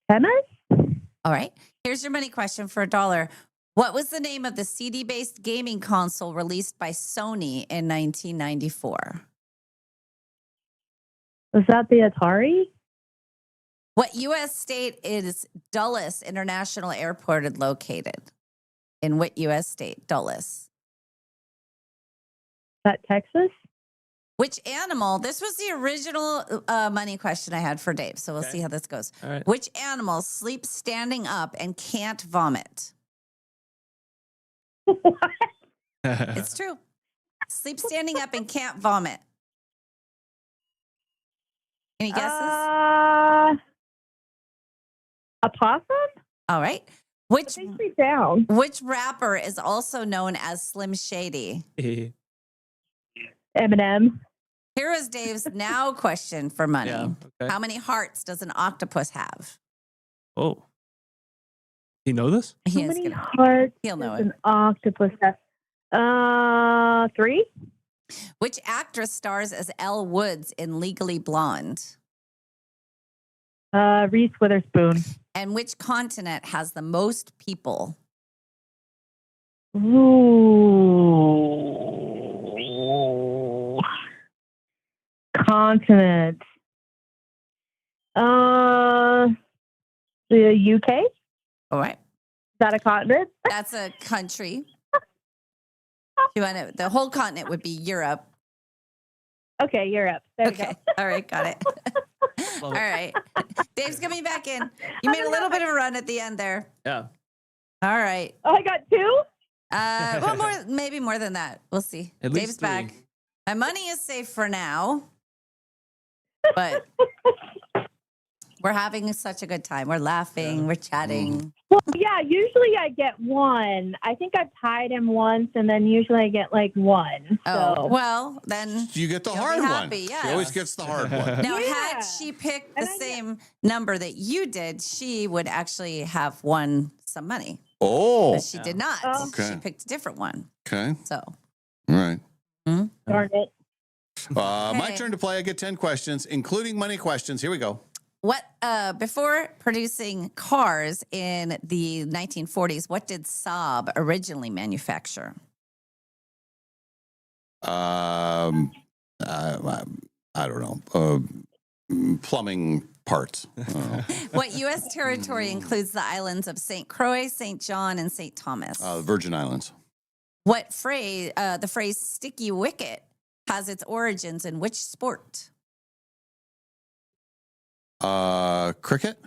Tennis? All right. Here's your money question for $1. What was the name of the CD-based gaming console released by Sony in 1994? Was that the Atari? What U.S. state is Dulles International Airport located? In what U.S. state? Dulles. Is that Texas? Which animal? This was the original money question I had for Dave, so we'll see how this goes. All right. Which animal sleeps standing up and can't vomit? It's true. Sleeps standing up and can't vomit. Any guesses? A possum? All right. Which takes me down. Which rapper is also known as Slim Shady? Eminem. Here is Dave's now question for money. Yeah, okay. How many hearts does an octopus have? Oh. You know this? How many hearts He'll know does it. an octopus have? 3? Which actress stars as Elle Woods in Legally Blonde? Reese Witherspoon. And which continent has the most people? Ooh. Continent. The UK? Is All right. that a continent? That's a country. You want to, the whole continent would be Europe. Okay, Europe. There we Okay. go. All right. Got it. All right. Dave's coming back in. You made a little bit of a run at the end there. Yeah. All right. Oh, I got 2? Well, maybe more than that. We'll see. At Dave's least 3. back. My money is safe for now, but we're having such a good time. We're laughing. We're chatting. Well, yeah, usually I get 1. I think I've tied him once, and then usually I get like 1. Oh, So. well, then You get the You'll be hard one. happy, yeah. She always gets the hard one. now, Yeah. had she picked the And I get- same number that you did, she would actually have won some money. Oh, But she did not. Oh. Okay. She picked a different one. okay. So, All right. Darn it. My Okay. turn to play. I get 10 questions, including money questions. Here we go. what before producing cars in the 1940s, what did Saab originally manufacture? I don't know. Plumbing parts. What U.S. territory includes the islands of St. Croix, St. John, and St. Thomas? Virgin Islands. What phrase, the phrase sticky wicket has its origins in which sport? Cricket.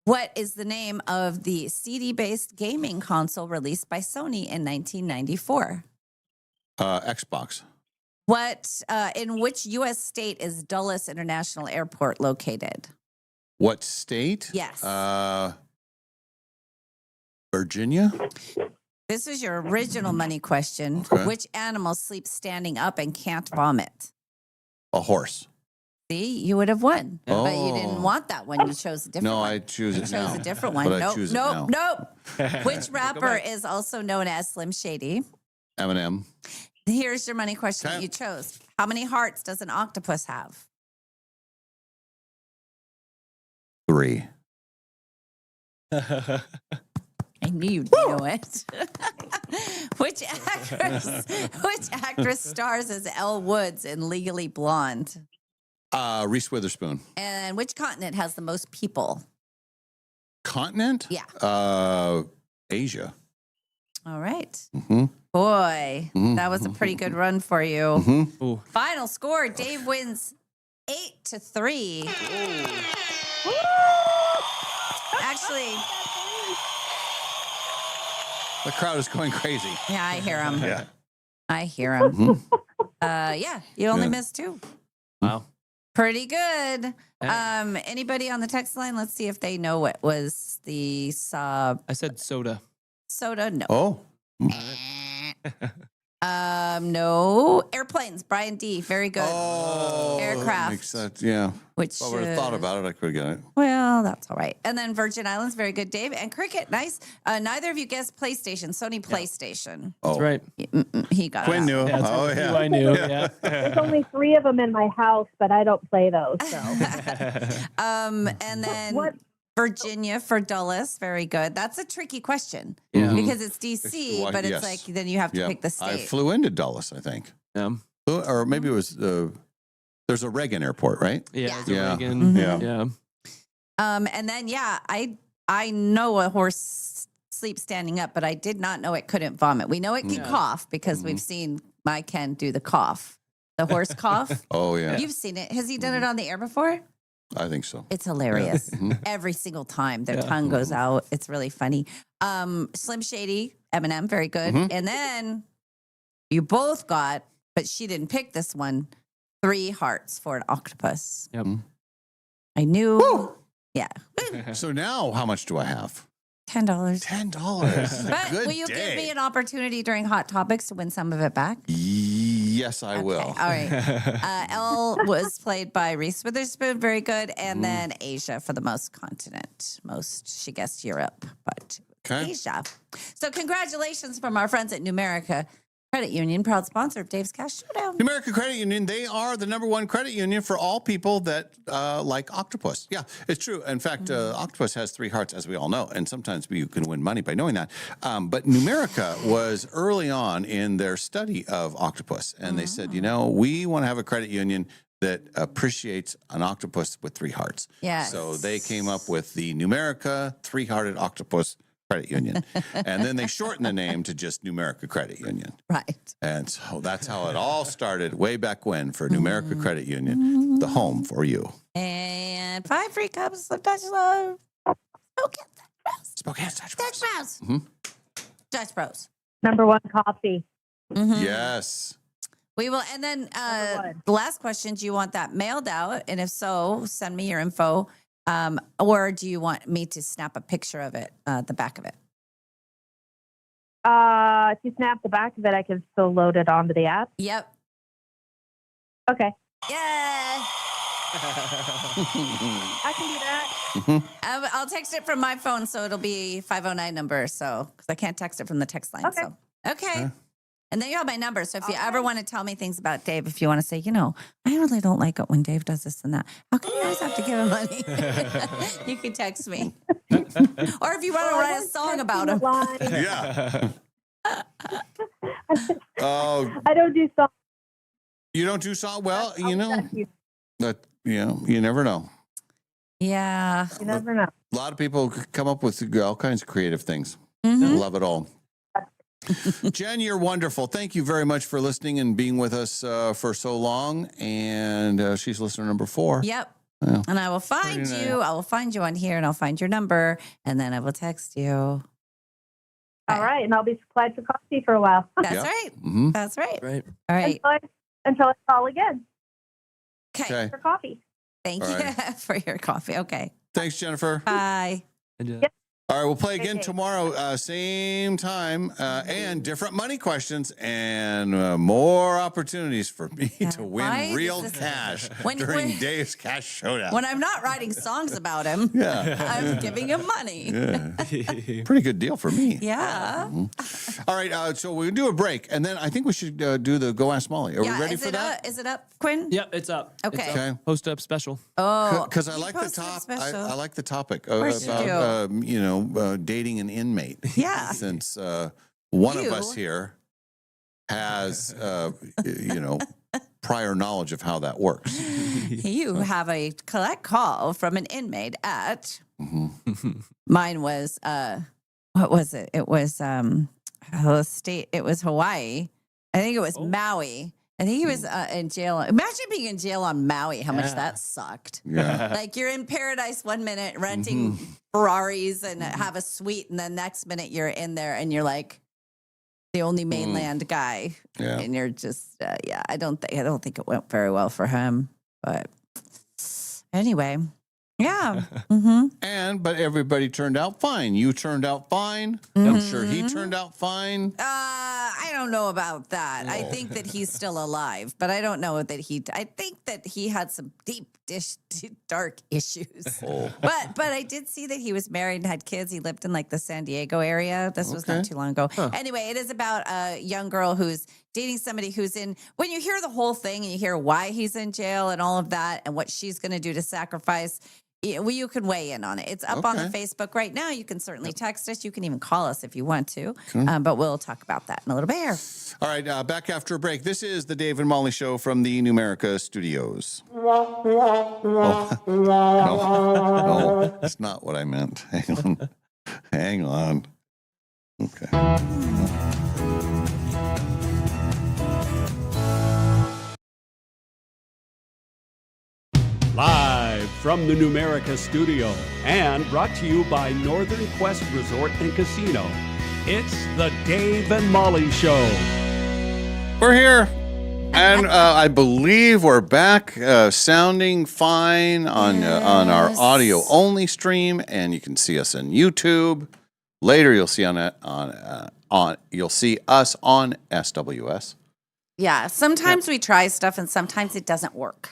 What is the name of the CD-based gaming console released by Sony in 1994? Xbox. What, in which U.S. state is Dulles International Airport located? What state? Yes. Virginia. This is your original money question. Okay. Which animal sleeps standing up and can't vomit? A horse. See, you would have won, but you didn't Oh. want that one. You chose a different No, one. I choose You it chose now. a different one. But I Nope, choose it nope, now. nope. Which rapper is also known as Slim Shady? Eminem. Here's your money question that Okay. you chose. How many hearts does an octopus have? 3. I knew you'd know it. which actress stars as Elle Woods in Legally Blonde? Reese Witherspoon. And which continent has the most people? Continent? Yeah. Asia. All right. Mm-hmm. Boy, that was a pretty good run for you. Mm-hmm. Ooh. Final score, Dave wins 8-3. Actually, The crowd is going crazy. yeah, I hear him. Yeah. I hear him. Mhm. Yeah, you only Yeah. missed 2. Wow. Pretty good. Hey. Anybody on the text line? Let's see if they know what was the I said soda. soda. No. Oh. No. Airplanes, Brian D. Very good. Oh, Aircraft. Makes sense. Yeah. Which If I would have thought about it, I could have got it. Well, that's all right. And then Virgin Islands, very good, Dave. And cricket, nice. Neither of you guessed PlayStation, Sony PlayStation. Oh, That's right. He got Quinn it. knew. Yeah, that's Oh, who yeah. I knew. Yeah. There's only 3 of them in my house, but I don't play those. So And then What- Virginia for Dulles, very good. That's a tricky question Yeah. because it's DC, It's- but it's yes. like then you have to Yeah. pick the I state. flew into Dulles, I think. Yeah. Or maybe it was, there's a Reagan airport, right? Yeah. Yeah. Reagan. Mhm. Yeah. Yeah. And then I know a horse sleeps standing up, but I did not know it couldn't vomit. We know it can Yeah. cough because we've seen my Ken do the cough, the horse cough. Oh, yeah. You've seen it. Has he done it on the air before? I think so. It's hilarious. Mhm. Every single time their Yeah. tongue goes out. It's really funny. Slim Shady, Eminem, very good. Mhm. And then you both got, but she didn't pick this one, 3 hearts for an octopus. Yep. I knew. Woo! Yeah. So now how much do I have? $10. $10. But Good will you day. give me an opportunity during Hot Topics to win some of it back? Yes, I Okay, will. All right. Elle was played by Reese Witherspoon, very good. And then Asia for the most continent. She guessed Europe, but Okay. Asia. So congratulations from our friends at Numerica Credit Union, proud sponsor of Dave's Cash Showdown. American Credit Union, they are the #1 credit union for all people that like octopus. Yeah, it's true. In fact, octopus has 3 hearts, as we all know, and sometimes you can win money by knowing that. But Numerica was early on in their study of octopus, and they said, we want to have a credit union that appreciates an octopus with 3 hearts. Yes. So they came up with the Numerica 3-hearted octopus credit union. And then they shortened the name to just Numerica Credit Union. Right. And so that's how it all started way back when for Numerica Credit Union, the home for you. And 5 free cups of Dutch Love. Okay. Spokane Dutch Dutch Bros. Bros. Mhm. Dutch Bros. #1 coffee. Mhm. Yes. We will. And then Number 1. the last question, do you want that mailed out? And if so, send me your info. Or do you want me to snap a picture of it, the back of it? If you snap the back of it, I can still load it onto the app. Yep. Okay, Yeah. I can do that. I'll text it from my phone, so it'll be 509 number. So, because I can't text it from the text line. Okay. So, okay. And then you have my number. So if you All ever right. want to tell me things about Dave, if you want to say, I really don't like it when Dave does this and that. How come you always have to give him money? You can text me. Or if you want to write a song about him. Yeah. Oh, I don't do songs. you don't do song? Well, You you never know. Yeah. never know. A lot of people come up with all kinds of creative things. Mhm. Love it all. Jen, you're wonderful. Thank you very much for listening and being with us for so long. And she's listener number 4. Yep. Yeah. And I will find Pretty you. I will find you on here and I'll find your number and then I will text you. All right, and I'll be supplied for coffee for a while. That's Yep. right. Mm-hmm. That's right. Right. All right. until I call again Okay. Okay. for coffee. Thank All you right. for your coffee. Okay. Thanks, Jennifer. Bye. All right, we'll play again Okay. tomorrow, same time, and different money questions and more opportunities for me Yeah, to win right? real This is- cash When- during when- Dave's Cash Showdown. When I'm not writing songs about him, yeah. I'm giving him money. Yeah. Pretty good deal for me. Yeah. All right, so we'll do a break, and then I think we should do the Go Ask Molly. Are Yeah, we ready is for it that? Is it up, Quinn? Yep, it's up. It's Okay. up. Okay. Post up special. Oh, Because I you like the posted top. special. I like the topic course you about dating an inmate. Yeah. Since one of You- us here has prior knowledge of how that works. You have a collect call from an inmate at. Mine was what was it? It was state. It was Hawaii. I think it was Maui. I think he was in jail. Imagine being in jail on Maui. How much Yeah. that sucked. Yeah. Like you're in paradise one minute renting Ferraris and have a suite, and the next minute you're in there and you're like the only mainland guy, Yeah. and you're just I don't think it went very well for him. But anyway, Yeah. But everybody turned out fine. You turned out fine. I'm sure he turned out fine. I don't know about that. I think that he's still alive, but I don't know that I think that he had some deep, dark issues. But I did see that he was married and had kids. He lived in like the San Diego area. This was not too long ago. Anyway, it is about a young girl who's dating somebody who's in. When you hear the whole thing and you hear why he's in jail and all of that and what she's going to do to sacrifice. You can weigh in on it. It's up on the Facebook right now. You can certainly text us. You can even call us if you want to. But we'll talk about that in a little bit here. All right, back after a break. This is the Dave and Molly Show from the Numerica studios. No, that's not what I meant. Hang on. Okay. Live from the Numerica studio and brought to you by Northern Quest Resort and Casino, it's the Dave and Molly Show. We're here, and I believe we're back, sounding fine on our audio only stream, and you can see us on YouTube. Later, you'll see you'll see us on SWS. Yeah, sometimes we try stuff and sometimes it doesn't work.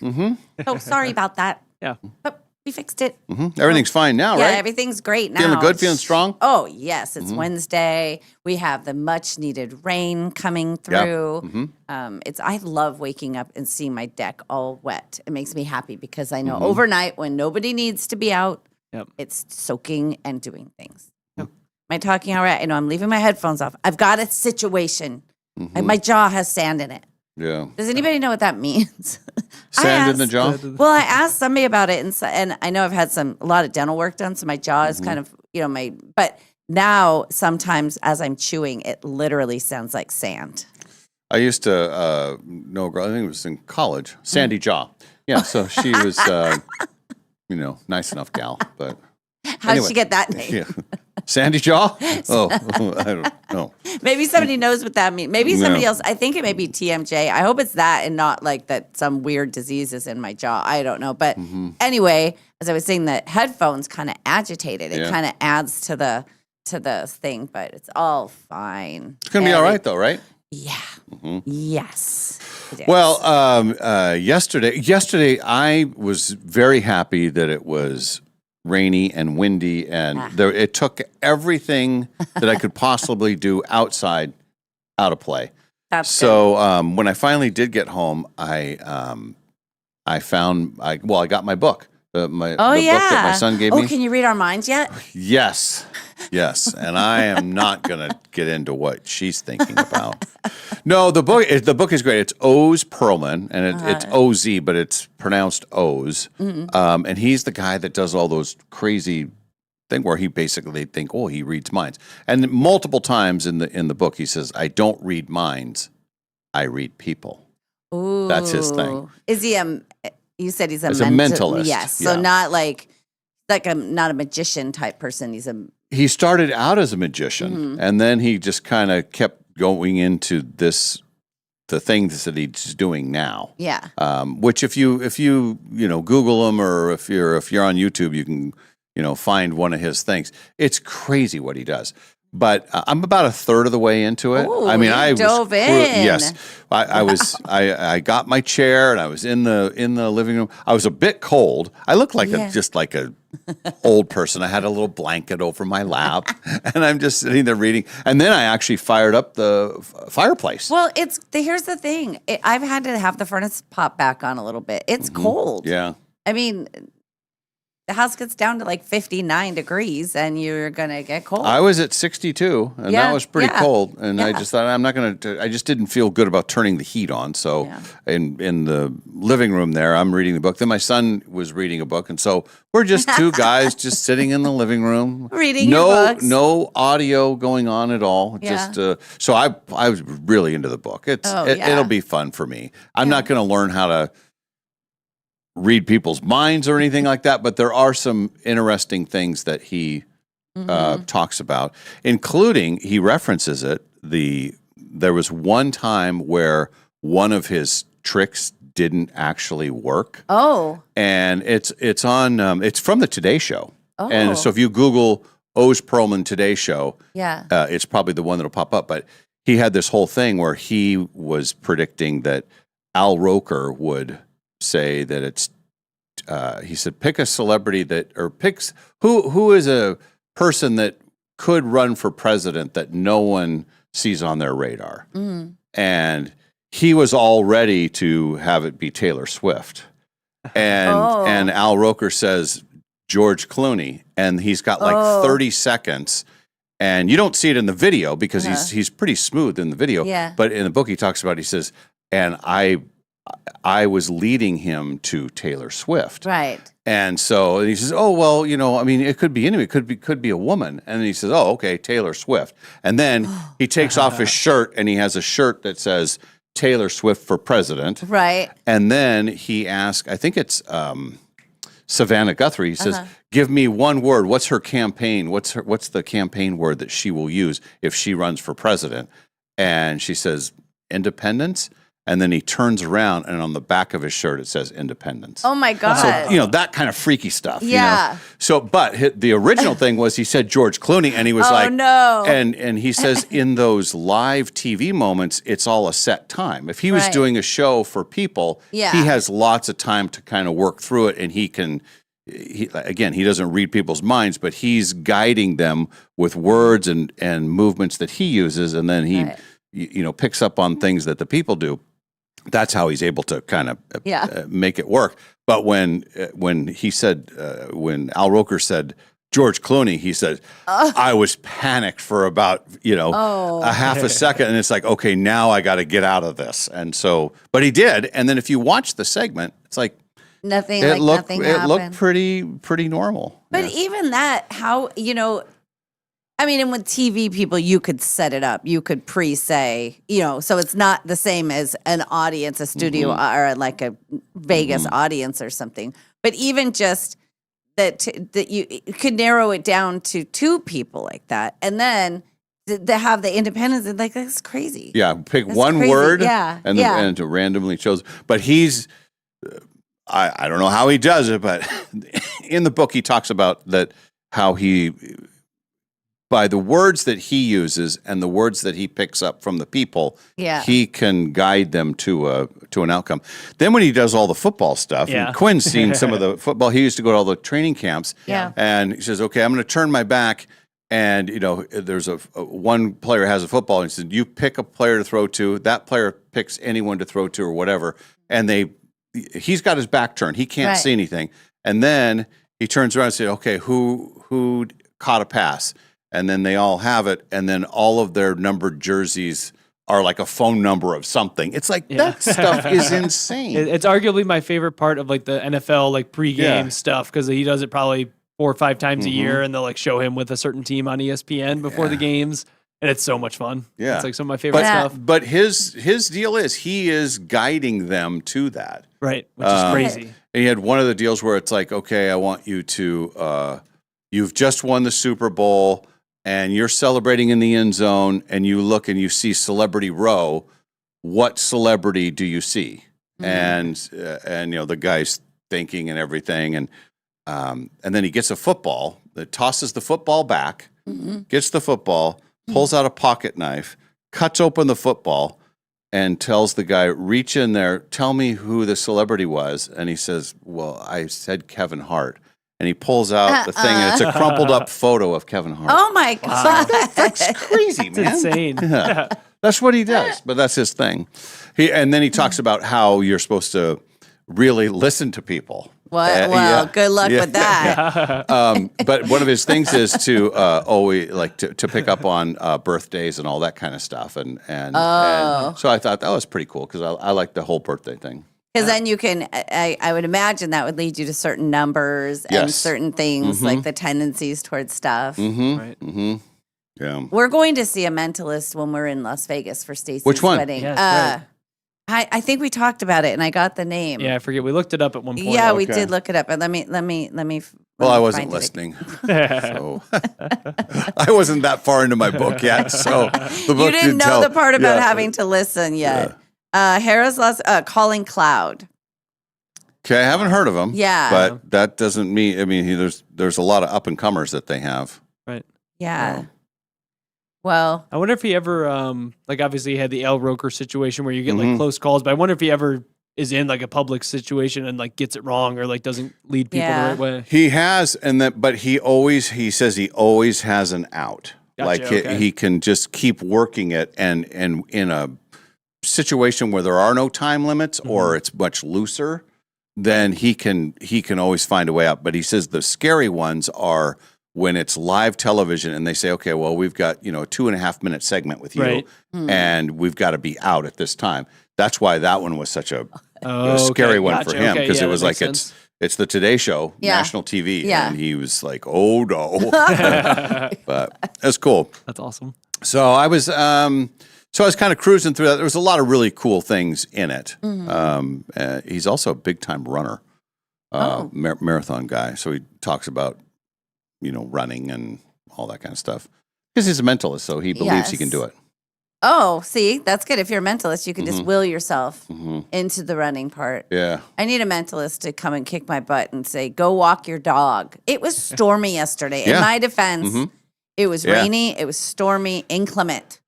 So sorry about that. Yeah. But we fixed it. Everything's fine now, Yeah, right? everything's great now. Feeling good, feeling strong? Oh, yes. It's Wednesday. We have the much needed rain coming through. I love waking up and seeing my deck all wet. It makes me happy because I know overnight when nobody needs to be out, it's soaking and doing things. Am I talking all right? I know I'm leaving my headphones off. I've got a situation. My jaw has sand in it. Yeah. Does anybody know what that means? Sand in the jaw? Well, I asked somebody about it, and I know I've had a lot of dental work done, so my jaw is kind of, but now sometimes as I'm chewing, it literally sounds like sand. I used to know a girl, I think it was in college, Sandy Jaw. Yeah, so she was, nice enough gal, but. How did she get that name? Yeah. Sandy Jaw? Oh, I don't know. Maybe somebody knows what that means. Maybe somebody else. I think it may be TMJ. I hope it's that and not like that some weird disease is in my jaw. I don't know. But anyway, as I was saying, the headphones kind of agitated. It kind of adds to the thing, but it's all fine. It's going to be all right, though, right? Yeah. Yes. it is. Well, yesterday I was very happy that it was rainy and windy, and it took everything that I could possibly do outside out of play. That's so when I finally did get home, I got my book. The book that my son gave me. Can you read our minds yet? Yes. And I am not going to get into what she's thinking about. No, the book is great. It's Oz Perlman, and it's O-Z, but it's pronounced Oz. And he's the guy that does all those crazy thing where he basically think, he reads minds. And multiple times in the book, he says, I don't read minds, I read people. Ooh. That's his thing. Is he you said he's a mentalist. Yes. So not like not a magician type person. He started out as a magician, and then he just kind of kept going into the things that he's doing now. Yeah. Which if you Google him, or if you're on YouTube, you can find one of his things. It's crazy what he does. But I'm about a third of the way into it. Ooh, I dove in. Yes, I was. I got my chair and I was in the living room. I was a bit cold. I looked like just like a old person. I had a little blanket over my lap, and I'm just sitting there reading. And then I actually fired up the fireplace. Well, here's the thing. I've had to have the furnace pop back on a little bit. It's cold. Yeah. I mean, the house gets down to like 59 degrees and you're going to get cold. I was at 62 and that was pretty cold. And I just thought, I just didn't feel good about turning the heat on. So in the living room there, I'm reading the book. Then my son was reading a book. And so we're just two guys just sitting in the living room. Reading your books. No audio going on at all. Yeah. Just so I was really into the book. It'll be fun for me. I'm not going to learn how to read people's minds or anything like that, but there are some interesting things that he talks about, including he references it. There was one time where one of his tricks didn't actually work. Oh. And it's on it's from the Today Show. Oh. And so if you Google Oz Perlman Today Show, Yeah. it's probably the one that'll pop up. But he had this whole thing where he was predicting that Al Roker would say that it's. He said, pick a celebrity picks who is a person that could run for president that no one sees on their radar. Mm. And he was all ready to have it be Taylor Swift. And Al Roker says George Clooney, and he's got like 30 seconds. And you don't see it in the video because he's pretty smooth in the video. Yeah. But in the book he talks about, he says, and I was leading him to Taylor Swift. Right. And so he says, oh, well, I mean, it could be anyway. It could be a woman. And then he says, oh, okay, Taylor Swift. And then he takes off his shirt and he has a shirt that says Taylor Swift for president. Right. And then he asks, I think it's Savannah Guthrie. He says, give me one word. What's her campaign? What's the campaign word that she will use if she runs for president? And she says, independence. And then he turns around, and on the back of his shirt, it says independence. Oh, my God. So, that kind of freaky stuff. Yeah. So, but the original thing was he said George Clooney, and he was like, no. And he says in those live TV moments, it's all a set time. If he was Right. doing a show for people, Yeah. he has lots of time to kind of work through it, and he doesn't read people's minds, but he's guiding them with words and movements that he uses, and then he, Right. picks up on things that the people do. That's how he's able to kind of make it work. But when he said, when Al Roker said George Clooney, he said, I was panicked for about, a half a second. And it's like, okay, now I got to get out of this. And so, but he did. And then if you watch the segment, it's like, nothing it looked happened. pretty normal. But Yeah. even that, how, I mean, and with TV people, you could set it up. You could pre-say, so it's not the same as an audience, a studio or like a Vegas audience or something. But even just that you could narrow it down to 2 people like that. And then to have the independence, like, that's crazy. Yeah, pick That's one crazy. word Yeah, and yeah. and to randomly chose. But he's, I don't know how he does it, but in the book he talks about that how he, by the words that he uses and the words that he picks up from the people, he can guide them to an outcome. Then when he does all the football stuff, and Quinn's seen some of the football. He used to go to all the training camps, and he says, "Okay, I'm going to turn my back." And there's one player has a football, and he said, "You pick a player to throw to. That player picks anyone to throw to, or whatever." And he's got his back turned; he can't see anything. And then he turns around and says, "Okay, who caught a pass?" And then they all have it, and then all of their numbered jerseys are like a phone number of something. It's like that stuff is insane. It's arguably my favorite part of like the NFL like pregame stuff because he does it probably 4 or 5 times a year, and they'll like show him with a certain team on ESPN before the games, and it's so much fun. Yeah, it's like some of my favorite stuff. But his deal is he is guiding them to that, right? Which is crazy. And he had one of the deals where it's like, okay, I want you to, you've just won the Super Bowl. And you're celebrating in the end zone, and you look and you see Celebrity Row. What celebrity do you see? And the guy's thinking and everything, and then he gets a football that tosses the football back, gets the football, pulls out a pocket knife, cuts open the football, and tells the guy, "Reach in there, tell me who the celebrity was." And he says, "Well, I said Kevin Hart." And he pulls out the thing, and it's a crumpled up photo of Kevin Hart. Oh, my God. That's crazy, man. It's insane. Yeah. That's what he does, but that's his thing. And then he talks about how you're supposed to really listen to people. Well, good luck with that. But one of his things is to always to pick up on birthdays and all that kind of stuff. And so I thought that was pretty cool because I like the whole birthday thing. Because then you can, I would imagine that would lead you to certain numbers and certain things, like the tendencies towards stuff. Right. Yeah. We're going to see a mentalist when we're in Las Vegas for Stacey's Which one? wedding. Yes, right. I think we talked about it, and I got the name. Yeah, I forget. We looked it up at one point. Yeah, we Okay. did look it up. But let me. Well, I wasn't listening, so I wasn't that far into my book yet. So the book You didn't know tell. the part about Yeah. having to listen yet. Harrah's Last Calling Cloud. Okay, I haven't heard of him. Yeah. But that doesn't mean, I mean, there's a lot of up and comers that they have. Right. Yeah. Well, I wonder if he ever, like obviously he had the Al Roker situation where you get like Mhm. close calls, but I wonder if he ever is in like a public situation and like gets it wrong or like doesn't lead people Yeah. the right way. He has, but he says he always has an out. Gotcha, Like okay. he can just keep working it, and in a situation where there are no time limits or it's much looser, then he can always find a way out. But he says the scary ones are when it's live television and they say, okay, well, we've got, a 2.5 minute segment with you Right. and we've got to be out at this time. That's why that one was such a Oh, scary okay, one for gotcha, him, okay, because yeah, it was that like makes it's the Today Show, Yeah. national TV, Yeah. and he was like, oh no. sense. But that's cool. That's awesome. So I was kind of cruising through that. There was a lot of really cool things in it. He's also a big time runner, marathon guy. So he talks about running and all that kind of stuff because he's a mentalist, so he believes he can Yes. do it. oh, see, that's good. If you're a mentalist, you can just will yourself Hmm. into the running part. Yeah. I need a mentalist to come and kick my butt and say, go walk your dog. It was stormy yesterday. Yeah. In my defense, Mhm. it was Yeah. rainy, it was stormy, inclement.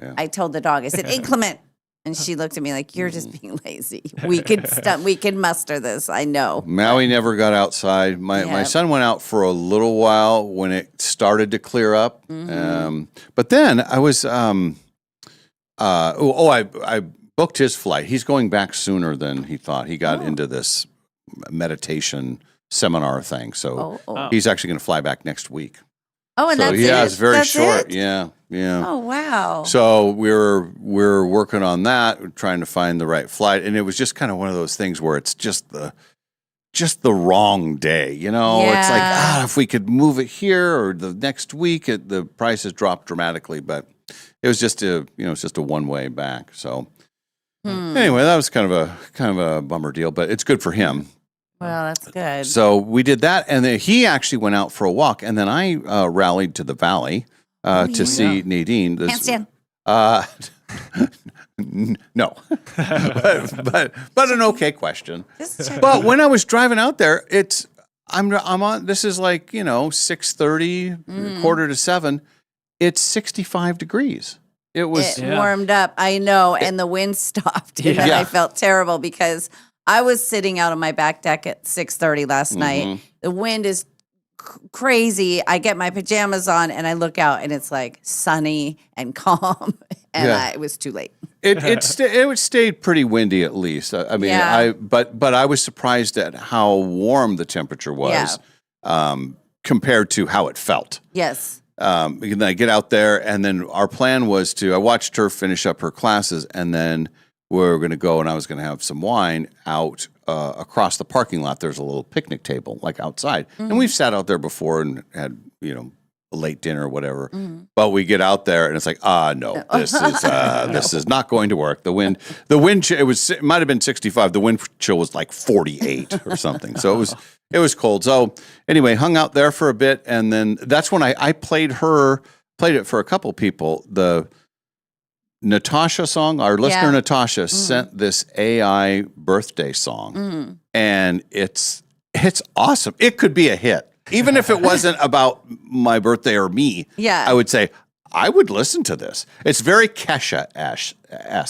Yeah. I told the dog, I said, inclement. And she looked at me like, you're just being lazy. We can muster this. I know. Maui never got outside. My Yeah. son went out for a little while when it started to clear up. But then I was I booked his flight. He's going back sooner than he thought. He got into this meditation seminar thing, so Oh. he's actually going to fly back next week. Oh, and So that's yeah, it? it's very That's short. it? Yeah. Oh, wow. So we're working on that, trying to find the right flight, and it was just kind of one of those things where it's just the wrong day, It's like Yeah. if we could move it here or the next week, the prices dropped dramatically, but it was just it's just a one way back. So anyway, that was kind of a bummer deal, but it's good for him. Well, that's good. So we did that, and then he actually went out for a walk, and then I rallied to the valley to see Nadine. Handstand. No, but an okay question. Just check. But when I was driving out there, I'm on. This is like 6:30, quarter to 7. It's 65 degrees. It was. It warmed up. I know. And the wind stopped. And then Yeah. I felt terrible because I was sitting out on my back deck at 6:30 last night. The wind is crazy. I get my pajamas on and I look out and it's like sunny and calm. And Yeah. it was too late. It stayed pretty windy at least. I mean, Yeah. but I was surprised at how warm the temperature was compared to how it felt. Yes. And then I get out there, and then our plan was I watched her finish up her classes, and then we were going to go, and I was going to have some wine out across the parking lot. There's a little picnic table, like outside, and we've sat out there before and had a late dinner or whatever. But we get out there, and it's like, no, this is not going to work. The wind it might have been 65. The wind chill was like 48 or something. So it was cold. So anyway, hung out there for a bit, and then that's when I played it for a couple people. The Natasha song, our listener Natasha sent this AI birthday song, and it's awesome. It could be a hit, even if it wasn't about my birthday or me. Yeah. I would say I would listen to this. It's very Kesha-esque.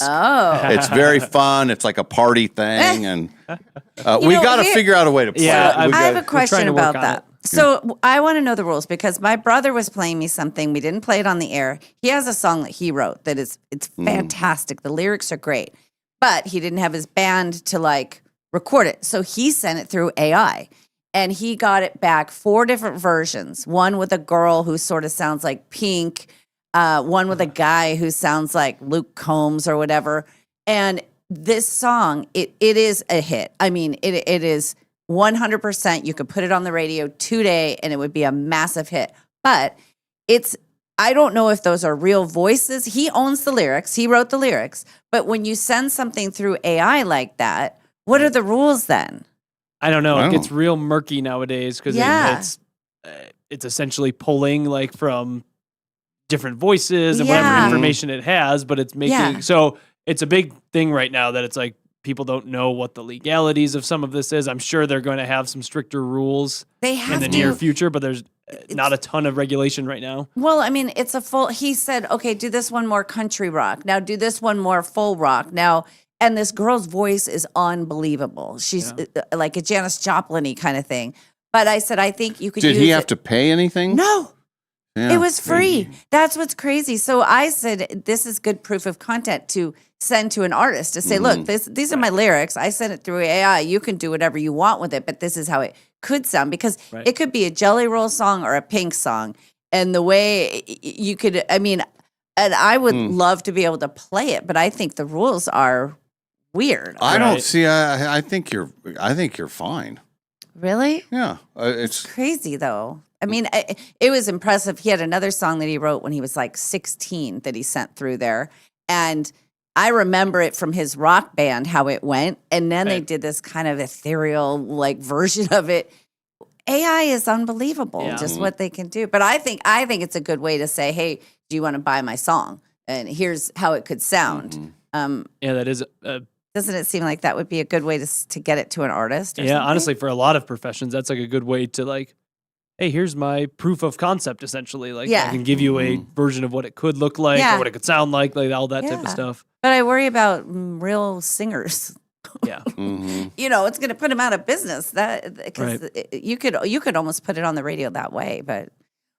Oh. It's very fun. It's like a party thing, and we know, got to here- figure out a way to play Yeah, it. I I have a trying question to work about on that. So I want to know the rules because my brother was playing me something. We didn't play it on the air. He has a song that he wrote that it's fantastic. The lyrics are great, but he didn't have his band to record it. So he sent it through AI and he got it back 4 different versions. One with a girl who sort of sounds like Pink, one with a guy who sounds like Luke Combs or whatever. And this song, it is a hit. I mean, it is 100%. You could put it on the radio today and it would be a massive hit. But I don't know if those are real voices. He owns the lyrics. He wrote the lyrics. But when you send something through AI like that, what are the rules then? I don't know. Wow. It gets real murky nowadays because Yeah. it's essentially pulling from different voices and Yeah. whatever information it has, but it's making Yeah. so it's a big thing right now that it's like people don't know what the legalities of some of this is. I'm sure they're going to have some stricter rules They have in the to. near future, but there's not a ton of regulation right now. Well, I mean, it's a full. He said, "Okay, do this one more country rock. Now do this one more full rock. Now." And this girl's voice is unbelievable. She's like a Janis Joplin-y kind of thing. But I said, I think you could. Did use he have it. to pay anything? No. Yeah. It was free. That's what's crazy. So I said, this is good proof of content to send to an artist to say, look, these are my lyrics. I sent it through AI. You can do whatever you want with it, but this is how it could sound because it could be a Jelly Roll song or a Pink song. And the way you could, I mean, and I would love to be able to play it, but I think the rules are weird. I don't see. I think you're fine. Really? Yeah, it's Crazy though. I mean, it was impressive. He had another song that he wrote when he was like 16 that he sent through there. And I remember it from his rock band, how it went. And then they did this kind of ethereal like version of it. AI is unbelievable, just what they can do. But I think it's a good way to say, hey, do you want to buy my song? And here's how it could sound. That is. Doesn't it seem like that would be a good way to get it to an artist? Or Yeah, something? honestly, for a lot of professions, that's like a good way to like, hey, here's my proof of concept, essentially. Like, I can give you a version of what it could look like or what it could sound like all that type of stuff. But I worry about real singers. Yeah. You know, it's going to put them out of business. Because you could almost put it on the radio that way. But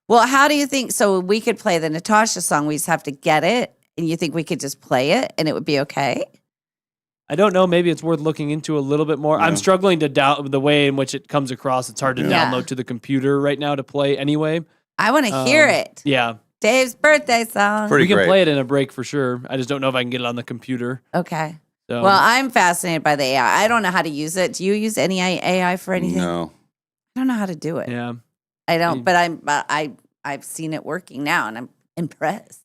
well, how do you think? So we could play the Natasha song. We just have to get it, and you think we could just play it, and it would be okay? I don't know. Maybe it's worth looking into a little bit more. I'm struggling to doubt the way in which it comes across. It's hard to download to the computer right now to play anyway. I want to hear it. Yeah. Dave's birthday song. pretty We can great. play it in a break for sure. I just don't know if I can get it on the computer. Okay. So, Well, I'm fascinated by the AI. I don't know how to use it. Do you use any AI for anything? No. I don't know how to do it. yeah. I don't, but I've seen it working now, and I'm impressed.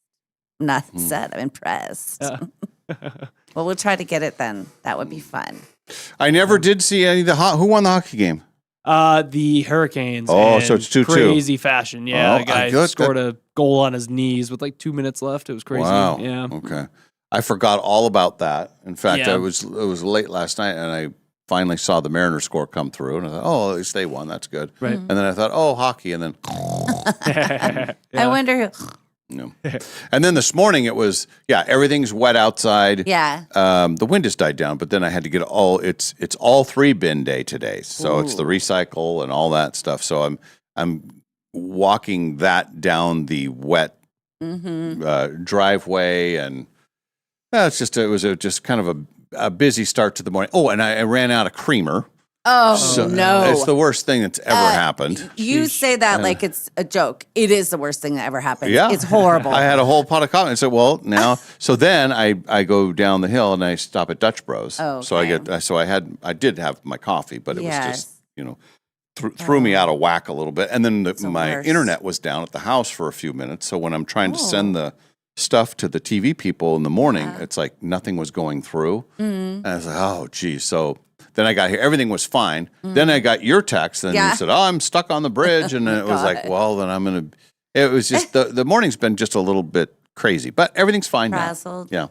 I'm not upset. I'm impressed. Well, we'll try to get it then. That would be fun. I never did see any of the who won the hockey game. The Hurricanes. Oh, in so it's 2-2. Crazy fashion. Yeah. Oh, The guy good. scored a goal on his knees with like 2 minutes left. It was crazy. Wow. Yeah. Okay. I forgot all about that. In fact, Yeah. it was late last night, and I finally saw the Mariners score come through, and I thought, oh, at least they won. That's good. Right. And then I thought, oh, hockey, and then I wonder who. no. And then this morning it was everything's wet outside. Yeah. The wind has died down, but then I had to get it's all 3 bin day today, so it's the recycle and all that stuff. So I'm walking that down the wet driveway, and it was just kind of a busy start to the morning. Oh, and I ran out of creamer. Oh, no. It's the worst thing that's ever happened. You say that like it's a joke. It is the worst thing that ever happened. Yeah. It's horrible. I had a whole pot of coffee. I said, well, now, so then I go down the hill and I stop at Dutch Bros. Oh, So I did have my coffee, but it was just, Yes. threw me out of whack a little bit. And then the my worst. internet was down at the house for a few minutes. So when I'm trying to send the stuff to the TV people in the morning, it's like nothing was going through. And I was like, oh, geez. So then I got here. Everything was fine. Then I got your text, and you said, "Oh, I'm stuck on the bridge," and it was like, "Well, then I'm gonna." It was just the morning's been just a little bit crazy, but everything's fine Frazzled. now. Yeah.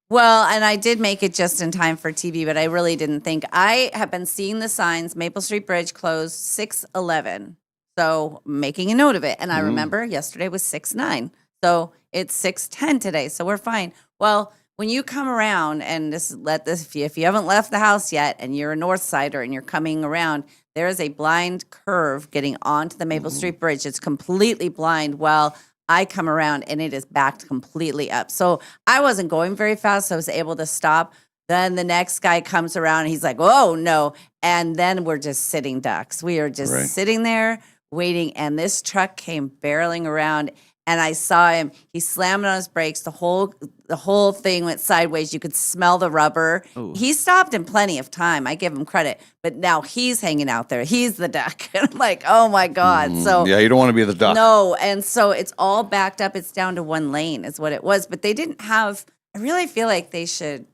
Well, and I did make it just in time for TV, but I really didn't think. I have been seeing the signs, Maple Street Bridge closed 6:11. So making a note of it. And I remember yesterday was 6:09. So it's 6:10 today. So we're fine. Well, when you come around and if you haven't left the house yet and you're a North Sider and you're coming around, there is a blind curve getting onto the Maple Street Bridge. It's completely blind. Well, I come around and it is backed completely up. So I wasn't going very fast, so I was able to stop. Then the next guy comes around and he's like, oh, no. And then we're just sitting ducks. We are just sitting there waiting. And this truck came barreling around and I saw him. He slammed on his brakes. The whole thing went sideways. You could smell the rubber. Ooh. He stopped in plenty of time. I give him credit. But now he's hanging out there. He's the duck. And I'm like, oh, my God. So Yeah, you don't want to be the duck. no, and so it's all backed up. It's down to one lane is what it was. But they didn't have, I really feel like they should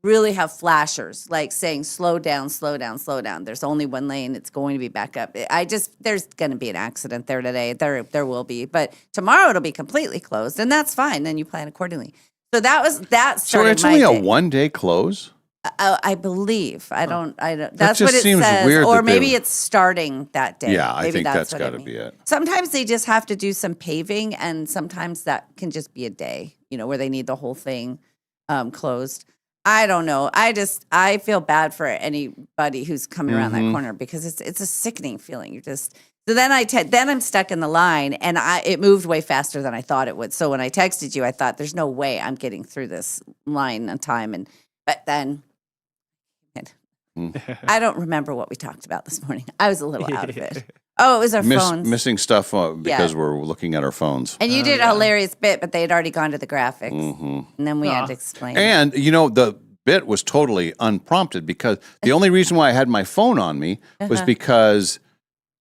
really have flashers, like saying, slow down, slow down, slow down. There's only one lane. It's going to be back up. There's going to be an accident there today. There will be. But tomorrow it'll be completely closed, and that's fine. Then you plan accordingly. So that So started it's my only a day. 1-day close? I believe. I don't. That's just what it seems says. weird Or that they maybe would- it's starting that day. Yeah, I Maybe think that's what got to means. be it. Sometimes they just have to do some paving, and sometimes that can just be a day. Where they need the whole thing closed. I don't know. I feel bad for anybody who's coming around that corner because it's a sickening feeling. So then I'm stuck in the line, and it moved way faster than I thought it would. So when I texted you, I thought there's no way I'm getting through this line on time, but then. I don't remember what we talked about this morning. I was a little out of it. Oh, it was our phones. Missing stuff because we're looking at our phones. And you did a hilarious bit, but they had already gone to the graphics. And then we had to explain. And, the bit was totally unprompted because the only reason why I had my phone on me was because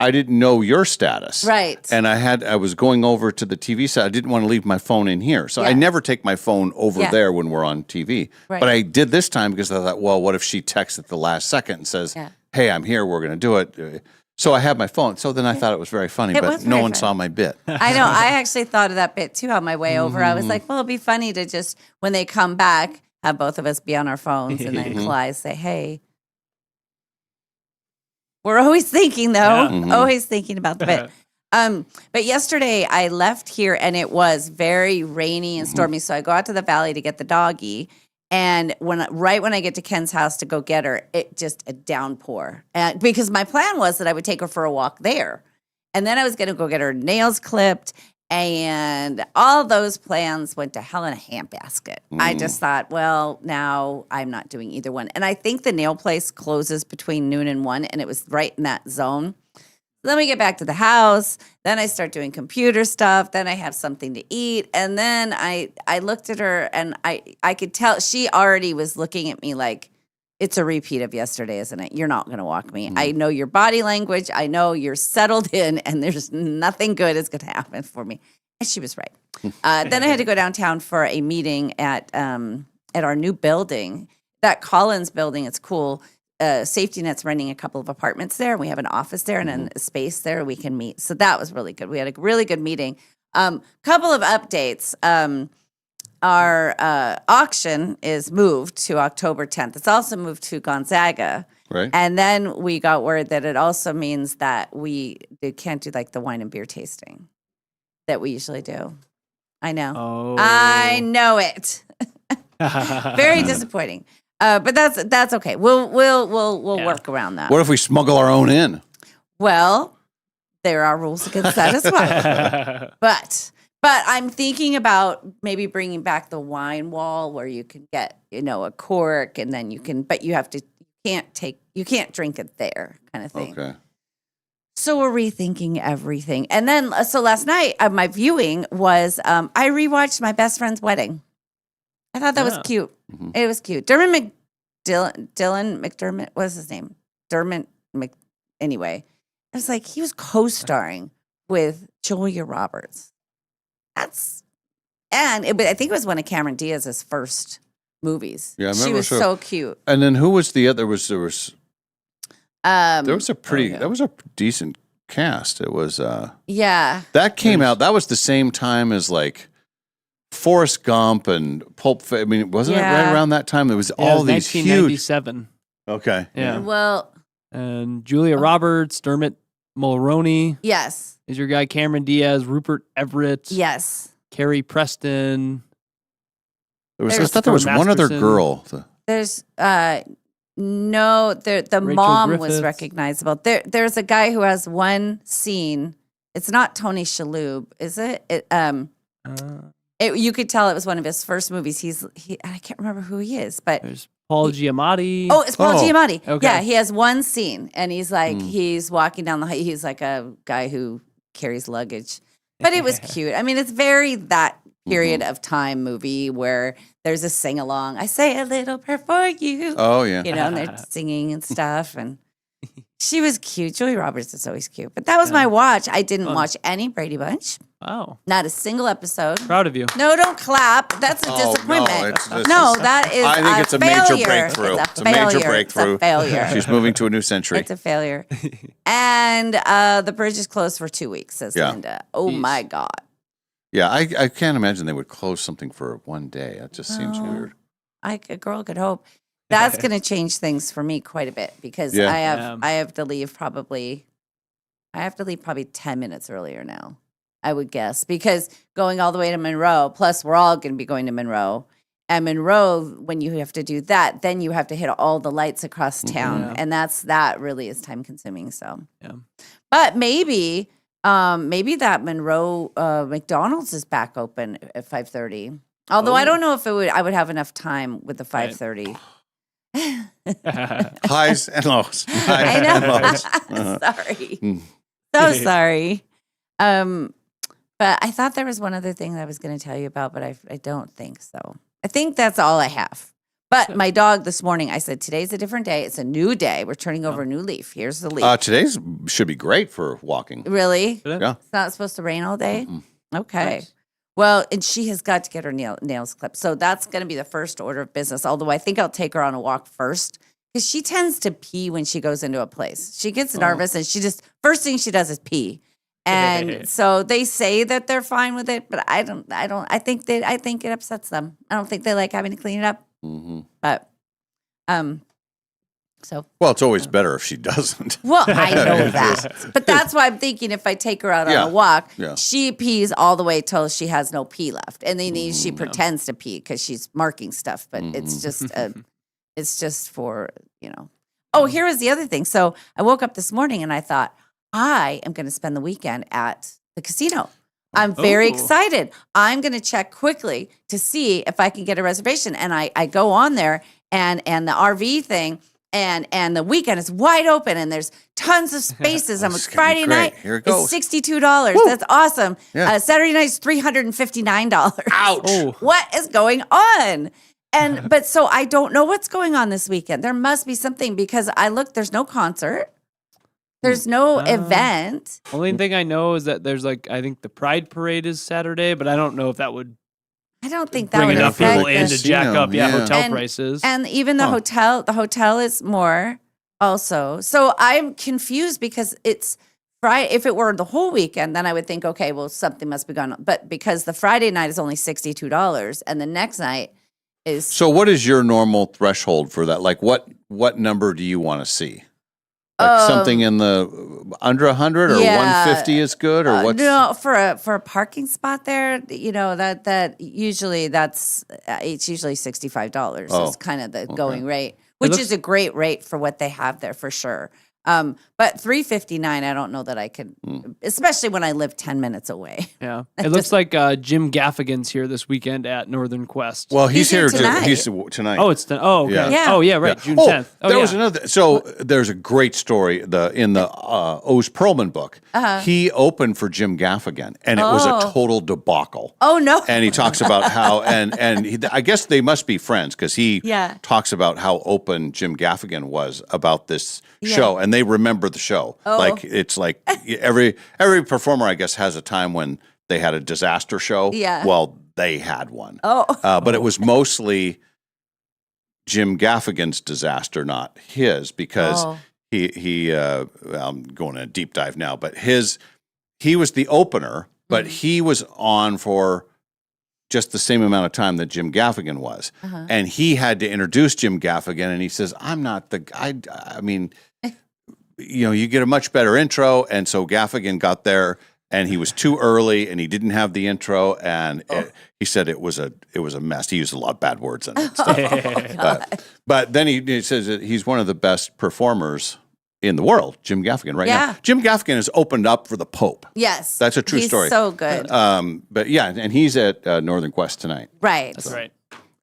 I didn't know your status. Right. And I was going over to the TV set. I didn't want to leave my phone in here. So I never take my phone over there when we're on TV. Right. But I did this time because I thought, well, what if she texts at the last second and says, hey, I'm here, we're going to do it. So I have my phone. So then I thought it was very funny, It but was no very one funny. saw my bit. I know. I actually thought of that bit too on my way over. I was like, well, it'd be funny to just, when they come back, have both of us be on our phones and then Clyde say, hey. We're always thinking, though, always thinking about the bit. But yesterday I left here and it was very rainy and stormy. So I go out to the valley to get the doggy. And right when I get to Ken's house to go get her, it just a downpour. Because my plan was that I would take her for a walk there. And then I was going to go get her nails clipped. And all those plans went to hell in a handbasket. I just thought, well, now I'm not doing either one. And I think the nail place closes between noon and 1, and it was right in that zone. Then we get back to the house. Then I start doing computer stuff. Then I have something to eat. And then I looked at her, and I could tell she already was looking at me like, it's a repeat of yesterday, isn't it? You're not going to walk me. I know your body language. I know you're settled in, and there's nothing good is going to happen for me. And she was right. Then I had to go downtown for a meeting at our new building, that Collins building. It's cool. Safety Net's renting a couple of apartments there. We have an office there and a space there we can meet. So that was really good. We had a really good meeting. Couple of updates. Our auction is moved to October 10th. It's also moved to Gonzaga. Right. And then we got word that it also means that they can't do like the wine and beer tasting that we usually do. I know. Oh. I know it. Very disappointing. But that's okay. We'll work around that. What if we smuggle our own in? Well, there are rules against that as well. But I'm thinking about maybe bringing back the wine wall where you can get, a cork and then you can't drink it there kind of thing. Okay. So we're rethinking everything. And then, so last night, my viewing was, I rewatched My Best Friend's Wedding. I thought that was cute. It was cute. Dylan McDermott, what was his name? Anyway, I was like, he was co-starring with Julia Roberts. I think it was one of Cameron Diaz's first movies. Yeah, I she remember was so cute. And then who was the other? There was yeah. that was a decent cast. It was Yeah. that came out. That was the same time as like Forrest Gump and Pulp. I mean, wasn't it right around that time? There was all these huge. 1997. Okay. Yeah. Well, And Julia Roberts, Dermot Mulroney yes. is your guy. Cameron Diaz, Rupert Everett, Yes. Carrie Preston. I thought there was one other Masterson. girl. There's no, the Rachel mom was Griffiths. recognizable. There's a guy who has one scene. It's not Tony Shalhoub, is it? You could tell it was one of his first movies. I can't remember who he is, but There's Paul Giamatti. oh, it's Paul Giamatti. okay. Yeah, he has one scene, and he's like he's walking down he's like a guy who carries luggage, but it was cute. I mean, it's very that period of time movie where there's a sing along. I say a little prayer for you. Oh yeah. And they're singing and stuff. And she was cute. Julia Roberts is always cute. But that was my watch. I didn't watch any Brady Bunch. Wow. Not a single episode. Proud of you. No, don't clap. That's a disappointment. No, That is I think it's a major failure. breakthrough. It's a major failure. breakthrough. It's a failure. She's moving to a new century. It's a failure. And the bridge is closed for 2 weeks, says Yeah. Linda. Oh, Jeez. my God. Yeah, I can't imagine they would close something for one day. That just seems Oh. weird. A girl could hope. That's going to change things for me quite a bit because Yeah. I have to leave probably 10 minutes earlier now, I would guess, because going all the way to Monroe, plus we're all going to be going to Monroe. And Monroe, when you have to do that, then you have to hit all the lights across town. Yeah. And that really is time consuming. So, Yeah. but maybe that Monroe McDonald's is back open at 5:30. Although I don't know if I would have enough time with the 5:30. Highs and lows. Highs I and know. lows. Uh-huh. Sorry. Mm. So sorry. But I thought there was one other thing that I was going to tell you about, but I don't think so. I think that's all I have. But my dog this morning, I said, today's a different day. It's a new day. We're turning over a new leaf. Here's the leaf. Today's should be great for walking. Really? Yeah. It's not supposed to rain all day? Mm-mm. Okay. Nice. Well, and she has got to get her nails clipped. So that's going to be the first order of business. Although I think I'll take her on a walk first because she tends to pee when she goes into a place. She gets nervous and first thing she does is pee. And so they say that they're fine with it, but I think it upsets them. I don't think they like having to clean it up. Mm-hmm. But, so. Well, it's always better if she doesn't. Well, I know that. But that's why I'm thinking if I take her out on Yeah. a walk, Yeah. she pees all the way till she has no pee left. And then she pretends to pee because she's marking stuff. But it's just for, Oh, here was the other thing. So I woke up this morning and I thought, I am going to spend the weekend at the casino. I'm very Oh. excited. I'm going to check quickly to see if I can get a reservation. And I go on there and the RV thing and the weekend is wide open and the's tons of spaces. This is gonna be Friday great. night Here it is goes. $62. That's awesome. Yeah. Saturday night is $359. Ouch. Oh. What is going on? But so I don't know what's going on this weekend. There must be something because there's no concert. There's no event. Only thing I know is that there's I think the Pride Parade is Saturday, but I don't know if that would I don't think that bring would enough affect people in to this. jack up Yeah. hotel And- prices. And even the hotel is more also. So I'm confused because it's Friday. If it were the whole weekend, then I would think, okay, well, something must be going on. But because the Friday night is only $62 and the next night is So what is your normal threshold for that? Like what number do you want to see? Like something in the under 100 or 150 is good or what's no for a parking spot there, that usually it's usually $65 Oh, is kind of the going rate, which looks- is a great rate for what they have there for sure. But $359, I don't know that I could, especially when I live 10 minutes away. Yeah. It looks like Jim Gaffigan's here this weekend at Northern Quest. Well, he's He's here here tonight. He's tonight. Oh, it's okay. Yeah. Oh, yeah, right. Yeah. June 10th. Oh, there yeah. was another. So there's a great story in the Oz Perlman book. He opened for Jim Gaffigan, and it was a total debacle. Oh, no. And he talks about how, I guess they must be friends because he Yeah. talks about how open Jim Gaffigan was about this show, and they remember the show. Like it's like every performer, I guess, has a time when they had a disaster show. Yeah. Well, they had one. Oh. But it was mostly Jim Gaffigan's disaster, not his, because he I'm going in a deep dive now, but he was the opener, but he was on for just the same amount of time that Jim Gaffigan was. And he had to introduce Jim Gaffigan, and he says, I'm not the guy. I mean, you get a much better intro. And so Gaffigan got there, and he was too early, and he didn't have the intro, and he said it was a mess. He used a lot of bad words in it. And stuff. But then he says that he's one of the best performers in the world, Jim Gaffigan, right now. Jim Gaffigan has opened up for the Pope. Yes. That's a true story. He's so good. But yeah, and he's at Northern Quest tonight. Right. That's right.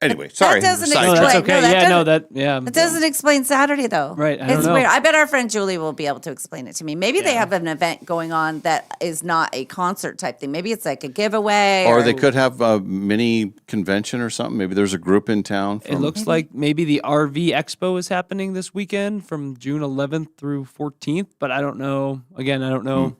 Anyway, sorry. doesn't side No, track. that's Explain. okay. No, that yeah. It doesn't explain Saturday, though. Right, I don't It's know. weird. I bet our friend Julie will be able to explain it to me. Maybe they have an event going on that is not a concert type thing. Maybe it's like a giveaway. Or they could have a mini convention or something. Maybe there's a group in town. It looks like maybe the RV Expo is happening this weekend from June 11th through 14th, but I don't know. Again, I don't know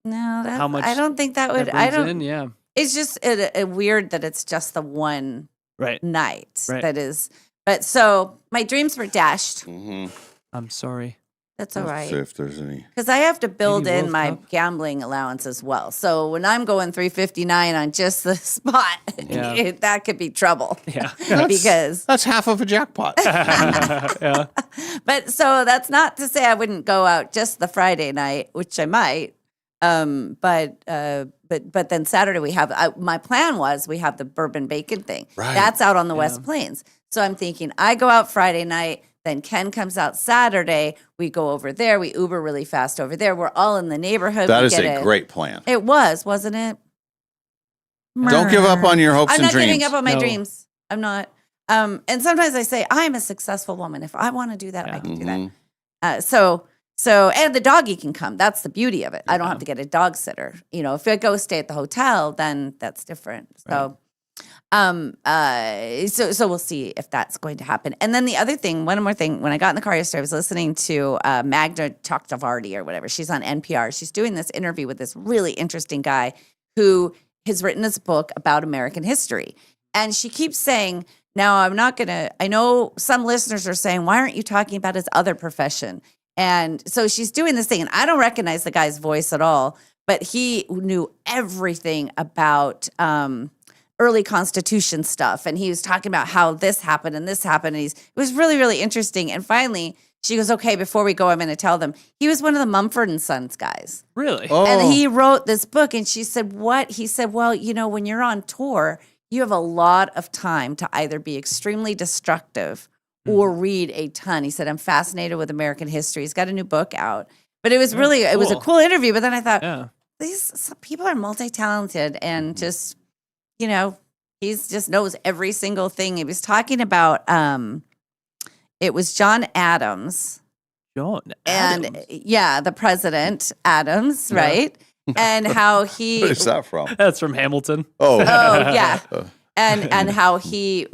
No, that, how much I don't think that would. that I brings don't. in. Yeah. It's just weird that it's just the one Right. night Right. that is. But so my dreams were dashed. Mhm. I'm sorry. That's all Let's see right. if there's any. Because I have to build Maybe in World my Cup. gambling allowance as well. So when I'm going 359 on just the spot, Yeah. that could be trouble. Yeah. Because, That's half of a jackpot. Yeah. but so that's not to say I wouldn't go out just the Friday night, which I might. But then Saturday we have. My plan was we have the bourbon bacon thing. Right. That's out on the West Plains. So I'm thinking I go out Friday night. Then Ken comes out Saturday. We go over there. We Uber really fast over there. We're all in the neighborhood. That We is get a great plan. It was, wasn't it? Don't give up on your hopes I'm and not dreams. giving up on my No. dreams. I'm not. And sometimes I say I'm a successful woman. If I want to do that, I can do Mhm. that. So and the doggy can come. That's the beauty of it. I don't have to get a dog sitter. If I go stay at the hotel, then that's different. So, so we'll see if that's going to happen. And then the other thing, one more thing, when I got in the car yesterday, I was listening to Magda Chakravarty or whatever. She's on NPR. She's doing this interview with this really interesting guy who has written this book about American history. And she keeps saying, now I'm not going to, I know some listeners are saying, why aren't you talking about his other profession? And so she's doing this thing, and I don't recognize the guy's voice at all, but he knew everything about early Constitution stuff. And he was talking about how this happened and this happened. And it was really, really interesting. And finally, she goes, okay, before we go, I'm going to tell them. He was one of the Mumford & Sons guys. Really? Oh, And he wrote this book. And she said, what? He said, well, when you're on tour, you have a lot of time to either be extremely destructive or read a ton. He said, I'm fascinated with American history. He's got a new book out. But it was really, it was a cool. cool interview. But then I thought, Yeah. some people are multi-talented and just, he just knows every single thing. He was talking about, it was John Adams. John And Adams. the president Adams, right? And how he, where is that from? That's from Hamilton. Oh, yeah, and how he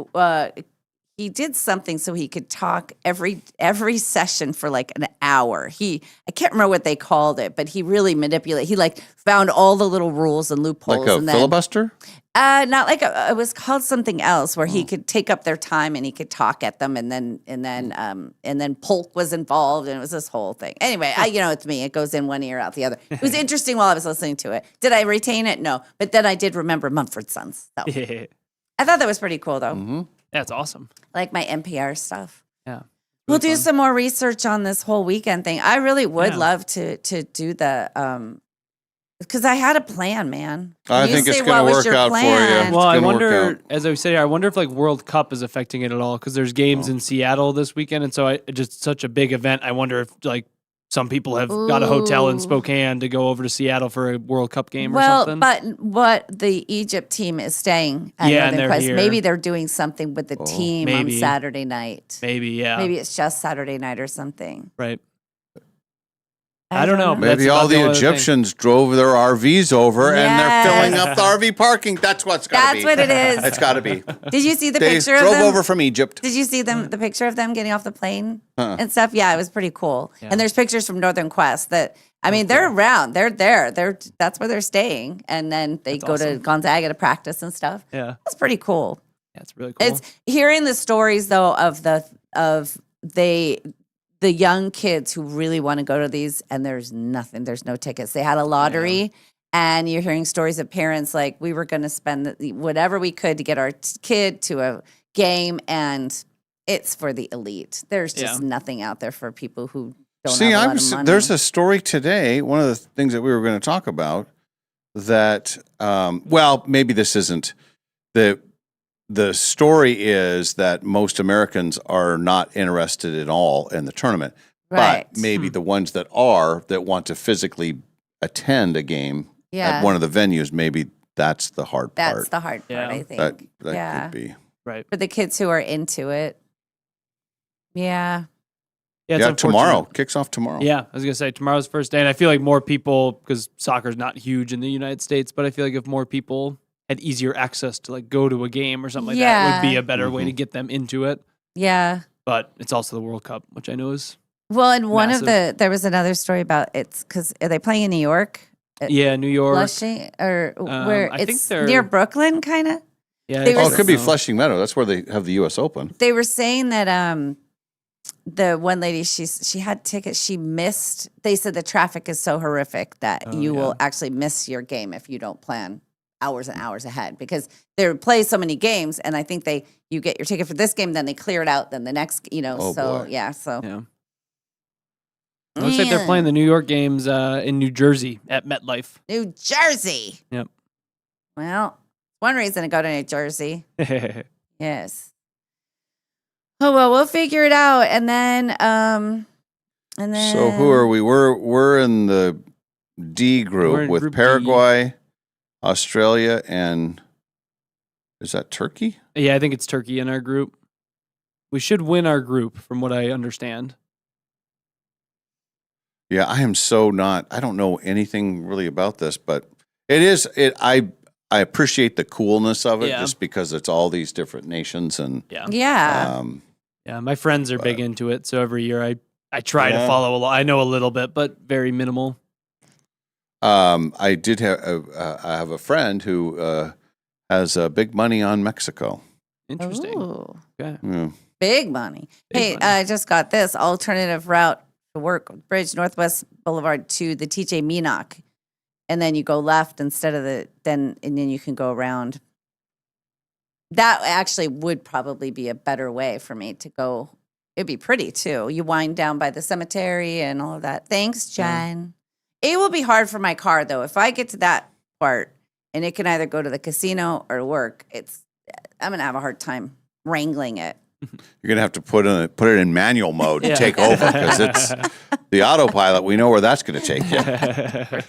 did something so he could talk every session for like an hour. I can't remember what they called it, but he really manipulated. He found all the little rules and loopholes. like a and then, filibuster? not like it was called something else where he could take up their time and he could talk at them, and then Polk was involved, and it was this whole thing. Anyway, it's me. It goes in one ear out the other. It was interesting while I was listening to it. Did I retain it? No, but then I did remember Mumford & Sons. So Yeah. I thought that was pretty cool, though. Mm-hmm. That's awesome. Like my NPR stuff. Yeah. We'll Really do fun. some more research on this whole weekend thing. I really would Yeah. love to do the because I had a plan, man. I You think it's say, going what to was work your out plan? for you. Well, I gonna work wonder, out. as I say, I wonder if World Cup is affecting it at all because there's games in Seattle this weekend, and so just such a big event. I wonder if some people have got a hotel in Ooh. Spokane to go over to Seattle for a World Cup game or Well, something. but what the Egypt team is staying at Yeah, and Northern they're Quest. here. Maybe they're doing something with the team on Maybe. Saturday night. Maybe, yeah, Maybe it's just Saturday night or something. right. I don't know. Maybe That's all about the the only thing. Egyptians drove their RVs over and they're filling Yes. up the RV parking. That's what's got to be. That's what it is. It's got to be. Did you see the They picture of drove them? over from Egypt. Did you see them? The picture of them getting off the plane Uh-uh. and stuff. Yeah, it was pretty cool. Yeah. And there's pictures from Northern Quest that I mean they're around. They're there. That's where they're staying, and then they That's go to awesome. Gonzaga to practice and stuff. Yeah, That's pretty cool. that's really cool. It's hearing the stories though of the young kids who really want to go to these, and there's nothing. There's no tickets. They had a lottery. And you're hearing stories of parents like, we were going to spend whatever we could to get our kid to a game, and it's for the elite. There's just nothing out there for people who don't See, have a lot of money. there's a story today. One of the things that we were going to talk about that, well, maybe this isn't the story is that most Americans are not interested at all in the tournament, Right. but maybe the ones that want to physically attend a game Yeah. at one of the venues, maybe that's the hard That's part. the hard part, Yeah. I think. That Yeah. could be. right. For the kids who are into it. Yeah. Yeah, it's Yeah, unfortunate. tomorrow. Kicks off tomorrow. Yeah, I was gonna say tomorrow's the first day, and I feel like more people, because soccer's not huge in the United States, but I feel like if more people had easier access to go to a game or something like that, would be Yeah. a better way Mm-hmm. to get them into it. Yeah. But it's also the World Cup, which I know is Well, and one of Massive. there was another story about it's because are they playing in New York? yeah, New York. Flushing or where I think it's they're- near Brooklyn, kind of. Yeah, they I were Oh, don't it could be know. Flushing Meadow. That's where they have the U.S. Open. They were saying that the one lady, she had tickets. She missed. They said the traffic is so horrific that you will actually miss your game if you don't plan hours and hours ahead, because they play so many games, and I think you get your ticket for this game, then they clear it out, then the next, Oh, so boy. yeah, so Yeah. It looks like they're playing the New York games in New Jersey at MetLife. New Jersey. Yep. Well, one reason to go to New Jersey. Yes. Oh well, we'll figure it out, and then. So who are we? We're in the D group We're in with Group D. Paraguay, Australia, and is that Turkey? Yeah, I think it's Turkey in our group. We should win our group, from what I understand. Yeah, I am so not. I don't know anything really about this, but it is. I appreciate the coolness of it, Yeah. just because it's all these different nations and Yeah. Yeah. Yeah, my friends are big into it, so every year I try to Yeah. follow along. I know a little bit, but very minimal. I did have I have a friend who has big money on Mexico. Interesting. Ooh, Okay. Yeah. big money. Big Hey, money. I just got this alternative route to work bridge Northwest Boulevard to the TJ Meenock, and then you go left instead of and then you can go around. That actually would probably be a better way for me to go. It'd be pretty too. You wind down by the cemetery and all of that. Thanks, Jen. It will be hard for my car though. If I get to that part and it can either go to the casino or work, I'm gonna have a hard time wrangling it. You're gonna have to put it in manual mode to Yeah. take over, because it's the autopilot. We know where that's going to take you.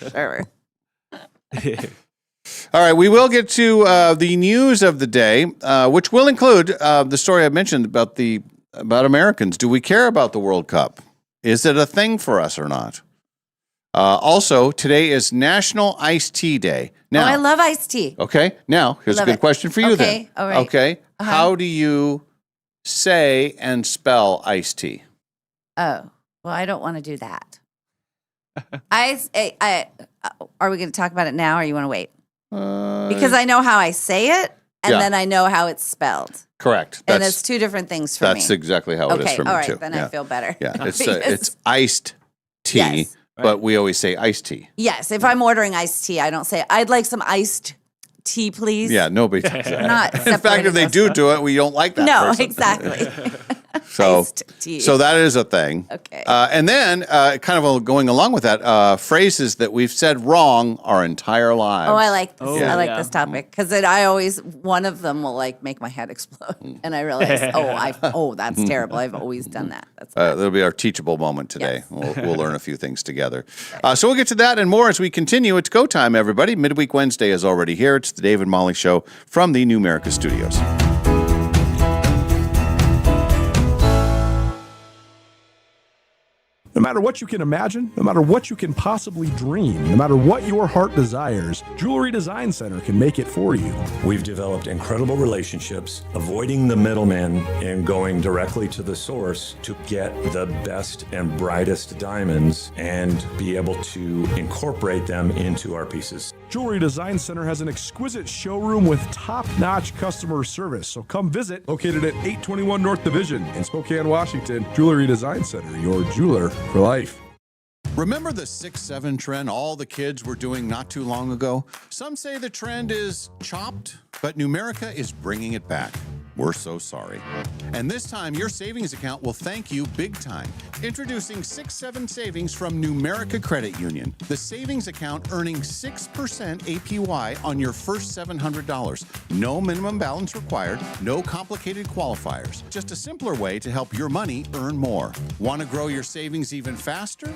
Sure. All right, we will get to the news of the day, which will include the story I mentioned about Americans. Do we care about the World Cup? Is it a thing for us or not? Also, today is National Iced Tea Day. Now, I love iced tea. okay. Now, here's Love a good it. question for you Okay, then. all right. Okay. Uh-huh. How do you say and spell iced tea? Oh, well, I don't want to do that. Are we going to talk about it now, or you want to wait? Because I know how I say it, and Yeah. then I know how it's spelled, Correct. and it's two different things for me. That's exactly how it is Okay, for me all right, too. then yeah. I feel better. Yeah, it's Because- iced tea, Yes. but we always say iced tea. Yes, if I'm ordering iced tea, I don't say I'd like some iced tea, please. Yeah, nobody does that. Not In fact, separating if they those. do it, we don't like that No, person. exactly. So, Iced tea. so that is a thing. Okay. And then, kind of going along with that, phrases that we've said wrong our entire lives. Oh, I like this. Oh, I like yeah. this topic because one of them will like make my head explode, and I realize, that's terrible. I've always done that. That's That'll be our teachable moment today. Yes. We'll learn a few things together. So we'll get to that and more as we continue. It's go time, everybody. Midweek Wednesday is already here. It's the Dave and Molly Show from the Numerica Studios. No matter what you can imagine, no matter what you can possibly dream, no matter what your heart desires, Jewelry Design Center can make it for you. We've developed incredible relationships, avoiding the middleman and going directly to the source to get the best and brightest diamonds and be able to incorporate them into our pieces. Jewelry Design Center has an exquisite showroom with top-notch customer service, so come visit. Located at 821 North Division in Spokane, Washington, Jewelry Design Center, your jeweler for life. Remember the 6'7" trend all the kids were doing not too long ago? Some say the trend is chopped, but Numerica is bringing it back. We're so sorry. And this time, your savings account will thank you big time. Introducing 6'7" Savings from Numerica Credit Union. The savings account earning 6% APY on your first $700. No minimum balance required, no complicated qualifiers. Just a simpler way to help your money earn more. Want to grow your savings even faster?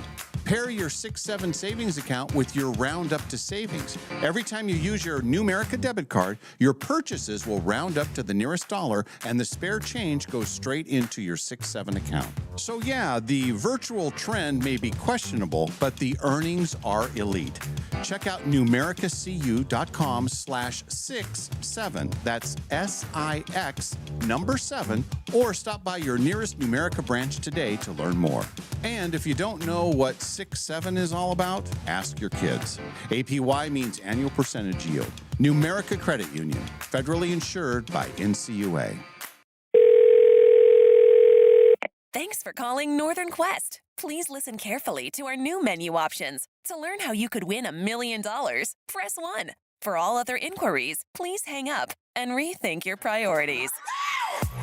Pair your 6'7" savings account with your Round Up to Savings. Every time you use your Numerica debit card, your purchases will round up to the nearest dollar, and the spare change goes straight into your 6'7" account. So yeah, the virtual trend may be questionable, but the earnings are elite. Check out numericacu.com/67. That's SIX number 7, or stop by your nearest Numerica branch today to learn more. And if you don't know what 6'7" is all about, ask your kids. APY means annual percentage yield. Numerica Credit Union, federally insured by NCUA. Thanks for calling Northern Quest. Please listen carefully to our new menu options. To learn how you could win $1 million, press 1. For all other inquiries, please hang up and rethink your priorities.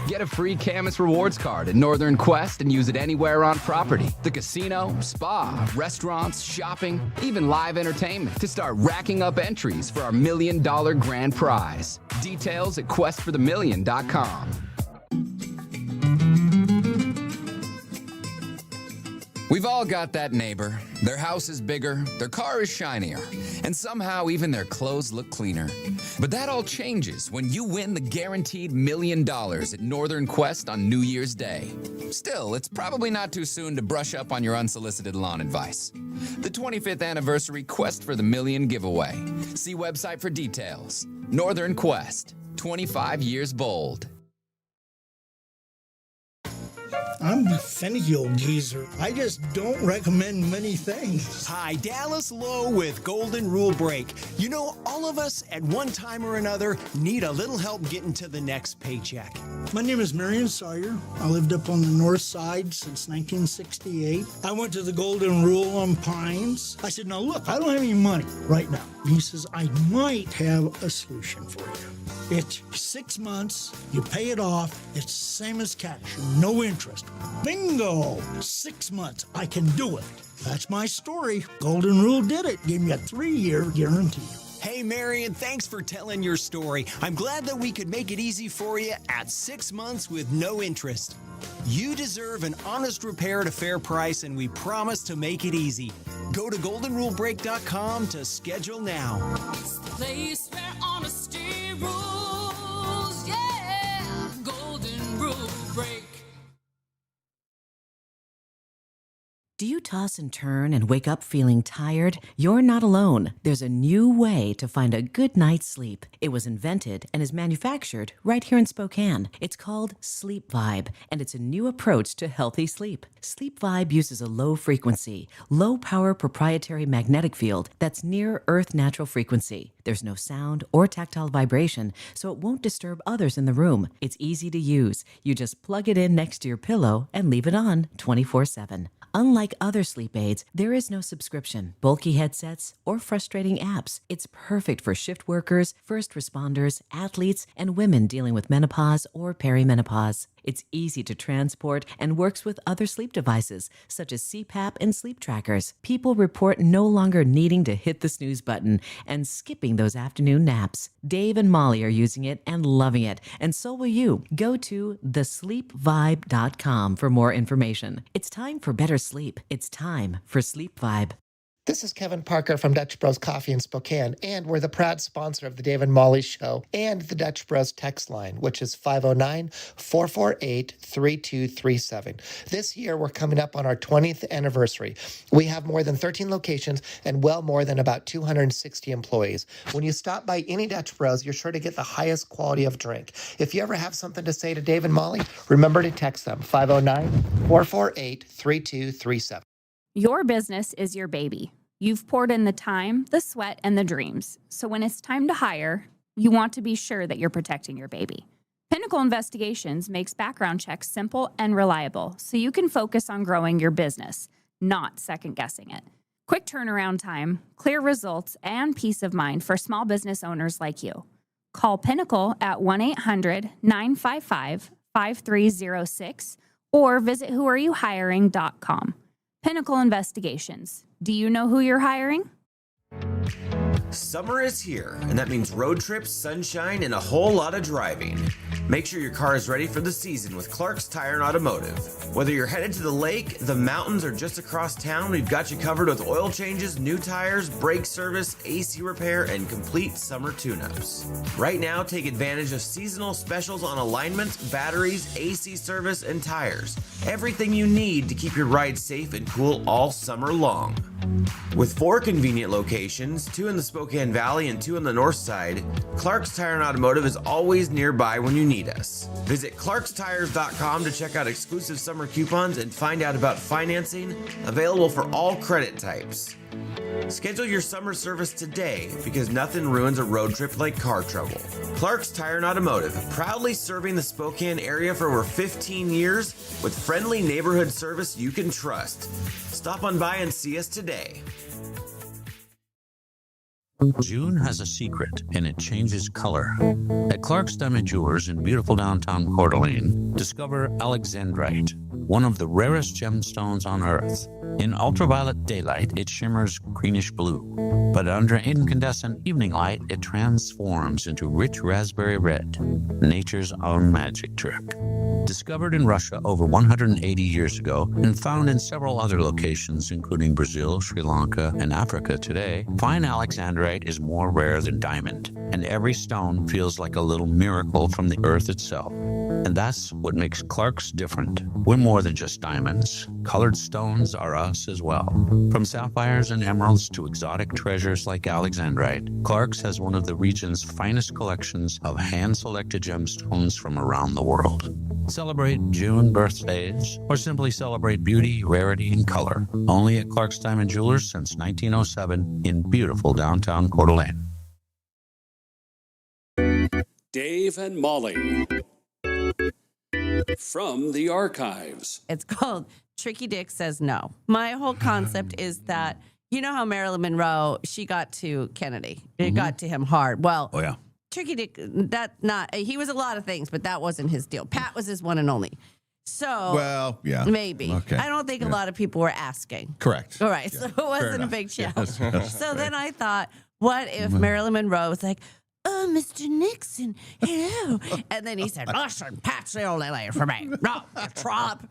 Get a free Camus Rewards card at Northern Quest and use it anywhere on property. The casino, spa, restaurants, shopping, even live entertainment to start racking up entries for our $1 million grand prize. Details at questforthemillion.com. We've all got that neighbor. Their house is bigger, their car is shinier, and somehow even their clothes look cleaner. But that all changes when you win the guaranteed $1 million at Northern Quest on New Year's Day. Still, it's probably not too soon to brush up on your unsolicited lawn advice. The 25th anniversary Quest for the Million giveaway. See website for details. Northern Quest, 25 years bold. I'm a finicky old geezer. I just don't recommend many things. Hi, Dallas Lowe with Golden Rule Break. You know, all of us at one time or another need a little help getting to the next paycheck. My name is Marion Sawyer. I lived up on the north side since 1968. I went to the Golden Rule on Pines. I said, now look, I don't have any money right now. He says, I might have a solution for you. It's 6 months, you pay it off, it's the same as cash, no interest. Bingo! 6 months, I can do it. That's my story. Golden Rule did it, gave me a 3-year guarantee. Hey, Marion, thanks for telling your story. I'm glad that we could make it easy for you at 6 months with no interest. You deserve an honest repair at a fair price, and we promise to make it easy. Go to goldenrulebreak.com to schedule now. It's the place where honesty rules, yeah. Golden Rule Break. Do you toss and turn and wake up feeling tired? You're not alone. There's a new way to find a good night's sleep. It was invented and is manufactured right here in Spokane. It's called Sleep Vibe, and it's a new approach to healthy sleep. Sleep Vibe uses a low-frequency, low-power proprietary magnetic field that's near Earth natural frequency. There's no sound or tactile vibration, so it won't disturb others in the room. It's easy to use. You just plug it in next to your pillow and leave it on 24/7. Unlike other sleep aids, there is no subscription, bulky headsets, or frustrating apps. It's perfect for shift workers, first responders, athletes, and women dealing with menopause or perimenopause. It's easy to transport and works with other sleep devices, such as CPAP and sleep trackers. People report no longer needing to hit the snooze button and skipping those afternoon naps. Dave and Molly are using it and loving it, and so will you. Go to thesleepvibe.com for more information. It's time for better sleep. It's time for Sleep Vibe. This is Kevin Parker from Dutch Bros Coffee in Spokane, and we're the proud sponsor of the Dave and Molly Show and the Dutch Bros text line, which is 509-448-3237. This year, we're coming up on our 20th anniversary. We have more than 13 locations and well more than about 260 employees. When you stop by any Dutch Bros, you're sure to get the highest quality of drink. If you ever have something to say to Dave and Molly, remember to text them, 509-448-3237. Your business is your baby. You've poured in the time, the sweat, and the dreams. So when it's time to hire, you want to be sure that you're protecting your baby. Pinnacle Investigations makes background checks simple and reliable, so you can focus on growing your business, not second-guessing it. Quick turnaround time, clear results, and peace of mind for small business owners like you. Call Pinnacle at 1-800-955-5306 or visit whoareyouhiring.com. Pinnacle Investigations. Do you know who you're hiring? Summer is here, and that means road trips, sunshine, and a whole lot of driving. Make sure your car is ready for the season with Clark's Tire and Automotive. Whether you're headed to the lake, the mountains, or just across town, we've got you covered with oil changes, new tires, brake service, AC repair, and complete summer tune-ups. Right now, take advantage of seasonal specials on alignments, batteries, AC service, and tires. Everything you need to keep your ride safe and cool all summer long. With 4 convenient locations, 2 in the Spokane Valley and 2 on the north side, Clark's Tire and Automotive is always nearby when you need us. Visit clarkstires.com to check out exclusive summer coupons and find out about financing, available for all credit types. Schedule your summer service today because nothing ruins a road trip like car trouble. Clark's Tire and Automotive, proudly serving the Spokane area for over 15 years with friendly neighborhood service you can trust. Stop on by and see us today. June has a secret, and it changes color. At Clark's Diamond Jewelers in beautiful downtown Coeur d'Alene, discover alexandrite, one of the rarest gemstones on Earth. In ultraviolet daylight, it shimmers greenish blue, but under incandescent evening light, it transforms into rich raspberry red, nature's own magic trick. Discovered in Russia over 180 years ago and found in several other locations, including Brazil, Sri Lanka, and Africa today, fine alexandrite is more rare than diamond, and every stone feels like a little miracle from the earth itself. And that's what makes Clark's different. We're more than just diamonds. Colored stones are us as well. From sapphires and emeralds to exotic treasures like alexandrite, Clark's has one of the region's finest collections of hand-selected gemstones from around the world. Celebrate June birthdays, or simply celebrate beauty, rarity, and color. Only at Clark's Diamond Jewelers since 1907 in beautiful downtown Coeur d'Alene. Dave and Molly from the archives. It's called Tricky Dick Says No. My whole concept is that, you know how Marilyn Monroe, she got to Kennedy. It got to him hard. Well, Oh, yeah. Tricky Dick, he was a lot of things, but that wasn't his deal. Pat was his one and only. So, Well, yeah. maybe. Okay. I don't think a lot of people were asking. Correct. All right, Yeah. so it wasn't a enough. big challenge. Yes. So then I thought, what if Marilyn Monroe was like, oh, Mr. Nixon, hello. And then he said, listen, Pat's the only lady for me. No, you trollop.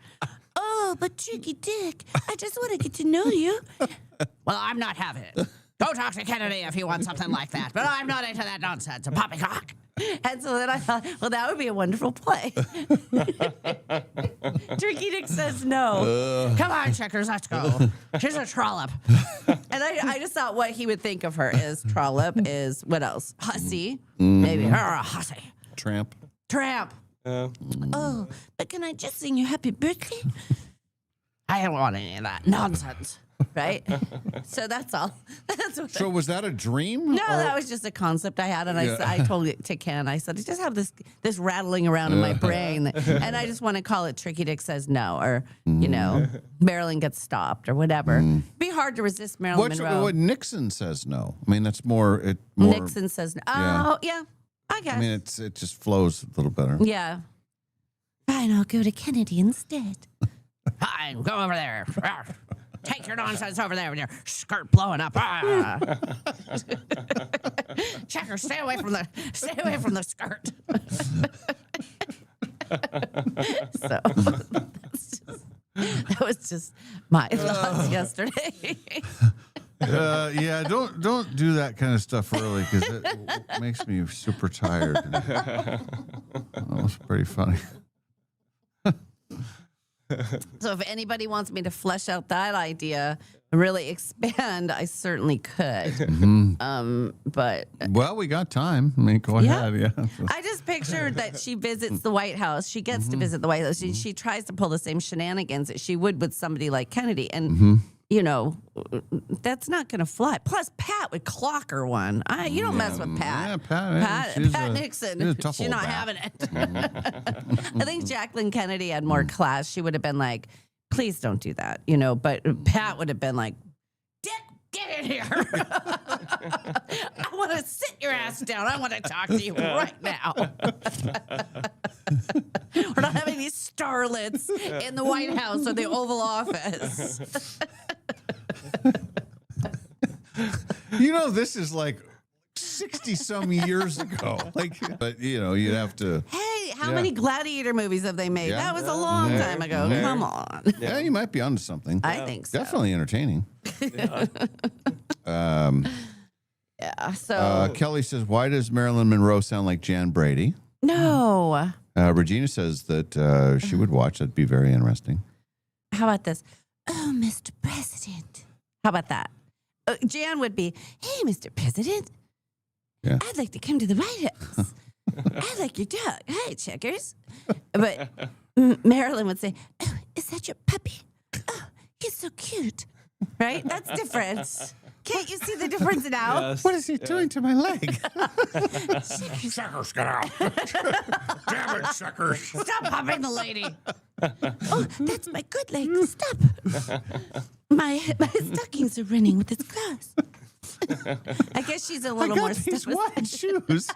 Oh, but Tricky Dick, I just want to get to know you. Well, I'm not having it. Go talk to Kennedy if you want something like that. But I'm not into that nonsense. A poppycock. And so then I thought, well, that would be a wonderful play. Tricky Dick says no. Come on, Checkers, let's go. She's a trollop. And I just thought what he would think of her is trollop is, what else? Hussy. Maybe her a hussy. Tramp. Tramp. Oh, but can I just sing you happy birthday? I don't want any of that nonsense. Right? So that's all. That's what So was that a dream? No, that was just a concept I had, and I told it to Ken. I said, I just have this rattling around in my brain, and I just want to call it Tricky Dick Says No, or, you know, Marilyn Gets Stopped, or whatever. It'd be hard to resist Marilyn Monroe. What Nixon says no. I mean, that's more. Nixon says no. Oh, yeah, I guess. I mean, it just flows a little better. Yeah. Fine, I'll go to Kennedy instead. Fine, go over there. Take your nonsense over there with your skirt blowing up. Checker, stay away from the skirt. So that was just my thoughts yesterday. Yeah, don't do that kind of stuff early because it makes me super tired. That was pretty funny. So if anybody wants me to flesh out that idea and really expand, I certainly could. But well, we got time. I mean, go ahead. Yeah. I just pictured that she visits the White House. She gets to visit the White House. She tries to pull the same shenanigans that she would with somebody like Kennedy. And, you know, that's not going to fly. Plus, Pat would clock her one. You don't mess with Pat. Yeah, Pat Nixon. She's not having it. I think Jacqueline Kennedy had more class. She would have been like, please don't do that, you know. But Pat would have been like, Dick, get in here. I want to sit your ass down. I want to talk to you right now. We're not having these starlets in the White House or the Oval Office. You know, this is like 60-some years ago. But you know, you'd have to. Hey, how many Gladiator movies have they made? Yeah. That was a long time ago. Yeah. Come on. Yeah, you might be onto something. I think so. Definitely entertaining. Yeah. So Kelly says, "Why does Marilyn Monroe sound like Jan Brady?" No. Regina says that she would watch. That'd be very interesting. How about this? Oh, Mr. President. How about that? Jan would be, hey, Mr. President. Yeah. I'd like to come to the White House. I like your dog. Hi, Checkers. But Marilyn would say, oh, is that your puppy? Oh, he's so cute. Right? That's different. Can't you see the difference now? What is he doing to my leg? Suckers, get out. Damn it, suckers. Stop popping the lady. Oh, that's my good leg. Stop. My stockings are running with its claws. I guess she's a little more these stiff. white shoes.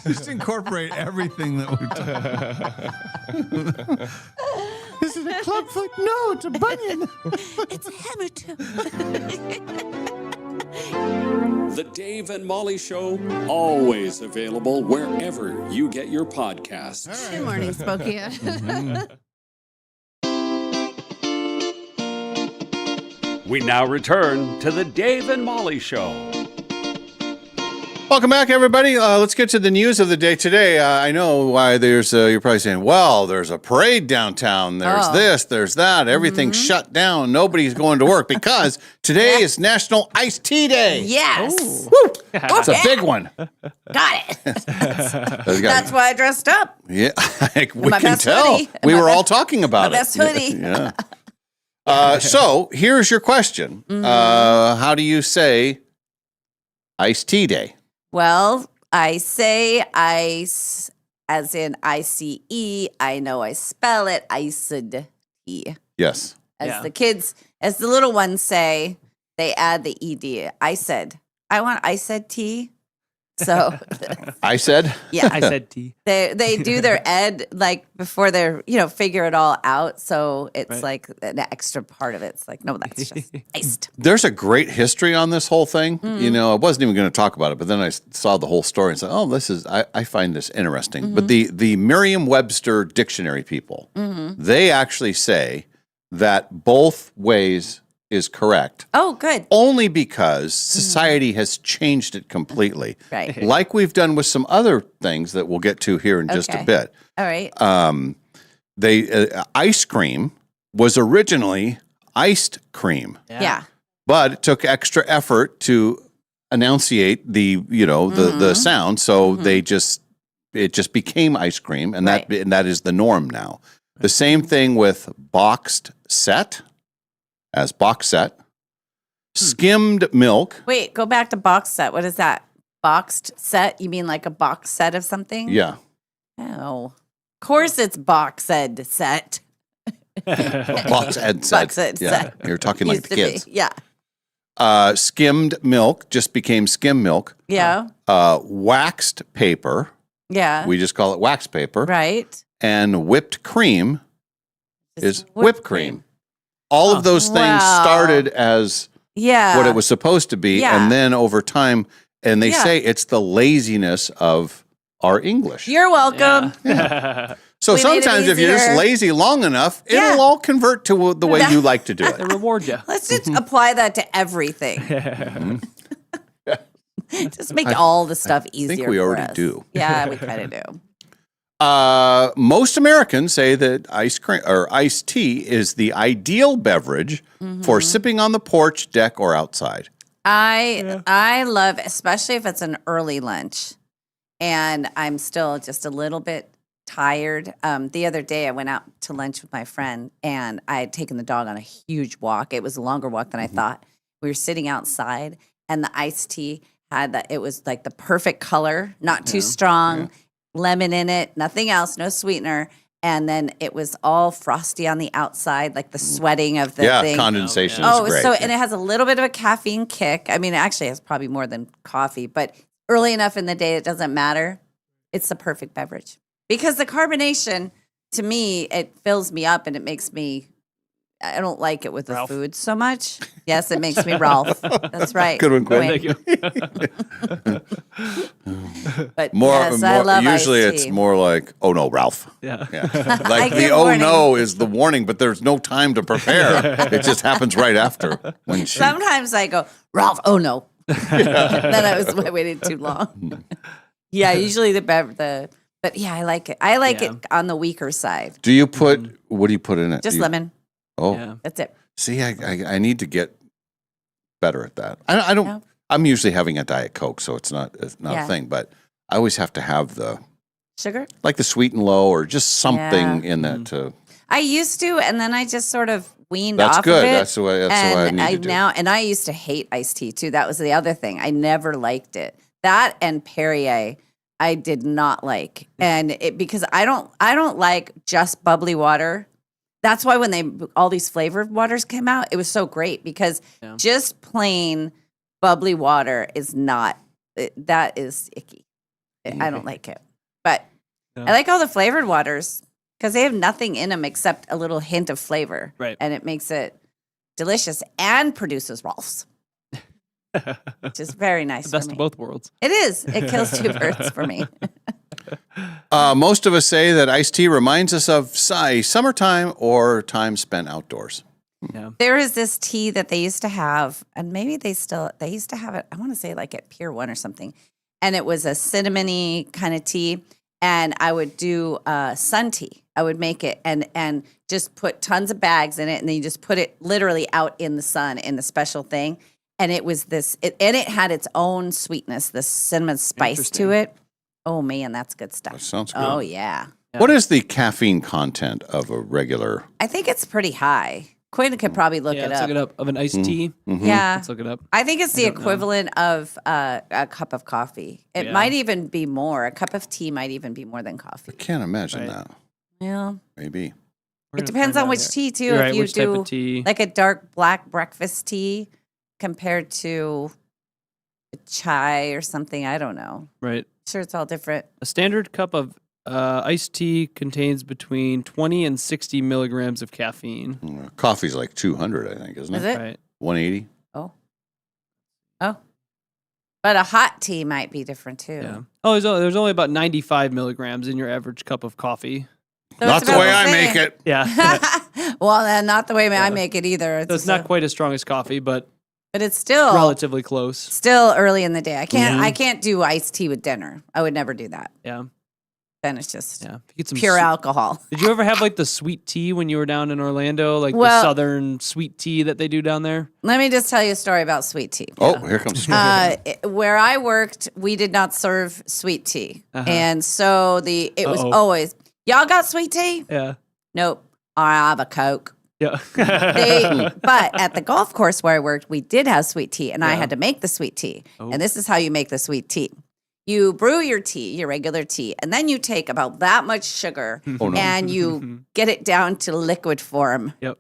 Just incorporate everything that we talk. Is it a clubfoot? No, it's a bunion. It's a hammer toe. The Dave and Molly Show, always available wherever you get your podcasts. Good morning, Spokane. We now return to the Dave and Molly Show. Welcome back, everybody. Let's get to the news of the day today. I know why there's, you're probably saying, well, there's a parade downtown. There's this, there's that. Everything's shut down. Nobody's going to work because today is National Iced Tea Day. Yes. Woo! That's a big one. Got it. That's why I dressed up. Yeah, we My can best tell. hoodie. We My were best- all talking about my it. best hoodie. Yeah. So here's your question. How do you say Iced Tea Day? Well, I say ice as in I-C-E. I know I spell it iced tea. Yes. As the kids, as the little ones say, they add the ED. I said, I want iced tea. So I said? Yeah. I said tea. they do their ed like before they're, figure it all out. So it's Right. like an extra part of it. It's like, no, that's just iced. There's a great history on this whole thing. Mm-hmm. I wasn't even going to talk about it, but then I saw the whole story and said, oh, I find this interesting. Mm-hmm. But the Merriam-Webster dictionary people, they actually say that both ways is correct. Oh, good. Only because society has changed it completely. Right. Like we've done with some other things that we'll get to here in just a Okay. bit. All right. Ice cream was originally iced cream, Yeah. but it took extra effort to enunciate the sound, so it just became ice cream, and that is the norm now. The same thing with boxed set, as box set, skimmed milk. Wait, go back to box set. What is that? Boxed set? You mean like a box set of something? Yeah. Oh. Of course it's box ed set. Box ed set. Box ed Yeah, set. you're talking like Used the to be. kids. Yeah. Skimmed milk just became skim milk. Yeah. Waxed paper. Yeah. We just call it wax paper. Right. And whipped cream is whipped whipped cream. All of those things Wow. started as Yeah. what it was supposed to be, Yeah. and then over time, and they Yeah. say it's the laziness of our English. You're welcome. So We made it sometimes if you're just easier. lazy long enough, Yeah. it'll all convert to the way you like to do They it. reward you. Let's just apply that to everything. Just make all the stuff easier. think we for already us. do. Yeah, we kind of do. Most Americans say that ice cream or iced tea is the ideal beverage for sipping on the porch, deck, or outside. I love, especially if it's an early lunch, and I'm still just a little bit tired. The other day, I went out to lunch with my friend, and I had taken the dog on a huge walk. It was a longer walk than I thought. We were sitting outside, and the iced tea had that. It was like the perfect color, not too strong, lemon in it, nothing else, no sweetener. And then it was all frosty on the outside, like the sweating of the thing. Condensation Oh, is great. so and it has a little bit of a caffeine kick. I mean, it actually has probably more than coffee, but early enough in the day it doesn't matter. It's the perfect beverage because the carbonation, to me, it fills me up and it makes me. I don't like it with the food so much. Yes, it makes me Ralph. That's right. Good one, Quinn. Thank you. But More, yes, I love usually iced it's tea. more like, oh no, Ralph. Yeah. Like the give oh warning. no is the warning, but there's no time to prepare. It just happens right after when she. Sometimes I go, Ralph, oh no. Then I waited too long. Yeah, usually but yeah, I like it. I like it on the weaker side. Do you put what do you put in it? Just Do you- lemon. Oh, Yeah. That's it. see, I need to get better at that. I don't. No. I'm usually having a Diet Coke, so it's not Yeah. a thing. But I always have to have Sugar? like the sweet and low or just something in that to. I used to, and then I just sort of weaned That's off good. of it. That's the way I need to do. And I used to hate iced tea too. That was the other thing. I never liked it. That and Perrier, I did not like, and because I don't like just bubbly water. That's why when all these flavored waters came out, it was so great because just plain bubbly water is not. That is icky. I don't like it, but I like all the flavored waters because they have nothing in them except a little hint of flavor, right? And it makes it delicious and produces Rolfs, which is very nice. The best for me. of both worlds. It is. It kills two birds for me. Most of us say that iced tea reminds us of summertime or time spent outdoors. Yeah. There is this tea that they used to have, and maybe they used to have it, I want to say like at Pier 1 or something. And it was a cinnamony kind of tea. And I would do sun tea. I would make it and just put tons of bags in it. And then you just put it literally out in the sun in the special thing. And it was and it had its own sweetness, this cinnamon spice to it. Oh, man, that's good stuff. That sounds good. Oh, yeah. What is the caffeine content of a regular? I think it's pretty high. Quinn could probably look it let's up. look it up. Of an iced tea. Mm-hmm. Yeah. Let's look it up. I think it's the don't know. equivalent of a cup of coffee. It Yeah. might even be more. A cup of tea might even be more than coffee. I can't imagine that. Yeah. Maybe. It depends on which tea, too. You're if right, you which type do of tea. like a dark black breakfast tea compared to a chai or something, I don't know. Right. Sure, it's all different. A standard cup of iced tea contains between 20 and 60 milligrams of caffeine. Coffee's like 200, I think, isn't it? Is it? Right. 180. Oh. But a hot tea might be different, too. Yeah. Oh, there's only about 95 milligrams in your average cup of coffee. So Not it's the about way I same. make it. Yeah. Well, then not the way I make it either. So it's not quite as strong as coffee, but it's still relatively close. Still early in the day. I can't. Mhm. I can't do iced tea with dinner. I would never do that. Yeah. Then it's just Get some pure alcohol. Did you ever have like the sweet tea when you were down in Orlando, like the Well- southern sweet tea that they do down there? Let me just tell you a story about sweet tea. Oh, here comes Where I worked, we did not serve sweet tea, Uh-huh. and so it was Uh-oh. always y'all got sweet tea. Yeah. Nope. I have a Coke. Yeah. But at the golf course where I worked, we did have sweet tea, and I Yeah. had to make the sweet tea. Oh. And this is how you make the sweet tea. You brew your tea, your regular tea, and then you take about that much sugar Oh, no. and you get it down to liquid form. Yep.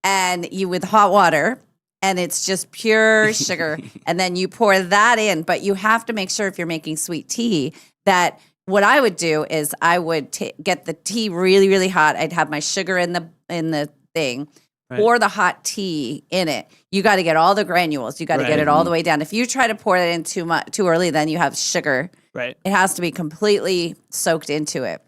And you with hot water, and it's just pure sugar. And then you pour that in, but you have to make sure if you're making sweet tea that what I would do is I would get the tea really, really hot. I'd have my sugar in the thing, Right. pour the hot tea in it. You got to get all the granules. You got to get Right. it all the way down. If you try to pour it in too early, then you have sugar. Right. It has to be completely soaked into it.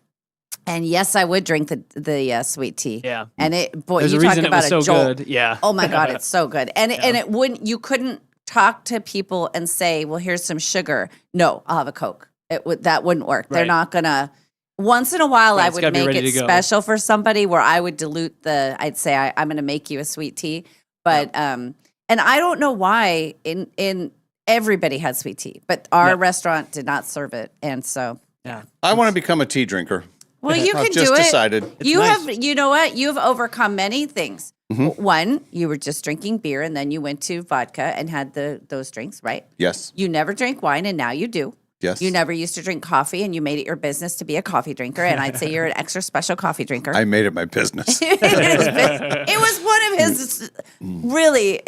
And yes, I would drink the sweet tea. Yeah. And There's you a talk reason it about was a so jolt. good. Yeah. Oh my God, it's so good. And Yeah. you couldn't talk to people and say, well, here's some sugar. No, I'll have a Coke. That wouldn't work. They're Right. not gonna. Once in a while, Right, I it's would gotta be make ready it to go. special for somebody where I would dilute I'd say I'm going to make you a sweet tea, but and I don't know why in everybody had sweet tea, but our restaurant did not serve it, and so yeah, I want to become a tea drinker. well, you I've can just do it. decided. You have, you know what? You've overcome many things. Mhm. One, you were just drinking beer, and then you went to vodka and had those drinks, right? Yes. You never drank wine, and now you do. Yes. You never used to drink coffee, and you made it your business to be a coffee drinker. And I'd say you're an extra special coffee drinker. I made it my business. It was one of his really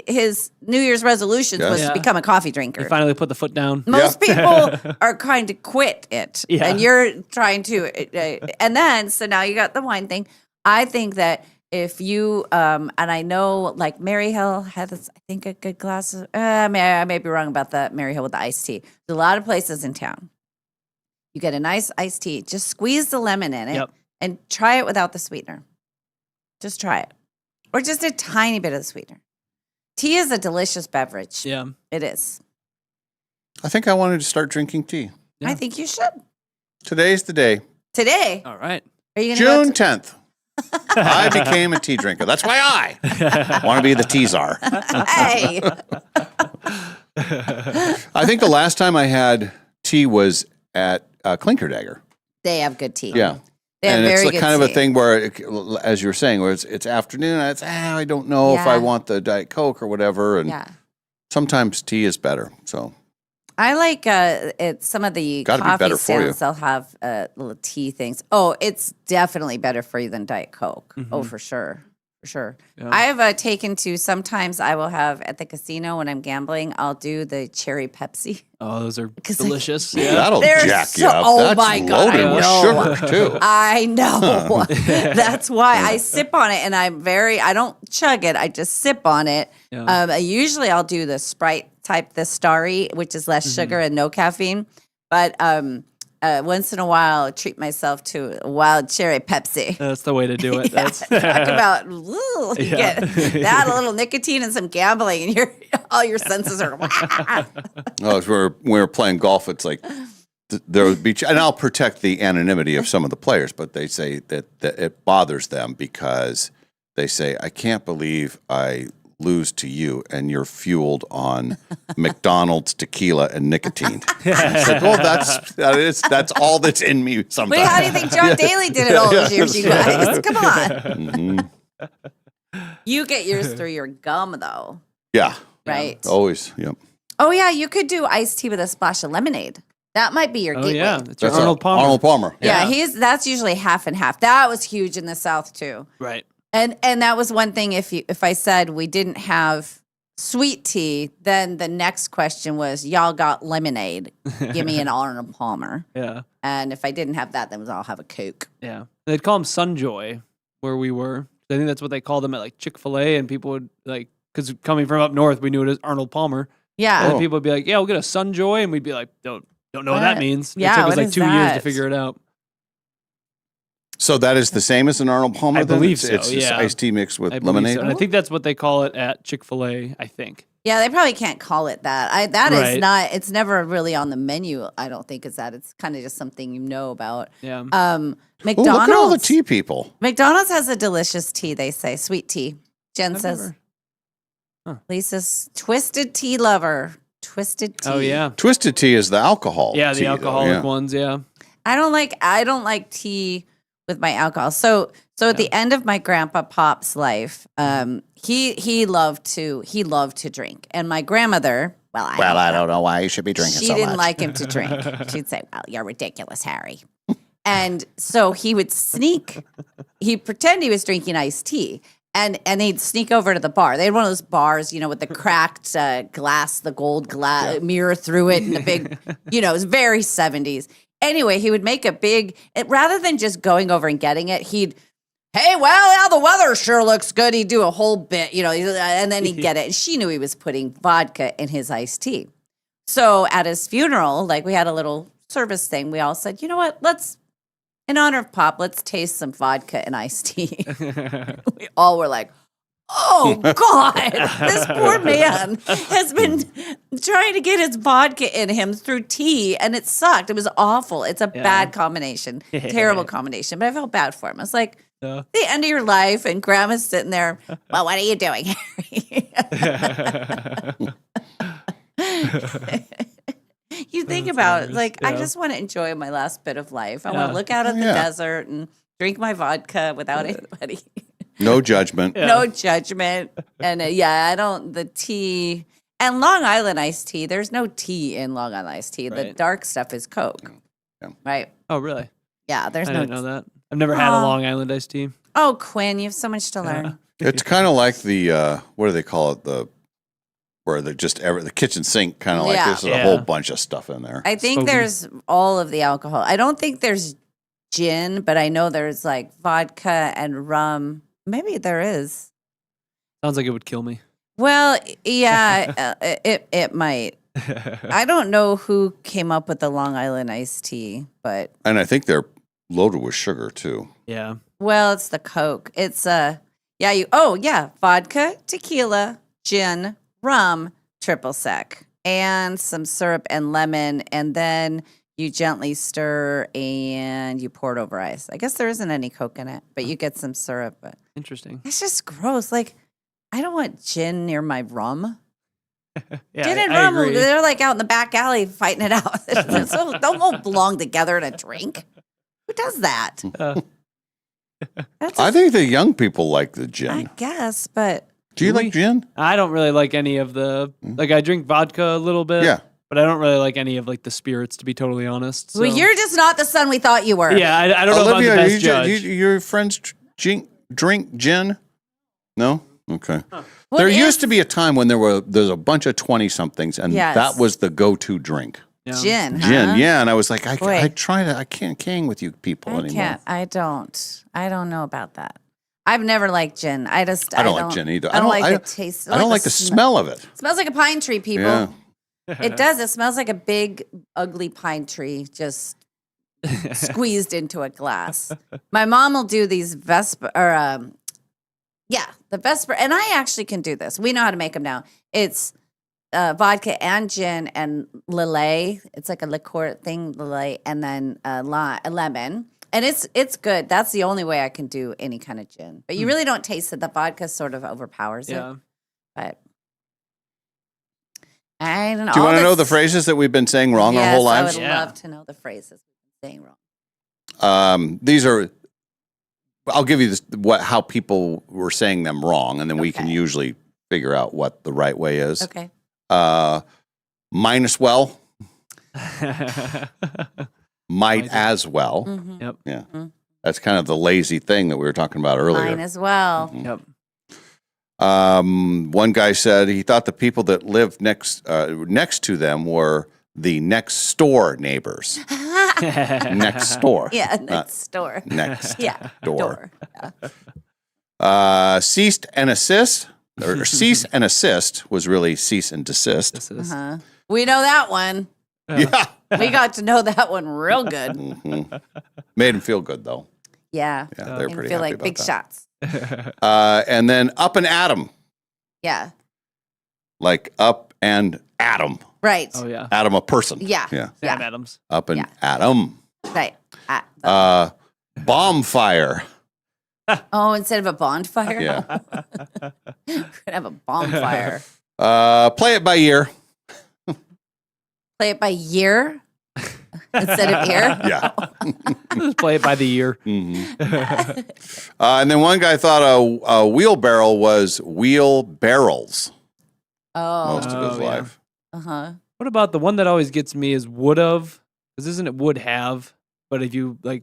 his New Year's resolutions was Yeah. to become a coffee drinker. You finally put the foot down. Most people are trying to quit it, Yeah. and you're trying to. And then, so now you got the wine thing. I think that if you, and I know, like Mary Hill has, I think, a good glass of. I may be wrong about the Mary Hill with the iced tea. There's a lot of places in town. You get a nice iced tea. Just squeeze the lemon in it, Yep. and try it without the sweetener. Just try it, or just a tiny bit of the sweetener. Tea is a delicious beverage. Yeah. It is. I think I wanted to start drinking tea. I think you should. Today's the day. Today. All right. Are you gonna June 10th. I became a tea drinker. That's why I want to be the tea czar. Hey. I think the last time I had tea was at Klinkerdagger. They have good tea. Yeah. They have And it's very like good kind of a tea. thing where, as you were saying, where it's afternoon, and I don't know if I Yeah. want the Diet Coke or whatever. And Yeah. sometimes tea is better. So I like some of the Gotta be coffee better for you. stands. They'll have little tea things. Oh, it's definitely better for you than Diet Coke. Oh, for sure. For sure. Yeah. I've taken to, sometimes I will have at the casino when I'm gambling, I'll do the cherry Pepsi. Oh, those are 'Cause, delicious. like, Yeah. that'll They're jack you so- up. oh That's my God, loaded I with know. sugar, too. I know. That's why I sip on it, and I don't chug it. I just sip on it. Yeah. Usually I'll do the Sprite type, the Starry, which is less sugar and no caffeine. But once in a while, I treat myself to a wild cherry Pepsi. That's the way to do it. Yeah, That's talk about you Yeah. get that, a little nicotine and some gambling, and all your senses are. Oh, as we're playing golf, it's like there would be, and I'll protect the anonymity of some of the players, but they say that it bothers them because they say, I can't believe I lose to you and you're fueled on McDonald's tequila and nicotine. It's like, well, that's all that's in me sometimes. Wait, how do you think John Daly did it all those years, you guys? Come on. Mhm. You get yours through your gum, though, Yeah. right? Always. Yep. Oh, yeah, you could do iced tea with a splash of lemonade. That might be your Oh gateway. yeah, it's your That's Arnold Palmer. Arnold Palmer. Yeah, that's usually half and half. That was huge in the South, too. Right. And that was one thing. If I said we didn't have sweet tea, then the next question was, y'all got lemonade. Give me an Arnold Palmer. Yeah. And if I didn't have that, then I'll have a Coke. Yeah. They'd call them Sunjoy where we were. I think that's what they called them at like Chick-fil-A, and people would like, because coming from up north, we knew it as Arnold Palmer. Yeah. And then people would be like, yeah, we'll get a Sunjoy, and we'd be like, don't know what that What? means. Yeah, It took us what like is 2 years to that? figure it out. So that is the same as an Arnold Palmer? I then? believe It's so, just yeah. iced tea mixed with I believe lemonade? so. And I think that's what they call it at Chick-fil-A, I think. Yeah, they probably can't call it that. That is Right. not, it's never really on the menu, I don't think, is that. It's kind of just something you know about. Yeah. Ooh, McDonald's. look at all the tea people. McDonald's has a delicious tea, they say, sweet tea. Jen I've says, never- Huh. Lisa's twisted tea lover. Twisted tea. Oh, yeah. Twisted tea is the alcohol. Yeah, tea, the though, alcoholic yeah. ones, yeah. I don't like tea with my alcohol. So at the end of my grandpa Pop's life, he loved to drink. And my grandmother, I don't know why you should be drinking she so didn't much. like him to drink. She'd say, "Well, you're ridiculous, Harry." And so he would he'd pretend he was drinking iced tea. And he'd sneak over to the bar. They had one of those bars, with the cracked glass, the gold glass mirror through it, and the big, it was very 70s. Anyway, he would make a rather than just going over and getting it, hey, well, now the weather sure looks good. He'd do a whole bit, and then he'd get it. And she knew he was putting vodka in his iced tea. So at his funeral, like we had a little service thing, we all said, you know what, in honor of Pop, let's taste some vodka and iced tea. We all were like, oh, God, this poor man has been trying to get his vodka in him through tea, and it sucked. It was awful. It's a bad combination, terrible combination, but I felt bad for him. I was like, the end of your life, and Grandma's sitting there, well, what are you doing, Harry? You think about it, like, I just want to enjoy my last bit of life. I want to look out at the desert and drink my vodka without anybody. No judgment. No judgment. And the tea and Long Island iced tea, there's no tea in Long Island iced tea. The Right. dark stuff is Coke. Yeah. Right? Oh, really? Yeah, there's I no. didn't know that. I've never had a Long Island iced tea. Oh, Quinn, you have so much to learn. It's kind of like the, what do they call it? Where the kitchen sink kind of like Yeah. there's a whole bunch of stuff in there. I think there's all of the alcohol. I don't think there's gin, but I know there's like vodka and rum. Maybe there is. Sounds like it would kill me. Well, yeah, it might. I don't know who came up with the Long Island iced tea, but And I think they're loaded with sugar too. Yeah. well, it's the Coke. It's vodka, tequila, gin, rum, triple sec, and some syrup and lemon, and then you gently stir and you pour it over ice. I guess there isn't any Coke in it, but you get some syrup. But Interesting. it's just gross. Like, I don't want gin near my rum. Yeah, Gin and I rum, agree. they're like out in the back alley fighting it out. They don't belong together in a drink. Who does that? I think the young people like the I gin. guess, but Do you like gin? I don't really like any of the like. I drink vodka a little bit. Yeah. But I don't really like any of like the spirits, to be totally honest. So. well, you're just not the son we thought you were. Yeah, I don't know Olivia, if I'm the best judge. your friends drink gin? No? Okay. What There is- used to be a time when there's a bunch of 20-somethings, and Yes. that was the go-to drink. Gin, Gin, huh? yeah. And I was like, I Boy. can't hang with you people I anymore. can't. I don't know about that. I've never liked gin. I don't like gin either. I don't like the taste. I don't like the smell of it. It smells like a pine tree, people. Yeah. It does. It smells like a big, ugly pine tree just squeezed into a glass. My mom will do these Vesper, or the Vesper, and I actually can do this. We know how to make them now. It's vodka and gin and Lillet. It's like a liqueur thing, Lillet, and then a lemon. And it's good. That's the only way I can do any kind of gin. But you really don't taste it. The vodka sort of overpowers it. But I don't know. Do you want to know the phrases that we've been saying wrong our whole lives? I would love to know the phrases we've been saying wrong. These are. I'll give you how people were saying them wrong, and then we can usually figure out what the right way is. Okay. Might as well. Might as well. Mhm. Yep. Yeah. That's kind of the lazy thing that we were talking about earlier. Mine as well. Yep. One guy said he thought the people that lived next to them were the next door neighbors. Next door. Yeah, not next door. Next Yeah, door. Yeah. Ceased and assist, or cease and assist was really cease and desist. Uh-huh. We know that one. Yeah. We got to know that one real good. Mhm. Made him feel good though. Yeah. Yeah, they're And pretty feel happy like about big that. shots. And then up and Adam, Yeah. like up and Adam. Right. Oh yeah. Adam, a person. Yeah. Yeah. Sam Adams. Up and Adam. Right. Bomb fire. Oh, instead of a bonfire? Yeah. We're going to have a bonfire. Play it by ear. Play it by year instead of ear? Yeah. Just play it by the year. Mm-hmm. And then one guy thought a wheelbarrow was wheel barrels Oh. most of his yeah. life. Uh-huh. What about the one that always gets me is would have? Because isn't it would have? But if you like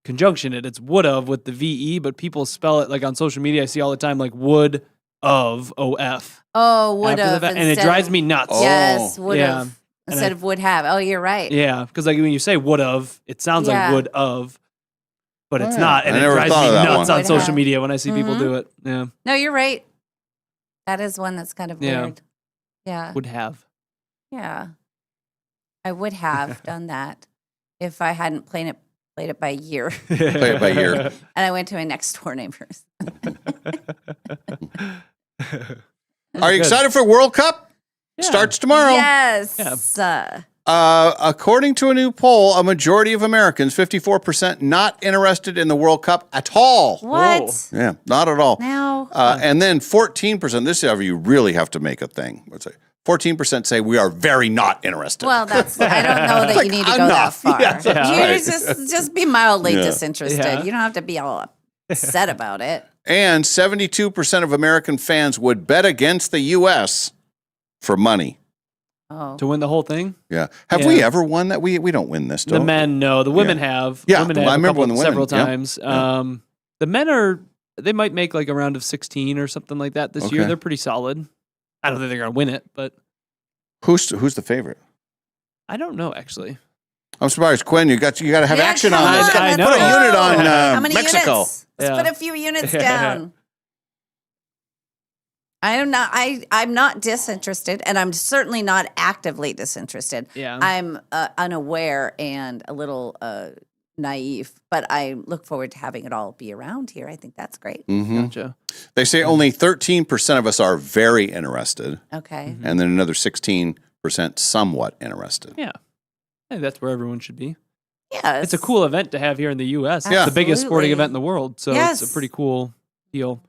conjunction it, it's would have with the VE, but people spell it like on social media. I see all the time like would of OF. Oh, would after the have. fact, and it drives me nuts. Yes, would Yeah. have. And Instead I- of would have. Oh, you're right. Yeah, because like when you say would have, it sounds Yeah. like would of, but it's Oh, yeah. not, and I it never drives thought me of that nuts one. on Would social have. media when I see people Mhm. do it. Yeah, No, you're right. That is one that's kind of Yeah. weird. Yeah. would have. Yeah. I would have done that if I hadn't played it by year. Play it by ear. And I went to my next door neighbors. Are you excited for World Cup? Starts tomorrow. Yes. According to a new poll, a majority of Americans, 54%, not interested in the World Cup at all. What? Yeah, not at all. Now? And then 14%, this is how you really have to make a thing. Let's say 14% say we are very not interested. Well, that's. I don't know that Like, you need to go enough. that far. Yeah, that's you right. just be mildly Yeah. disinterested. Yeah. You don't have to be all upset about it. And 72% of American fans would bet against the U.S. for money. Oh. To win the whole thing. Yeah. Have we Yeah. ever won that? We don't win this, The don't men, no. The women Yeah. have. Yeah, women I have remember when the women- several yeah. times. Yeah. The men they might make like a round of 16 or something like that this year. Okay. They're pretty solid. I don't think they're gonna win it, but Who's the favorite? I don't know actually. I'm surprised, Quinn. You got to have Yeah, action come on this. I let's know. Put a go. unit on How many Mexico. units? Let's Yeah. put a few units Yeah. down. I'm not disinterested, and I'm certainly not actively disinterested. Yeah. I'm unaware and a little naive, but I look forward to having it all be around here. I think that's great. Mhm. Gotcha. They say only 13% of us are very interested, Okay. and then another 16% somewhat interested. Yeah. I think that's where everyone should be. Yeah. It's a cool event to have here in the U.S. Yeah. It's the biggest sporting Absolutely. event in the world, so Yes. it's a pretty cool deal.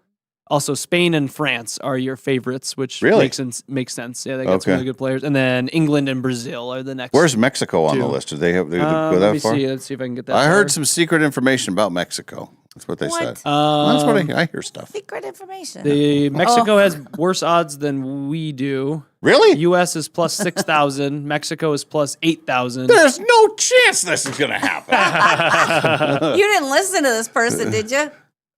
Also, Spain and France are your favorites, which Really? makes sense. Yeah, they got some Okay. really good players. And then England and Brazil are the next. Where's Mexico on the two. list? Do they go Let that me far? see. Let's see if I can get that. I heard far. some secret information about Mexico. That's what they said. That's what I hear stuff. Secret information. The Mexico Oh. has worse odds than we do. Really? U.S. is plus 6,000. Mexico is plus 8,000. There's no chance this is going to happen. You didn't listen to this person, did you?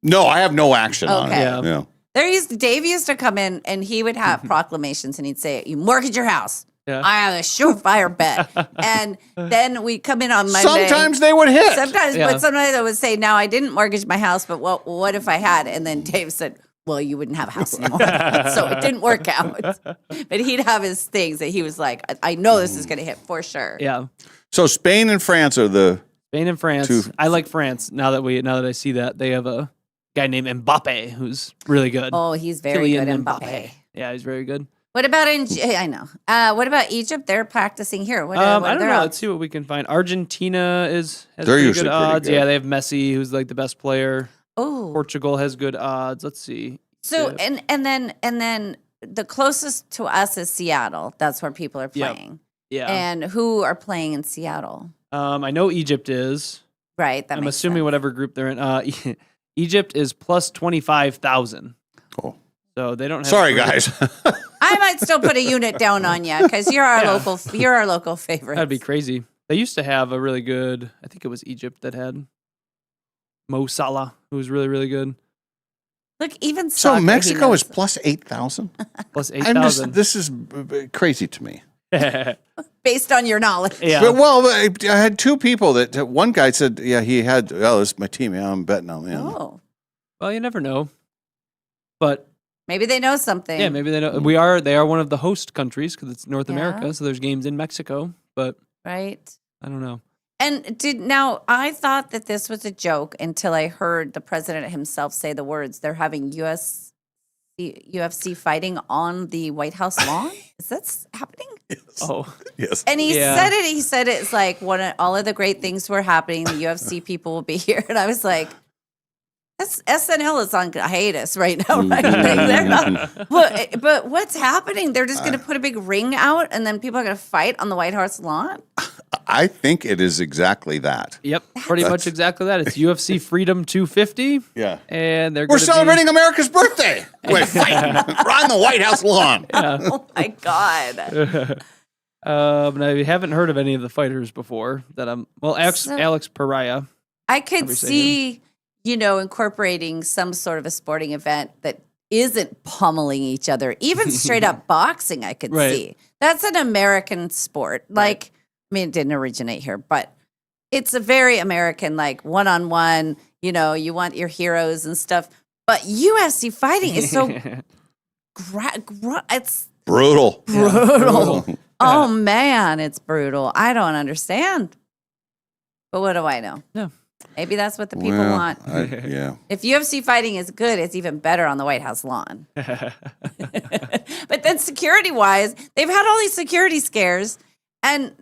No, I have no action on it. Okay. Yeah. Dave used to come in and he would have proclamations and he'd say, "You mortgage your house. Yeah. I have a surefire bet." And then we come in on Monday. Sometimes they would hit. Sometimes, Yeah. but sometimes I would say, "Now I didn't mortgage my house, but what if I had?" And then Dave said, "Well, you wouldn't have a house anymore." So it didn't work out. But he'd have his things that he was like, "I know this is going to hit for sure." Yeah. So Spain and France are the Spain and France. Two. I like France. Now that I see that they have a guy named Mbappe who's really good. Oh, he's very Kylian good, Mbappe. Yeah, he's very good. What about I know. What about Egypt? They're practicing here. What I are don't their know. odds? Let's see what we can find. Argentina has They're pretty usually good pretty odds. good. Yeah, they have Messi, who's like the best player. Oh. Portugal has good odds. Let's see. So Yeah. and then the closest to us is Seattle. That's where people are Yep. playing. Yeah. And who are playing in Seattle? I know Egypt is. Right. That I'm makes assuming sense. whatever group they're in. Egypt is plus 25,000. Cool. So they don't have Sorry, great- guys. I might still put a unit down on you because you're our local favorite. That'd be crazy. They used to have a really good, I think it was Egypt that had Mo Salah, who was really, really good. Look, even So soccer, he Mexico knows. is plus 8,000? Plus 8,000. This is crazy to me. based on your knowledge. Yeah. But, well, I had two people that one guy said, yeah, he had, oh, this is my team. Yeah, I'm betting on them. Oh, Well, you never know. But maybe they know something. yeah, maybe they know. They are one of the host countries because it's North America. So there's games in Mexico. But Right. I don't know. And I thought that this was a joke until I heard the president himself say the words. They're having UFC fighting on the White House lawn. Is that happening? Oh, yes. And he Yeah. said it. He said it's like all of the great things were happening. The UFC people will be here, and I was like, SNL is on hiatus right now, right? They're not, but what's happening? They're just going to put a big ring out, and then people are going to fight on the White House lawn. I think it is exactly that. Yep, pretty much exactly that. It's UFC Freedom 250. Yeah. And they're We're gonna celebrating America's birthday. We're fighting. We're on the White House lawn. Oh my God. But I haven't heard of any of the fighters before that Alex Pariah. I could However you say see, incorporating some sort of a sporting event that isn't pummeling each other. Even straight up boxing, I could Right. see. That's an American sport. Like, I mean, it didn't originate here, but it's a very American, like one-on-one, you want your heroes and stuff. But UFC fighting is so, it's Brutal. brutal. Oh man, it's brutal. I don't understand. But what do I know? Yeah. Maybe that's what the people Well, want. yeah. If UFC fighting is good, it's even better on the White House lawn. But then security wise, they've had all these security scares, and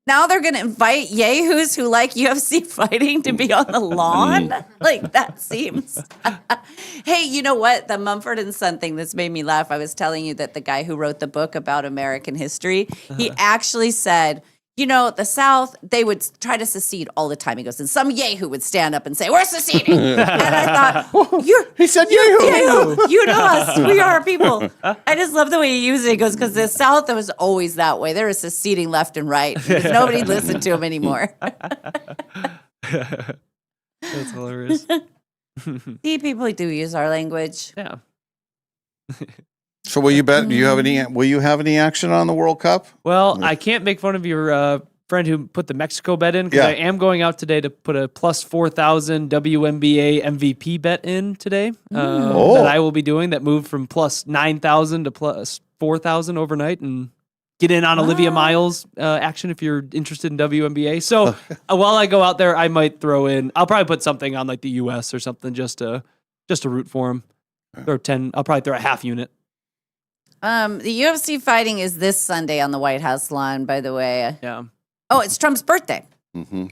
now they're going to invite yahoos who like UFC fighting to be on the lawn? Like, that seems. Hey, you know what? The Mumford and Son thing that's made me laugh. I was telling you that the guy who wrote the book about American history, he actually said, the South, they would try to secede all the time. He goes, and some yahoo would stand up and say, "We're seceding." And I thought, he said yahoo. You know us. We are our people. I just love the way he used it. He goes, because the South was always that way. They were seceding left and right. Because nobody listened to him anymore. That's hilarious. See, people do use our language. Yeah. So will you bet? Do you have any? Will you have any action on the World Cup? Well, I can't make fun of your friend who put the Mexico bet in because Yeah. I am going out today to put a plus 4,000 WNBA MVP bet in today. That I will be doing that moved from plus 9,000 to plus 4,000 overnight and get in on Olivia Miles action if you're interested in WNBA. So while I go out there, I might throw in. I'll probably put something on like the US or something just to root for him. Throw 10. I'll probably throw a half unit. The UFC fighting is this Sunday on the White House lawn, by the way. Yeah. Oh, it's Trump's birthday.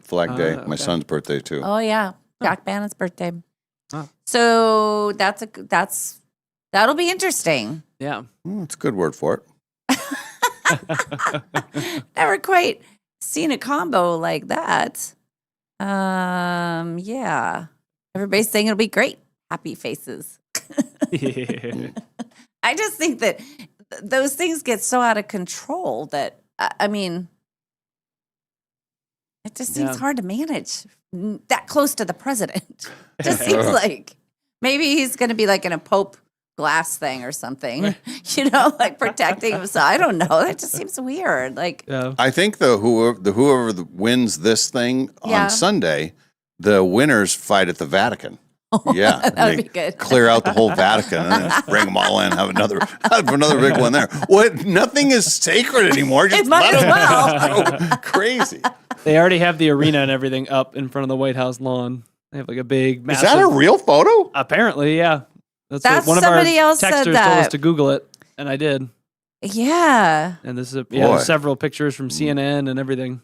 Flag Day. My okay. son's birthday too. Oh, yeah. Jack Bannon's birthday. Oh. So that's That'll be interesting. Yeah. That's a good word for it. Never quite seen a combo like that. Yeah. Everybody's saying it'll be great. Happy faces. I just think that those things get so out of control that, I mean, it just seems hard to manage that close to the president. Just seems like maybe he's going to be like in a Pope glass thing or something, like protecting himself. I don't know. That just seems weird. Like, I think whoever wins this thing on Sunday, the winners fight at the Vatican. Yeah, that would be good. Clear out the whole Vatican and then just bring them all in. Have another big one there. What? Nothing is sacred anymore. Just might let as them go crazy. They already have the arena and everything up in front of the White House lawn. They have like a big, massive. Is that a real photo? Apparently, yeah. That's That's what one of our somebody else said texters told that. us to Google it, and I did. yeah. And this is Boy. several pictures from CNN and everything.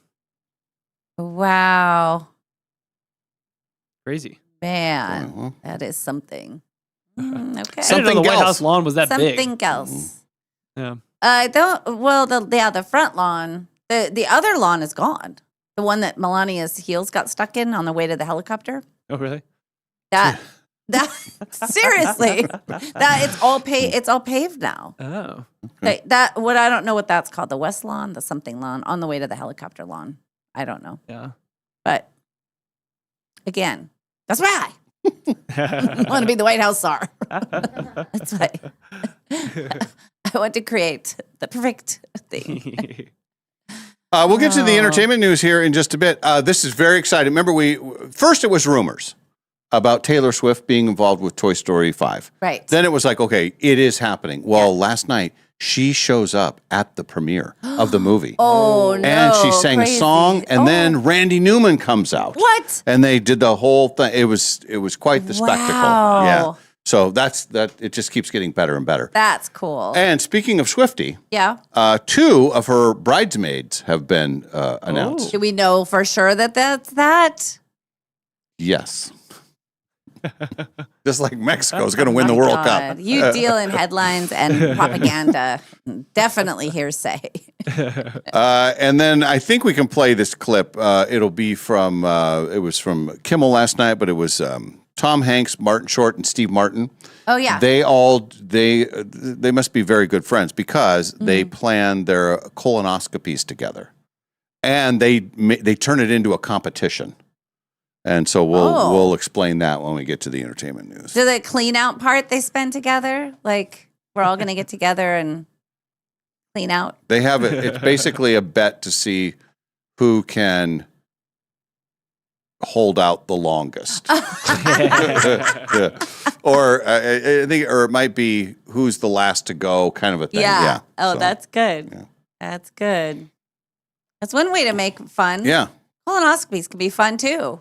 Wow. Crazy. Man, that is something. Okay. I didn't know the Something White else. House lawn was that big. Something else. Yeah. I don't. Well, the front lawn, the other lawn is gone. The one that Melania's heels got stuck in on the way to the helicopter. Oh, really? That seriously, that it's all paved. It's all paved now. Oh. That what I don't know what that's called. The west lawn, the something lawn on the way to the helicopter lawn. I don't know. Yeah. But again, that's why I want to be the White House czar. That's why I want to create the perfect thing. We'll get to the entertainment news here in just a bit. This is very exciting. Remember, first it was rumors about Taylor Swift being involved with Toy Story 5. Right. Then it was like, okay, it is happening. Well, last night she shows up at the premiere of the movie. Oh, no. And she sang crazy. a song, and then Randy Newman comes out. What? And they did the whole thing. It was quite the spectacle. Wow. Yeah. So that it just keeps getting better and better. That's cool. And speaking of Swiftie, Yeah. 2 of her bridesmaids have been announced. Do we know for sure that that's that? Yes. Just like Mexico is going to win the World Cup. You deal in headlines and propaganda. Definitely hearsay. And then I think we can play this clip. It'll be from, it was from Kimmel last night, but it was Tom Hanks, Martin Short, and Steve Martin. Oh, yeah. They must be very good friends because they plan their colonoscopies together. And they turn it into a competition. And so we'll explain that when we get to the entertainment news. Do the clean out part they spend together? Like we're all going to get together and clean out? They have it's basically a bet to see who can hold out the longest. Yeah. Or I think, or it might be who's the last to go, kind of a thing. Yeah. Oh, So, that's good. yeah. That's good. That's one way to make fun. Yeah. Colonoscopies can be fun too.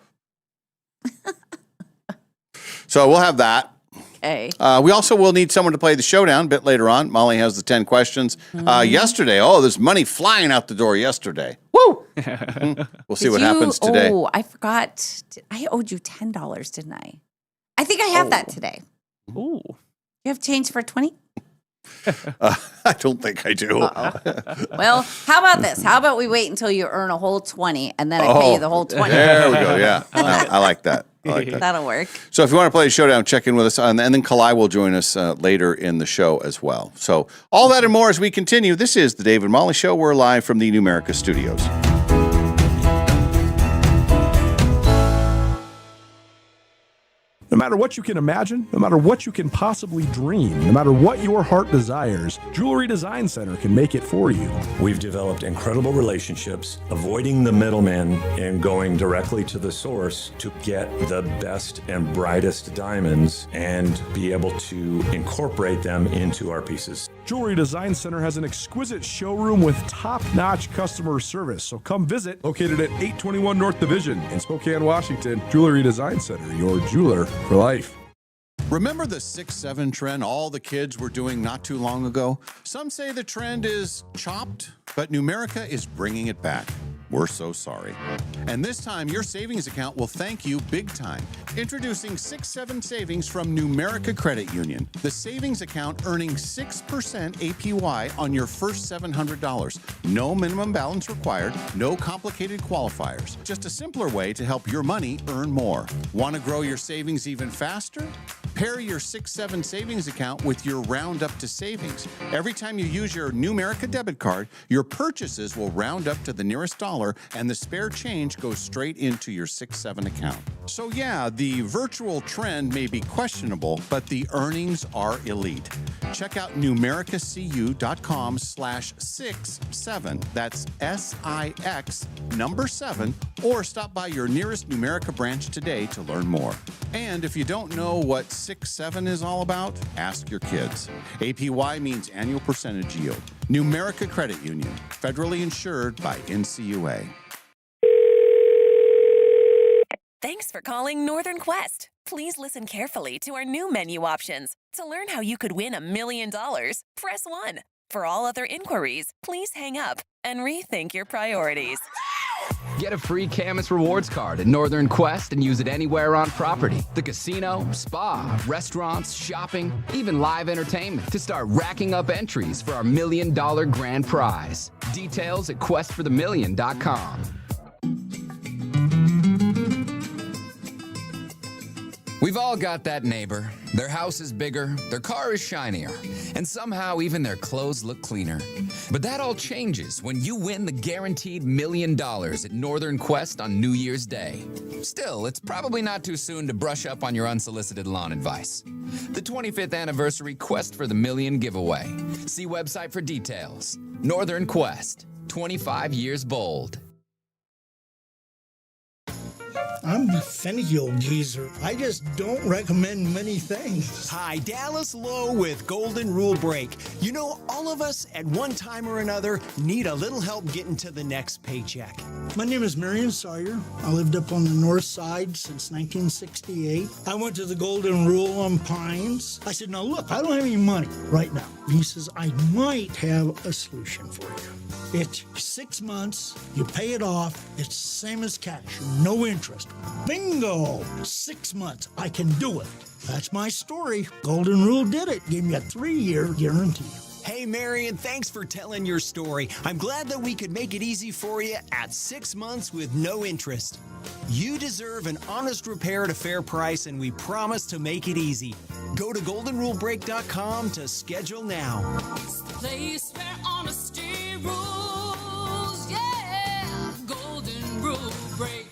So we'll have that. Okay. We also will need someone to play the showdown a bit later on. Molly has the 10 questions. Yesterday, there's money flying out the door yesterday. Woo! We'll see what happens today. Oh, I forgot. I owed you $10, didn't I? I think I have that today. Ooh. You have change for 20? I don't think I do. Well, how about this? How about we wait until you earn a whole 20 and then I pay you the whole 20? There we go. Yeah. I like that. I like that. That'll work. So if you want to play the showdown, check in with us. And then Kalai will join us later in the show as well. So all that and more as we continue. This is the Dave and Molly Show. We're live from the Numerica studios. No matter what you can imagine, no matter what you can possibly dream, no matter what your heart desires, Jewelry Design Center can make it for you. We've developed incredible relationships, avoiding the middleman and going directly to the source to get the best and brightest diamonds and be able to incorporate them into our pieces. Jewelry Design Center has an exquisite showroom with top-notch customer service. So come visit, located at 821 North Division in Spokane, Washington. Jewelry Design Center, your jeweler for life. Remember the 6'7" trend all the kids were doing not too long ago? Some say the trend is chopped, but Numerica is bringing it back. We're so sorry. And this time, your savings account will thank you big time. Introducing 6-7 Savings from Numerica Credit Union. The savings account earning 6% APY on your first $700. No minimum balance required, no complicated qualifiers. Just a simpler way to help your money earn more. Want to grow your savings even faster? Pair your 6-7 savings account with your Round Up to Savings. Every time you use your Numerica debit card, your purchases will round up to the nearest dollar, and the spare change goes straight into your 6-7 account. So yeah, the virtual trend may be questionable, but the earnings are elite. Check out numericacu.com/67. That's SIX number 7, or stop by your nearest Numerica branch today to learn more. And if you don't know what 6-7 is all about, ask your kids. APY means annual percentage yield. Numerica Credit Union, federally insured by NCUA. Thanks for calling Northern Quest. Please listen carefully to our new menu options. To learn how you could win $1 million, press 1. For all other inquiries, please hang up and rethink your priorities. Get a free Camus Rewards card at Northern Quest and use it anywhere on property. The casino, spa, restaurants, shopping, even live entertainment to start racking up entries for our $1 million grand prize. Details at questforthemillion.com. We've all got that neighbor. Their house is bigger, their car is shinier, and somehow even their clothes look cleaner. But that all changes when you win the guaranteed $1 million at Northern Quest on New Year's Day. Still, it's probably not too soon to brush up on your unsolicited lawn advice. The 25th anniversary Quest for the Million giveaway. See website for details. Northern Quest, 25 years bold. I'm a finicky old geezer. I just don't recommend many things. Hi, Dallas Lowe with Golden Rule Break. You know, all of us at one time or another need a little help getting to the next paycheck. My name is Marion Sawyer. I lived up on the north side since 1968. I went to the Golden Rule on Pines. I said, now look, I don't have any money right now. He says, I might have a solution for you. It's 6 months, you pay it off, it's the same as cash, no interest. Bingo! 6 months, I can do it. That's my story. Golden Rule did it, gave me a 3-year guarantee. Hey, Marion, thanks for telling your story. I'm glad that we could make it easy for you at 6 months with no interest. You deserve an honest repair at a fair price, and we promise to make it easy. Go to goldenrulebreak.com to schedule now. It's the place where honesty rules, yeah. Golden Rule Break.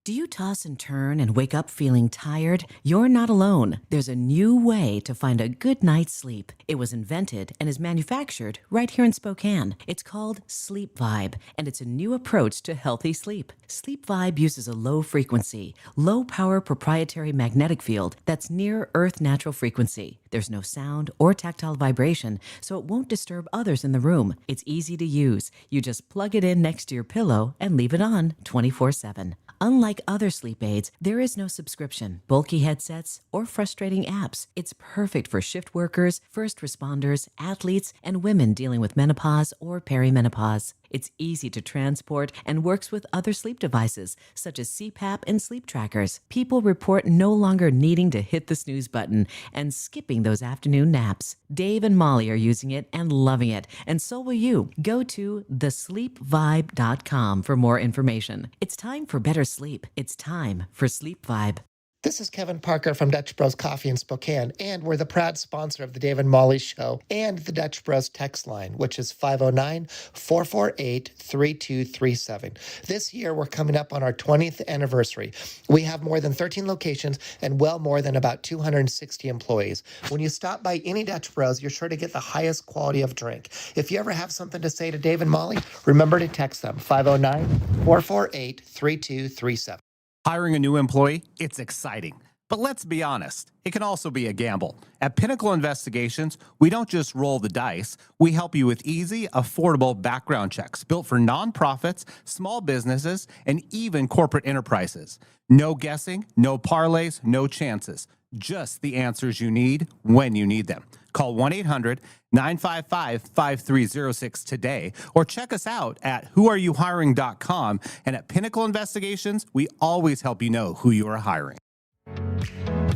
Do you toss and turn and wake up feeling tired? You're not alone. There's a new way to find a good night's sleep. It was invented and is manufactured right here in Spokane. It's called Sleep Vibe, and it's a new approach to healthy sleep. Sleep Vibe uses a low frequency, low power proprietary magnetic field that's near Earth natural frequency. There's no sound or tactile vibration, so it won't disturb others in the room. It's easy to use. You just plug it in next to your pillow and leave it on 24/7. Unlike other sleep aids, there is no subscription, bulky headsets, or frustrating apps. It's perfect for shift workers, first responders, athletes, and women dealing with menopause or perimenopause. It's easy to transport and works with other sleep devices, such as CPAP and sleep trackers. People report no longer needing to hit the snooze button and skipping those afternoon naps. Dave and Molly are using it and loving it, and so will you. Go to thesleepvibe.com for more information. It's time for better sleep. It's time for Sleep Vibe. This is Kevin Parker from Dutch Bros Coffee in Spokane, and we're the proud sponsor of the Dave and Molly Show and the Dutch Bros text line, which is 509-448-3237. This year, we're coming up on our 20th anniversary. We have more than 13 locations and well more than about 260 employees. When you stop by any Dutch Bros, you're sure to get the highest quality of drink. If you ever have something to say to Dave and Molly, remember to text them, 509-448-3237. Hiring a new employee, it's exciting. But let's be honest, it can also be a gamble. At Pinnacle Investigations, we don't just roll the dice. We help you with easy, affordable background checks built for nonprofits, small businesses, and even corporate enterprises. No guessing, no parlays, no chances. Just the answers you need when you need them. Call 1-800-955-5306 today or check us out at whoareyouhiring.com. And at Pinnacle Investigations, we always help you know who you are hiring.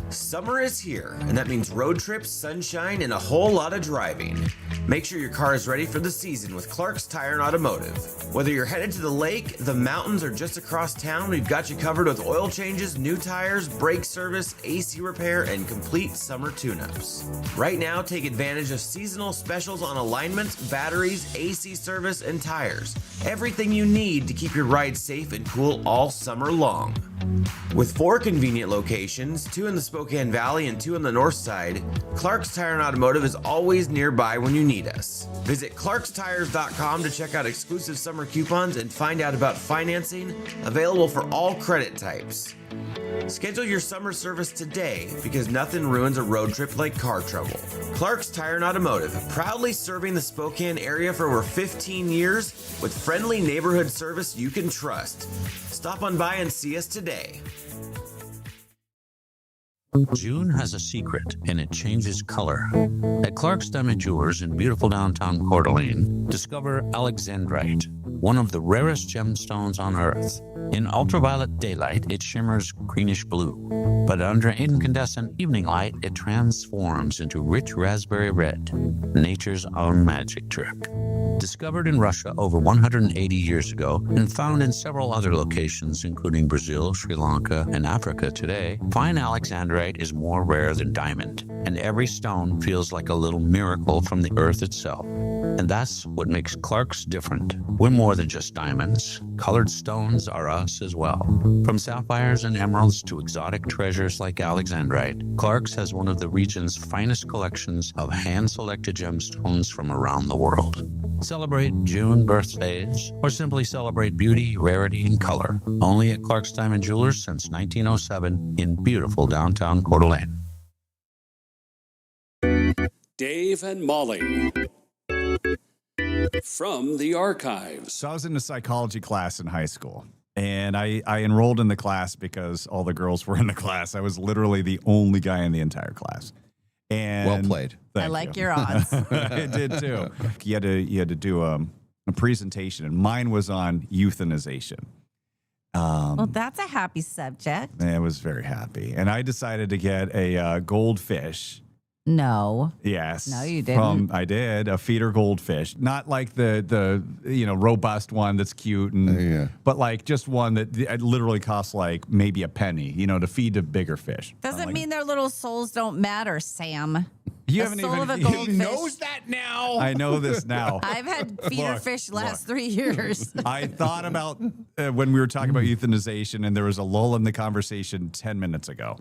Summer is here, and that means road trips, sunshine, and a whole lot of driving. Make sure your car is ready for the season with Clark's Tire and Automotive. Whether you're headed to the lake, the mountains, or just across town, we've got you covered with oil changes, new tires, brake service, AC repair, and complete summer tune-ups. Right now, take advantage of seasonal specials on alignments, batteries, AC service, and tires. Everything you need to keep your ride safe and cool all summer long. With 4 convenient locations, 2 in the Spokane Valley and 2 on the north side, Clark's Tire and Automotive is always nearby when you need us. Visit clarkstires.com to check out exclusive summer coupons and find out about financing, available for all credit types. Schedule your summer service today because nothing ruins a road trip like car trouble. Clark's Tire and Automotive, proudly serving the Spokane area for over 15 years with friendly neighborhood service you can trust. Stop on by and see us today. June has a secret, and it changes color. At Clark's Diamond Jewelers in beautiful downtown Coeur d'Alene, discover alexandrite, one of the rarest gemstones on Earth. In ultraviolet daylight, it shimmers greenish blue, but under incandescent evening light, it transforms into rich raspberry red, nature's own magic trick. Discovered in Russia over 180 years ago and found in several other locations, including Brazil, Sri Lanka, and Africa today, fine alexandrite is more rare than diamond, and every stone feels like a little miracle from the earth itself. And that's what makes Clark's different. We're more than just diamonds. Colored stones are us as well. From sapphires and emeralds to exotic treasures like alexandrite, Clark's has one of the region's finest collections of hand-selected gemstones from around the world. Celebrate June birthdays or simply celebrate beauty, rarity, and color. Only at Clark's Diamond Jewelers since 1907 in beautiful downtown Coeur d'Alene. Dave and Molly from the archives. So I was in a psychology class in high school, and I enrolled in the class because all the girls were in the class. I was literally the only guy in the entire class. And well played. I like your odds. I did too. You had to do a presentation, and mine was on euthanization. Well, that's a happy subject. I was very happy, and I decided to get a goldfish. No. Yes. No, you didn't. I did a feeder goldfish, not like the robust one that's cute, but like just one that literally costs like maybe a penny, to feed a bigger fish. Doesn't mean their little souls don't matter, Sam. You the haven't soul even. of a goldfish. He knows that now. I know this now. I've had feeder fish last 3 years. I thought about when we were talking about euthanization, and there was a lull in the conversation 10 minutes ago.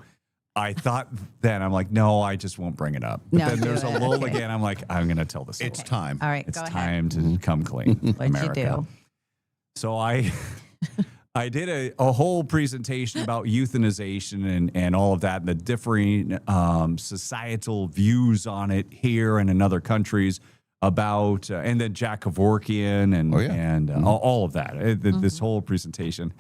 I thought then, I'm like, no, I just won't bring it up. But then there's a lull again. I'm like, I'm going to tell this. It's time. All right, it's go time to come clean. What'd America. you do? So I did a whole presentation about euthanization and all of that, and the differing societal views on it here and in other countries about, and then Jack Kevorkian and all of that. This whole presentation.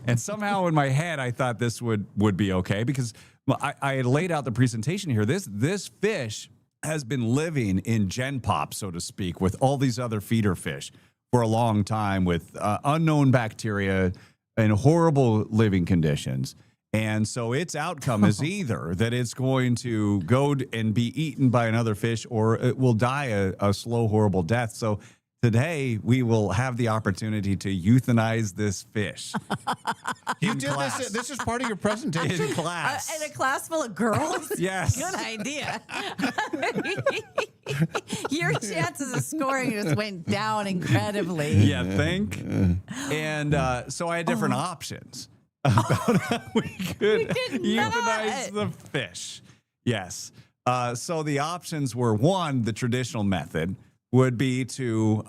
And somehow in my head, I thought this would be okay because I had laid out the presentation here. This fish has been living in Gen Pop, so to speak, with all these other feeder fish for a long time with unknown bacteria and horrible living conditions. And so its outcome is either that it's going to go and be eaten by another fish or it will die a slow, horrible death. So today, we will have the opportunity to euthanize this fish. You did this. This is part of your presentation. In class. In a class full of girls? Yes. Good idea. Your chances of scoring just went down incredibly. Yeah, think. And so I had different options about how we could euthanize the fish. Yes. So the options were, one, the traditional method would be to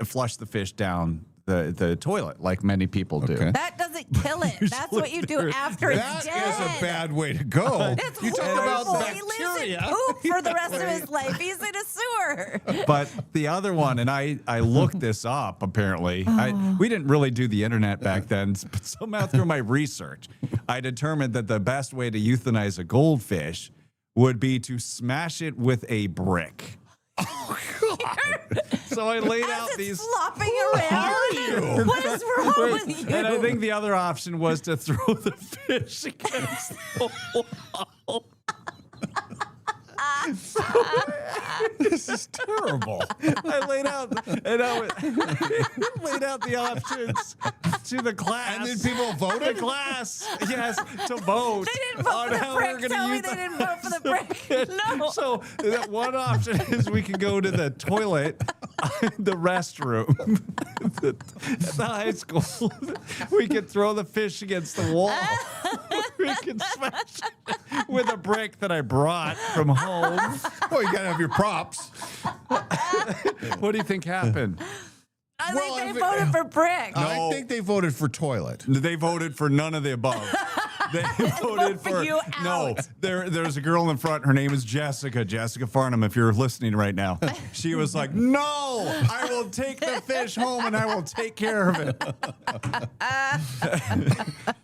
flush the fish down the toilet, like many people do. That doesn't kill it. That's what you do after it's dead. That is a bad way to go. That's you talk horrible. about He lives bacteria. in poop for the rest of his life. He's in a sewer. But the other one, and I looked this up, apparently. We didn't really do the internet back then, but somehow through my research, I determined that the best way to euthanize a goldfish would be to smash it with a brick. Oh, God. So I laid out these. Flopping around. What is wrong with you? And I think the other option was to throw the fish against the wall. This is terrible. I laid out the options to the class, and then people voted. The class, yes, to vote. They didn't vote for the brick. Tell me they didn't vote for the brick. No. So that one option is we can go to the toilet, the restroom, at the high school. We could throw the fish against the wall. We could smash it with a brick that I brought from home. Well, you gotta have your props. What do you think happened? I think they voted for brick. I think they voted for toilet. They voted for none of the above. They voted for you no. out. There's a girl in front. Her name is Jessica Farnham. If you're listening right now, she was like, "No, I will take the fish home and I will take care of it."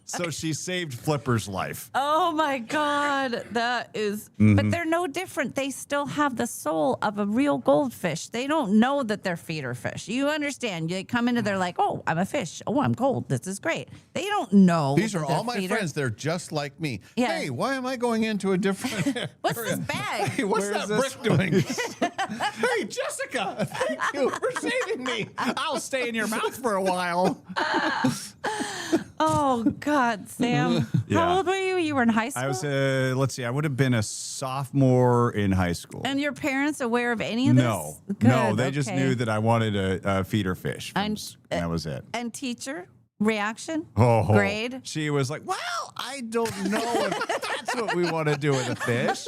So she saved Flipper's life. Oh my God, that is. Mhm. But they're no different. They still have the soul of a real goldfish. They don't know that they're feeder fish. You understand? They come into, they're like, "Oh, I'm a fish. Oh, I'm gold. This is great." They don't know. These are that they're all my feeder. friends. They're just like me. Yeah. Hey, why am I going into a different What's this bag? Hey, what's Where's that this brick doing? Hey, Jessica, thank you for saving me. I'll stay in your mouth for a while. Oh God, Sam. Yeah. How old were you? You were in high school? I was, let's see, I would have been a sophomore in high school. And your parents aware of any of this? No, Good, they just okay. knew that I wanted a feeder fish. And that was it. And teacher reaction? Oh, Grade? She was like, "Well, I don't know if that's what we want to do with a fish."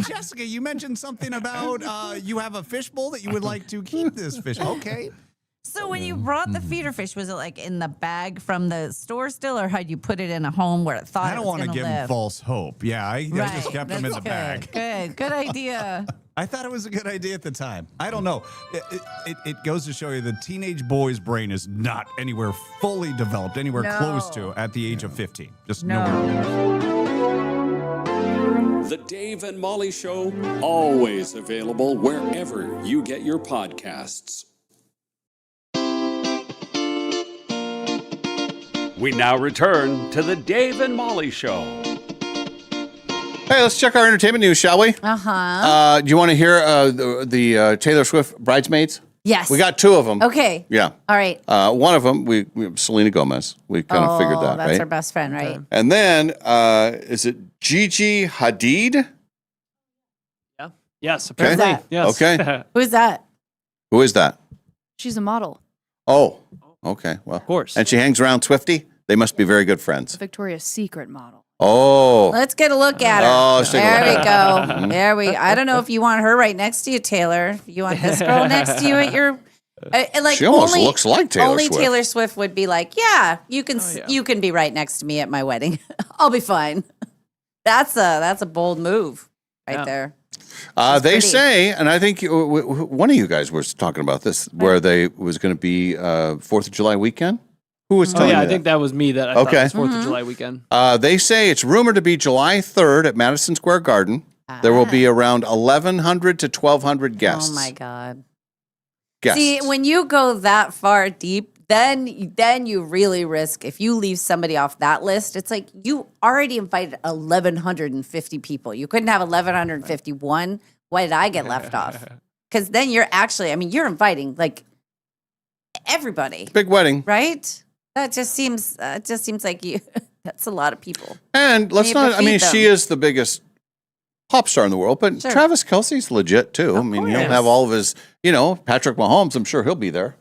Jessica, you mentioned something about you have a fishbowl that you would like to keep this fish. Okay. So when you brought the feeder fish, was it like in the bag from the store still, or had you put it in a home where it thought I it don't was want to gonna give live? them false hope. Yeah, I just kept them in the That's bag. Good idea. I thought it was a good idea at the time. I don't know. It goes to show you the teenage boy's brain is not anywhere fully developed, anywhere No. close to at the age of 15. Just No. nowhere. The Dave and Molly Show, always available wherever you get your podcasts. We now return to the Dave and Molly Show. Hey, let's check our entertainment news, shall we? Uh-huh. Do you want to hear the Taylor Swift bridesmaids? Yes. We got two of them. Okay. Yeah. All right. One of them, we Selena Gomez. We kind of figured that, that's right? our best friend, right? And then, is it Gigi Hadid? Yes, Okay. apparently. Yes. Okay. Who's that? Who is that? She's a model. Oh, okay. Well, of course. And she hangs around Swifty? They must be very good friends. A Victoria's Secret model. Oh. Let's get a look at her. Oh, let's take a there look we at go. her. There we. I don't know if you want her right next to you, Taylor. You want this girl next to you at your. Like She almost only, looks like Taylor only Swift. Taylor Swift would be like, yeah, you can you can be right next to me at my wedding. I'll be fine. That's a bold move right there. They pretty. say, and I think one of you guys was talking about this, where they was going to be 4th of July weekend. Who was Oh, telling yeah, you I that? think that was me that I thought it Okay. was 4th of July weekend. They say it's rumored to be July 3rd at Madison Square Garden. There will be around 1,100 to 1,200 guests. Oh my God. Guests. See, when you go that far deep, then you really risk, if you leave somebody off that list, it's like you already invited 1,150 people. You couldn't have 1,151. Why did I get left off? Because then you're actually, I mean, you're inviting like everybody, Big wedding. right? That just seems like you. That's a lot of people. And let's You have to not, I mean, feed she them. is the biggest pop star in the world, but Sure. Travis Kelce's legit too. I mean, he'll course. have all of his, Patrick Mahomes, I'm sure he'll be there.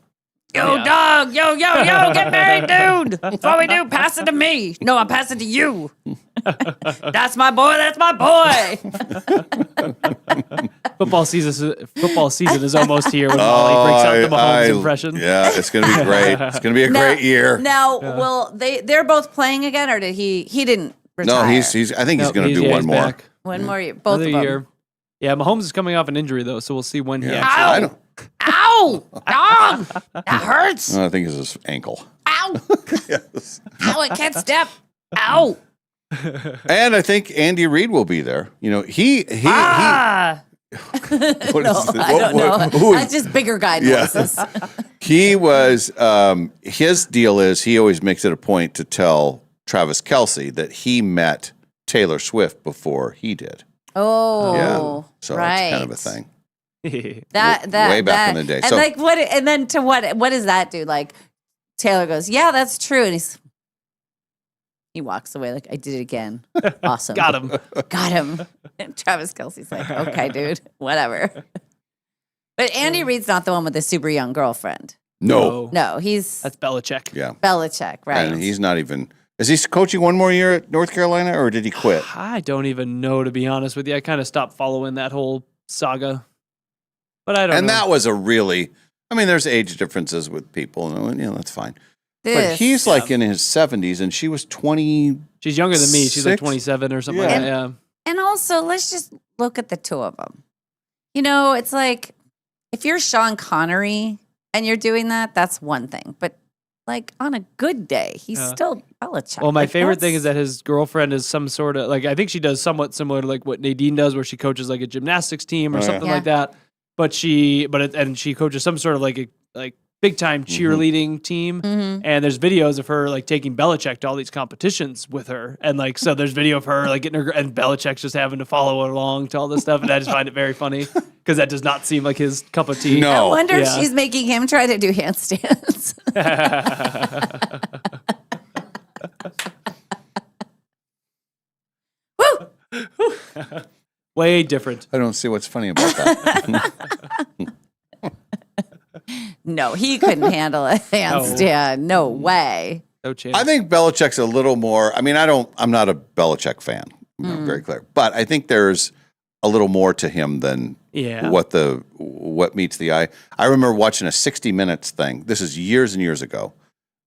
Yo, dog. Yo, get married, dude. That's what we do. Pass it to me. No, I'm passing to you. That's my boy. That's my boy. Football season is almost here when Molly breaks out the Mahomes impression. Yeah, it's going to be great. It's going to be a great year. Now, will they're both playing again, or did he didn't retire? No, he's. I think he's going to do he's one more. back. One more year. Both Another of them. year. Yeah, Mahomes is coming off an injury though, so we'll see when he. Yeah, actually- I don't. Ow! Dog! That hurts. I think it's his ankle. Ow! Yes. Ow! I can't step. Ow! And I think Andy Reid will be there. You know, he what No, is this? I don't know. who is- That's just bigger guy Yeah. noises. He was, his deal is he always makes it a point to tell Travis Kelce that he met Taylor Swift before he did. Oh, Yeah. So right. it's kind of a thing. That Way back in the day. And So- like what? And then to what does that do? Like Taylor goes, yeah, that's true, and he walks away like I did it again. Awesome, Got him. got him. And Travis Kelce's like, okay, dude, whatever. But Andy Reid's not the one with the super young girlfriend. No. No, he's That's Belichick. Yeah. Belichick, right? And he's not even, is he coaching one more year at North Carolina or did he quit? I don't even know, to be honest with you. I kind of stopped following that whole saga. But I don't And know. that was a really, I mean, there's age differences with people, and you know, that's fine. But This- he's like in his 70s, and she was 20. She's younger than me. She's like Six? 27 or something Yeah. like that. Yeah. And also, let's just look at the two of them. You know, it's like if you're Sean Connery and you're doing that, that's one thing. But like on a good day, he's Yeah. still Belichick. Well, my Like, favorite thing that's- is that his girlfriend is some sort of like I think she does somewhat similar to like what Nadine does, where she coaches like a gymnastics team or Oh, yeah. something like that. But she coaches some sort of like big time cheerleading team. Mhm. And there's videos of her like taking Belichick to all these competitions with her, and like so there's video of her like getting her and Belichick's just having to follow along to all this stuff, and I just find it very funny because that does not seem like his cup of tea. I wonder if Yeah. she's making him try to do handstands. Way different. I don't see what's funny about that. No, he couldn't handle a handstand. No way. No chance. I think Belichick's a little more. I mean, I'm not a Belichick fan. Very clear, but I think there's a little more to him than Yeah. what meets the eye. I remember watching a 60 Minutes thing. This is years and years ago,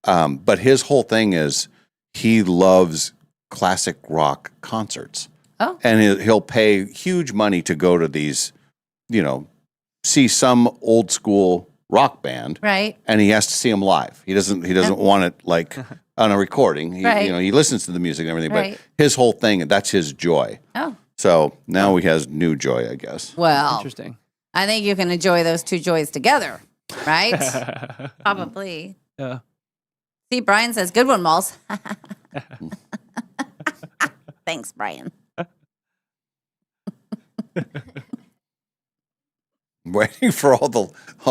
but his whole thing is he loves classic rock concerts. Oh. And he'll pay huge money to go to these, you know, see some old school rock band. Right. And he has to see them live. He doesn't want it like on a recording. He, Right. You know, he listens to the music and everything, Right. but his whole thing, that's his joy. Oh. So now he has new joy, I guess. Well, Interesting. I think you can enjoy those two joys together, right? Probably. Yeah. See, Brian says, good one, Malls. Thanks, Brian. Waiting for all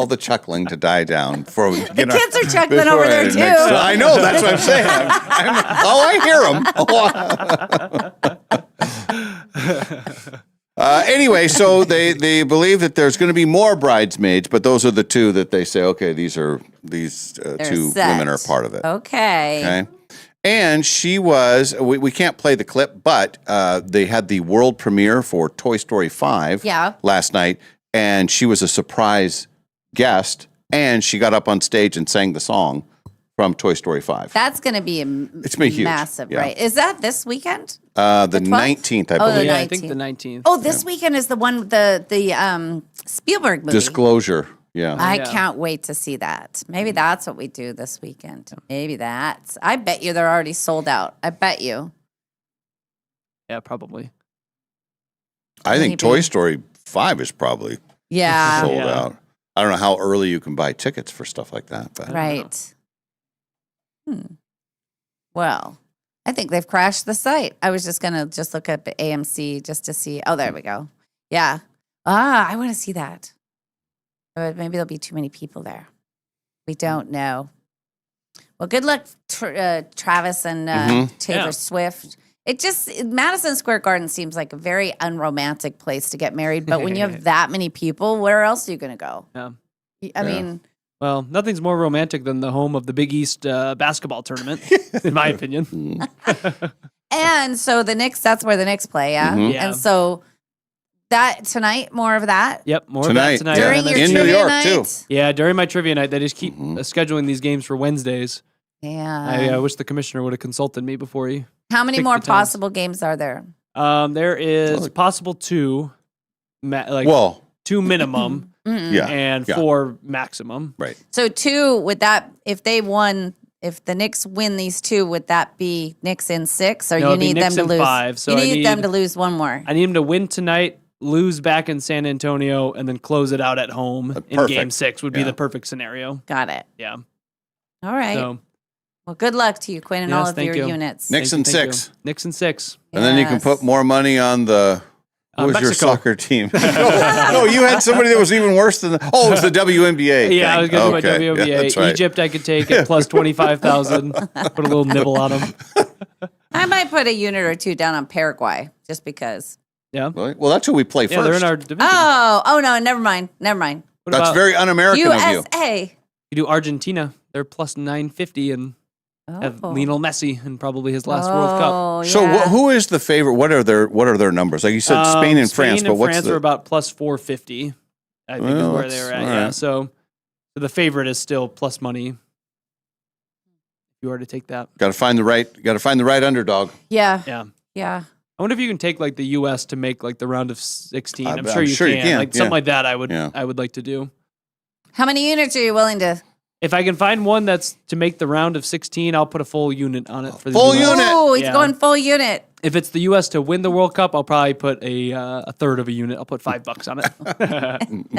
the chuckling to die down before we begin. kids are chuckling over there, too. I know, that's what I'm saying. I hear them. Anyway, so they believe that there's going to be more bridesmaids, but those are the two that they say, okay, these two set. women are part of it. Okay. Okay. And she was, we can't play the clip, but they had the world premiere for Toy Story 5 last night, and she was a surprise guest, and she got up on stage and sang the song from Toy Story 5. That's going to be It's been huge, massive, yeah. right? Is that this weekend? The 12th? 19th, I Oh, the believe. Yeah, I think the 19th. Oh, this weekend is the one, the Spielberg movie. Disclosure, yeah. I can't wait to see that. Maybe that's what we do this weekend. Maybe that's. I bet you they're already sold out. I bet you. Yeah, probably. I think Maybe. Toy Story 5 is probably Yeah. sold Yeah. out. I don't know how early you can buy tickets for stuff like that, but Right. Well, I think they've crashed the site. I was just gonna look up at AMC just to see. Oh, there we go. Yeah. I want to see that. But maybe there'll be too many people there. We don't know. Well, good luck, Travis and Taylor Yeah. Swift. Madison Square Garden seems like a very unromantic place to get married. But when you have that many people, where else are you going to go? Yeah. I mean, Well, nothing's more romantic than the home of the Big East basketball tournament, in my opinion. and so the Knicks, that's where the Knicks play, yeah? Mhm. Yeah. And so that tonight, more of that. Yep, more Tonight, of that tonight. yeah. During And your then- In New trivia York, night? too. Yeah, during my trivia night, they just keep scheduling these games for Wednesdays. Yeah. I wish the commissioner would have consulted me before he. How many picked more the times. possible games are there? There is possible two, well, two minimum, Mm-mm. yeah, and yeah. 4 maximum. Right. So 2, would that, if they won if the Knicks win these two, would that be Knicks in 6, or No, you it'd be need them Knicks to in lose? 5, so you I need them need- to lose one more. I need him to win tonight, lose back in San Antonio, and then close it out at home in perfect. Game 6 would be Yeah. the perfect scenario. Got it. Yeah. All right. So, Well, good luck to you, Quinn, and all yes, of thank your you. units. Knicks in Thank you. 6. Knicks in 6. And then you can put more money on the. Who was your Mexico. soccer team? no, you had somebody that was even worse than. Oh, it was the WNBA. Yeah, I thing. was going to Okay. do my WNBA. Yeah, that's right. Egypt, I could take at plus 25,000. Put a little nibble on them. I might put a unit or two down on Paraguay just because. Yeah. Really? Well, that's who we play Yeah, first. they're in our division. Oh no, never mind. Never mind. What That's about- very un-American of you. USA. You do Argentina. They're plus 950 and have Lionel Messi in probably his last World Oh, Cup. So who is the favorite? What are their numbers? Like you said, Spain and France, Spain but and what's France the? are about plus 450. I think is Well, where that's- they're at. all Yeah. right. So the favorite is still plus money. If you were to take that. Got to find the right underdog. Yeah. Yeah. Yeah. I wonder if you can take like the U.S. to make like the round of 16. I'm I'm sure you sure you can. can, Like something yeah. like that. I Yeah. would like to do. How many units are you willing to? If I can find one that's to make the round of 16, I'll put a full unit on it for the Full US. unit? Oh, he's Yeah. going full unit. If it's the U.S. to win the World Cup, I'll probably put a third of a unit. I'll put $5 on it.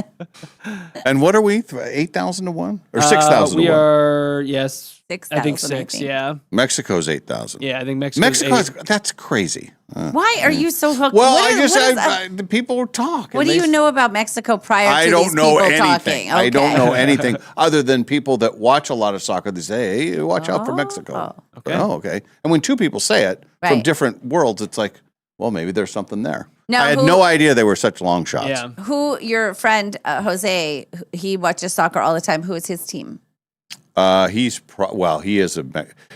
And what are we? 8,000 to 1 or 6,000 We to 1? are I think 6,000, I 6. think. Yeah, Mexico's 8,000. yeah. I think Mexico's that's crazy. Why are you so hooked? Well, What I is- just what is- the people talk. what and do they you know about Mexico prior to I these don't know people anything. talking? I don't Okay. know anything other than people that watch a lot of soccer. They say, "Hey, watch out for Mexico." Okay. Oh, okay. And when two people say it from Right. different worlds, it's like, well, maybe there's something there. Now, I had who- no idea they were such long shots. Yeah. Who your friend Jose? He watches soccer all the time. Who is his team?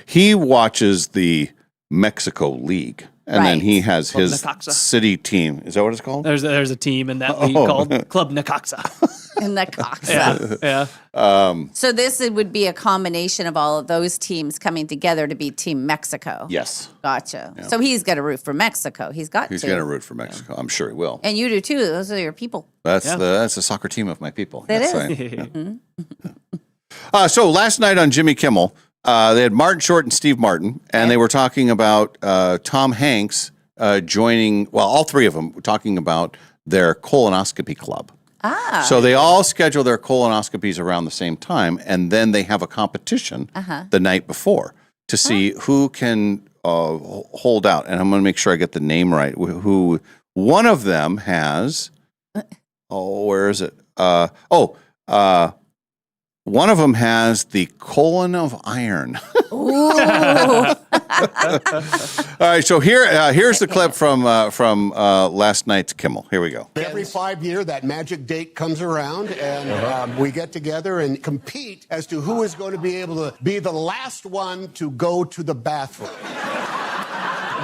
He watches the Mexico League, and then Right. he has Club his Necaxa. city team. Is that what it's called? There's a team in that league Oh. called Club Necaxa. In the Cox. Yeah, yeah. So this would be a combination of all of those teams coming together to be Team Mexico. Yes, Gotcha. Yeah. So he's got to root for Mexico. He's got he's to. going to root for Mexico. I'm sure he will. And you do too. Those are your people. That's Yeah. that's the soccer team of my people. It Yes, is. I am. Mhm. So last night on Jimmy Kimmel, they had Martin Short and Steve Martin, and they were talking about Tom Hanks joining. Well, all three of them were talking about their colonoscopy club. Ah. So they all schedule their colonoscopies around the same time, and then they have a competition the night before to see who can hold out. And I'm going to make sure I get the name right. Who one of them has? Oh, where is it? One of them has the colon of iron. Ooh. All right, so here's the clip from last night's Kimmel. Here we go. Every 5 years, that magic date comes around, and we get together and compete as to who is going to be able to be the last one to go to the bathroom.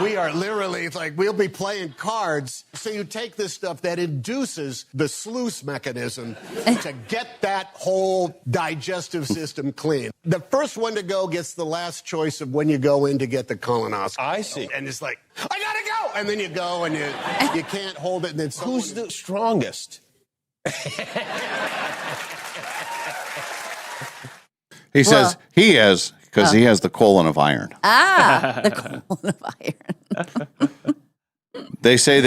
We are literally, it's like we'll be playing cards. So you take this stuff that induces the sluice mechanism to get that whole digestive system clean. The first one to go gets the last choice of when you go in to get the colonoscopy. I see. And it's like, I gotta go! And then you go and you can't hold it. And then who's the strongest? He says he has because he has the colon of iron. Ah, the colon of iron. They say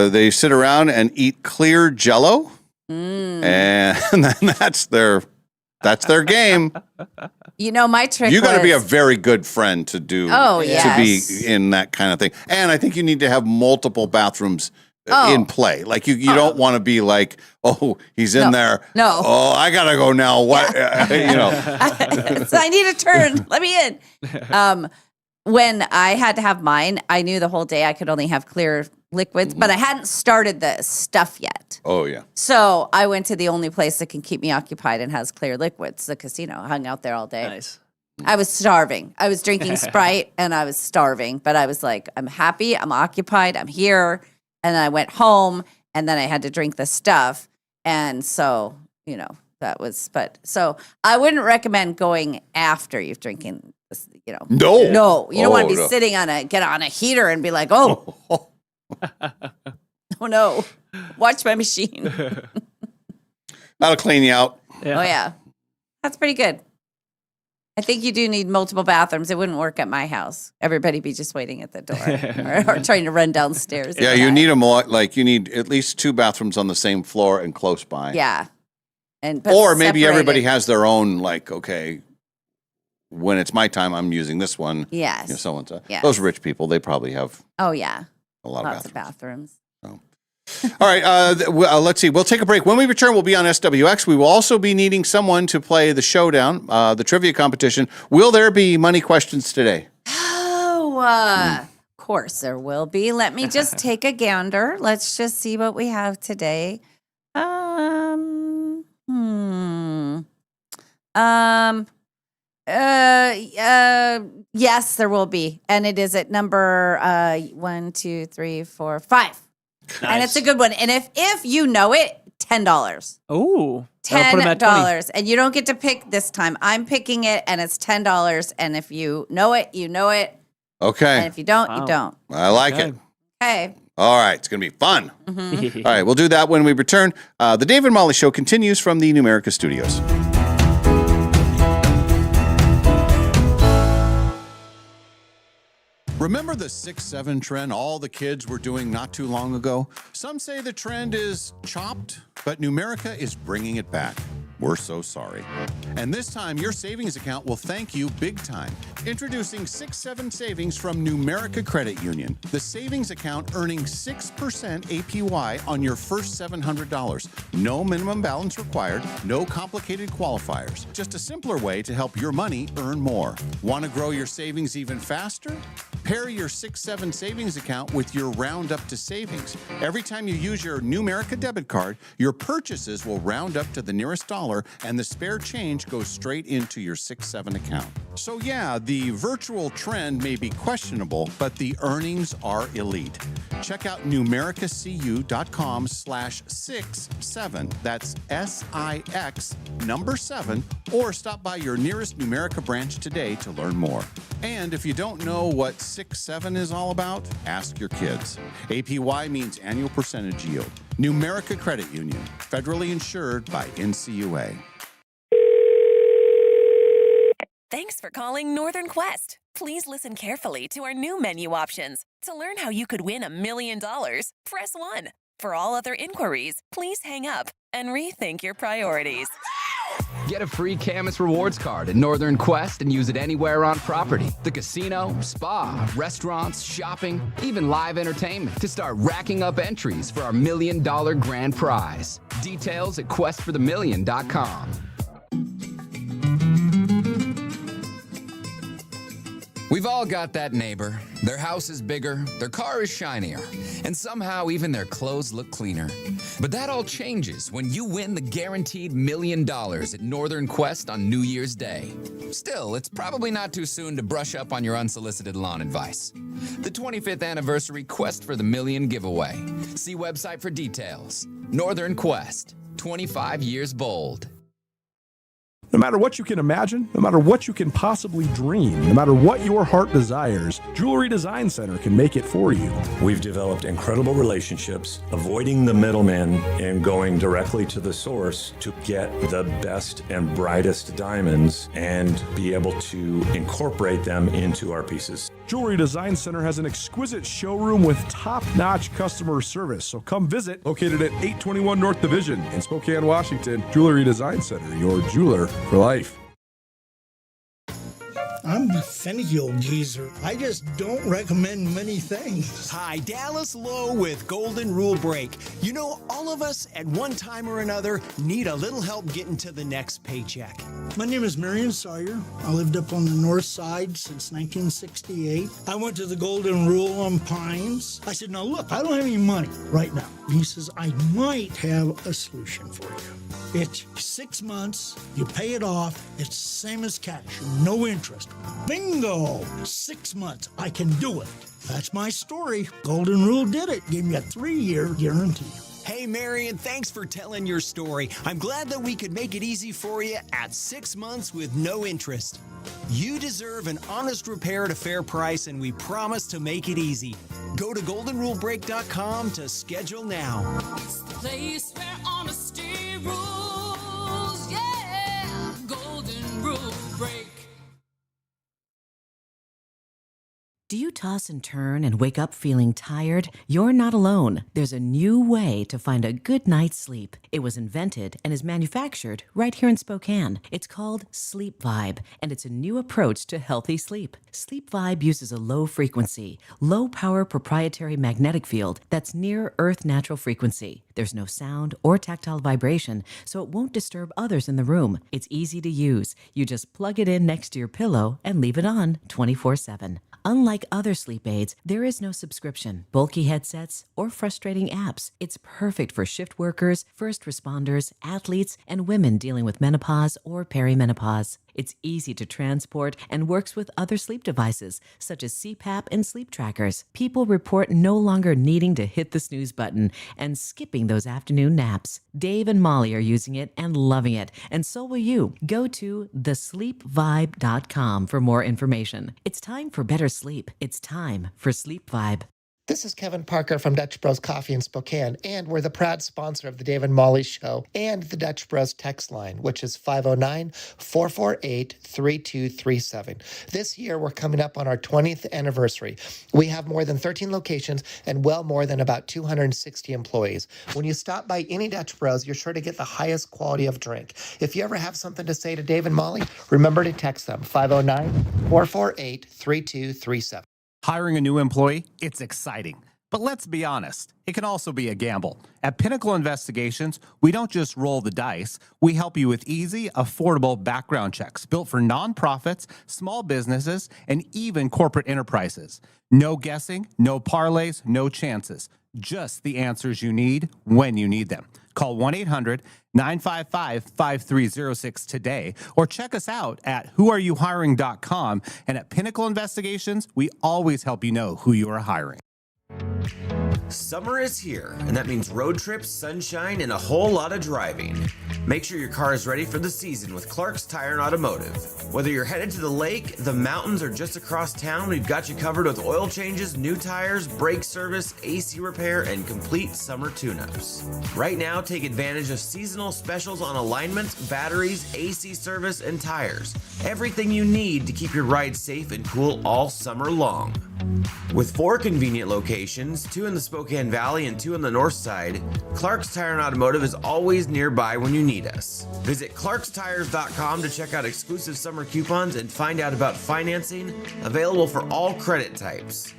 they sit around and eat clear Jello, and then that's their game. You know, my trick. You got to be a was- very good friend to do. Oh, to yes. be in that kind of thing, and I think you need to have multiple bathrooms Oh. in play. Like you don't want to be like, oh, he's in No. there. No. Oh, I gotta go now. What? You know. So I need a turn. Let me in. When I had to have mine, I knew the whole day I could only have clear liquids, but I hadn't started the stuff yet. Oh yeah. So I went to the only place that can keep me occupied and has clear liquids, the casino. I hung out there all day. Nice. I was starving. I was drinking Sprite and I was starving, but I was like, I'm happy, I'm occupied, I'm here. And I went home and then I had to drink the stuff. And so, you know, that was, but so I wouldn't recommend going after you've drinking, this, you know. No. No, you don't want to be no. sitting get on a heater and be like, oh, oh no, watch my machine. That'll clean you out. Oh, yeah. That's pretty good. I think you do need multiple bathrooms. It wouldn't work at my house. Everybody be just waiting at the door or trying to run downstairs. Yeah, you need them like you need at least 2 bathrooms on the same floor and close by. Yeah. And Or maybe separated. everybody has their own, like, okay, when it's my time, I'm using this one. Yes. You know, so and so. Yes. Those rich people, they probably have Oh, yeah. a lot Lots of of bathrooms. All right, let's see. We'll take a break. When we return, we'll be on SWX. We will also be needing someone to play the showdown, the trivia competition. Will there be money questions today? Oh, of course there will be. Let me just take a gander. Let's just see what we have today. Yes, there will be. And it is at number 1, 2, 3, 4, 5. And it's a good one. And if you know it, $10. Oh, that'll put 'em at 20. $10. And you don't get to pick this time. I'm picking it, and it's $10. And if you know it, you know it. Okay. And if you don't, you don't. I like it. Okay. All right, it's going to be fun. Mhm. All right, we'll do that when we return. The Dave and Molly Show continues from the Numerica studios. Remember the 6'7" trend all the kids were doing not too long ago? Some say the trend is chopped, but Numerica is bringing it back. We're so sorry. And this time, your savings account will thank you big time. Introducing 6-7 Savings from Numerica Credit Union. The savings account earning 6% APY on your first $700. No minimum balance required, no complicated qualifiers. Just a simpler way to help your money earn more. Want to grow your savings even faster? Pair your 6-7 savings account with your Round Up to Savings. Every time you use your Numerica debit card, your purchases will round up to the nearest dollar, and the spare change goes straight into your 6-7 account. So yeah, the virtual trend may be questionable, but the earnings are elite. Check out numericacu.com/67. That's SIX number 7, or stop by your nearest Numerica branch today to learn more. And if you don't know what 6-7 is all about, ask your kids. APY means annual percentage yield. Numerica Credit Union, federally insured by NCUA. Thanks for calling Northern Quest. Please listen carefully to our new menu options. To learn how you could win $1 million, press 1. For all other inquiries, please hang up and rethink your priorities. Get a free Camus Rewards card at Northern Quest and use it anywhere on property. The casino, spa, restaurants, shopping, even live entertainment to start racking up entries for our $1 million grand prize. Details at questforthemillion.com. We've all got that neighbor. Their house is bigger, their car is shinier, and somehow even their clothes look cleaner. But that all changes when you win the guaranteed $1 million at Northern Quest on New Year's Day. Still, it's probably not too soon to brush up on your unsolicited lawn advice. The 25th anniversary Quest for the Million giveaway. See website for details. Northern Quest, 25 years bold. No matter what you can imagine, no matter what you can possibly dream, no matter what your heart desires, Jewelry Design Center can make it for you. We've developed incredible relationships, avoiding the middlemen and going directly to the source to get the best and brightest diamonds and be able to incorporate them into our pieces. Jewelry Design Center has an exquisite showroom with top-notch customer service. So come visit. Located at 821 North Division in Spokane, Washington. Jewelry Design Center, your jeweler for life. I'm a finicky old geezer. I just don't recommend many things. Hi, Dallas Lowe with Golden Rule Break. You know, all of us at one time or another need a little help getting to the next paycheck. My name is Marion Sawyer. I lived up on the north side since 1968. I went to the Golden Rule on Pines. I said, now look, I don't have any money right now. He says, I might have a solution for you. It's 6 months, you pay it off, it's the same as cash, no interest. Bingo! 6 months, I can do it. That's my story. Golden Rule did it, gave me a 3-year guarantee. Hey, Marion, thanks for telling your story. I'm glad that we could make it easy for you at 6 months with no interest. You deserve an honest repair at a fair price, and we promise to make it easy. Go to goldenrulebreak.com to schedule now. It's the place where honesty rules, yeah. Golden Rule Break. Do you toss and turn and wake up feeling tired? You're not alone. There's a new way to find a good night's sleep. It was invented and is manufactured right here in Spokane. It's called Sleep Vibe, and it's a new approach to healthy sleep. Sleep Vibe uses a low frequency, low power proprietary magnetic field that's near Earth natural frequency. There's no sound or tactile vibration, so it won't disturb others in the room. It's easy to use. You just plug it in next to your pillow and leave it on 24/7. Unlike other sleep aids, there is no subscription, bulky headsets, or frustrating apps. It's perfect for shift workers, first responders, athletes, and women dealing with menopause or perimenopause. It's easy to transport and works with other sleep devices, such as CPAP and sleep trackers. People report no longer needing to hit the snooze button and skipping those afternoon naps. Dave and Molly are using it and loving it, and so will you. Go to thesleepvibe.com for more information. It's time for better sleep. It's time for Sleep Vibe. This is Kevin Parker from Dutch Bros Coffee in Spokane, and we're the proud sponsor of the Dave and Molly Show and the Dutch Bros text line, which is 509-448-3237. This year, we're coming up on our 20th anniversary. We have more than 13 locations and well more than about 260 employees. When you stop by any Dutch Bros, you're sure to get the highest quality of drink. If you ever have something to say to Dave and Molly, remember to text them, 509-448-3237. Hiring a new employee, it's exciting. But let's be honest, it can also be a gamble. At Pinnacle Investigations, we don't just roll the dice. We help you with easy, affordable background checks built for nonprofits, small businesses, and even corporate enterprises. No guessing, no parlays, no chances. Just the answers you need when you need them. Call 1-800-955-5306 today or check us out at whoareyouhiring.com. And at Pinnacle Investigations, we always help you know who you are hiring. Summer is here, and that means road trips, sunshine, and a whole lot of driving. Make sure your car is ready for the season with Clark's Tire and Automotive. Whether you're headed to the lake, the mountains, or just across town, we've got you covered with oil changes, new tires, brake service, AC repair, and complete summer tune-ups. Right now, take advantage of seasonal specials on alignments, batteries, AC service, and tires. Everything you need to keep your ride safe and cool all summer long. With 4 convenient locations, 2 in the Spokane Valley and 2 on the north side, Clark's Tire and Automotive is always nearby when you need us. Visit clarkstires.com to check out exclusive summer coupons and find out about financing, available for all credit types.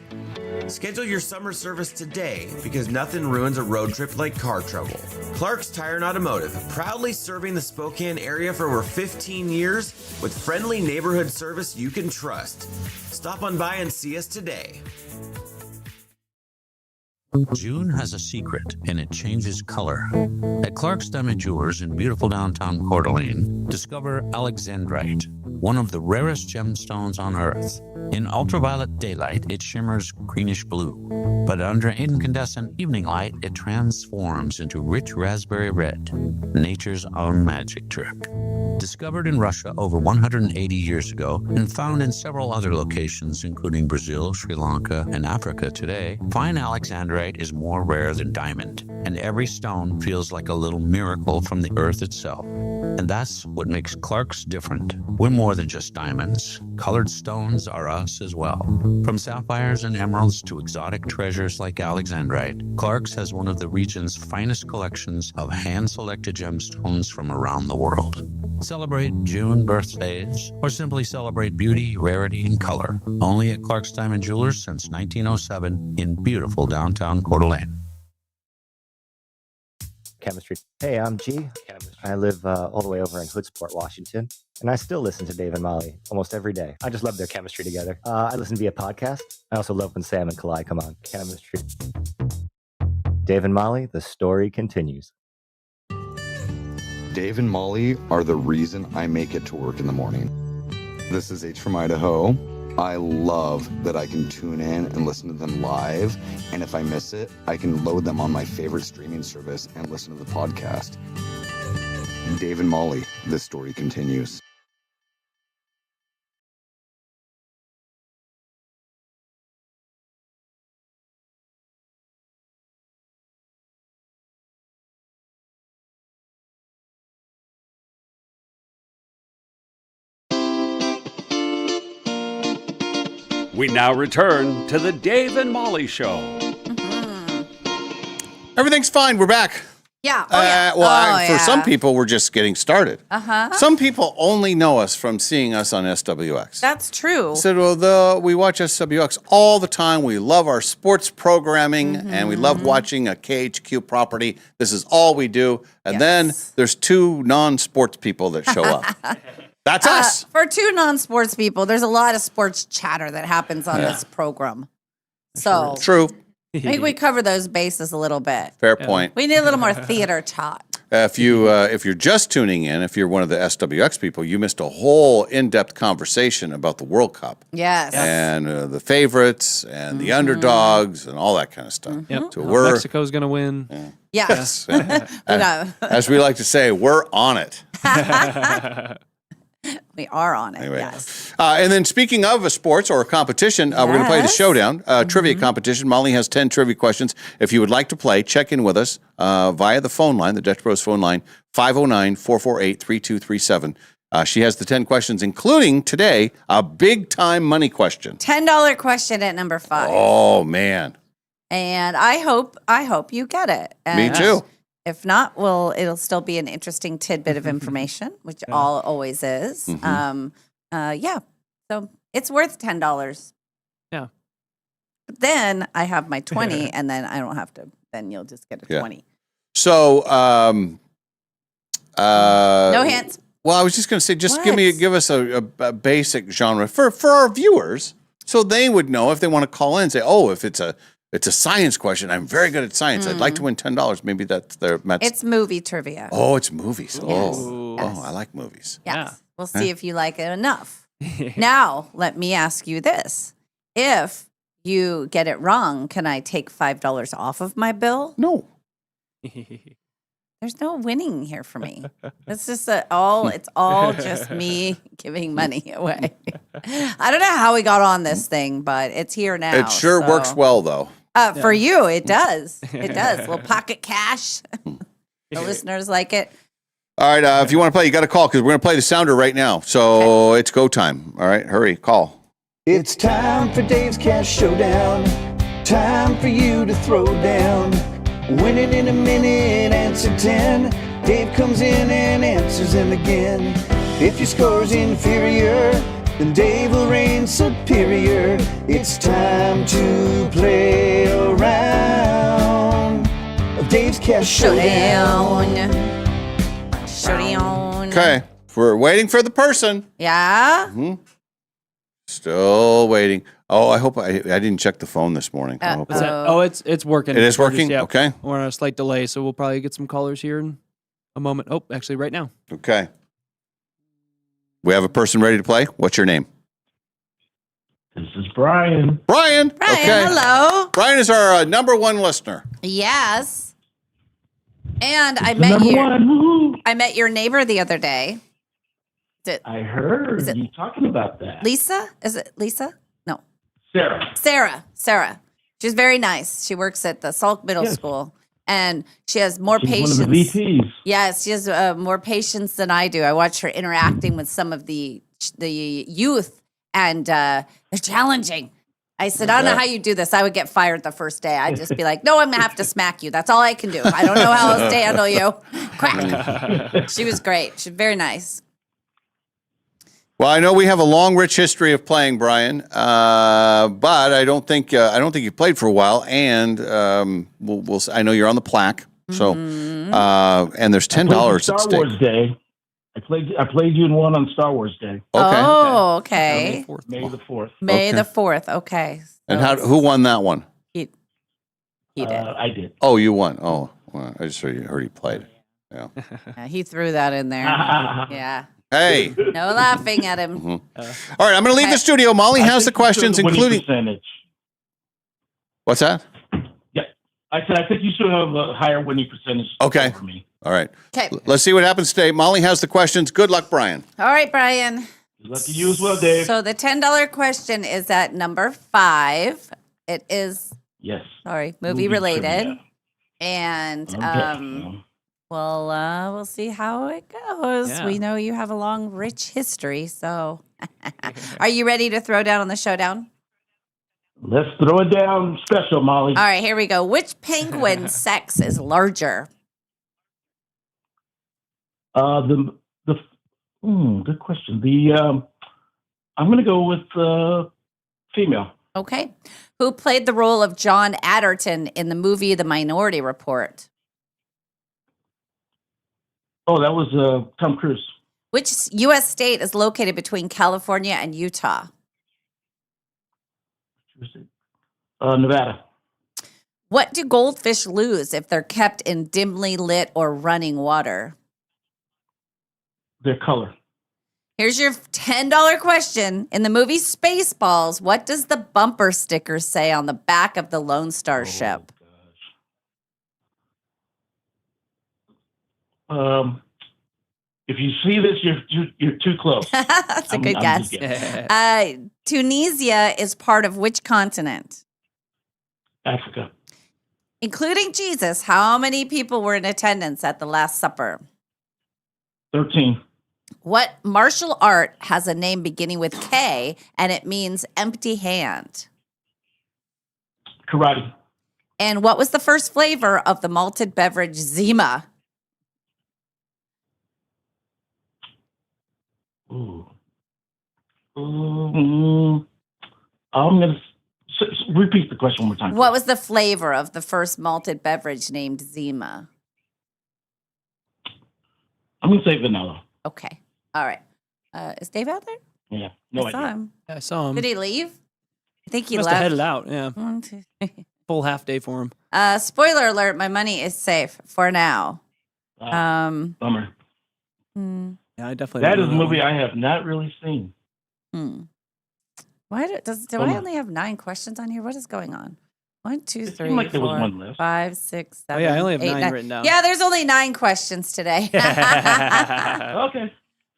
Schedule your summer service today because nothing ruins a road trip like car trouble. Clark's Tire and Automotive, proudly serving the Spokane area for over 15 years with friendly neighborhood service you can trust. Stop on by and see us today. June has a secret, and it changes color. At Clark's Diamond Jewelers in beautiful downtown Coeur d'Alene, discover alexandrite, one of the rarest gemstones on Earth. In ultraviolet daylight, it shimmers greenish blue, but under incandescent evening light, it transforms into rich raspberry red, nature's own magic trick. Discovered in Russia over 180 years ago and found in several other locations, including Brazil, Sri Lanka, and Africa today, fine alexandrite is more rare than diamond, and every stone feels like a little miracle from the earth itself. And that's what makes Clark's different. We're more than just diamonds. Colored stones are us as well. From sapphires and emeralds to exotic treasures like alexandrite, Clark's has one of the region's finest collections of hand-selected gemstones from around the world. Celebrate June birthdays, or simply celebrate beauty, rarity, and color. Only at Clark's Diamond Jewelers since 1907 in beautiful downtown Coeur d'Alene. Chemistry. Hey, I'm G. I live all the way over in Hoodsport, Washington, and I still listen to Dave and Molly almost every day. I just love their chemistry together. I listen via podcast. I also love when Sam and Kalai come on. Chemistry. Dave and Molly, the story continues. Dave and Molly are the reason I make it to work in the morning. This is H from Idaho. I love that I can tune in and listen to them live, and if I miss it, I can load them on my favorite streaming service and listen to the podcast. Dave and Molly, this story continues. We now return to the Dave and Molly Show. Everything's fine. We're back. Yeah. For some people, we're just getting started. Some people only know us from seeing us on SWX. That's true. So we watch SWX all the time. We love our sports programming, and we love watching a KHQ property. This is all we do. And then there's 2 non-sports people that show up. That's us. For 2 non-sports people, there's a lot of sports chatter that happens on this program. So True. I think we cover those bases a little bit. Fair point. We need a little more theater talk. If you're just tuning in, if you're one of the SWX people, you missed a whole in-depth conversation about the World Cup. Yes. And the favorites and the underdogs and all that kind of stuff. Yep. So Mexico's going to win. Yes. As we like to say, we're on it. We are on it, Anyway. yes. And then speaking of a sports or a competition, we're going to play the showdown trivia competition. Molly has 10 trivia questions. If you would like to play, check in with us via the phone line, the Dutch Bros phone line, 509-448-3237. She has the 10 questions, including today, a big-time money question. $10 question at number 5. Oh, man. And I hope you get it. Me And too. If not, it'll still be an interesting tidbit of information, which always is. Yeah. So it's worth $10. Yeah. But then I have my 20, and then I don't have to. Then you'll just get a 20. So, No hints. Well, I was just going to say, just give us a basic genre for our viewers, so they would know if they want to call in and say, oh, if it's a science question, I'm very good at science. I'd like to win $10. Maybe that's their match. It's movie trivia. Oh, it's movies. Yes. Oh, Yes. I like movies. Yes. We'll see if you like it enough. Now, let me ask you this. If you get it wrong, can I take $5 off of my bill? No. There's no winning here for me. It's just it's all just me giving money away. I don't know how we got on this thing, but it's here now. It sure works well, though. For you, it does. It does. A little pocket cash. The listeners like it. All right, if you want to play, you got to call because we're going to play the sounder right now. So it's go time. All right, hurry, call. It's time for Dave's Cash Showdown. Time for you to throw down. Winning in a minute, answer 10. Dave comes in and answers them again. If your score's inferior, then Dave will reign superior. It's time to play a round of Dave's Cash Showdown. Okay, we're waiting for the person. Yeah? Still waiting. Oh, I hope I didn't check the phone this morning. I hope It's working. It is We're working? Okay. We're on a slight delay, so we'll probably get some callers here in a moment. Oh, actually, right now. Okay. We have a person ready to play. What's your name? This is Brian. Brian. Okay. Hello. Brian is our number 1 listener. Yes. And I the met number you. one. Woo-hoo. I met your neighbor the other day. I heard you talking about that. Lisa? Is it Lisa? No. Sarah. Sarah. She's very nice. She works at the Salk Middle School. And she has more patience. One of the VPs. Yes, she has more patience than I do. I watch her interacting with some of the youth, and they're challenging. I said, I don't know how you do this. I would get fired the first day. I'd just be like, no, I'm going to have to smack you. That's all I can do. I don't know how else to handle you. Crack. She was great. She's very nice. Well, I know we have a long, rich history of playing, Brian, but I don't think you played for a while. And I know you're on the plaque, so and there's $10 at Star stake. Wars Day. I played you in one on Star Wars Day. Oh, okay. May the 4th. May the 4th. Okay. And who won that one? He did. I did. Oh, you won. Oh, well, I just heard you played. Yeah. Yeah, he threw that in there. Yeah. Hey. No laughing at him. All right, I'm going to leave the studio. Molly has the questions, including. Percentage. What's that? Yeah, I said I think you should have a higher winning percentage. Okay. For me. All right. Okay. Let's see what happens today. Molly has the questions. Good luck, Brian. All right, Brian. Good luck to you as well, Dave. So the $10 question is at number 5. It is movie related, trivia. And Okay. we'll see how it goes. Yeah. We know you have a long, rich history. So, are you ready to throw down on the showdown? Let's throw it down special, Molly. All right, here we go. Which penguin sex is larger? Good question. I'm going to go with female. Okay. Who played the role of John Adderton in the movie The Minority Report? Oh, that was Tom Cruise. Which U.S. state is located between California and Utah? Nevada. What do goldfish lose if they're kept in dimly lit or running water? Their color. Here's your $10 question. In the movie Spaceballs, what does the bumper sticker say on the back of the Lone Star ship? If you see this, you're too close. That's a good guess. Tunisia is part of which continent? Africa. Including Jesus, how many people were in attendance at the Last Supper? 13. What martial art has a name beginning with K and it means empty hand? Karate. And what was the first flavor of the malted beverage Zima? I'm going to repeat the question one more time. What was the flavor of the first malted beverage named Zima? I'm going to say vanilla. Okay. All right. Is Dave out there? Yeah. No I saw idea. him. Yeah, I saw him. Did he leave? I think he Must left. have headed out. Yeah. 1, 2, 3. Full half day for him. Spoiler alert, my money is safe for now. Bummer. Yeah, I definitely. That don't is a know movie one. I have not really seen. Why do I only have 9 questions on here? What is going on? 1, 2, 3, seemed like there was 4, one left. 5, 6, 7. Oh, yeah, I only have 8, 9 written down. Yeah, there's only 9 questions today. Okay.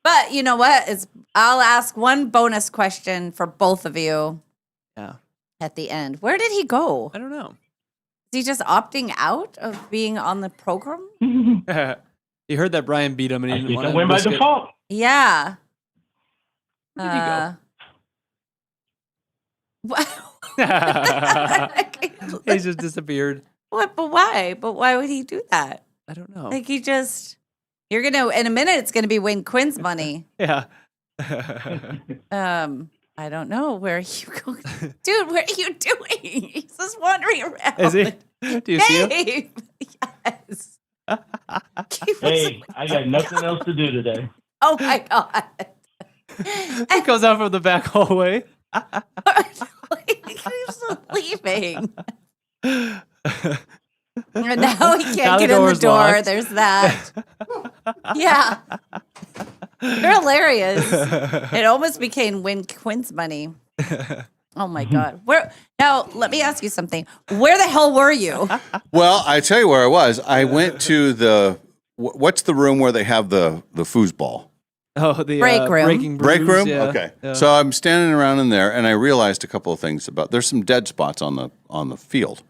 But you know what? I'll ask one bonus question for both of you. Yeah. At the end. Where did he go? I don't know. Is he just opting out of being on the program? He heard that Brian beat him and he didn't want to win by risk it. default. Yeah. Where did he go? He just disappeared. What? But why? But why would he do that? I don't know. Like you're gonna in a minute. It's gonna be Wayne Quinn's money. Yeah. I don't know where you go, dude. What are you doing? He's just wandering around. Is he? Do you see him? Dave, yes. Hey, I got nothing else to do today. Oh my god. He goes out from the back hallway. He's leaving. And now he Now can't the get in the door's door. locked. There's that. Yeah. You're hilarious. It almost became Win Quinn's money. Oh my God. Now, let me ask you something. Where the hell were you? Well, I tell you where I was. I went to what's the room where they have the foosball? Oh, the Break room. Break room? Yeah. Okay. Yeah. So I'm standing around in there and I realized a couple of things there's some dead spots on the field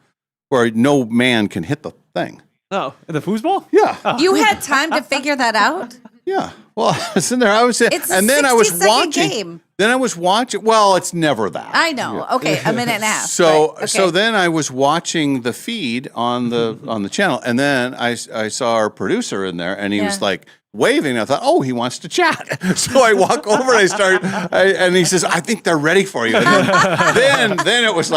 where no man can hit the thing. Oh, the foosball? Yeah. Oh. You had time to figure that out? Yeah. Well, I was in there. I was It's a and then I was 60-second watching. game. Then I was watching. Well, it's never that. I know. Okay, a minute and a half. So but, so okay. then I was watching the feed on the channel, and then I saw our producer in there, and he was Yeah. like waving. I thought, oh, he wants to chat. So I walk over and and he says, I think they're ready for you. And then it was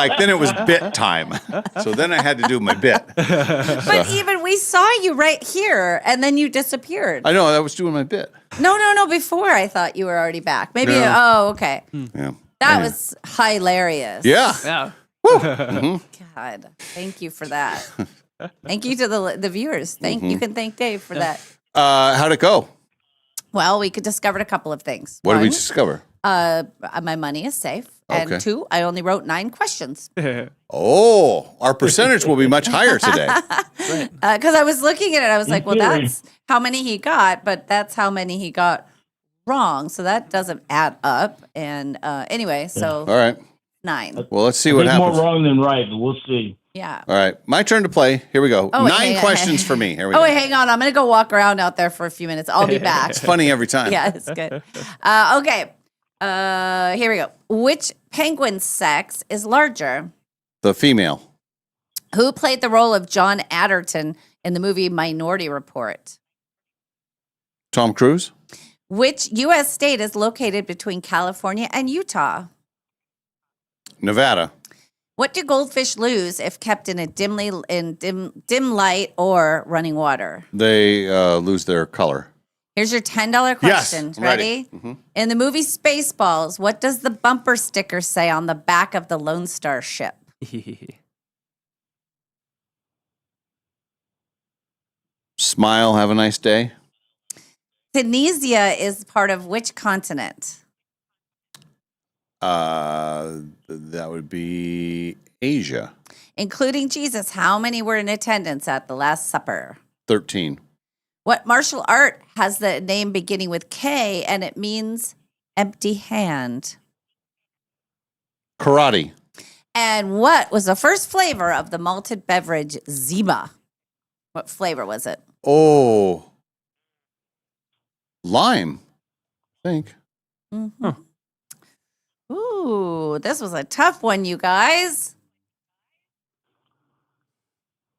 bit time. So then I had to do my bit. But even we saw you right here, and then you disappeared. I know I was doing my bit. No. Before I thought you were already back. Maybe. No. Oh, okay. Yeah. That was hilarious. Yeah. Yeah. God, thank you for that. Thank you to the viewers. You can thank Dave for that. How'd it go? Well, we discovered a couple of things. What did we One, discover? my money is safe. And Okay. 2, I only wrote 9 questions. Oh, our percentage will be much higher today. Because I was looking at it, I was like, well, theory. that's how many he got, but that's how many he got wrong. So that doesn't add up. And anyway, so All right. 9. Well, let's see I what think happens. more wrong than right, but we'll see. Yeah. All right, my turn to play. Here we go. Oh, wait, 9 hang on, questions for me. Here we Oh, go. wait, hang on. I'm going to go walk around out there for a few minutes. I'll be back. It's funny every time. Yeah, it's good. Okay. Here we go. Which penguin sex is larger? The female. Who played the role of John Adderton in the movie Minority Report? Tom Cruise. Which U.S. state is located between California and Utah? Nevada. What do goldfish lose if kept in a dim light or running water? They lose their color. Here's your $10 question. Yes, I'm ready. Ready? In the movie Spaceballs, what does the bumper sticker say on the back of the Lone Star ship? Smile, have a nice day. Tunisia is part of which continent? That would be Asia. Including Jesus, how many were in attendance at the Last Supper? 13. What martial art has the name beginning with K and it means empty hand? Karate. And what was the first flavor of the malted beverage Zima? What flavor was it? Oh. Lime, I think. Mm-hmm. Ooh, this was a tough one, you guys.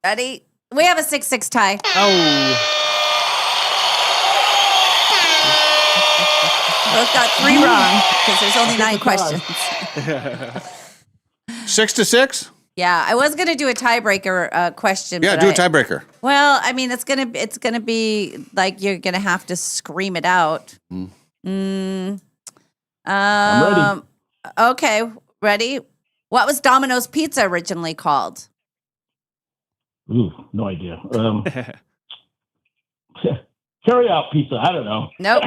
Ready? We have a 6-6 tie. Oh. Both got 3 wrong because there's only 9 questions. 6-6? Yeah, I was gonna do a tiebreaker question. Yeah, but do a tiebreaker. Well, I mean, it's gonna be like you're gonna have to scream it out. I'm ready. Okay, ready? What was Domino's Pizza originally called? Ooh, no idea. Carry out pizza. I don't know. Nope.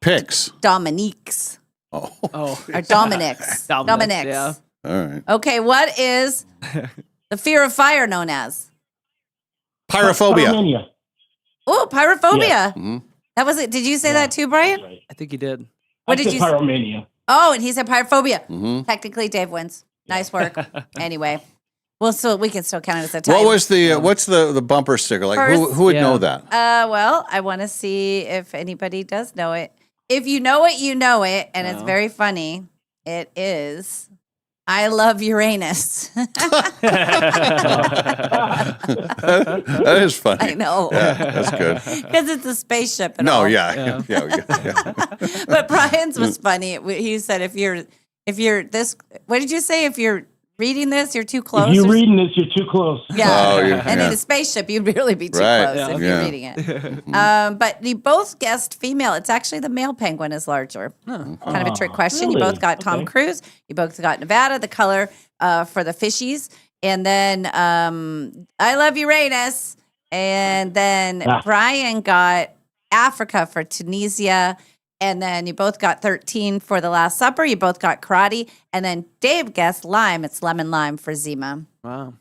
Picks. Dominique's. Oh. Or Dominic's. Dominic's. Yeah. All right. Okay, what is the fear of fire known as? Pyrophobia. Pyromania. Oh, pyrophobia. Yeah. Mm-hmm. That was it. Did you say that too, Brian? Right. I think he did. What I did said you say? Pyromania. Oh, and he said pyrophobia. Mm-hmm. Technically, Dave wins. Nice work. Anyway, well, so we can still count it as a tie. What was the what's the bumper sticker? Like who would know that? Well, I want to see if anybody does know it. If you know it, you know it, and it's very funny. It is I love Uranus. That is funny. I know. Yeah, that's good. Because it's a spaceship. And No, all. yeah. But Brian's was funny. He said, if you're this, what did you say? If you're reading this, you're too close. If you're reading this, you're too close. Yeah. Oh, yeah. And in a spaceship, you'd really be too Right. close if Yeah. you're reading it. But you both guessed female. It's actually the male penguin is larger. Kind of a trick question. You really? both got Tom Okay. Cruise. You both got Nevada, the color for the fishies. And then I love Uranus. And then Brian got Africa for Tunisia. And then you both got 13 for the Last Supper. You both got karate. And then Dave guessed lime. It's lemon lime for Zima. Wow.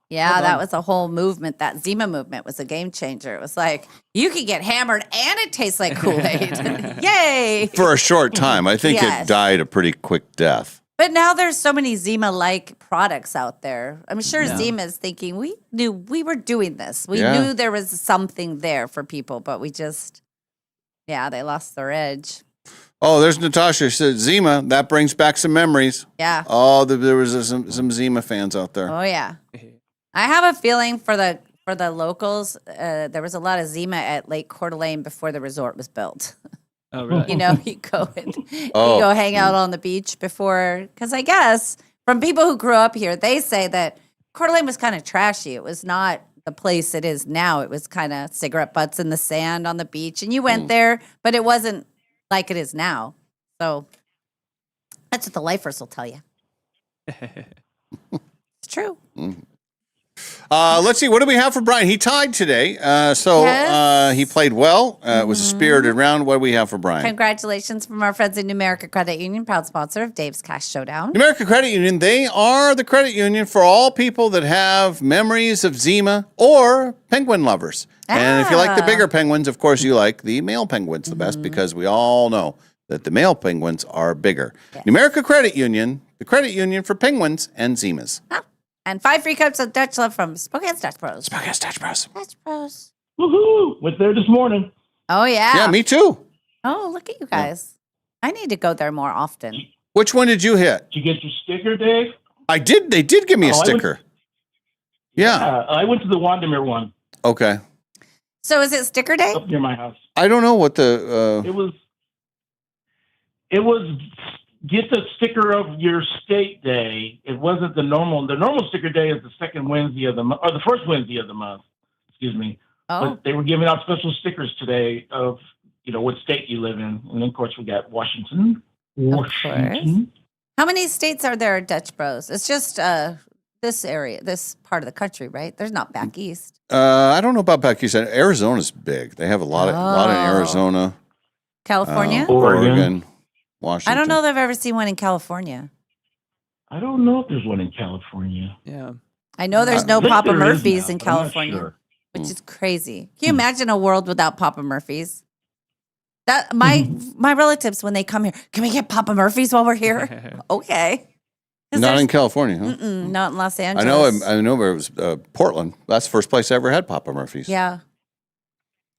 Yeah, that was a whole movement. That Zima movement was a game changer. It was like, you could get hammered and it tastes like Kool-Aid. Yay. For a short time. I think Yes. it died a pretty quick death. But now there's so many Zima-like products out there. I'm sure Yeah. Zima's thinking, we knew we were doing this. We Yeah. knew there was something there for people, but we just, they lost their edge. Oh, there's Natasha. She said Zima. That brings back some memories. Yeah. Oh, there was some Zima fans out there. Oh, yeah. I have a feeling for the locals, there was a lot of Zima at Lake Coeur d'Alene before the resort was built. Oh, really? You know, you go and you Oh. go hang out on the beach before, because I guess from people who grew up here, they say that Coeur d'Alene was kind of trashy. It was not the place it is now. It was kind of cigarette butts in the sand on the beach, and you went there, but it wasn't like it is now. So that's what the lifers will tell you. It's true. Let's see. What do we have for Brian? He tied today. He played well. It was a spirited round. What do we have for Brian? Congratulations from our friends at Numerica Credit Union, proud sponsor of Dave's Cash Showdown. Numerica Credit Union, they are the credit union for all people that have memories of Zima or penguin lovers. And if you like the bigger penguins, of course, you like the male penguins the best because we all know that the male penguins are bigger. Numerica Credit Union, the credit union for penguins and Zimas. And 5 free cups of Dutch Love from Spokane's Dutch Bros. Spokane's Dutch Bros. Dutch Bros. Woohoo! Went there this morning. Oh, yeah. Yeah, me too. Oh, look at you guys. I need to go there more often. Which one did you hit? Did you get your sticker, Dave? I did. They did give me a Oh, I went- sticker. Yeah. I went to the Wandemere one Okay. So is it sticker day? up near my house. I don't know what the. It was get the sticker of your state day. It wasn't the normal. The normal sticker day is the second Wednesday of the month, or the first Wednesday of the month. Excuse me. Oh. But they were giving out special stickers today of what state you live in, and then of course we got Washington. How many states are there, Dutch Bros? It's just this area, this part of the country, right? There's not back east. I don't know about back east. Arizona's big. They have a lot in Arizona, California? Oregon, Washington. I don't know that I've ever seen one in California. I don't know if there's one in California. Yeah. I know there's no I think Papa there is Murphy's now, in but I'm not California, sure. which is crazy. Can you imagine a world without Papa Murphy's? That my relatives, when they come here, can we get Papa Murphy's while we're here? Okay. Not in California, huh? Not in Los I Angeles. know where it was Portland. That's the first place I ever had Papa Murphy's. Yeah.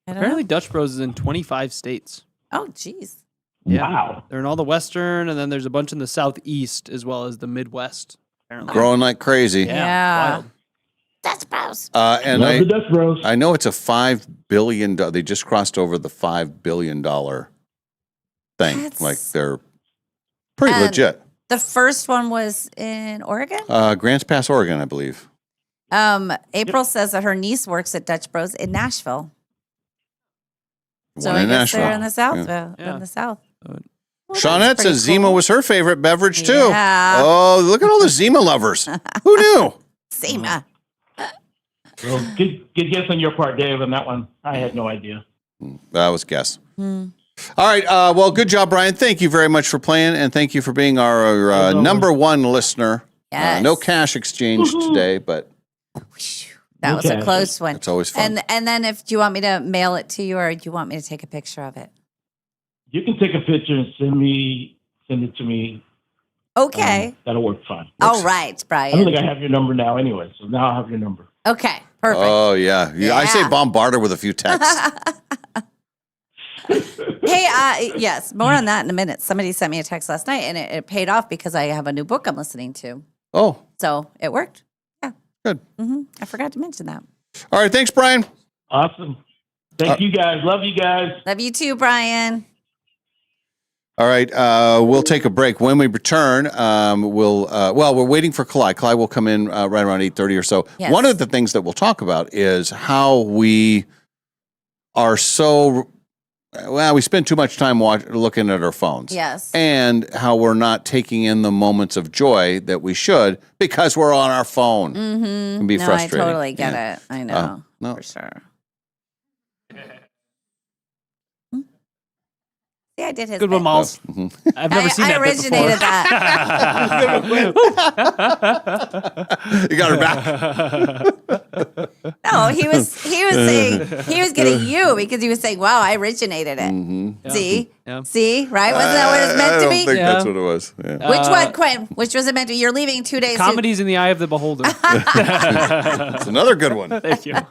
I don't Apparently, know. Dutch Bros is in 25 states. Oh, geez. Yeah. Wow. They're in all the Western, and then there's a bunch in the Southeast as well as the Midwest. Apparently. Growing like crazy. Yeah. Wild. Dutch Bros. And Love the Dutch Bros. I know it's a $5 billion. They just crossed over the $5 billion thing. That's- Like they're pretty And legit. The first one was in Oregon. Grants Pass, Oregon, I believe. April says that her niece works at Dutch Bros in Nashville. So One I in guess Nashville. they're in the South. Yeah. In the South. Shawnette says Zima was her favorite beverage too. Yeah. Oh, look at all the Zima lovers. Who knew? Zima. Well, good guess on your part, Dave, on that one. I had no idea. That was guess. All right. Well, good job, Brian. Thank you very much for playing, and thank you for being our number one listener. Yes. No cash exchange today, but That was a close one. it's always fun. And then do you want me to mail it to you, or do you want me to take a picture of it? You can take a picture and send it to me. Okay. That'll work fine. All right, I don't think Brian. I have your number now anyway, so now I have your number. Okay. Perfect. Oh yeah. I say Yeah. bombard her with a few texts. Hey, yes, more on that in a minute. Somebody sent me a text last night, and it paid off because I have a new book I'm listening to. Oh, So it worked. Yeah. good. I forgot to mention that. All right. Thanks, Brian. Awesome. Thank you guys. Love you guys. Love you too, Brian. All right, we'll take a break. When we return, we're waiting for Kalai. Kalai will come in right around 8:30 or so. Yes. One of the things that we'll talk about is how we are we spend too much time looking at our phones. Yes. And how we're not taking in the moments of joy that we should because we're on our phone. Mm-hmm. It can be No, frustrating. I totally get Yeah. it. I know. No. For sure. See, I did his Good one, bit. Malls. I've never seen I that bit originated before. You got her back. No, he was saying he was getting you because he was saying, "Wow, I originated it." Mm-hmm. See, Yeah. see, right? Wasn't that what it's meant I to don't be? think that's what it was. Yeah. Which one, Quinn? Which was it meant to be? You're leaving 2 days. Comedy's in the eye of the beholder. It's another good one. Thank you. All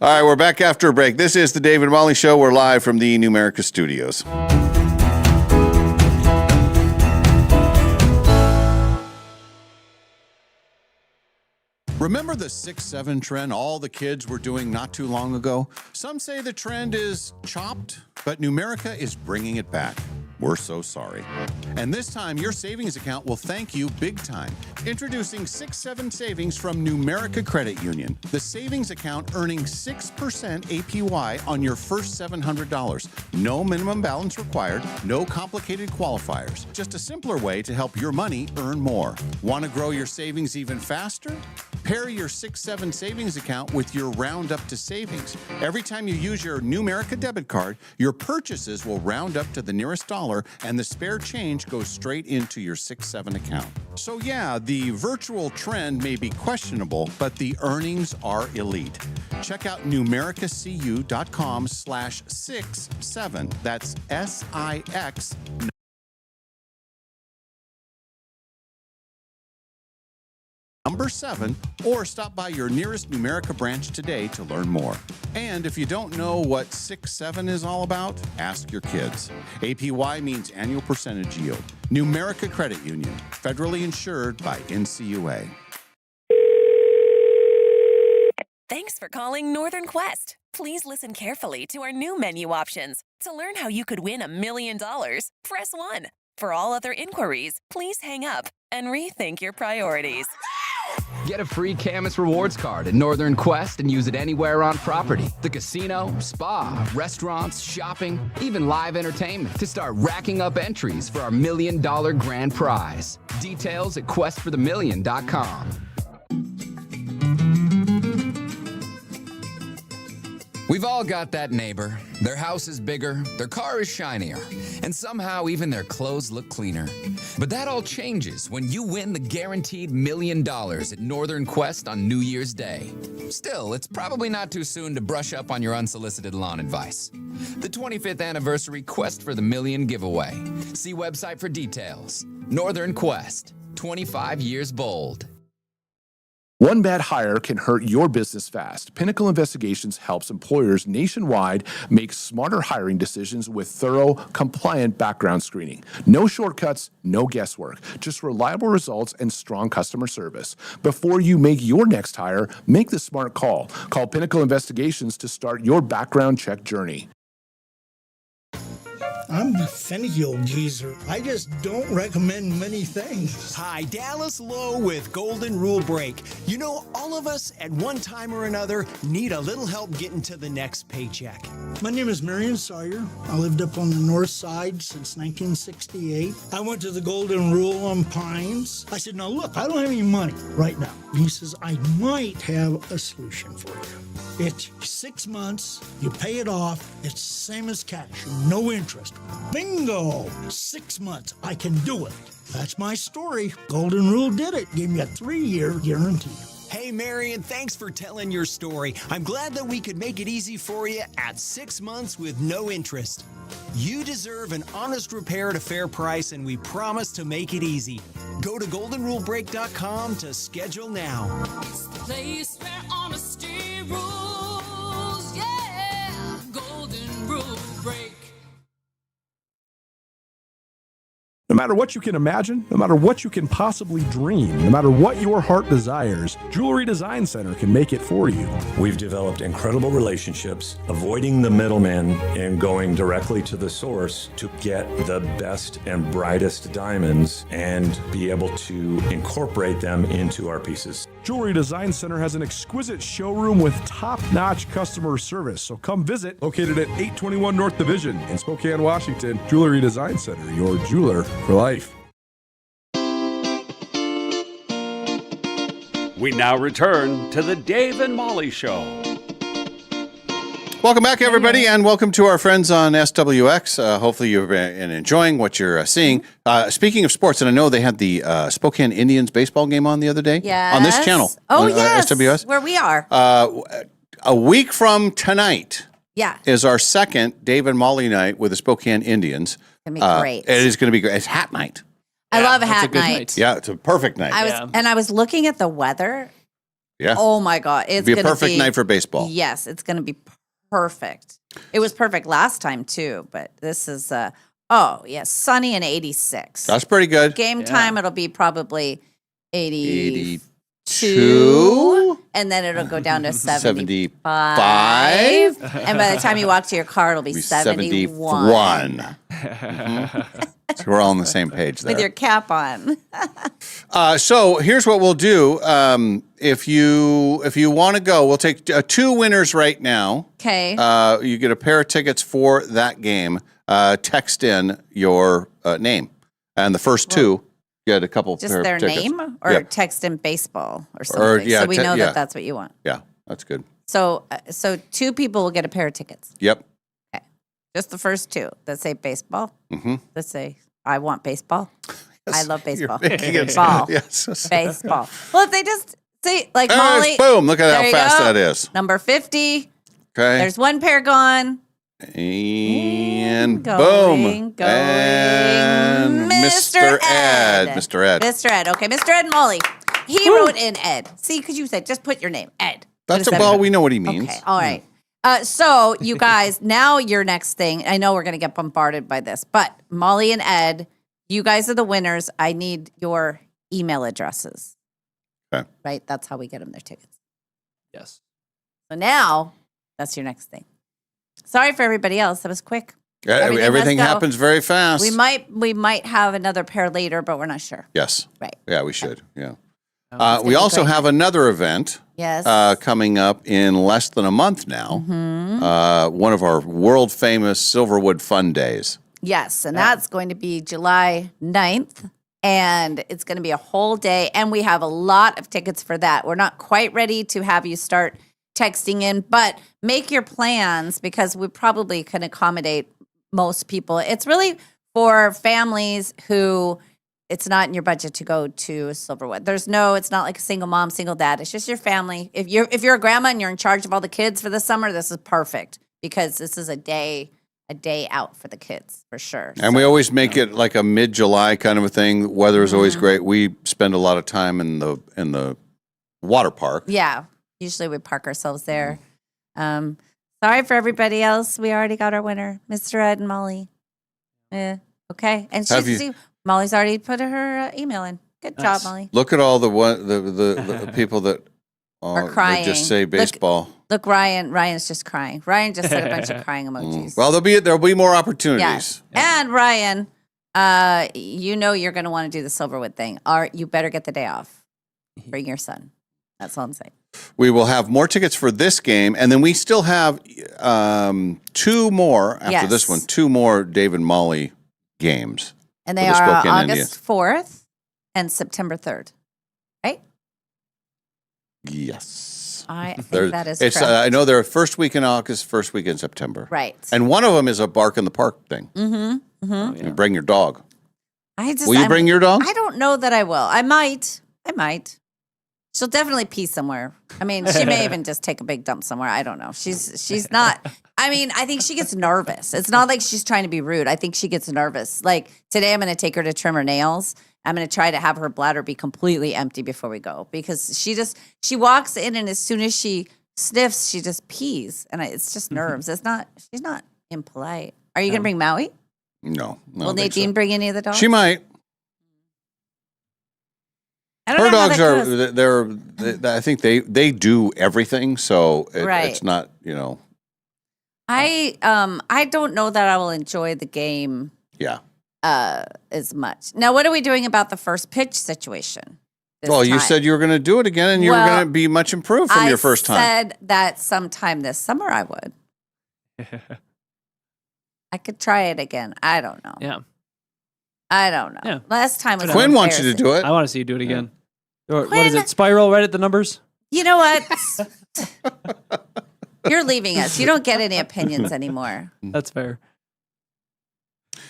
right, we're back after a break. This is the David Molly Show. We're live from the Numerica studios. Remember the 6-7 trend all the kids were doing not too long ago? Some say the trend is chopped, but Numerica is bringing it back. We're so sorry. And this time, your savings account will thank you big time. Introducing 6-7 Savings from Numerica Credit Union. The savings account earning 6% APY on your first $700. No minimum balance required, no complicated qualifiers. Just a simpler way to help your money earn more. Want to grow your savings even faster? Pair your 6-7 savings account with your Round Up to Savings. Every time you use your Numerica debit card, your purchases will round up to the nearest dollar, and the spare change goes straight into your 6-7 account. So yeah, the virtual trend may be questionable, but the earnings are elite. Check out numericacu.com/67. That's SIX. number 7, or stop by your nearest Numerica branch today to learn more. And if you don't know what 6-7 is all about, ask your kids. APY means annual percentage yield. Numerica Credit Union, federally insured by NCUA. Thanks for calling Northern Quest. Please listen carefully to our new menu options. To learn how you could win $1 million, press 1. For all other inquiries, please hang up and rethink your priorities. Get a free Camus Rewards card at Northern Quest and use it anywhere on property. The casino, spa, restaurants, shopping, even live entertainment to start racking up entries for our $1 million grand prize. Details at questforthemillion.com. We've all got that neighbor. Their house is bigger, their car is shinier, and somehow even their clothes look cleaner. But that all changes when you win the guaranteed $1 million at Northern Quest on New Year's Day. Still, it's probably not too soon to brush up on your unsolicited lawn advice. The 25th anniversary Quest for the Million giveaway. See website for details. Northern Quest, 25 years bold. One bad hire can hurt your business fast. Pinnacle Investigations helps employers nationwide make smarter hiring decisions with thorough, compliant background screening. No shortcuts, no guesswork, just reliable results and strong customer service. Before you make your next hire, make the smart call. Call Pinnacle Investigations to start your background check journey. I'm a finicky old geezer. I just don't recommend many things. Hi, Dallas Lowe with Golden Rule Break. You know, all of us at one time or another need a little help getting to the next paycheck. My name is Marion Sawyer. I lived up on the north side since 1968. I went to the Golden Rule on Pines. I said, now look, I don't have any money right now. He says, I might have a solution for you. It's 6 months, you pay it off, it's the same as cash, no interest. Bingo! 6 months, I can do it. That's my story. Golden Rule did it. Gave me a 3-year guarantee. Hey, Marion, thanks for telling your story. I'm glad that we could make it easy for you at 6 months with no interest. You deserve an honest repair at a fair price, and we promise to make it easy. Go to goldenrulebreak.com to schedule now. It's the place where honesty rules. Yeah, Golden Rule Break. No matter what you can imagine, no matter what you can possibly dream, no matter what your heart desires, Jewelry Design Center can make it for you. We've developed incredible relationships, avoiding the middlemen and going directly to the source to get the best and brightest diamonds and be able to incorporate them into our pieces. Jewelry Design Center has an exquisite showroom with top-notch customer service, so come visit. Located at 821 North Division in Spokane, Washington, Jewelry Design Center, your jeweler for life. We now return to the Dave and Molly Show. Welcome back, everybody, and welcome to our friends on SWX. Hopefully you've been enjoying what you're seeing. Speaking of sports, and I know they had the Spokane Indians baseball game on the other day on this channel. Oh, on, yes. SWS. Where we are. A week from tonight Yeah. is our second Dave and Molly night with the Spokane Indians. It's going to be great. It is going to be great. It's hat night. I love hat night. Yeah, it's a perfect night. I was looking at the weather. Yeah. Oh, my God. It's It'd be a gonna perfect night for baseball. Yes, it's going to be perfect. It was perfect last time, too, but this is, sunny and 86. That's pretty good. Game time, it'll be probably 82. And then it'll go down to 75. And by the time you walk to your car, it'll be 71. So we're all on the same page there. With your cap on. So here's what we'll do. If you want to go, we'll take 2 winners right now. Okay. You get a pair of tickets for that game. Text in your name. And the first 2 get a couple Just pair of their tickets. name or Yeah. text in baseball or something. So we know that that's what you want. Yeah, that's good. So 2 people will get a pair of tickets. Yep. Just the first 2 that say baseball. Mm-hmm. That say, I want baseball. I love baseball. making it- Ball. yes. Baseball. Well, if they just say, like There it is. Molly. Boom. Look at there how you fast go. that is. Number 50. Okay. There's 1 pair gone. And Going, boom. And Mr. Ed. Mr. Ed. Mr. Ed. Okay, Mr. Ed and Molly. He wrote in Ed. See, because you said just put your name, Ed. That's about, we know what he means. Okay, all right. So you guys, now your next thing, I know we're going to get bombarded by this, but Molly and Ed, you guys are the winners. I need your email addresses. Okay. Right? That's how we get them their tickets. Yes. So now, that's your next thing. Sorry for everybody else. That was quick. Yeah, everything must go. happens very fast. We might have another pair later, but we're not sure. Yes. Right. Yeah, we should. Yeah. It's We gonna be also great. have another event Yes. coming up in less than a month now. One of our world famous Silverwood Fun Days. Yes, and that's going to be July 9th, and it's going to be a whole day, and we have a lot of tickets for that. We're not quite ready to have you start texting in, but make your plans because we probably can accommodate most people. It's really for families who it's not in your budget to go to Silverwood. It's not like a single mom, single dad. It's just your family. If you're a grandma and you're in charge of all the kids for the summer, this is perfect because this is a day out for the kids for sure. And we always make it like a mid-July kind of a thing. Weather is always great. We spend a lot of time in the water park. Yeah, usually we park ourselves there. Sorry for everybody else. We already got our winner, Mr. Ed and Molly. Okay, and Molly's already put her email in. Good job, Molly. Look at all the people that Are crying. They just say baseball. Look, Ryan. Ryan's just crying. Ryan just said a bunch of crying emojis. Well, there'll be more opportunities. Yes. And Ryan, you know you're going to want to do the Silverwood thing. You better get the day off. Bring your son. That's all I'm saying. We will have more tickets for this game, and then we still have two more after this one. Two more Dave and Molly games. And they for the are Spokane August Indians. 4th and September 3rd. Right? Yes. I think that is it's, correct. I know they're first week in August, first week in September. Right. And one of them is a bark in the park thing. Mm-hmm. Mm-hmm. You bring your dog. Will Will you bring your dog? I don't know that I will. I might. She'll definitely pee somewhere. I mean, she may even just take a big dump somewhere. I don't know. She's not. I mean, I think she gets nervous. It's not like she's trying to be rude. I think she gets nervous. Like today, I'm going to take her to trim her nails. I'm going to try to have her bladder be completely empty before we go because she walks in and as soon as she sniffs, she just pees, and it's just nerves. She's not impolite. Are you going to bring Maui? No. Will Nadine bring any of the dogs? She might. I don't Her know how dogs that goes. I think they do everything, so Right. it's not, I don't know that I will enjoy the game yeah. as much. Now, what are we doing about the first pitch situation? Well, you time? said you were going to do it again, and you were going to be much improved from your first time. I said that sometime this summer I would. I could try it again. I don't know. Yeah. I don't know. Yeah. Last time was Quinn wants you to do it. I want to see you do it again. Or what is it? Spiral right at the numbers? You know what? You're leaving us. You don't get any opinions anymore. That's fair.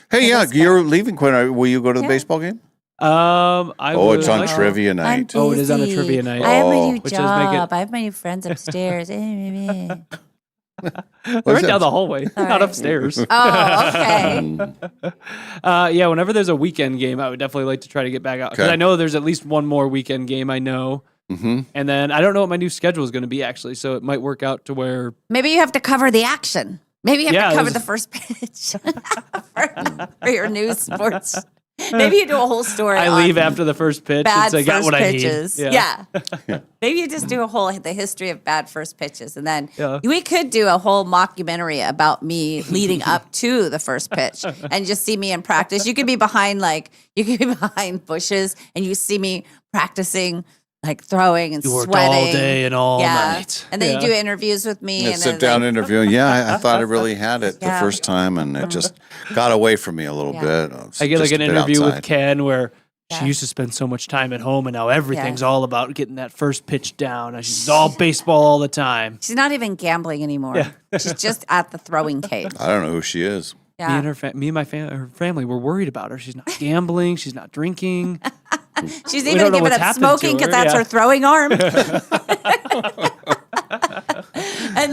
Hey, yeah, you're leaving, Quinn. Will you go to the baseball game? It's on trivia night. Oh, it is on a trivia night. I have my new Which does make it- job. I have my new friends upstairs. Right down the hallway, not upstairs. Oh, okay. Yeah, whenever there's a weekend game, I would definitely like to try to get back out. Because Okay. I know there's at least one more weekend game I know. Mm-hmm. And then I don't know what my new schedule is going to be, actually. So it might work out to where... Maybe you have to cover the action. Maybe you have Yeah, to cover there's- the first pitch for your new sports. Maybe you do a whole story I on leave after the first pitch bad and say, got first what pitches. I need. Yeah. Maybe you just do the history of bad first pitches. And then Yeah. we could do a whole mockumentary about me leading up to the first pitch and just see me in practice. You could be behind bushes and you see me practicing throwing and You worked sweating all day and all yeah. night. And then Yeah. you do interviews with me. and Sit then, down interview. Yeah, I thought I really had it Yeah. the first time, and it just got away from me a little Yeah. bit. I get Just an a bit interview with outside. Ken where Yeah. she used to spend so much time at home and now everything's all about getting that first pitch down. And she's all baseball all the time. She's not even gambling anymore. She's just at the throwing cage. I don't know who she is. Yeah. Me and her family were worried about her. She's not gambling. She's not drinking. She's We even don't know giving what's up happened to smoking because her, that's yeah. her throwing arm. and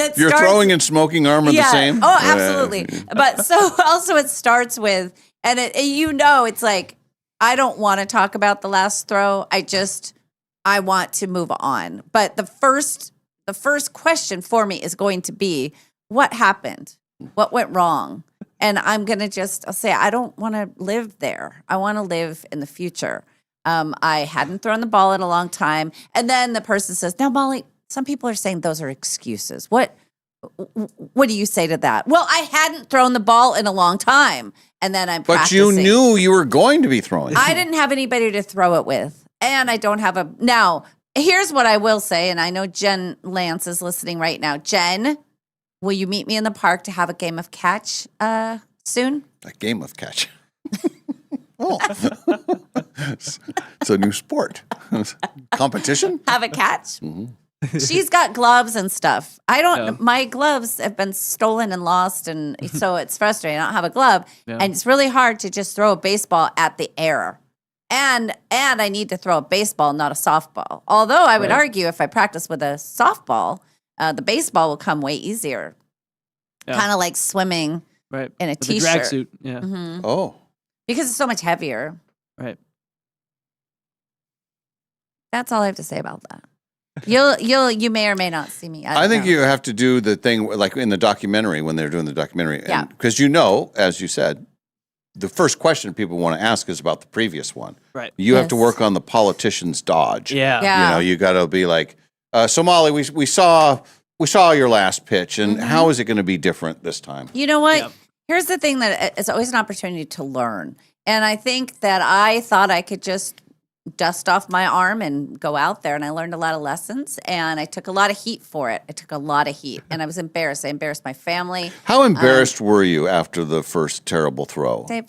that Your starts, throwing and smoking arm are the same? Oh, absolutely. But so also it starts with, and it's like, I don't want to talk about the last throw. I just I want to move on. But the first question for me is going to be, what happened? What went wrong? And I'm going to I'll say, I don't want to live there. I want to live in the future. I hadn't thrown the ball in a long time. And then the person says, now, Molly, some people are saying those are excuses. What do you say to that? Well, I hadn't thrown the ball in a long time. And then I'm But you knew you were going to be throwing. I didn't have anybody to throw it with. And I don't have now, here's what I will say. And I know Jen Lance is listening right now. Jen, will you meet me in the park to have a game of catch soon? A game of catch. Oh, it's a new sport. Competition? Have a catch? Mm-hmm. She's got gloves and stuff. I don't, my gloves have been stolen and lost. And so it's frustrating. I don't have a glove. Yeah. And it's really hard to just throw a baseball at the air. And I need to throw a baseball, not a softball. Although I would argue if I practice with a softball, the baseball will come way easier. Yeah. Kind of like swimming in a With t-shirt. a drag suit. Yeah. Mhm. Oh. Because it's so much heavier. Right. That's all I have to say about that. You may or may not see me. I think know. you have to do the thing like in the documentary when they're doing the documentary. Yeah. Because as you said, the first question people want to ask is about the previous one. Right. You have to work on the politician's dodge. Yeah. Yeah. You know, you got to be like, so Molly, we saw your last pitch, and how is it going to be different this time? You know what? Here's the thing that it's always an opportunity to learn. And I think that I thought I could just dust off my arm and go out there. And I learned a lot of lessons, and I took a lot of heat for it. I took a lot of heat, and I was embarrassed. I embarrassed my family. How embarrassed were you after the first terrible throw? Dave,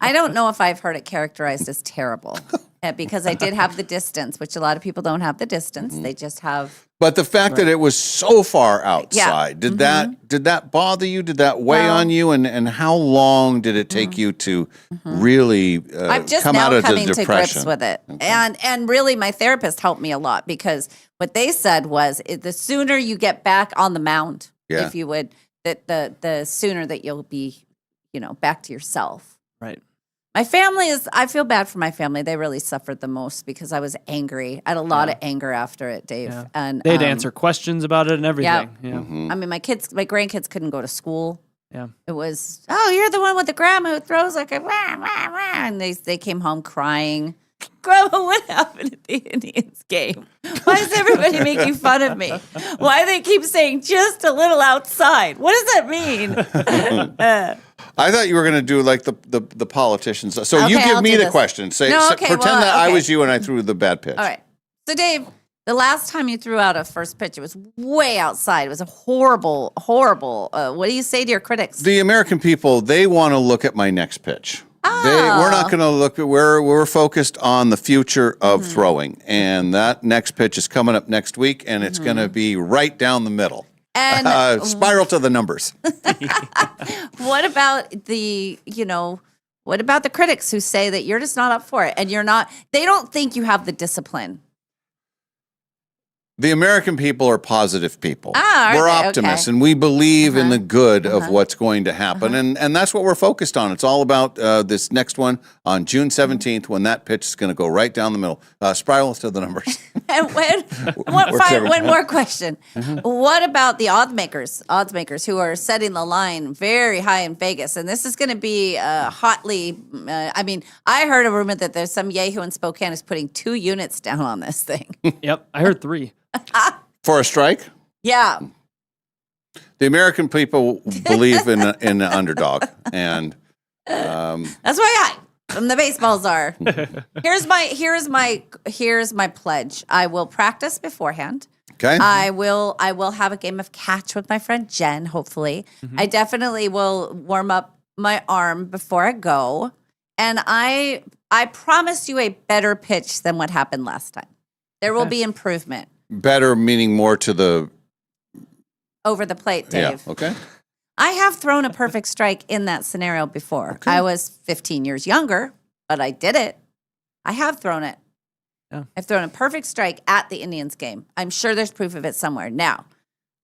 I don't know if I've heard it characterized as terrible because I did have the distance, which a lot of people don't have the distance. They just have. But the fact that it was so far outside, did that bother you? Did that weigh on you? And how long did it take you to really I'm just come now out of coming the to depression? grips with it. And really my therapist helped me a lot because what they said was the sooner you get back on the mound, if you would, that the sooner that you'll be, back to yourself. Right. My family I feel bad for my family. They really suffered the most because I was angry. I had a lot of anger after it, Dave. Yeah. And They had to answer questions about it and everything. Yeah. I mean, my grandkids couldn't go to school. Yeah. It was, oh, you're the one with the grandma who throws like a wah, wah, wah. And they came home crying. Grandma, what happened at the Indians game? Why does everybody making fun of me? Why do they keep saying just a little outside? What does that mean? I thought you were going to do like the politicians. So Okay, you give I'll me do the this. question. Okay, Pretend that I okay. was you and I threw the bad pitch. All right. So, Dave, the last time you threw out a first pitch, it was way outside. It was a horrible, horrible. What do you say to your critics? The American people, they want to look at my next pitch. We're not going to look at we're focused on the future of throwing, and that next pitch is coming up next week, and it's going to be right down the middle. And spiral to the numbers. what about what about the critics who say that you're just not up for it and they don't think you have the discipline? The American people are positive people. Are we're they? optimists, Okay. and we believe in the good of what's going to happen, and that's what we're focused on. It's all about this next one on June 17th when that pitch is going to go right down the middle. Spiral to the numbers. And Works every one time. more question. What about the odds makers who are setting the line very high in Vegas? And this is going to be hotly, I heard a rumor that there's some Yahoo in Spokane is putting 2 units down on this thing. Yep. I heard 3. For a strike? Yeah. The American people believe in the underdog, and That's why from the baseball czar. Here's my pledge. I will practice beforehand. Okay. I will have a game of catch with my friend Jen, hopefully. I definitely will warm up my arm before I go. And I promise you a better pitch than what happened last time. There will be improvement. better meaning more to the Over the plate, Dave. Yeah. Okay. I have thrown a perfect strike in that scenario before. Okay. I was 15 years younger, but I did it. I have thrown it. Yeah. I've thrown a perfect strike at the Indians game. I'm sure there's proof of it somewhere. Now,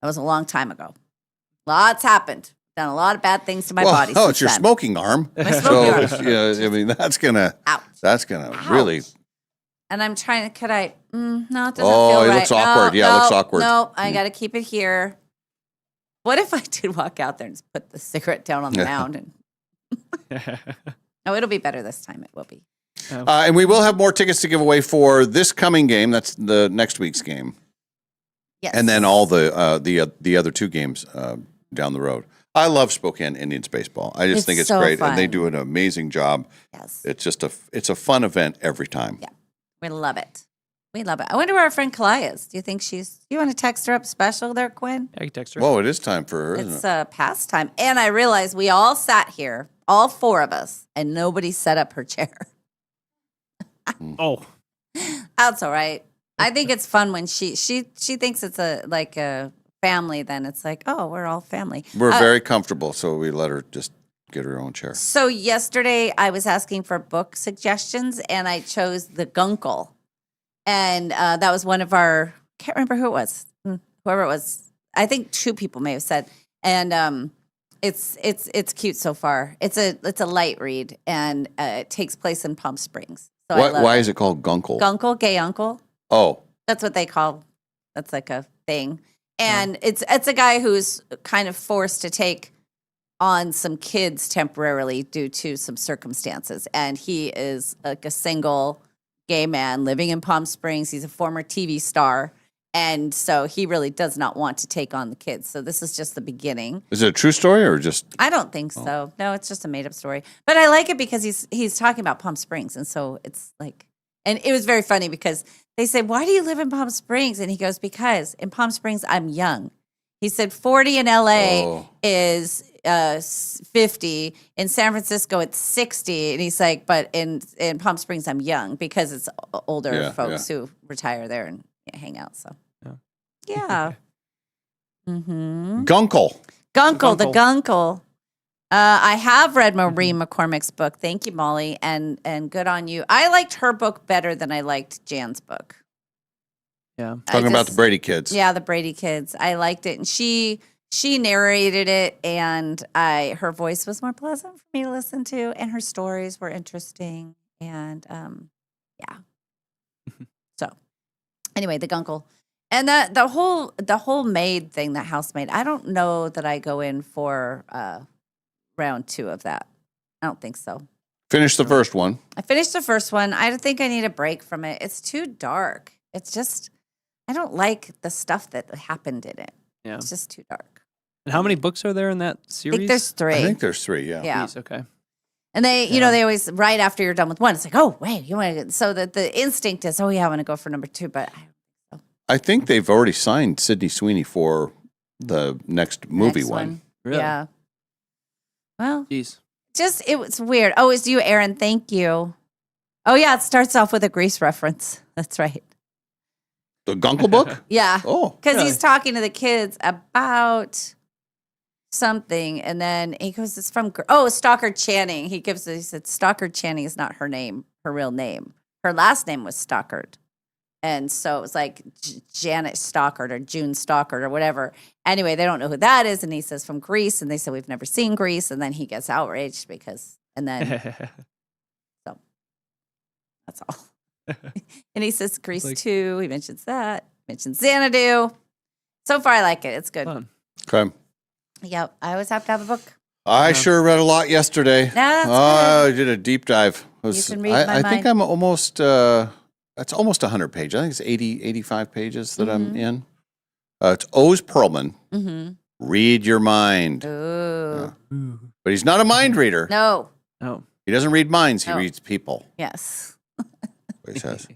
that was a long time ago. Lots happened. Done a lot of bad things to my body. Oh, since it's your then. smoking arm. My smoking arm. I mean, that's gonna really And I'm trying to, no, it doesn't Oh, feel it right. looks awkward. Yeah, it looks awkward. No, I got to keep it here. What if I did walk out there and just put the cigarette down on the mound? No, it'll be better this time. It will be. And we will have more tickets to give away for this coming game. That's the next week's game. Yes. And then all the other two games down the road. I love Spokane Indians baseball. I just think it's so great, fun. and they do an amazing job. Yes. It's just it's a fun event every time. Yeah. We love it. We love it. I wonder where our friend Kalai is. Do you think you want to text her up special there, Quinn? I can text her. Whoa, it is time for her, isn't It's it? past time. And I realized we all sat here, all four of us, and nobody set up her chair. Oh. That's all right. I think it's fun when she thinks it's a family, then it's like, oh, we're all family. We're very comfortable, so we let her just get her own chair. So yesterday I was asking for book suggestions and I chose The Guncle. And that was one of our, can't remember who it was, whoever it was. I think two people may have said. And it's cute so far. It's a light read and it takes place in Palm Springs. So Why is it called Guncle? Guncle, gay uncle. Oh. That's what they call, that's like a thing. And it's a guy who's kind of forced to take on some kids temporarily due to some circumstances. And he is like a single gay man living in Palm Springs. He's a former TV star. And so he really does not want to take on the kids. So this is just the beginning. Is it a true story or just? I don't think so. No, it's just a made up story. But I like it because he's talking about Palm Springs. And so it's like, and it was very funny because they said, why do you live in Palm Springs? And he goes, because in Palm Springs, I'm young. He said 40 in LA is 50. In San Francisco, it's 60. And he's like, but in Palm Springs, I'm young because it's older folks who retire there and hang out. So, yeah. Mm-hmm. Guncle. Guncle, the Guncle. I have read Maureen McCormick's book. Thank you, Molly, and good on you. I liked her book better than I liked Jan's book. Yeah, talking about the Brady kids. Yeah, the Brady kids. I liked it, and she narrated it, and her voice was more pleasant for me to listen to, and her stories were interesting, and yeah. So, anyway, the Guncle. And the whole maid thing, that housemaid. I don't know that I go in for round 2 of that. I don't think so. Finish the first one. I finished the first one. I think I need a break from it. It's too dark. It's just, I don't like the stuff that happened in it. Yeah. It's just too dark. And how many books are there in that series? I think there's 3. I think there's 3, yeah. Yeah. Jeez, okay. And they, they always, right after you're done with one, it's like, oh, wait, you want to, so that the instinct is, oh, yeah, I want to go for number 2, but I think they've already signed Sydney Sweeney for the next movie one. Really? Yeah. Well, Jeez. it was weird. Oh, it's you, Aaron. Thank you. Oh, yeah, it starts off with a Grease reference. That's right. The Guncle book? Yeah. Oh. Because he's talking to the kids about something, and then he goes, it's from, Stalker Channing. He said, Stalker Channing is not her name, her real name. Her last name was Stockard. And so it was like Janet Stockard or June Stockard or whatever. Anyway, they don't know who that is. And he says from Grease. And they said, we've never seen Grease. And then he gets outraged and then, so that's all. And he says Grease 2. He mentions that. Mentions Xanadu. So far, I like it. It's good. Fun. Okay. Yep. I always have to have a book. I sure read a lot yesterday. That's I did a deep dive. You can read my I think mind. I'm almost, it's almost 100 pages. I think it's 85 pages that I'm in. It's Oz Perlman. Mm-hmm. Read Your Mind. Ooh. But he's not a mind reader. No. No. He doesn't read minds. He No. reads people. Yes. What he says.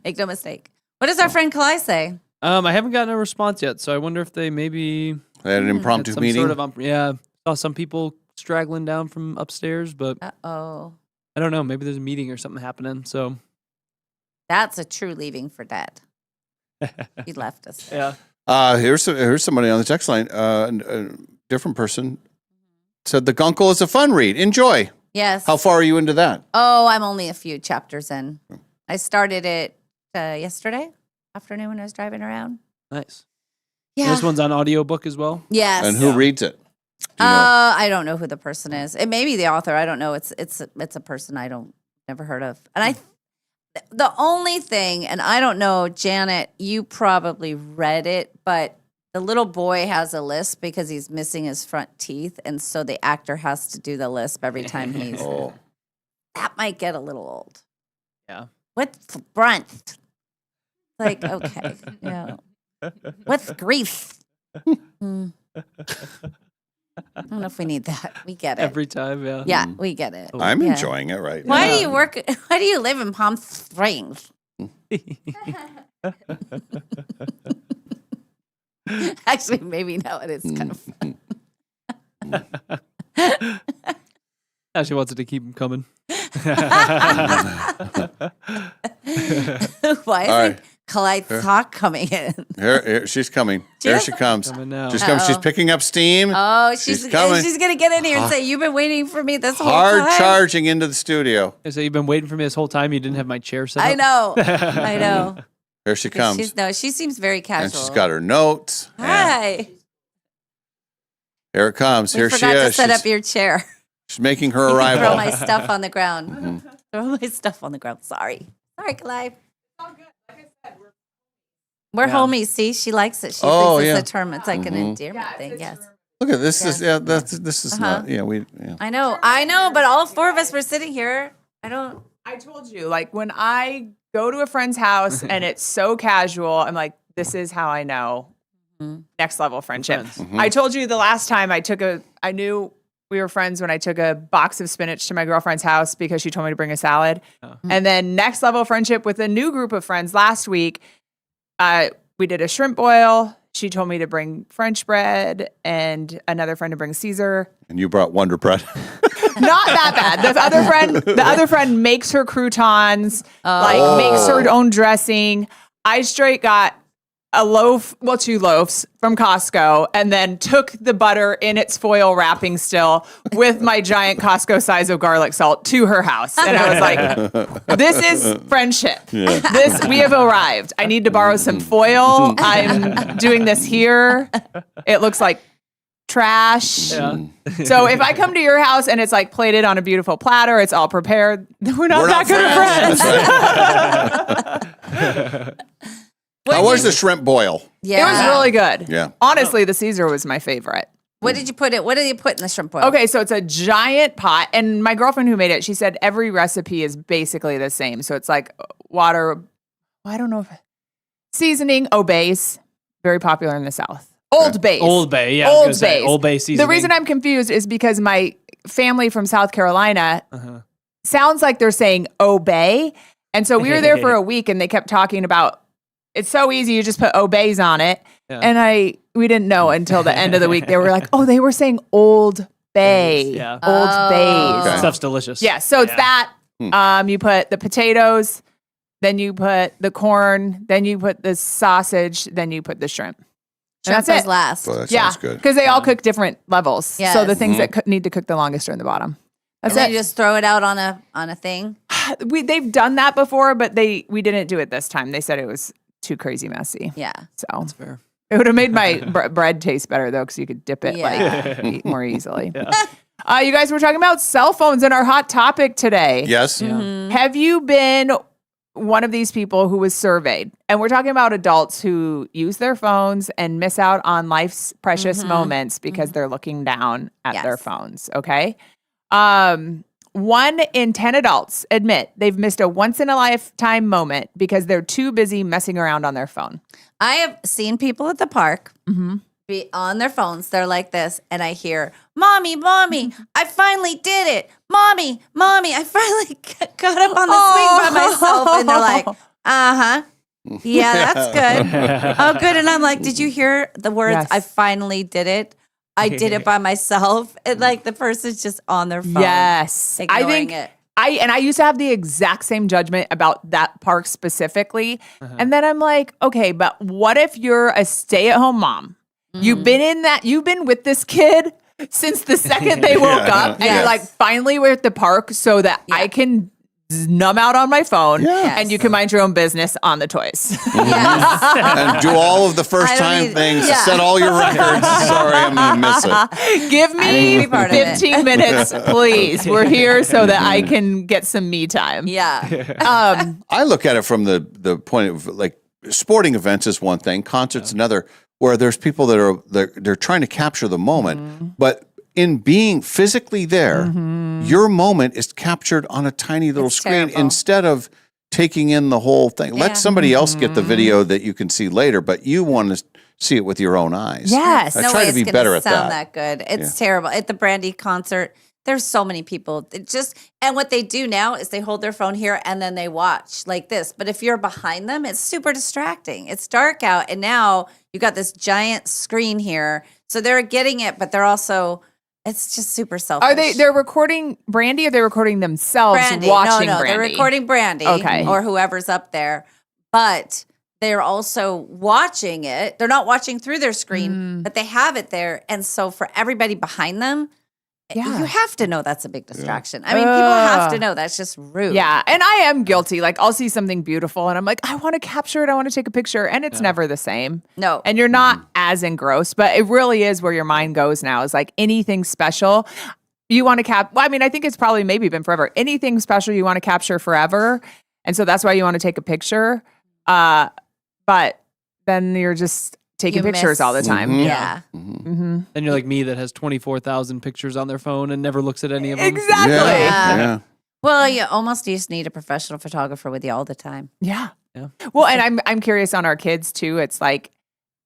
Make no mistake. What does our friend Kalai say? I haven't gotten a response yet, so I wonder if they maybe They had an impromptu some meeting. Sort of, saw some people straggling down from upstairs, but Uh-oh. I don't know. Maybe there's a meeting or something happening. So That's a true leaving for dead. He left us. yeah. Here's somebody on the text line. A different person said the Guncle is a fun read. Enjoy. Yes. How far are you into that? Oh, I'm only a few chapters in. I started it yesterday afternoon when I was driving around. Nice. Yeah. This one's on audiobook as well. Yes. And who reads it? I don't know who the person is. It may be the author. I don't know. It's a person I don't never heard of. And The only thing, and I don't know, Janet, you probably read it, but the little boy has a lisp because he's missing his front teeth, and so the actor has to do the lisp every time he's. That might get a little old. Yeah. What's front? Like, okay, yeah. What's grief? I don't know if we need that. We get it. Every time, yeah. Yeah, we get it. I'm Yeah. enjoying it right Why now. do you work? Why do you live in Palm Springs? Actually, maybe now it is kind of fun. Now she wants it to keep him coming. Why is All right. Clyde Here. Sock coming in? Here, she's coming. Here she comes. Coming now. She's coming. She's Uh-oh. picking up steam. Oh, she's coming. gonna get in here and say, "You've been waiting for me this whole Hard time." charging into the studio. So you've been waiting for me this whole time. You didn't have my chair set up. I know. I know. Here she comes. She seems very casual. And she's got her notes. and Hi. Here it comes. We Here she forgot to is. set She's, up your chair. she's making her You can arrival. throw my stuff on the ground. Throw my stuff on the ground. Sorry, Clyde. We're Yeah. homies. See, she likes it. She Oh, thinks yeah. it's a term. It's like an Mhm. endearment thing. Yes. Look at this. Is this is Uh-huh. not. Yeah, we. Yeah. I know. But all four of us were sitting here. I told you, like when I go to a friend's house and it's so casual, I'm like, this is how I know next level friendship. Friends. I told you the last time I knew we were friends when I took a box of spinach to my girlfriend's house because she told me to bring a salad. And then next level friendship with a new group of friends last week, we did a shrimp boil. She told me to bring French bread and another friend to bring Caesar. And you brought Wonder Bread. Not that bad. The other friend makes her croutons, makes her own dressing. I straight got a loaf, well, 2 loaves from Costco, and then took the butter in its foil wrapping still with my giant Costco size of garlic salt to her house. And I was like, this is friendship. Yeah. We have arrived. I need to borrow some foil. I'm doing this here. It looks like trash. Yeah. So if I come to your house and it's like plated on a beautiful platter, it's all prepared, we're not that good of friends. How was the shrimp boil? It was really good. Yeah. Honestly, the Caesar was my favorite. What did you put in? What did you put in the shrimp boil? Okay, so it's a giant pot. And my girlfriend who made it, she said every recipe is basically the same. So it's like water, I don't know if seasoning, Obay's, very popular in the South. Old Bay's. Old Bay, yeah. I was Old gonna say, Bay's. Old Bay seasoning. The reason I'm confused is because my family from South Carolina sounds like they're saying Obey. And so we were there for a week and they kept talking about it's so easy, you just put Obay's on it. Yeah. And we didn't know until the end of the week. They were like, oh, they were saying Old Bay. Yeah. Old Bay's. That stuff's delicious. Yeah, so it's that. You put the potatoes, then you put the corn, then you put the sausage, then you put the shrimp. And Shrimp that's was it. last. Well, that Yeah, sounds good. because they all cook different levels. So the Yes. things that need to cook the longest are in the bottom. That's and then it. you just throw it out on a thing. They've done that before, but we didn't do it this time. They said it was too crazy messy. Yeah. So That's fair. it would have made my bread taste better though, because you could dip it Yeah. eat more easily. You guys were talking about cell phones in our hot topic today. Yes. Have you been one of these people who was surveyed? And we're talking about adults who use their phones and miss out on life's precious moments because they're looking down at their phones. Okay. 1 in 10 adults admit they've missed a once in a lifetime moment because they're too busy messing around on their phone. I have seen people at the park be on their phones. They're like this, and I hear, "Mommy, mommy, I finally did it. Mommy, mommy, I finally got up on the swing by myself." And they're like, yeah, that's good. Oh, good. And I'm like, did you hear the words? Yes. I finally did it. I did it by myself. And like the person's just on their phone. Yes. I ignoring think it. I used to have the exact same judgment about that park specifically. And then I'm like, okay, but what if you're a stay-at-home mom? You've been with this kid since the second they woke up and you're like, finally we're at the park so that I can numb out on my phone, Yes. and you can mind your own business on the toys. And do all of the first time things, set all your records. Sorry, I'm going to miss it. Give me be part of it. 15 minutes, please. We're here so that I can get some me time. Yeah. I look at it from the point of like sporting events is one thing, concerts another, where there's people that are they're trying to capture the moment, but in being physically there, your moment is captured on a tiny little screen instead of taking in the whole thing. Let somebody else get the video that you can see later, but you want to see it with your own eyes. Yes. I No try way to be it's better gonna at sound that. good. It's terrible. At the Brandy concert, there's so many people. And what they do now is they hold their phone here and then they watch like this. But if you're behind them, it's super distracting. It's dark out, and now you got this giant screen here. So they're getting it, but they're also, it's just super selfish. They're recording Brandy, or they're recording themselves watching no, Brandy? they're recording Brandy or whoever's up there, but they're also watching it. They're not watching through their screen, but they have it there. And so for everybody behind them, you have to know that's a big distraction. I mean, people have to know that's just rude. Yeah, and I am guilty. Like, I'll see something beautiful and I'm like, I want to capture it. I want to take a picture. And it's never the same. No. And you're not as engrossed, but it really is where your mind goes now, is like anything special you want to well, I mean, I think it's probably maybe been forever. Anything special you want to capture forever. And so that's why you want to take a picture. But then you're just taking pictures all the time. Yeah. Mm-hmm. Then you're like me that has 24,000 pictures on their phone and never looks at any of them. Exactly. Yeah. Well, you almost just need a professional photographer with you all the time. Yeah. Well, and I'm curious on our kids too. It's like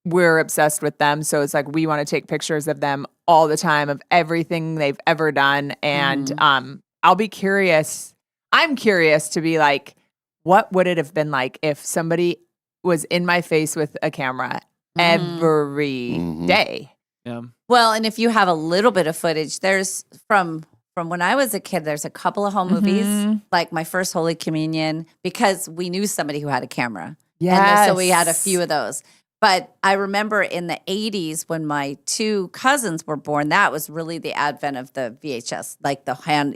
we're obsessed with them, so it's like we want to take pictures of them all the time, of everything they've ever done. And I'll be curious. I'm curious to be like, what would it have been like if somebody was in my face with a camera every day? Yeah. Well, and if you have a little bit of footage, there's from when I was a kid, there's a couple of home movies, like my first Holy Communion, because we knew somebody who had a camera. And so we had a few of those. But I remember in the 80s when my two cousins were born, that was really the advent of the VHS, like the hand,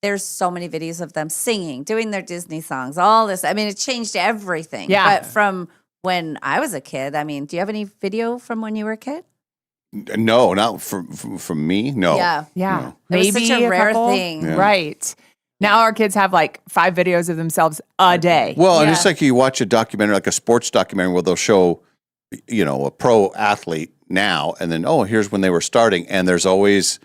there's so many videos of them singing, doing their Disney songs, all this. I mean, it changed everything. Yeah. But from when I was a kid, I mean, do you have any video from when you were a kid? No, not from me. No. Yeah. Yeah. It was Maybe such a rare couple. thing. Yeah. Right. Now our kids have like 5 videos of themselves a day. Well, and it's like you watch a documentary, like a sports documentary, where they'll show, a pro athlete now, and then, here's when they were starting. And there's always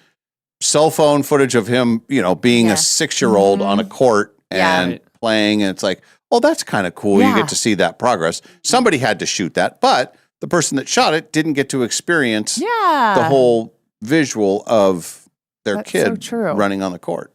cell phone footage of him, being a 6-year-old on a court and playing. And it's like, that's kind of cool. Yeah. You get to see that progress. Somebody had to shoot that, but the person that shot it didn't get to experience the whole visual of their That's kid so true. running on the court.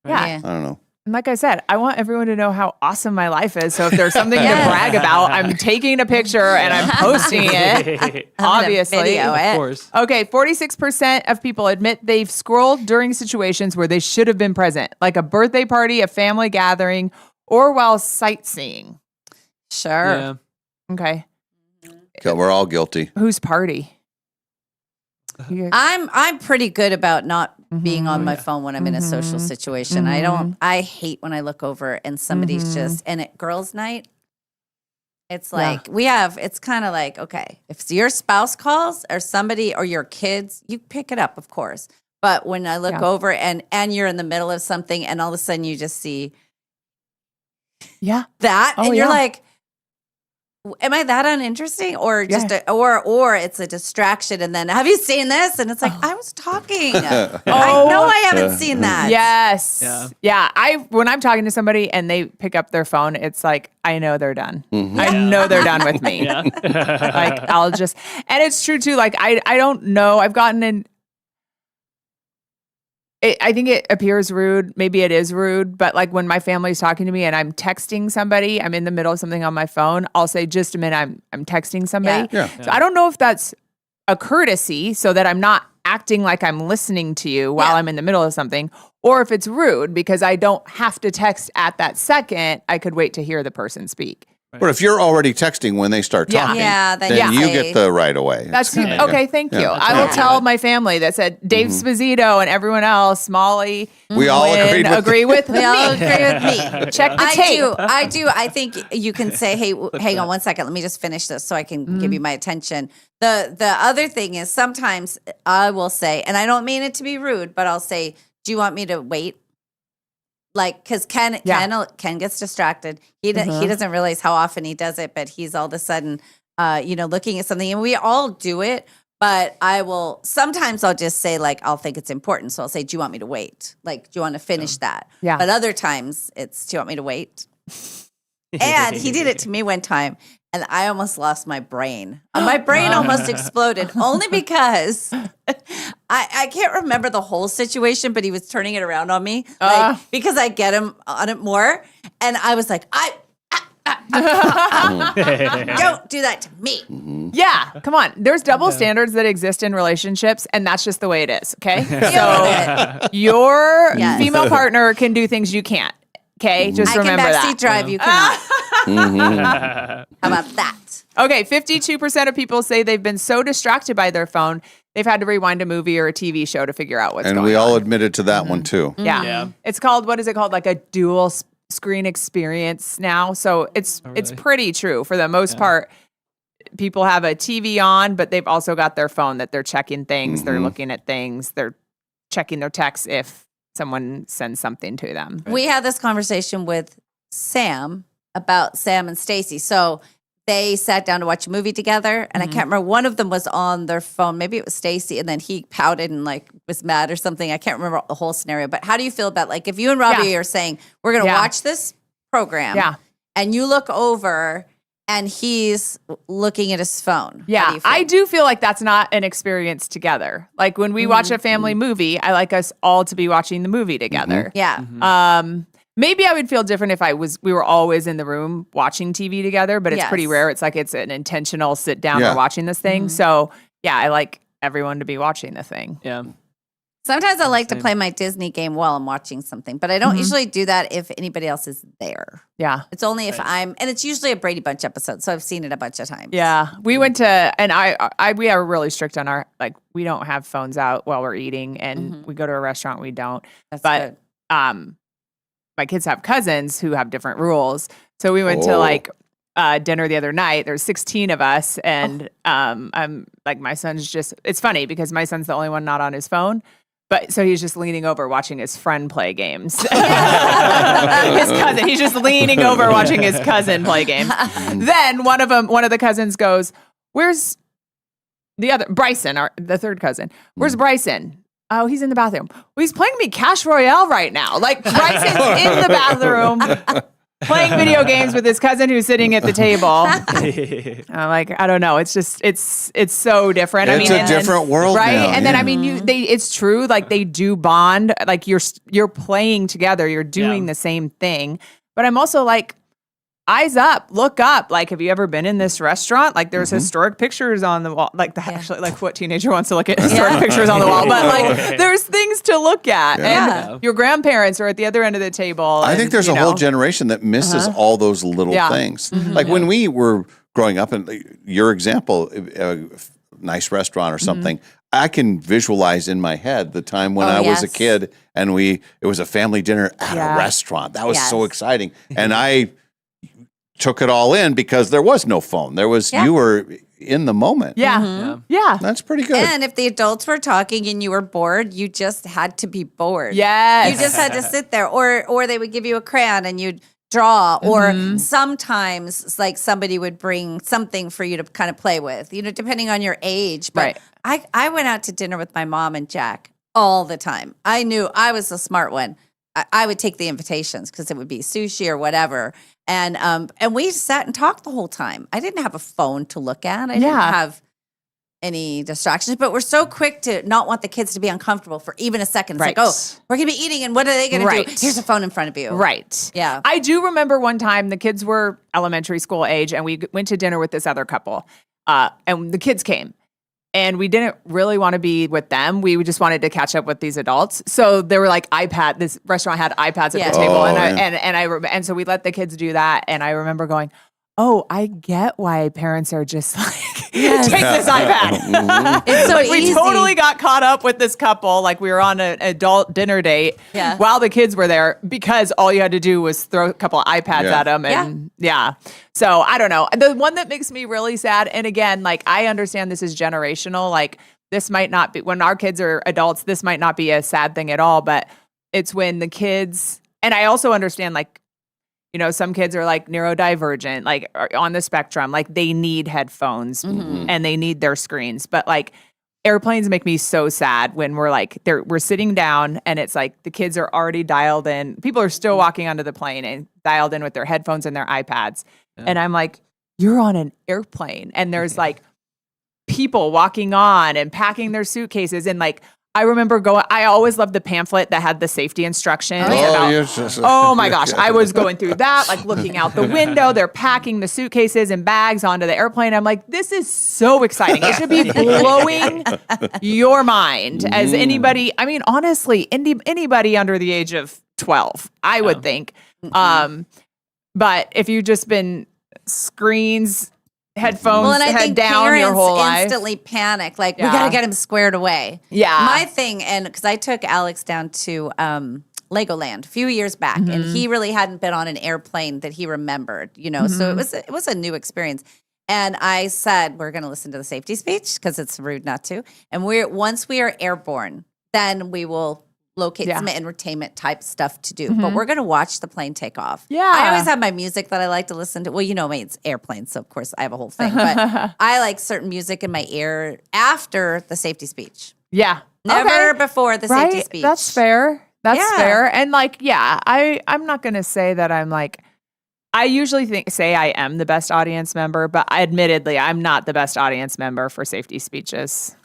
Yeah. I don't know. And like I said, I want everyone to know how awesome my life is. So if there's something to brag about, I'm taking a picture and I'm posting it. Obviously. video it. Of course. Okay, 46% of people admit they've scrolled during situations where they should have been present, like a birthday party, a family gathering, or while sightseeing. Sure. Yeah. Okay. Okay, we're all guilty. Whose party? I'm pretty good about not being on my phone when I'm in a social situation. I hate when I look over and somebody's just, and at girls' night, it's like it's kind of like, okay, if your spouse calls or somebody or your kids, you pick it up, of course. But when I look over and you're in the middle of something and all of a sudden you just see that and you're like, am I that uninteresting, or just or it's a distraction? And then, have you seen this? And it's like, I was talking. I know I haven't seen that. Yes. Yeah. When I'm talking to somebody and they pick up their phone, it's like, I know they're done. I know they're done with me. Like I'll just, and it's true too. Like I don't know. I've gotten in. I think it appears rude. Maybe it is rude, but like when my family's talking to me and I'm texting somebody, I'm in the middle of something on my phone, I'll say, just a minute, I'm texting somebody. Yeah. So I don't know if that's a courtesy so that I'm not acting like I'm listening to you while I'm in the middle of something, or if it's rude because I don't have to text at that second. I could wait to hear the person speak. But if you're already texting when they start Yeah. talking, Yeah, then then you you say- get the right away. That's Yeah. okay. Thank you. Yeah, that's I will right. tell my family that said Dave Sposito and everyone else, Molly. We all Wynn, agree with We all agree with me. Check the I tape. do. I do. I think you can say, "Hey, hang on one second. Let me just finish this so I can give you my attention." The other thing is sometimes I will say, and I don't mean it to be rude, but I'll say, "Do you want me to wait?" Like, because Ken gets distracted. He doesn't realize how often he does it, but he's all of a sudden, looking at something, and we all do it. But sometimes I'll just say, like, I'll think it's important. So I'll say, do you want me to wait? Like, do you want to finish that? Yeah. But other times it's, do you want me to wait? And he did it to me one time, and I almost lost my brain. My brain almost exploded only because I can't remember the whole situation, but he was turning it around on me because I get him on it more. And I was like, don't do that to me. Yeah, come on. There's double standards that exist in relationships, and that's just the way it is. Okay, so your female partner can do things you can't. Okay, just remember that. I can backseat drive. You cannot. How about that? Okay, 52% of people say they've been so distracted by their phone they've had to rewind a movie or a TV show to figure out what's going on. And we all admitted to that one too. Yeah. It's called, what is it called? Like a dual screen experience now. So it's pretty true for the most part. People have a TV on, but they've also got their phone that they're checking things, they're looking at things, they're checking their texts if someone sends something to them. We had this conversation with Sam about Sam and Stacy. So they sat down to watch a movie together, and I can't remember, one of them was on their phone. Maybe it was Stacy, and then he pouted and like was mad or something. I can't remember the whole scenario. But how do you feel about, like, if you and Robbie are saying we're going to watch this program, and you look over and he's looking at his phone? How do Yeah, you feel? I do feel like that's not an experience together. Like when we watch a family movie, I like us all to be watching the movie together. Yeah. Maybe I would feel different if we were always in the room watching TV together, but it's pretty rare. It's like it's an intentional sit down or watching this thing. So yeah, I like everyone to be watching the thing. Yeah. Sometimes I like to play my Disney game while I'm watching something, but I don't usually do that if anybody else is there. Yeah. It's only if and it's usually a Brady Bunch episode, so I've seen it a bunch of times. Yeah, we went to, and we are really strict on our, like, we don't have phones out while we're eating, and we go to a restaurant, we don't. That's but my kids have cousins who have different rules, so we went to like dinner the other night. There's 16 of us, and I'm like, my son's just, it's funny because my son's the only one not on his phone. But so he's just leaning over watching his friend play games. His cousin, he's just leaning over watching his cousin play games. Then one of the cousins goes, "Where's the other Bryson, the third cousin? Where's Bryson? Oh, he's in the bathroom. Well, he's playing me Clash Royale right now. Like Bryson's in the bathroom playing video games with his cousin who's sitting at the table." I'm like, I don't know. It's just, it's so different. It's a different world right? now, And then, I mean, it's true. Like they do bond. Like you're playing together. You're doing the same thing. But I'm also like, eyes up, look up. Like, have you ever been in this restaurant? Like, there's historic pictures on the wall. Like, actually, like, what teenager wants to look at historic pictures on the wall? But like, there's things to look at. And your grandparents are at the other end of the table. I think there's a whole generation that misses all those little things. Like when we were growing up, and your example, a nice restaurant or something, I can visualize in my head the time when I was a kid and it was a family dinner at a restaurant. That was so exciting. And I took it all in because there was no phone. There was, you were in the moment. Yeah. That's pretty good. And if the adults were talking and you were bored, you just had to be bored. Yes. You just had to sit there, or they would give you a crayon and you'd draw, or sometimes like somebody would bring something for you to kind of play with, depending on your age. But I went out to dinner with my mom and Jack all the time. I knew I was the smart one. I would take the invitations because it would be sushi or whatever. And we sat and talked the whole time. I didn't have a phone to look at. I didn't have any distractions, but we're so quick to not want the kids to be uncomfortable for even a second. It's like, oh, we're going to be eating, and what are they going to do? Here's a phone in front of you. Right. Yeah. I do remember one time the kids were elementary school age, and we went to dinner with this other couple, and the kids came. And we didn't really want to be with them. We just wanted to catch up with these adults. So they were like this restaurant had iPads at the table. And so we let the kids do that. And I remember going, oh, I get why parents are just like, Yes. take this iPad. It's so Like, we easy. totally got caught up with this couple. Like we were on an adult dinner date Yeah. while the kids were there because all you had to do was throw a couple of iPads Yeah. at them. And yeah. So I don't know. The one that makes me really sad, and again, like I understand this is generational. Like this might not be, when our kids are adults, this might not be a sad thing at all, but it's when the kids, and I also understand like, you know, some kids are like neurodivergent, like are on the spectrum, like they need headphones and they need their screens. But like airplanes make me so sad when we're like, we're sitting down and it's like the kids are already dialed in. People are still walking onto the plane and dialed in with their headphones and their iPads. Yeah. And I'm like, you're on an airplane and there's like people walking on and packing their suitcases. And like, I remember I always loved the pamphlet that had the safety instructions. Oh my gosh. I was going through that, like looking out the window. They're packing the suitcases and bags onto the airplane. I'm like, this is so exciting. It should be blowing your mind as anybody. I mean, honestly, anybody under the age of 12, I would think. But if you've just been screens, headphones, Well, and I head think down parents your whole life. instantly panic, like we Yeah. got to get him squared away. Yeah. My thing, and because I took Alex down to Legoland a few years back, and he really hadn't been on an airplane that he remembered, you know, so it was a new experience. And I said, we're going to listen to the safety speech because it's rude not to. And once we are airborne, then we will locate some entertainment type stuff to do. But we're going to watch the plane take off. Yeah. I always have my music that I like to listen to. Well, you know me, it's airplanes, so of course I have a whole thing. But I like certain music in my ear after the safety speech. Yeah. Never before the safety speech. That's fair. That's Yeah. fair. And like, yeah, I'm not going to say that I'm like, I usually say I am the best audience member, but admittedly, I'm not the best audience member for safety speeches.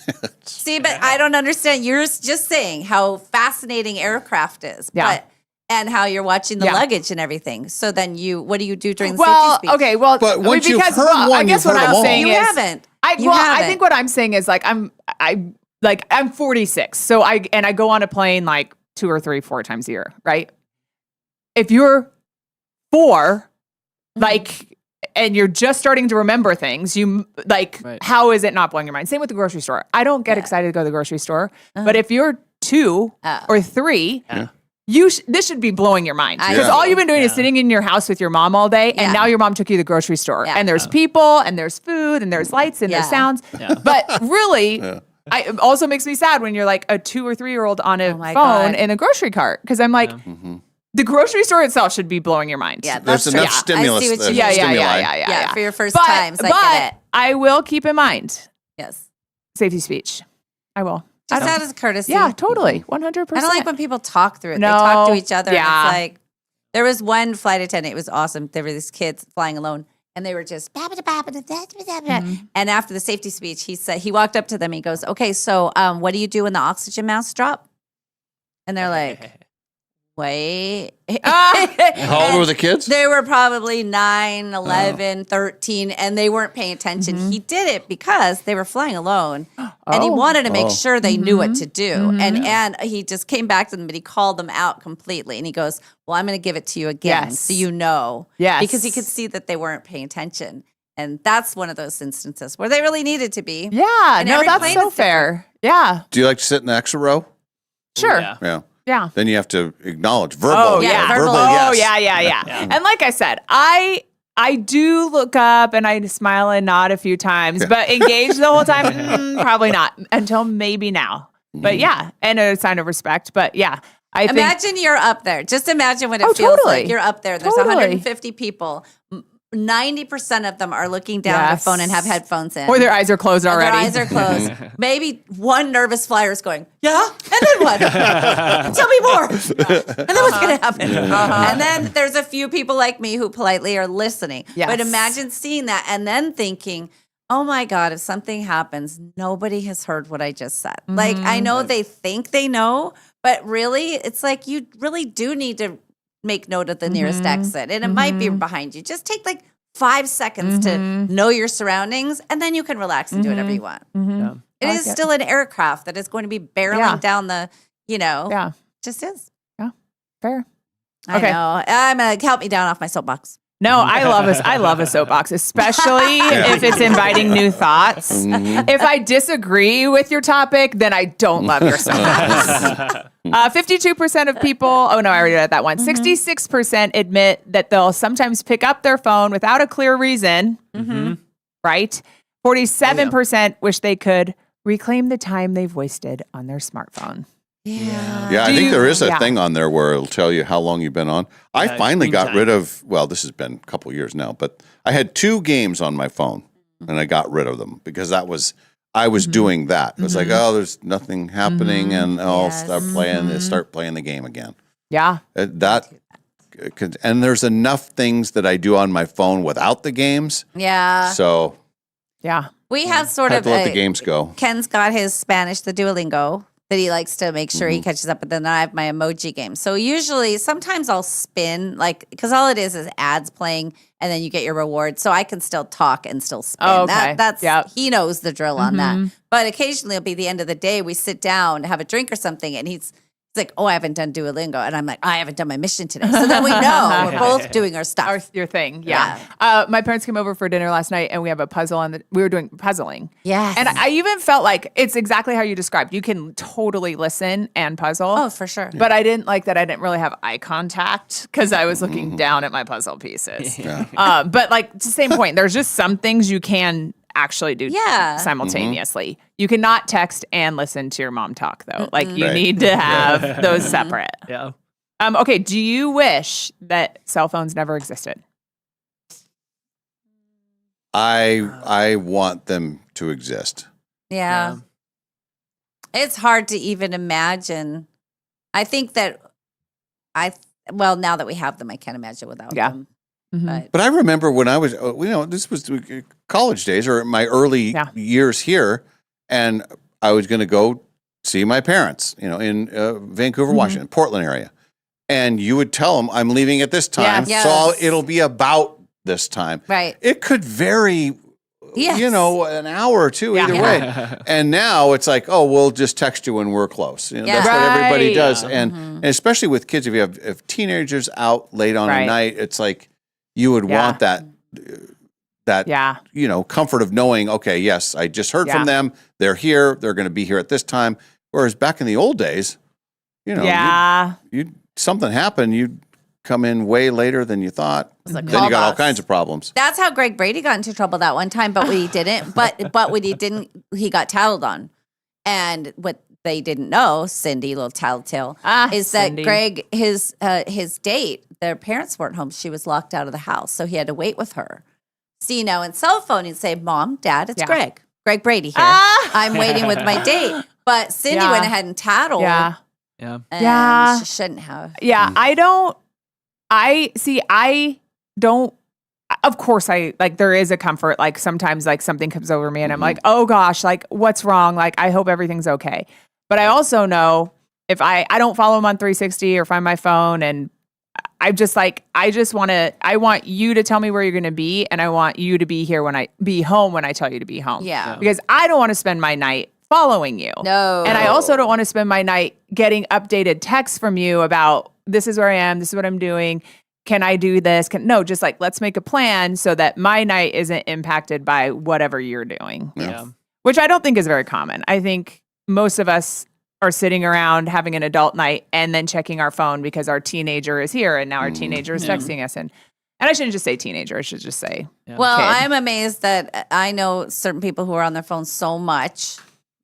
See, but I don't understand. You're just saying how fascinating aircraft is. Yeah. And how you're watching the Yeah. luggage and everything. So then what do you do during the Well, safety speech? okay, well, But once you've because, heard one, I guess you've what heard I'm them all. saying You is, haven't. I You I haven't. think what I'm saying is like I'm 46, so I go on a plane like 2 or 3, 4 times a year, right? If you're 4, like, and you're just starting to remember things, you like, how is it not blowing your mind? Same with the grocery store. I don't get excited to go to the grocery store, but if you're 2 or 3. This should be blowing your mind because all you've been doing is sitting in your house with your mom all day, and now your mom took you to the grocery store, and there's people, and there's food, and there's lights, and there's sounds. But really, it also makes me sad when you're like a 2 or 3-year-old on a phone God. in a grocery cart because I'm like, the grocery store itself should be blowing your mind. Yeah, There's enough stimulus. I see what there. you Yeah, mean. yeah. For your first But, times, I but get it. I will keep in mind Yes. safety speech. I will. Just out of courtesy. Yeah, totally. 100%. I don't like when people talk through it. No, They talk to each other. yeah. And it's like, there was one flight attendant. It was awesome. There were these kids flying alone, and they were just, and after the safety speech, he walked up to them. He goes, okay, so what do you do when the oxygen masks drop? And they're like, wait. How old were the kids? They were probably 9, 11, 13, and they weren't paying attention. He did it because they were flying alone, and he wanted to make sure they knew what to do. And he just came back to them, but he called them out completely. And he goes, well, I'm going to give it to you again so you know. Yes. Because he could see that they weren't paying attention. And that's one of those instances where they really needed to be. Yeah, And no, every that's plane so is different. fair. Yeah, Do you like to sit in the extra row? sure. Yeah. Yeah. Then you have to acknowledge verbal. Oh yeah, Verbal, Oh yes. yeah. And like I said, I do look up and I smile and nod a few times, but engage the whole time, probably not until maybe now. But yeah, and a sign of respect. But yeah, I think Imagine you're up there. Just imagine what it Oh, feels totally. like. You're up there. There's Totally. 150 people. 90% of them are looking down at their phone and have headphones in. or their eyes are closed Or already. Their eyes are closed. Maybe one nervous flyer is going, yeah? And then what? Tell me more. And then what's going to happen? And then there's a few people like me who politely are listening. Yes. But imagine seeing that and then thinking, oh my God, if something happens, nobody has heard what I just said. Like, I know they think they know, but really, it's like you really do need to make note of the nearest exit. And it might be behind you. Just take like 5 seconds to know your surroundings, and then you can relax and do whatever you want. It is still an aircraft that is going to be barreling down the, Yeah. just is. Yeah. Fair. I Okay. know. I'm going to help me down off my soapbox. No, I love a soapbox, especially if it's inviting new thoughts. Mm-hmm. If I disagree with your topic, then I don't love your soapbox. 52% of people, oh no, I already read that one. 66% admit that they'll sometimes pick up their phone without a clear reason, right? 47% wish they could reclaim the time they've wasted on their smartphone. Yeah, I think there is a thing on there where it'll tell you how long you've been on. I finally got rid of, well, this has been a couple years now, but I had 2 games on my phone and I got rid of them because I was doing that. It was like, oh, there's nothing happening and I'll start playing the game again. Yeah. And there's enough things that I do on my phone without the games. Yeah. So yeah, we have sort have of to let the games go. Ken's got his Spanish, the Duolingo, that he likes to make sure he catches up. But then I have my emoji game. So usually, sometimes I'll spin, like, because all it is ads playing, and then you get your reward. So I can still talk and still spin. Oh, okay. He knows the drill on that. But occasionally, it'll be the end of the day. We sit down, have a drink or something, and he's like, oh, I haven't done Duolingo. And I'm like, I haven't done my mission today. So then we know we're both doing our stuff. Your thing. Yeah. My parents came over for dinner last night and we have a puzzle we were doing puzzling. Yes. And I even felt like it's exactly how you described. You can totally listen and puzzle. Oh, for sure. But I didn't like that I didn't really have eye contact because I was looking down at my puzzle pieces. But like, it's the same point. There's just some things you can actually do simultaneously. You cannot text and listen to your mom talk though. Like you need to have those separate. Yeah. Okay. Do you wish that cell phones never existed? I want them to exist. Yeah. It's hard to even imagine. I think that now that we have them, I can't imagine without them. But I remember when I was, this was college days or my early years here, and I was going to go see my parents, in Vancouver, Washington, Portland area. And you would tell them, I'm leaving at this time, so it'll be about this time. Right. It could vary, an hour or two either way. And now it's like, oh, we'll just text you when we're close. That's what everybody does. And especially with kids, if teenagers out late on a night, it's like, you would want that comfort of knowing, okay, yes, I just heard from them. They're here. They're going to be here at this time. Whereas back in the old days, something happened, you'd come in way later than you thought. Then you got all kinds of problems. That's how Greg Brady got into trouble that one time, but we didn't. But when he didn't, he got tattled on. And what they didn't know, Cindy, little tattletale, is that Cindy. Greg, his date, their parents weren't home. She was locked out of the house, so he had to wait with her. See, now in cell phone, he'd say, Mom, Dad, it's Greg Brady here. I'm waiting with my date. But Cindy went ahead and tattled. Yeah. And she shouldn't have. Yeah. I don't, of course there is a comfort. Like sometimes like something comes over me and I'm like, oh gosh, like what's wrong? Like, I hope everything's okay. But I also know if I don't follow him on 360 or find my phone, and I'm just like, I want you to tell me where you're going to be. And I want you to be home when I tell you to be home. Yeah. Because I don't want to spend my night following you. No. And I also don't want to spend my night getting updated texts from you about this is where I am. This is what I'm doing. Can I do this? No, just like, let's make a plan so that my night isn't impacted by whatever you're doing. Yeah. Which I don't think is very common. I think most of us are sitting around having an adult night and then checking our phone because our teenager is here and now our teenager is texting us. And I shouldn't just say teenager. I should just say Well, kid. I'm amazed that I know certain people who are on their phone so much.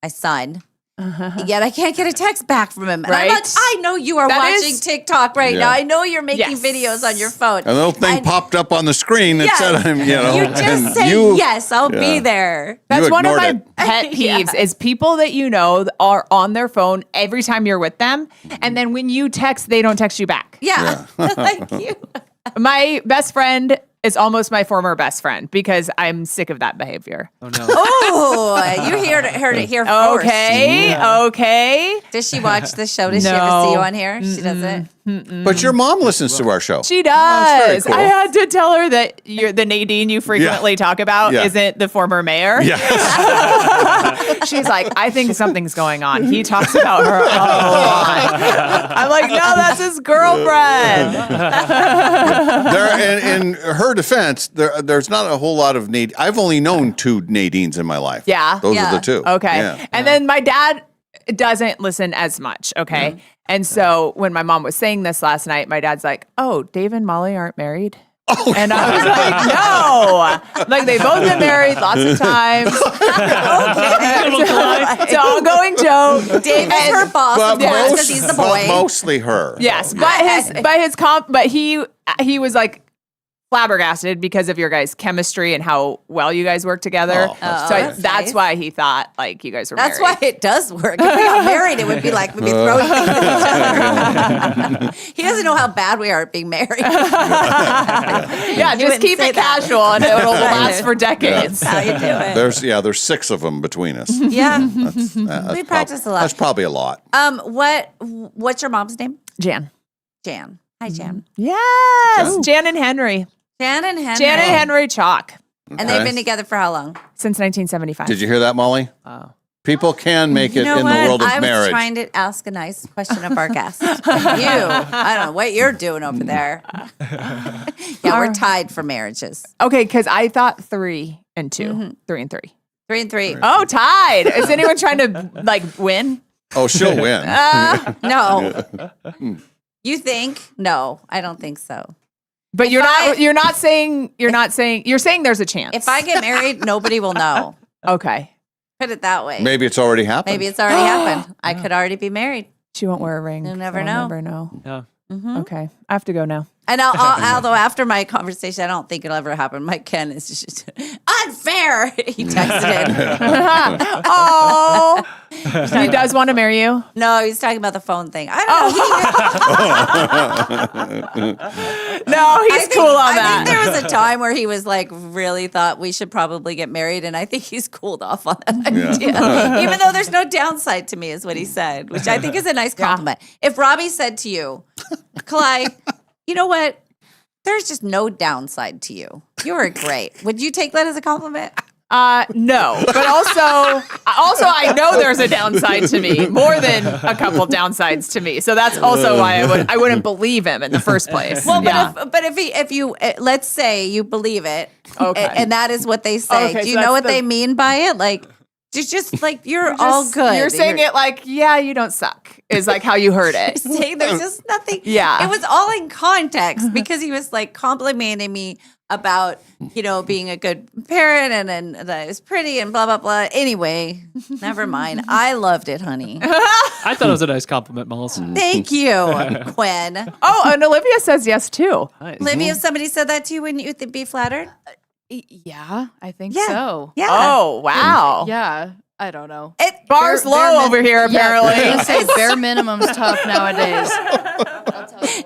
My son. Yet I can't get a text back from him. And I'm like, I know you are watching TikTok right now. I know you're making videos on your phone. A little thing popped up on the screen that said, you just say yes, I'll be there. That's one of my pet peeves is people that you know are on their phone every time you're with them. And then when you text, they don't text you back. Yeah. Like you. My best friend is almost my former best friend because I'm sick of that behavior. Oh, no. Oh, you heard it here first. Okay. Does she watch the show? Does she ever see you on here? She doesn't? But your mom listens to our show. She does. That's very cool. I had to tell her that the Nadine you frequently talk about isn't the former mayor. Yeah. She's like, I think something's going on. He talks about her a lot. I'm like, no, that's his girlfriend. In her defense, there's not a whole lot of Nadine. I've only known 2 Nadines in my life. Yeah. Those are the 2. Okay. Yeah. And then my dad doesn't listen as much. Okay. And so when my mom was saying this last night, my dad's like, oh, Dave and Molly aren't married? Oh, and I was like, no. Like, they've both been married lots of times. It's an ongoing joke. Dave is her boss because he's the boy. But mostly her. Yes, but he was like flabbergasted because of your guys' chemistry and how well you guys work together. That's nice. why he thought like you guys were married. That's why it does work. If we got married, it would be like we'd be throwing things at each other. He doesn't know how bad we are at being married. Yeah, just keep it casual and it'll last for decades. That's how you do it. There's 6 of them between us. Yeah. That's We practice a lot. That's probably a lot. What's your mom's name? Jan. Jan. Hi, Jan. Yes, Jan and Henry. Jan and Henry. Jan and Henry Chalk. And they've been together for how long? Since 1975. Did you hear that, Molly? People can make it in the world of marriage. I was trying to ask a nice question of our guest. I don't know what you're doing over there. Yeah, we're tied for marriages. Okay, because I thought 3 and 2. 3 and 3. 3 and 3. Oh, tied. Is anyone trying to like win? Oh, she'll win. No. You think? No, I don't think so. But you're saying there's a chance. If I get married, nobody will know. Okay. Put it that way. Maybe it's already happened. Maybe it's already happened. I could already be married. She won't wear a ring. You'll never so know. I'll never know. Yeah. Okay. I have to go now. And although after my conversation, I don't think it'll ever happen. Mike Ken is just unfair. He texted. Oh, he does want to marry you? No, he's talking about the phone thing. I don't know. No, he's cool on that. I think there was a time where he was like really thought we should probably get married, and I think he's cooled off on that idea. Even though there's no downside to me, is what he said, which I think is a nice compliment. If Robbie said to you, Kalai, you know what? There's just no downside to you. You were great. Would you take that as a compliment? No, but also I know there's a downside to me, more than a couple downsides to me. So that's also why I wouldn't believe him in the first place. Well, but if you let's say you believe it, okay, and that is what they say. Okay, do you so know what that's they mean by it? Like, just like you're all good. You're saying it like, yeah, you don't suck. Is like how you heard it. Saying there's just nothing. Yeah, it was all in context because he was like complimenting me about, being a good parent and that I was pretty and blah, blah, blah. Anyway, never mind. I loved it, honey. I thought it was a nice compliment, Molls. Thank you, Quinn. Oh, and Olivia says yes, too. Nice. Olivia, if somebody said that to you, wouldn't you be flattered? Yeah, I think Yeah. so. Yeah. Oh, wow. Yeah, I don't know. Bar's low over here, apparently. Yeah, I was gonna say bare minimum's tough nowadays.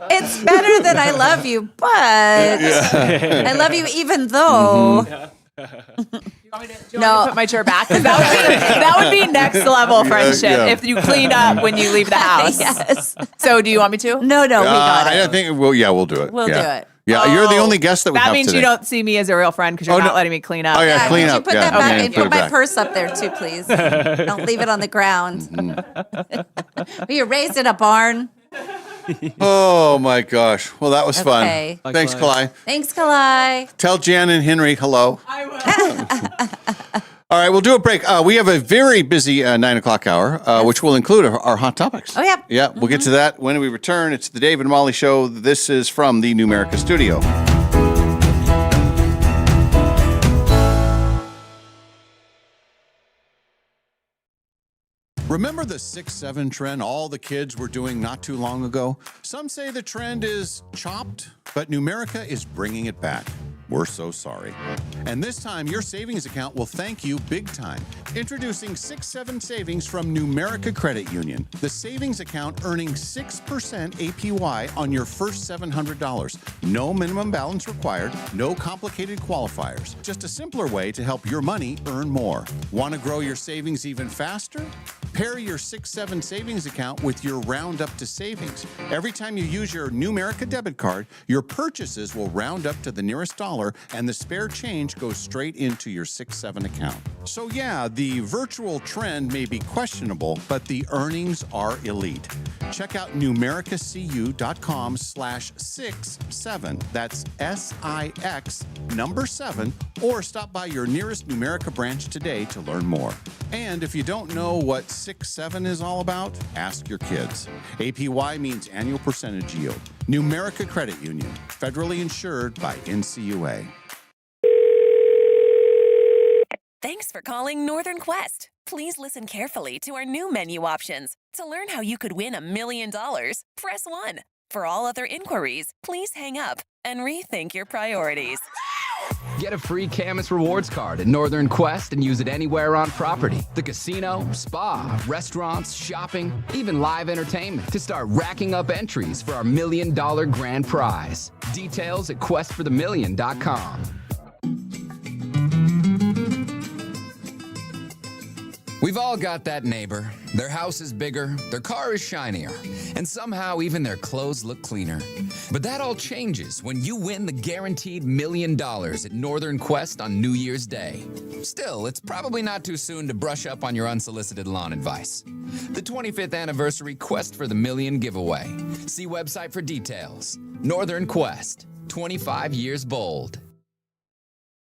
It's better than I love you, but I love you even though. No, put my chair back. That would be next level friendship if you clean up when you leave the house. Yes. So, do you want me to? No, we got it. I think we'll do it. We'll do it. Yeah, you're the only guest that we That have means today. you don't see me as a real friend because you're not letting me clean up. Oh, yeah, clean could up. you put Yeah, that back okay, and put put it my back. purse up there too, please? Don't leave it on the ground. You're raised in a barn. Oh my gosh. Well, that was Okay. fun. Thanks, Kalai. Thanks, Kalai. Tell Jan and Henry hello. I will. All right, we'll do a break. We have a very busy 9 o'clock hour, which will include our hot topics. Oh, yeah. Yeah, we'll get to that when we return. It's the Dave and Molly Show. This is from the Numerica studio. Remember the 6-7 trend all the kids were doing not too long ago? Some say the trend is chopped, but Numerica is bringing it back. We're so sorry. And this time, your savings account will thank you big time. Introducing 6-7 Savings from Numerica Credit Union. The savings account earning 6% APY on your first $700. No minimum balance required, no complicated qualifiers. Just a simpler way to help your money earn more. Want to grow your savings even faster? Pair your 6-7 savings account with your Round Up to Savings. Every time you use your Numerica debit card, your purchases will round up to the nearest dollar, and the spare change goes straight into your 6-7 account. So yeah, the virtual trend may be questionable, but the earnings are elite. Check out numericacu.com/67. That's SIX7, or stop by your nearest Numerica branch today to learn more. And if you don't know what 6-7 is all about, ask your kids. APY means annual percentage yield. Numerica Credit Union, federally insured by NCUA. Thanks for calling Northern Quest. Please listen carefully to our new menu options. To learn how you could win $1 million, press 1. For all other inquiries, please hang up and rethink your priorities. Get a free Camus Rewards card at Northern Quest and use it anywhere on property. The casino, spa, restaurants, shopping, even live entertainment to start racking up entries for our $1 million grand prize. Details at questforthemillion.com. We've all got that neighbor. Their house is bigger, their car is shinier, and somehow even their clothes look cleaner. But that all changes when you win the guaranteed $1 million at Northern Quest on New Year's Day. Still, it's probably not too soon to brush up on your unsolicited lawn advice. The 25th anniversary Quest for the Million giveaway. See website for details. Northern Quest, 25 years bold.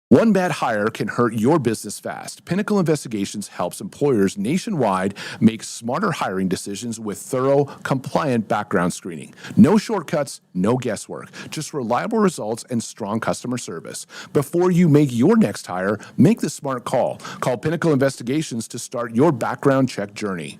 One bad hire can hurt your business fast. Pinnacle Investigations helps employers nationwide make smarter hiring decisions with thorough, compliant background screening. No shortcuts, no guesswork, just reliable results and strong customer service. Before you make your next hire, make the smart call. Call Pinnacle Investigations to start your background check journey.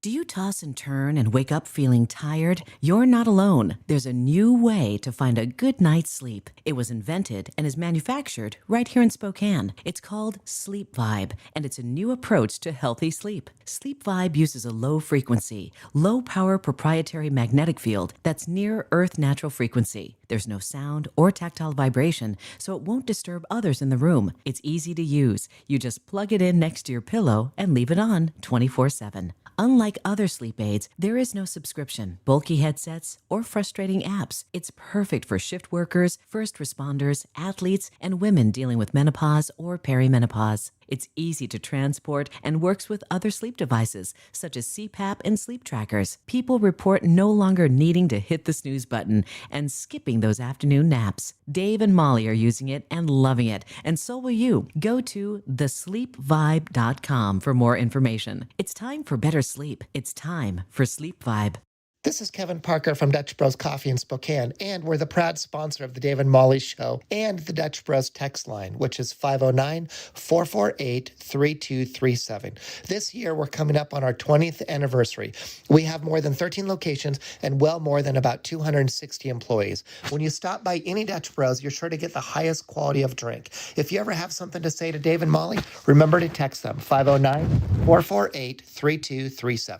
Do you toss and turn and wake up feeling tired? You're not alone. There's a new way to find a good night's sleep. It was invented and is manufactured right here in Spokane. It's called Sleep Vibe, and it's a new approach to healthy sleep. Sleep Vibe uses a low-frequency, low-power proprietary magnetic field that's near Earth natural frequency. There's no sound or tactile vibration, so it won't disturb others in the room. It's easy to use. You just plug it in next to your pillow and leave it on 24/7. Unlike other sleep aids, there is no subscription, bulky headsets, or frustrating apps. It's perfect for shift workers, first responders, athletes, and women dealing with menopause or perimenopause. It's easy to transport and works with other sleep devices, such as CPAP and sleep trackers. People report no longer needing to hit the snooze button and skipping those afternoon naps. Dave and Molly are using it and loving it, and so will you. Go to thesleepvibe.com for more information. It's time for better sleep. It's time for Sleep Vibe. This is Kevin Parker from Dutch Bros Coffee in Spokane, and we're the proud sponsor of the Dave and Molly Show and the Dutch Bros text line, which is 509-448-3237. This year, we're coming up on our 20th anniversary. We have more than 13 locations and well more than about 260 employees. When you stop by any Dutch Bros, you're sure to get the highest quality of drink. If you ever have something to say to Dave and Molly, remember to text them, 509-448-3237.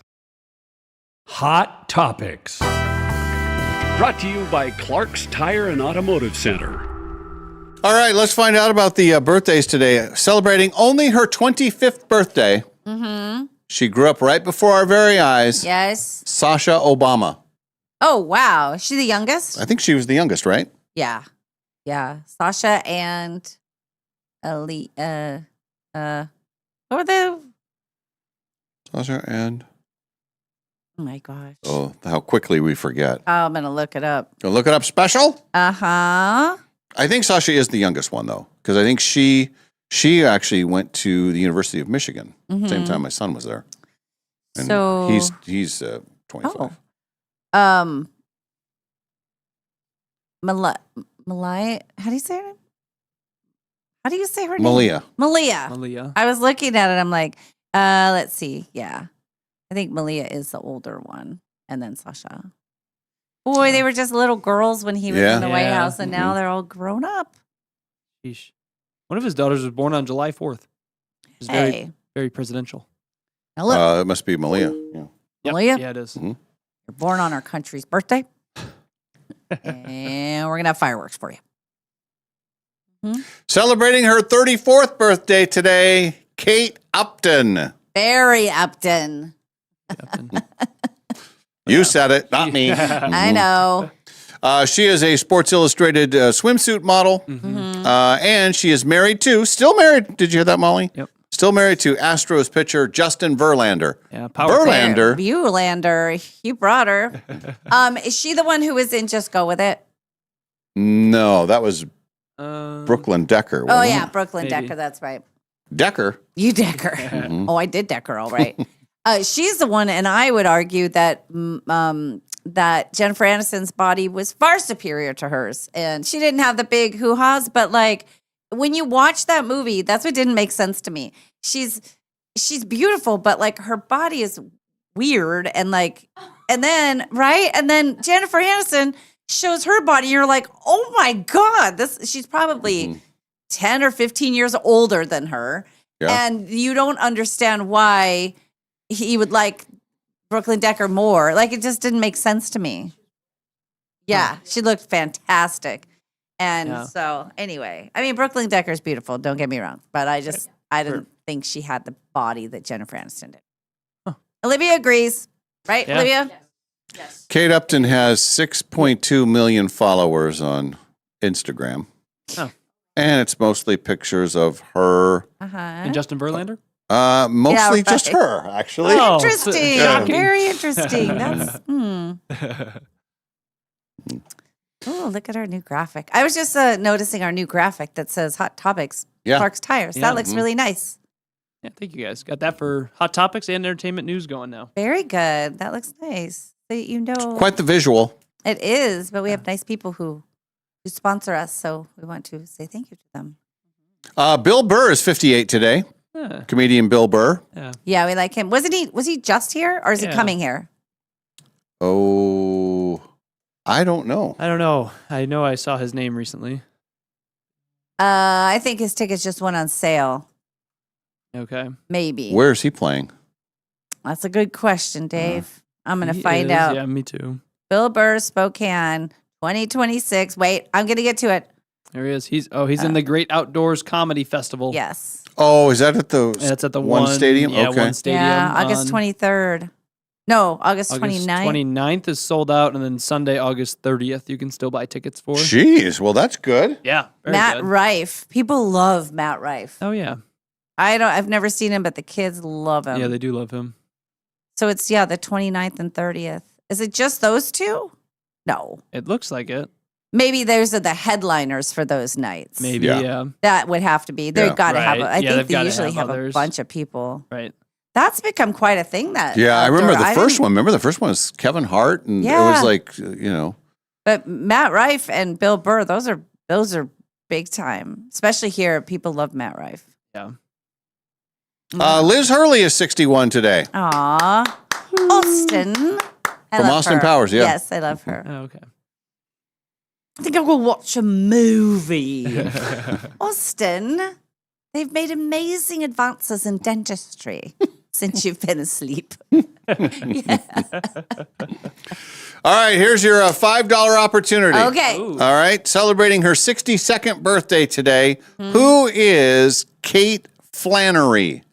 Hot Topics. Brought to you by Clark's Tire and Automotive Center. All right, let's find out about the birthdays today. Celebrating only her 25th birthday. Mm-hmm. She grew up right before our very eyes. Yes. Sasha Obama. Oh, wow. Is she the youngest? I think she was the youngest, right? Yeah. Yeah. Sasha and Ali. What were the? Sasha and. Oh my gosh. Oh, how quickly we forget. Oh, I'm going to look it up. Gonna look it up special? Uh-huh. I think Sasha is the youngest one, though, because I think she actually went to the University of Michigan same time my son was there. And so he's 25. Oh. Malia, how do you say her name? How do you say her name? Malia. Malia. I was looking at it. I'm like, let's see. Yeah. I think Malia is the older one. And then Sasha. Boy, they were just little girls when he was in the White House, and now they're all grown up. Sheesh. One of his daughters was born on July 4th. Which is very, very presidential. Now look. It must be Malia. Yeah. Malia? Yeah, it is. Mm-hmm. You're born on our country's birthday. And we're going to have fireworks for you. Celebrating her 34th birthday today, Kate Upton. Barry Upton. You said it, not me. I know. She is a Sports Illustrated swimsuit model, and she is married too. Still married. Did you hear that, Molly? Yep. Still married to Astros pitcher Justin Verlander. Yeah, Verlander. Verlander. You brought her. Is she the one who was in Just Go With It? No, that was Brooklyn Decker. Oh, wasn't yeah, it? Brooklyn Decker. That's right. Decker. You Decker. Mhm. Oh, I did Decker, all right. She's the one, and I would argue that that Jennifer Aniston's body was far superior to hers, and she didn't have the big hoo-has. But like when you watch that movie, that's what didn't make sense to me. She's beautiful, but like her body is weird, and like, and then Jennifer Aniston shows her body, and you're like, oh my god, she's probably 10 or 15 years older than her, and you don't understand why he would like Brooklyn Decker more. Like, it just didn't make sense to me. Yeah, she looked fantastic. And so, anyway, I mean, Brooklyn Decker's beautiful, don't get me wrong. But I didn't think she had the body that Jennifer Aniston did. Olivia agrees, right, Olivia? Yes. Kate Upton has 6.2 million followers on Instagram. Oh. And it's mostly pictures of her. And Justin Verlander? Mostly Yeah, just right. her, actually. Oh, Interesting. shocking. Very interesting. That's Oh, look at our new graphic. I was just noticing our new graphic that says Hot Topics, Yeah. Clark's Tires. Yeah. That looks really nice. Yeah, thank you guys. Got that for Hot Topics and entertainment news going now. Very good. That looks nice. So you know, Quite the visual. it is, but we have nice people who sponsor us, so we want to say thank you to them. Bill Burr is 58 today. Yeah. Comedian Bill Burr. Yeah, we like him. Was he just here, or is he Yeah. coming here? Oh, I don't know. I don't know. I know I saw his name recently. I think his tickets just went on sale. Okay. Maybe. Where is he playing? That's a good question, Dave. I'm going to He find is. out. Yeah, me too. Bill Burr, Spokane, 2026. Wait, I'm going to get to it. There he is. He's in the Great Outdoors Comedy Festival. Yes. Oh, is that at the That's at the one stadium? Yeah, Okay. one stadium. Yeah, August 23rd. No, August 29th. 29th is sold out, and then Sunday, August 30th, you can still buy tickets for. Jeez, well, that's good. Yeah. very Matt good. Rife. People love Matt Rife. Oh, yeah. I've never seen him, but the kids love him. Yeah, they do love him. So it's the 29th and 30th. Is it just those two? No. It looks like it. Maybe those are the headliners for those nights. Maybe, yeah. That would have to be. They've Yeah. got to have. Right. I Yeah, think they've they gotta usually have have a others. bunch of people. Right. That's become quite a thing. That Yeah, I remember outdoor- the first didn't- one. Remember the first one was Kevin Hart, and it Yeah. was like, you know. But Matt Rife and Bill Burr, those are big time. Especially here, people love Matt Rife. Yeah. Liz Hurley is 61 today. Aw, Austin. I From love Austin her. Powers, yeah. Yes, I love her. Oh, okay. I think I'll go watch a movie. Austin, they've made amazing advances in dentistry since you've been asleep. All right, here's your $5 opportunity. Okay. All right, celebrating her 62nd birthday today. Who is Kate Flannery?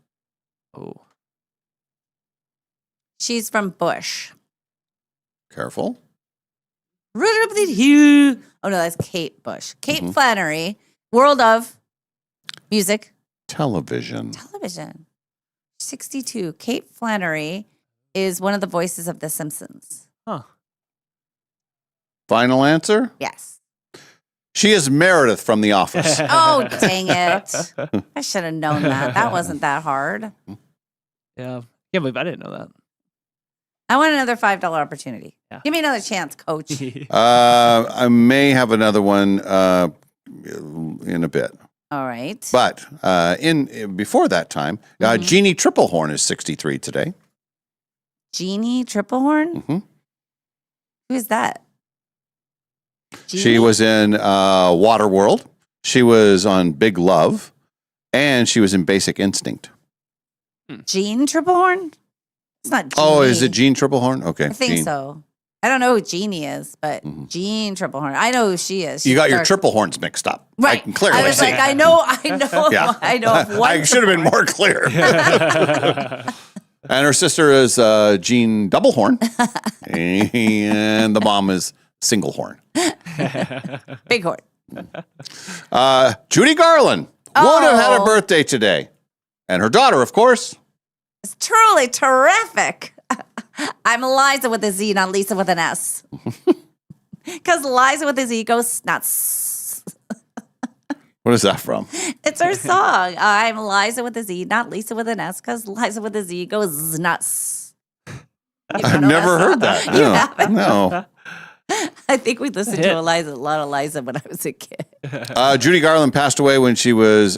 Oh. She's from Bush. Careful. Oh, no, that's Kate Bush. Kate Flannery, World of Music. Television. Television. 62. Kate Flannery is one of the voices of The Simpsons. Huh. Final answer? Yes. She is Meredith from The Office. Oh, dang it. I should have known that. That wasn't that hard. Yeah. Can't believe I didn't know that. I want another $5 opportunity. Give me another chance, coach. I may have another one in a bit. All right. But before that time, Jeannie Triplehorn is 63 today. Jeannie Triplehorn? Mm-hmm. Who is that? She was in Waterworld. She was on Big Love. And she was in Basic Instinct. Jean Triplehorn? It's not Jeannie. Oh, is it Jean Triplehorn? Okay. I think Jean. so. I don't know who Jeannie is, but Jean Triplehorn. I know who she is. You She's got your dark. triple horns mixed up. Right. I can clearly I was see. like, I know, Yeah. I know of one. I should have been more clear. And her sister is Jean Doublehorn. And the mom is Single Horn. Big horn. Judy Garland would have had a birthday today. And her daughter, of course. It's truly terrific. I'm Liza with a Z, not Lisa with an S. Because Liza with a Z goes nuts. What is that from? It's her song. I'm Liza with a Z, not Lisa with an S, because Liza with a Z goes nuts. I've never heard that. You haven't? No. I think we listened to a lot of Liza when I was a kid. Judy Garland passed away when she was,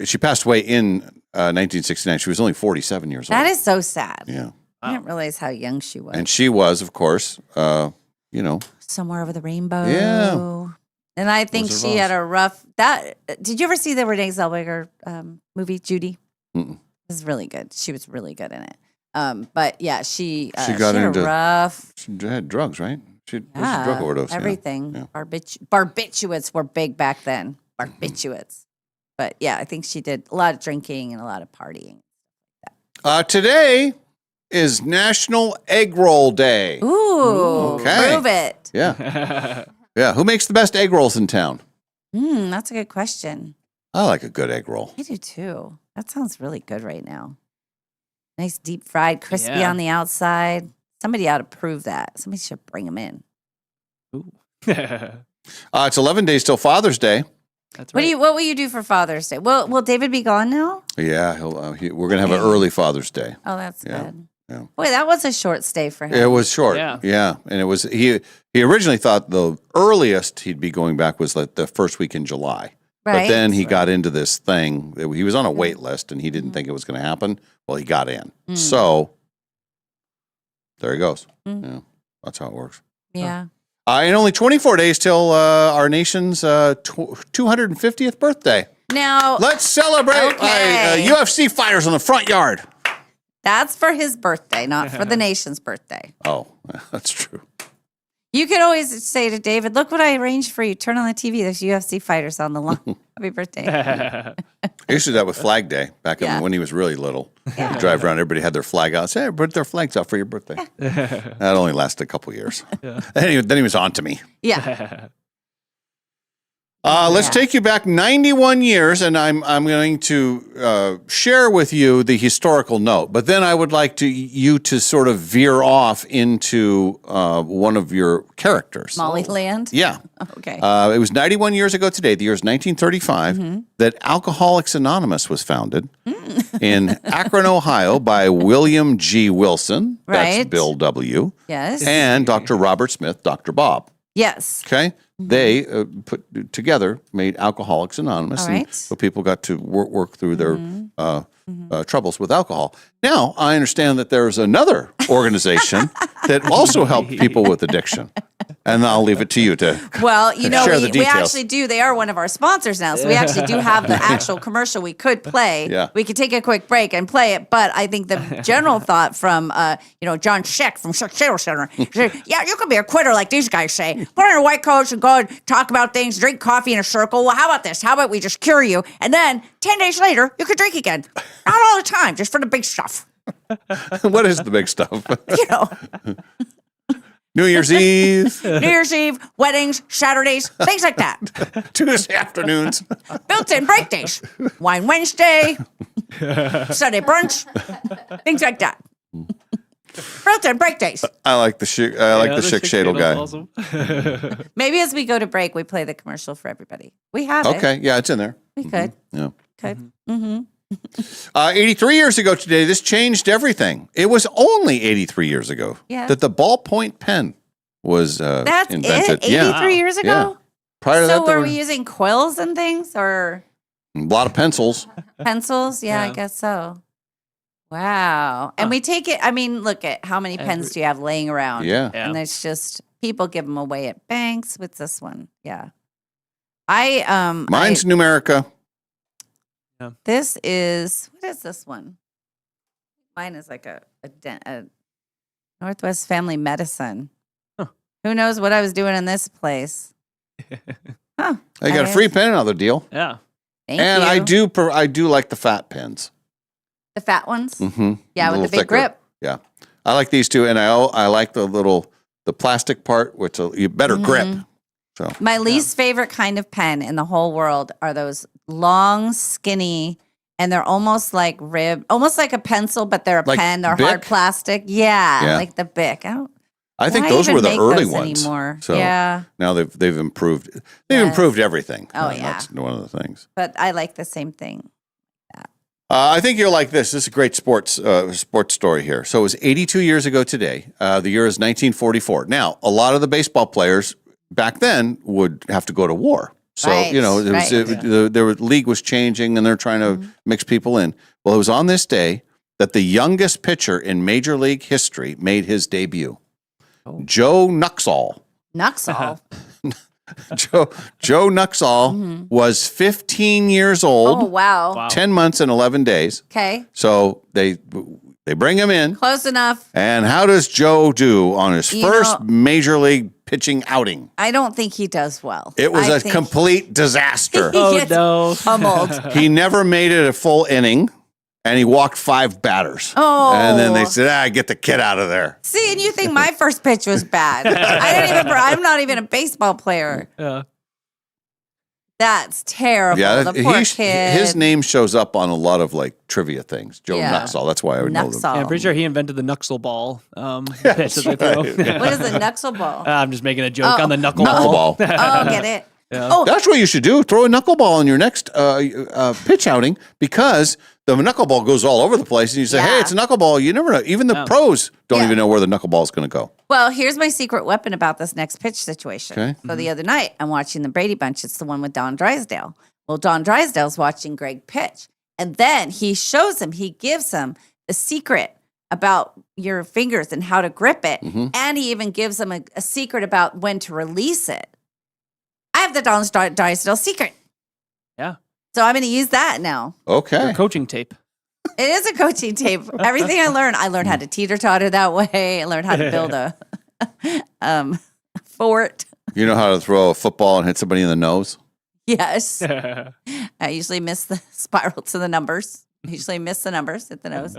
she passed away in 1969. She was only 47 years old. That is so sad. Yeah. I didn't realize how young she was. And she was, of course, Somewhere Over the Rainbow. Yeah. And I think Wizard of she Oz. had a rough. Did you ever see the Renee Zellweger movie, Judy? Mm-mm. It was really good. She was really good in it. But yeah, she got had into a rough. She had drugs, right? She was a drug overdose. yeah. Everything. Yeah. Barbiturates were big back then. Barbiturates. But yeah, I think she did a lot of drinking and a lot of partying. Today is National Egg Roll Day. Ooh, Okay. prove it. Yeah. Yeah. Who makes the best egg rolls in town? That's a good question. I like a good egg roll. I do too. That sounds really good right now. Nice deep fried, crispy Yeah. on the outside. Somebody ought to prove that. Somebody should bring them in. It's 11 days till Father's Day. That's What will you do for Father's Day? Will David be gone now? Yeah, we're going to have an early Father's Day. Oh, that's Yeah. good. Yeah. Boy, that was a short stay for him. It was short. Yeah. And it was, he originally thought the earliest he'd be going back was like the first week in July. But Right. then he got into this thing. He was on a wait list and he didn't think it was going to happen. Well, he got in. So there he goes. Yeah, that's how it works. Yeah. And only 24 days till our nation's 250th birthday. Now, Let's celebrate UFC fighters on the front yard. that's for his birthday, not for the nation's birthday. Oh, that's true. You could always say to David, look what I arranged for you. Turn on the TV. There's UFC fighters on the lawn. Happy birthday. I used to do that with Flag Day back when he was really little. He'd drive around, everybody had their flag out. Say, put their flags out for your birthday. That only lasted a couple years. Then he was on to me. Yeah. Let's take you back 91 years, and I'm going to share with you the historical note. But then I would like you to sort of veer off into one of your characters. Molly Land? Yeah. Okay. It was 91 years ago today, the year is 1935, that Alcoholics Anonymous was founded in Akron, Ohio by William G. Wilson. That's Right. Bill W. Yes. And Dr. Robert Smith, Dr. Bob. Yes. Okay. They put together, made Alcoholics Anonymous, All and right. so people got to work through their troubles with alcohol. Now I understand that there's another organization that also helps people with addiction, and I'll leave it to you to Well, share the we details. actually do. They are one of our sponsors now. So we actually do have the actual commercial we could play. Yeah. We could take a quick break and play it. But I think the general thought from, John Scheck from Scheck Sales Center, he said, yeah, you can be a quitter like these guys say. Put on your white coats and go and talk about things, drink coffee in a circle. Well, how about this? How about we just cure you? And then 10 days later, you could drink again. Not all the time, just for the big stuff. What is the big stuff? You know, New Year's Eve, New Year's Eve, weddings, Saturdays, things like that. Tuesday afternoons. Built-in break days, Wine Wednesday, Sunday brunch, things like that. Built-in break days. I like the Schick Shadle guy. Maybe as we go to break, we play the commercial for everybody. We have it. Okay, yeah, it's in there. We could. Yeah. Could. Mm-hmm. 83 years ago today, this changed everything. It was only 83 years ago that the ballpoint pen was That's invented. it? 83 years ago? Yeah. Prior to So that, there were were we using quills and things or a lot of pencils. pencils? Yeah, I guess so. Wow. And we take it, look at how many pens do you have laying around? Yeah. And it's just, people give them away at banks. What's this one? Yeah. Mine's Numerica. This is, what is this one? Mine is like a Northwest Family Medicine. Who knows what I was doing in this place? Huh. I got a free pen, another deal. Yeah. Thank and you. I do like the fat pens. The fat ones? Mm-hmm. Yeah, with the big grip. Yeah, I like these two, and I like the plastic part, which you better grip. So My least favorite kind of pen in the whole world are those long, skinny, and they're almost like ribbed, almost like a pencil, but they're a Like pen. They're Bic? hard plastic. Yeah, Yeah. like the Bic. I think why those even were the make early those ones. anymore? So Yeah. now they've improved. They've Yes. improved everything. Oh, And yeah. That's one of the things. But I like the same thing. I think you'll like this. This is a great sports story here. So it was 82 years ago today. The year is 1944. Now, a lot of the baseball players back then would have to go to war. So, Right, it was, right. the league was changing and they're trying to mix people in. Well, it was on this day that the youngest pitcher in Major League history made his debut. Joe Nuxhall. Nuxhall. Joe Nuxhall was 15 years old. Oh, wow. 10 months and 11 days. Okay. So they bring him in. Close enough. And how does Joe do on his You first know- Major League pitching outing? I don't think he does well. It was I a think complete disaster. he gets pummeled. He never made it a full inning, and he walked 5 batters. Oh. And then they said, get the kid out of there. See, and you think my first pitch was bad. I'm not even a baseball player. That's terrible. The poor kid. his name shows up on a lot of like trivia things. Joe Yeah. Nuxhall. That's why I would know them. Nuxhall. Yeah, I'm pretty sure he invented the Nuxle ball. Pitch that they throw. right. What is a Nuxle ball? I'm just making a joke Oh. on the knuckleball. Knuckleball. Oh, get it? Yeah. Oh, That's what you should do. Throw a knuckleball in your next pitch outing because the knuckleball goes all over the place. And you say, hey, Yeah. it's a knuckleball. You never know. Even the pros don't Yeah. even know where the knuckleball is going to go. well, here's my secret weapon about this next pitch situation. Okay. So the other night, I'm watching the Brady Bunch. It's the one with Don Drysdale. Well, Don Drysdale's watching Greg pitch. And then he shows him, he gives him a secret about your fingers and how to grip it. Mm-hmm. And he even gives him a secret about when to release it. I have the Don Drysdale secret. Yeah. So I'm going to use that now. Okay. Your coaching tape. It is a coaching tape. Everything I learned how to teeter-totter that way. I learned how to build a fort. You know how to throw a football and hit somebody in the nose? Yes. I usually miss the spiral to the numbers. I usually miss the numbers at the nose.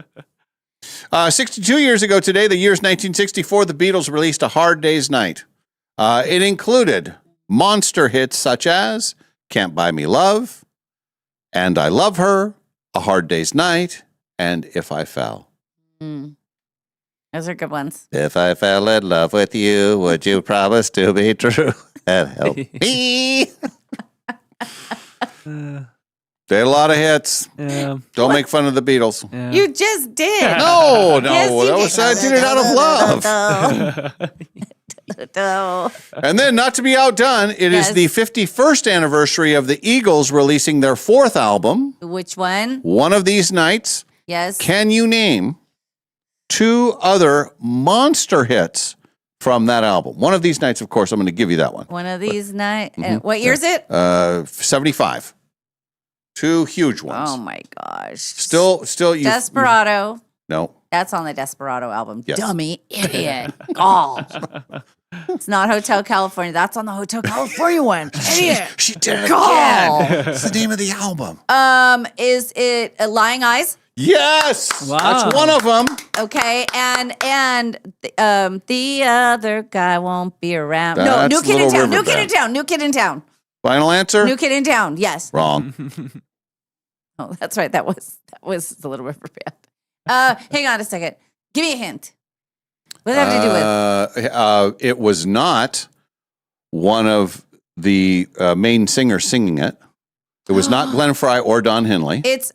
62 years ago today, the year's 1964, the Beatles released A Hard Day's Night. It included monster hits such as Can't Buy Me Love, And I Love Her, A Hard Day's Night, and If I Fell. Those are good ones. If I fell in love with you, would you promise to be true and help me? They had a lot of hits. Yeah. Don't make fun of the Beatles. Yeah. You just did. No, Yes, you that was I did it out of love. No. And then, not to be outdone, it is Yes. the 51st anniversary of the Eagles releasing their 4th album, Which one? One of These Nights. Yes. Can you name 2 other monster hits from that album? One of These Nights, of course, I'm going to give you that one. One of these nights. What year is it? 75. 2 huge ones. Oh my gosh. Still, you. Desperado. No. That's on the Desperado album. Yes. Dummy idiot. Gall. It's not Hotel California. That's on the Hotel California one. Idiot. She did it Gall. again. It's the name of the album. Is it Lying Eyes? Yes. Wow. That's one of them. Okay, and the other guy won't be around. No, That's New Kid in Little Town. New River Kid in Band. Town. New Kid in Town. Final answer? New Kid in Town. Yes. Wrong. Oh, that's right. That was the Little River Band. Hang on a second. Give me a hint. What does that have to do with? It was not one of the main singers singing it. It was not Glenn Fry or Don Henley. It's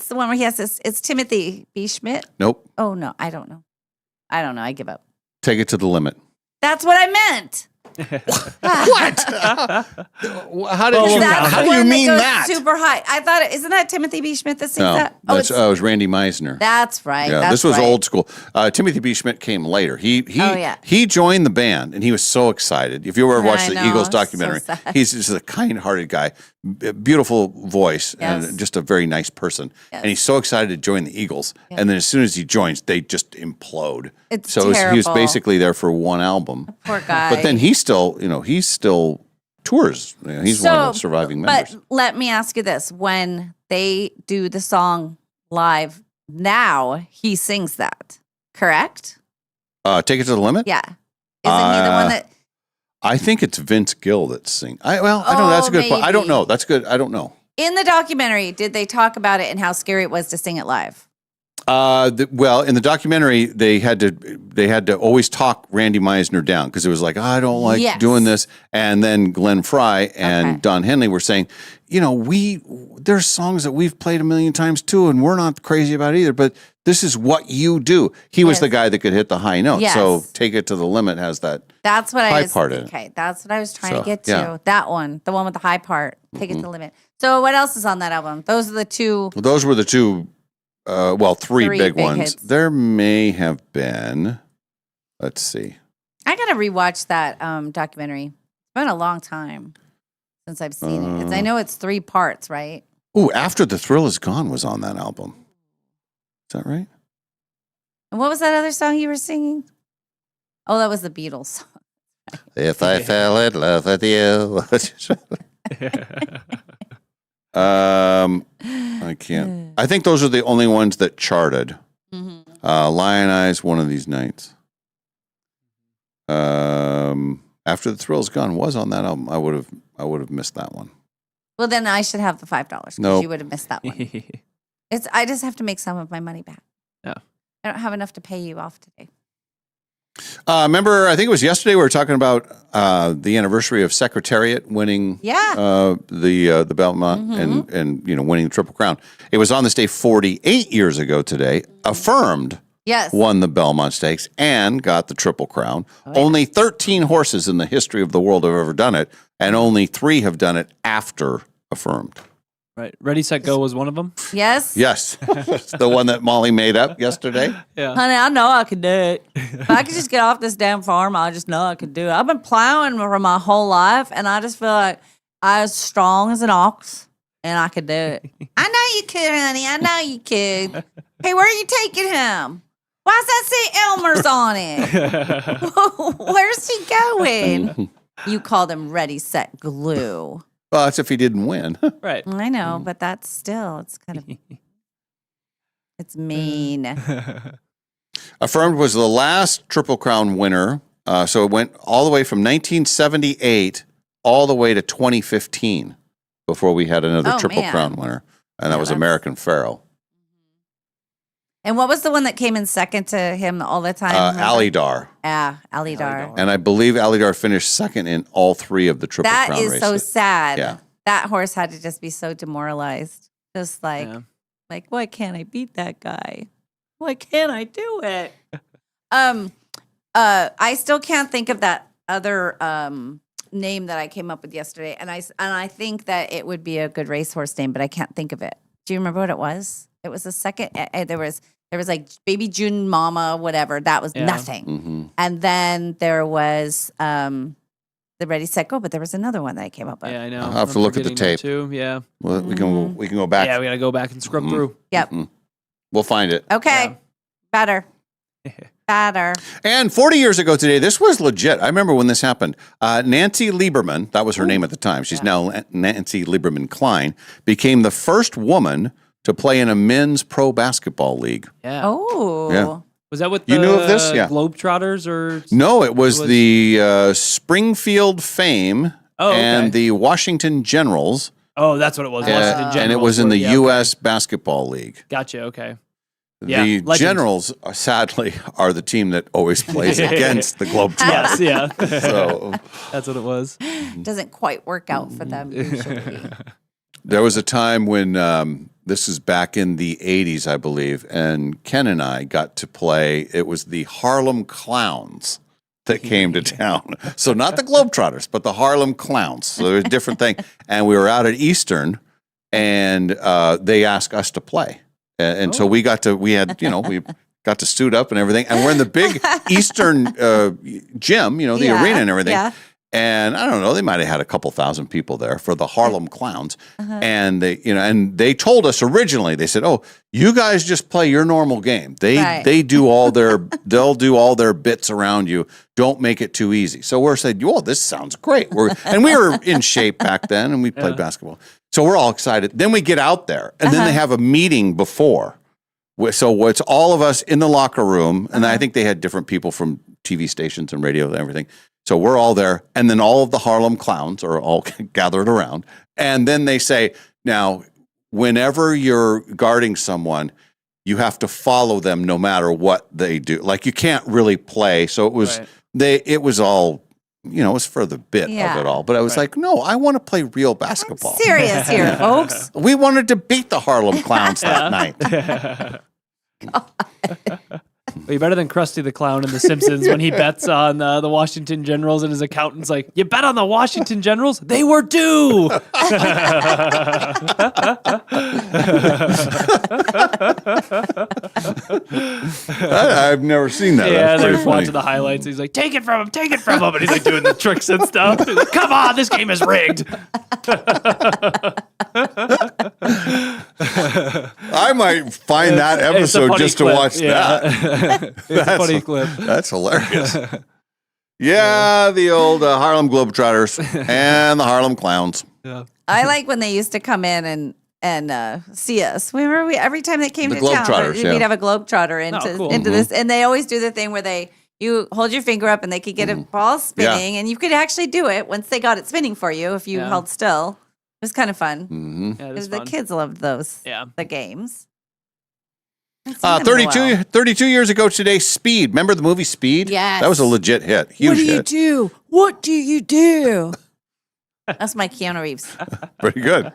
the one where he has this. It's Timothy B. Schmidt. Nope. Oh no, I don't know. I give up. Take it to the limit. That's what I meant. What? How Well, did you? That's How the do you one mean goes that? Super high. I thought isn't that Timothy B. Schmidt that sings No, that? that's it's, it was Randy Meisner. that's right. Yeah, that's this was right. old school. Timothy B. Schmidt came later. He joined the band, and he was so excited. If you ever watched the know, Eagles so documentary, sad. he's just a kind-hearted guy, beautiful voice, Yes. and just a very nice person. Yes. And he's so excited to join the Eagles. And then as soon as he joins, they just implode. It's so he was terrible. basically there for one album. Poor guy. But then he still tours. He's one of the surviving members. But let me ask you this: when they do the song live now, he sings that, correct? Take It to the Limit? Yeah. Isn't he the one that? I think it's Vince Gill that's singing. I don't know. That's a good point. I don't maybe. know. That's good. I don't know. In the documentary, did they talk about it and how scary it was to sing it live? Well, in the documentary, they had to always talk Randy Meisner down because it was like, I don't like doing this. And then Glenn Fry and Don Henley were saying, there's songs that we've played a million times too, and we're not crazy about it either, but this is what you do. He was the guy that could hit the high note. Yes. So Take It to the Limit has that That's what high I was part in it. Okay, that's what I was trying So, to get to. yeah. That one, the one with the high part. Take It to the Limit. So what else is on that album? Those are the two. Well, those were the two, three big ones. hits. There may have been, let's see. I got to rewatch that documentary. It's been a long time since I've seen it. I know it's 3 parts, right? Ooh, After the Thrill Is Gone was on that album. Is that right? And what was that other song you were singing? Oh, that was the Beatles song. If I fell in love with you. I can't. I think those are the only ones that charted. Lion Eyes, One of These Nights. After the Thrill's Gone was on that album. I would have missed that one. Well, then I should have the $5 because Nope. you would have missed that one. I just have to make some of my money back. Yeah. I don't have enough to pay you off today. Remember, I think it was yesterday we were talking about the anniversary of Secretariat winning the Belmont and winning the Triple Crown. It was on this day 48 years ago today. Affirmed won the Belmont Stakes and got the Triple Crown. Only 13 horses in the history of the world have ever done it, and only 3 have done it after Affirmed. Right. Ready, Set, Go was one of them? Yes. Yes. The one that Molly made up yesterday. Yeah. Honey, I know I could do it. If I could just get off this damn farm, I just know I could do it. I've been plowing for my whole life, and I just feel like I was strong as an ox, and I could do it. I know you could, honey. I know you could. Hey, where are you taking him? Why does that say Elmer's on it? Where's he going? You called him Ready, Set, Glue. Well, that's if he didn't win. Right. I know, but that's still, it's kind of, it's mean. Affirmed was the last Triple Crown winner. So it went all the way from 1978 all the way to 2015 before we had another Triple Crown winner. And that was American Pharoah. And what was the one that came in second to him all the time? Alidar. Yeah, Alidar. And I believe Alidar finished second in all 3 of the Triple That Crown is races. so sad. Yeah. That horse had to just be so demoralized. Just like, why can't I beat that guy? Why can't I do it? I still can't think of that other name that I came up with yesterday, and I think that it would be a good racehorse name, but I can't think of it. Do you remember what it was? It was the second. There was like Baby June Mama, whatever. That was nothing. And then there was the Ready, Set, Go, but there was another one that I came up with. Yeah, I know. I'll have to look at the tape. Too. Yeah. Well, we can go back. Yeah, we got to go back and scrub through. Yep. We'll find it. Okay. Better. And 40 years ago today, this was legit. I remember when this happened. Nancy Lieberman, that was her name at the time. She's now Nancy Lieberman Klein, became the first woman to play in a men's pro basketball league. Yeah. Oh. Yeah. Was that with You the knew of this? Yeah. Globetrotters or? No, it was the Springfield Fame and the Washington Generals. Oh, that's what it was. Washington Generals. And it was in the yeah, U.S. Basketball League. Gotcha. Okay. Yeah, the legend. Generals, sadly, are the team that always plays against the Globetrotters. Yes, yeah. So that's what it was. Doesn't quite work out for them usually. There was a time when this is back in the 80s, I believe, and Ken and I got to play. It was the Harlem Clowns that came to town. So not the Globetrotters, but the Harlem Clowns. So it was a different thing. And we were out at Eastern, and they asked us to play. And so we got to suit up and everything. And we're in the big Eastern gym, the arena and everything. Yeah. And I don't know, they might have had a couple thousand people there for the Harlem Clowns. And they told us originally, they said, "Oh, you guys just play your normal game. They'll do all their bits around you. Don't make it too easy." So we're saying, "Whoa, this sounds great." And we were in shape back then, and we played basketball. So we're all excited. Then we get out there, and then they have a meeting before. So it's all of us in the locker room, and I think they had different people from TV stations and radio and everything. So we're all there, and then all of the Harlem Clowns are all gathered around. And then they say, Now, whenever you're guarding someone, you have to follow them no matter what they do. Like you can't really play. So it was it was all, it was for the bit of Yeah. it all. But I was like, no, I want to play real basketball. Serious here, folks. We wanted to beat the Harlem Clowns that night. Well, you're better than Krusty the Clown in The Simpsons when he bets on the Washington Generals and his accountant's like, you bet on the Washington Generals? They were due. I've never seen that. Yeah, That's they're pretty funny. watching the highlights. He's like, take it from him. And he's like doing the tricks and stuff. He's like, come on, this game is rigged. I might find that It's a episode funny just clip, to watch yeah. that. It's a funny clip. That's hilarious. Yeah, the old Harlem Globetrotters and the Harlem Clowns. Yeah. I like when they used to come in and see us. Every time they came The to town, Globetrotters, yeah. we'd have a Globetrotter into cool. into this, and they always do the thing where you hold your finger up and they could get a ball spinning, and you could actually do it once they got it spinning for you if you Yeah. held still. It was kind of fun. Mm-hmm. Yeah, it is The fun. kids loved those. Yeah. The games. Haven't seen them in a 32, while. 32 years ago today, Speed. Remember the movie Speed? Yes. That was a legit hit. Huge What do you hit. do? What do you do? That's my Keanu Reeves. Pretty good.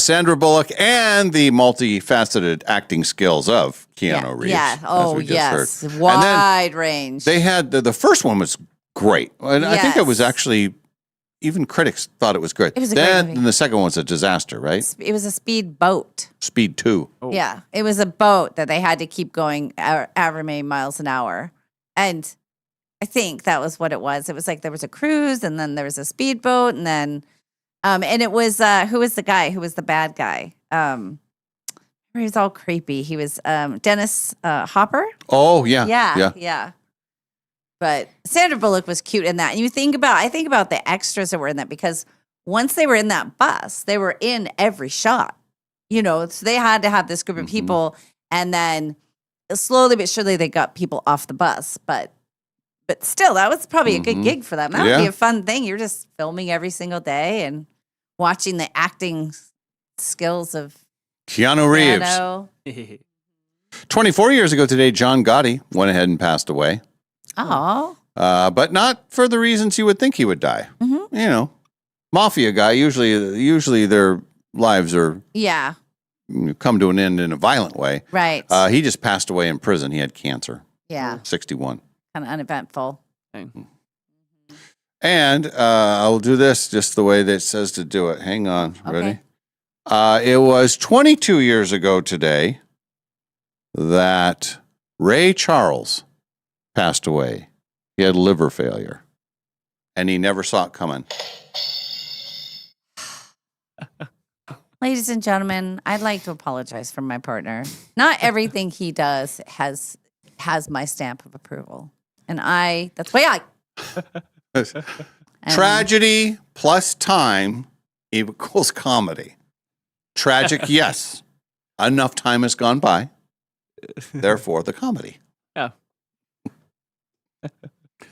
Sandra Bullock and the multifaceted acting skills of Keanu Reeves. Yeah. as Oh, we just yes. heard. And then Wide range. they had the first one was great. And I think it was Yes. actually, even critics thought it was great. It was a great then movie. the second one was a disaster, right? It was a speed boat. Speed 2. Yeah, it was a boat that they had to keep going however many miles an hour. And I think that was what it was. It was like there was a cruise and then there was a speedboat and then and it was who was the guy? Who was the bad guy? He was all creepy. He was Dennis Hopper. Oh, yeah. Yeah. But Sandra Bullock was cute in that. And I think about the extras that were in that because once they were in that bus, they were in every shot. So they had to have this group of people, and then slowly but surely they got people off the bus. But still, that was probably a good gig for them. That would be a fun thing. You're just filming every single day and watching the acting skills of Keanu Reeves. Keanu. 24 years ago today, John Gotti went ahead and passed away. Oh, But not for the reasons you would think he would die. Mhm. Mafia guy, usually their lives are yeah, come to an end in a violent way. right. He just passed away in prison. He had cancer. Yeah, 61. kind of uneventful. And I'll do this just the way that it says to do it. Hang on. Ready? It was 22 years ago today that Ray Charles passed away. He had liver failure, and he never saw it coming. Ladies and gentlemen, I'd like to apologize for my partner. Not everything he does has my stamp of approval. And that's the way I Tragedy plus time equals comedy. Tragic, yes. Enough time has gone by. Therefore, the comedy. Yeah.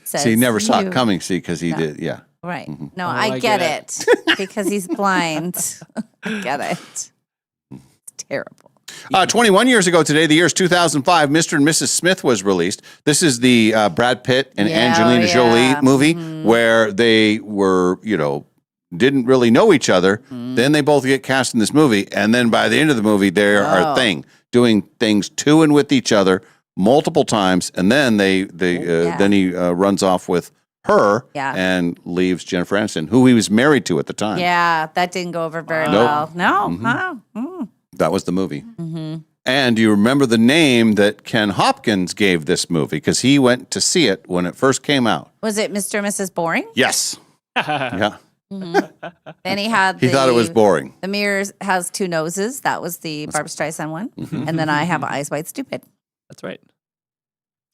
See, he never saw you. it coming, because he No. did, yeah. Right. Mm-hmm. No, Oh, I I get get it because he's blind. I get it. It's terrible. 21 years ago today, the year's 2005, Mr. and Mrs. Smith was released. This is the Brad Pitt and Angelina Jolie movie where they were, didn't really know each other. Then they both get cast in this movie. And then by the end of the movie, they are a thing, doing things to and with each other multiple times. And then then he runs off with her and leaves Jennifer Aniston, who he was married to at the time. Yeah, that didn't go over very Nope. well. No. Mhm. Huh? Mm. That was the movie. Mm-hmm. And do you remember the name that Ken Hopkins gave this movie? Because he went to see it when it first came out. Was it Mr. and Mrs. Boring? Yes. Yeah. Mhm. Then he had He thought it was boring. The Mirror Has Two Noses. That was the Barbra Streisand one. Mhm. And then I have Eyes Wide Stupid. That's right.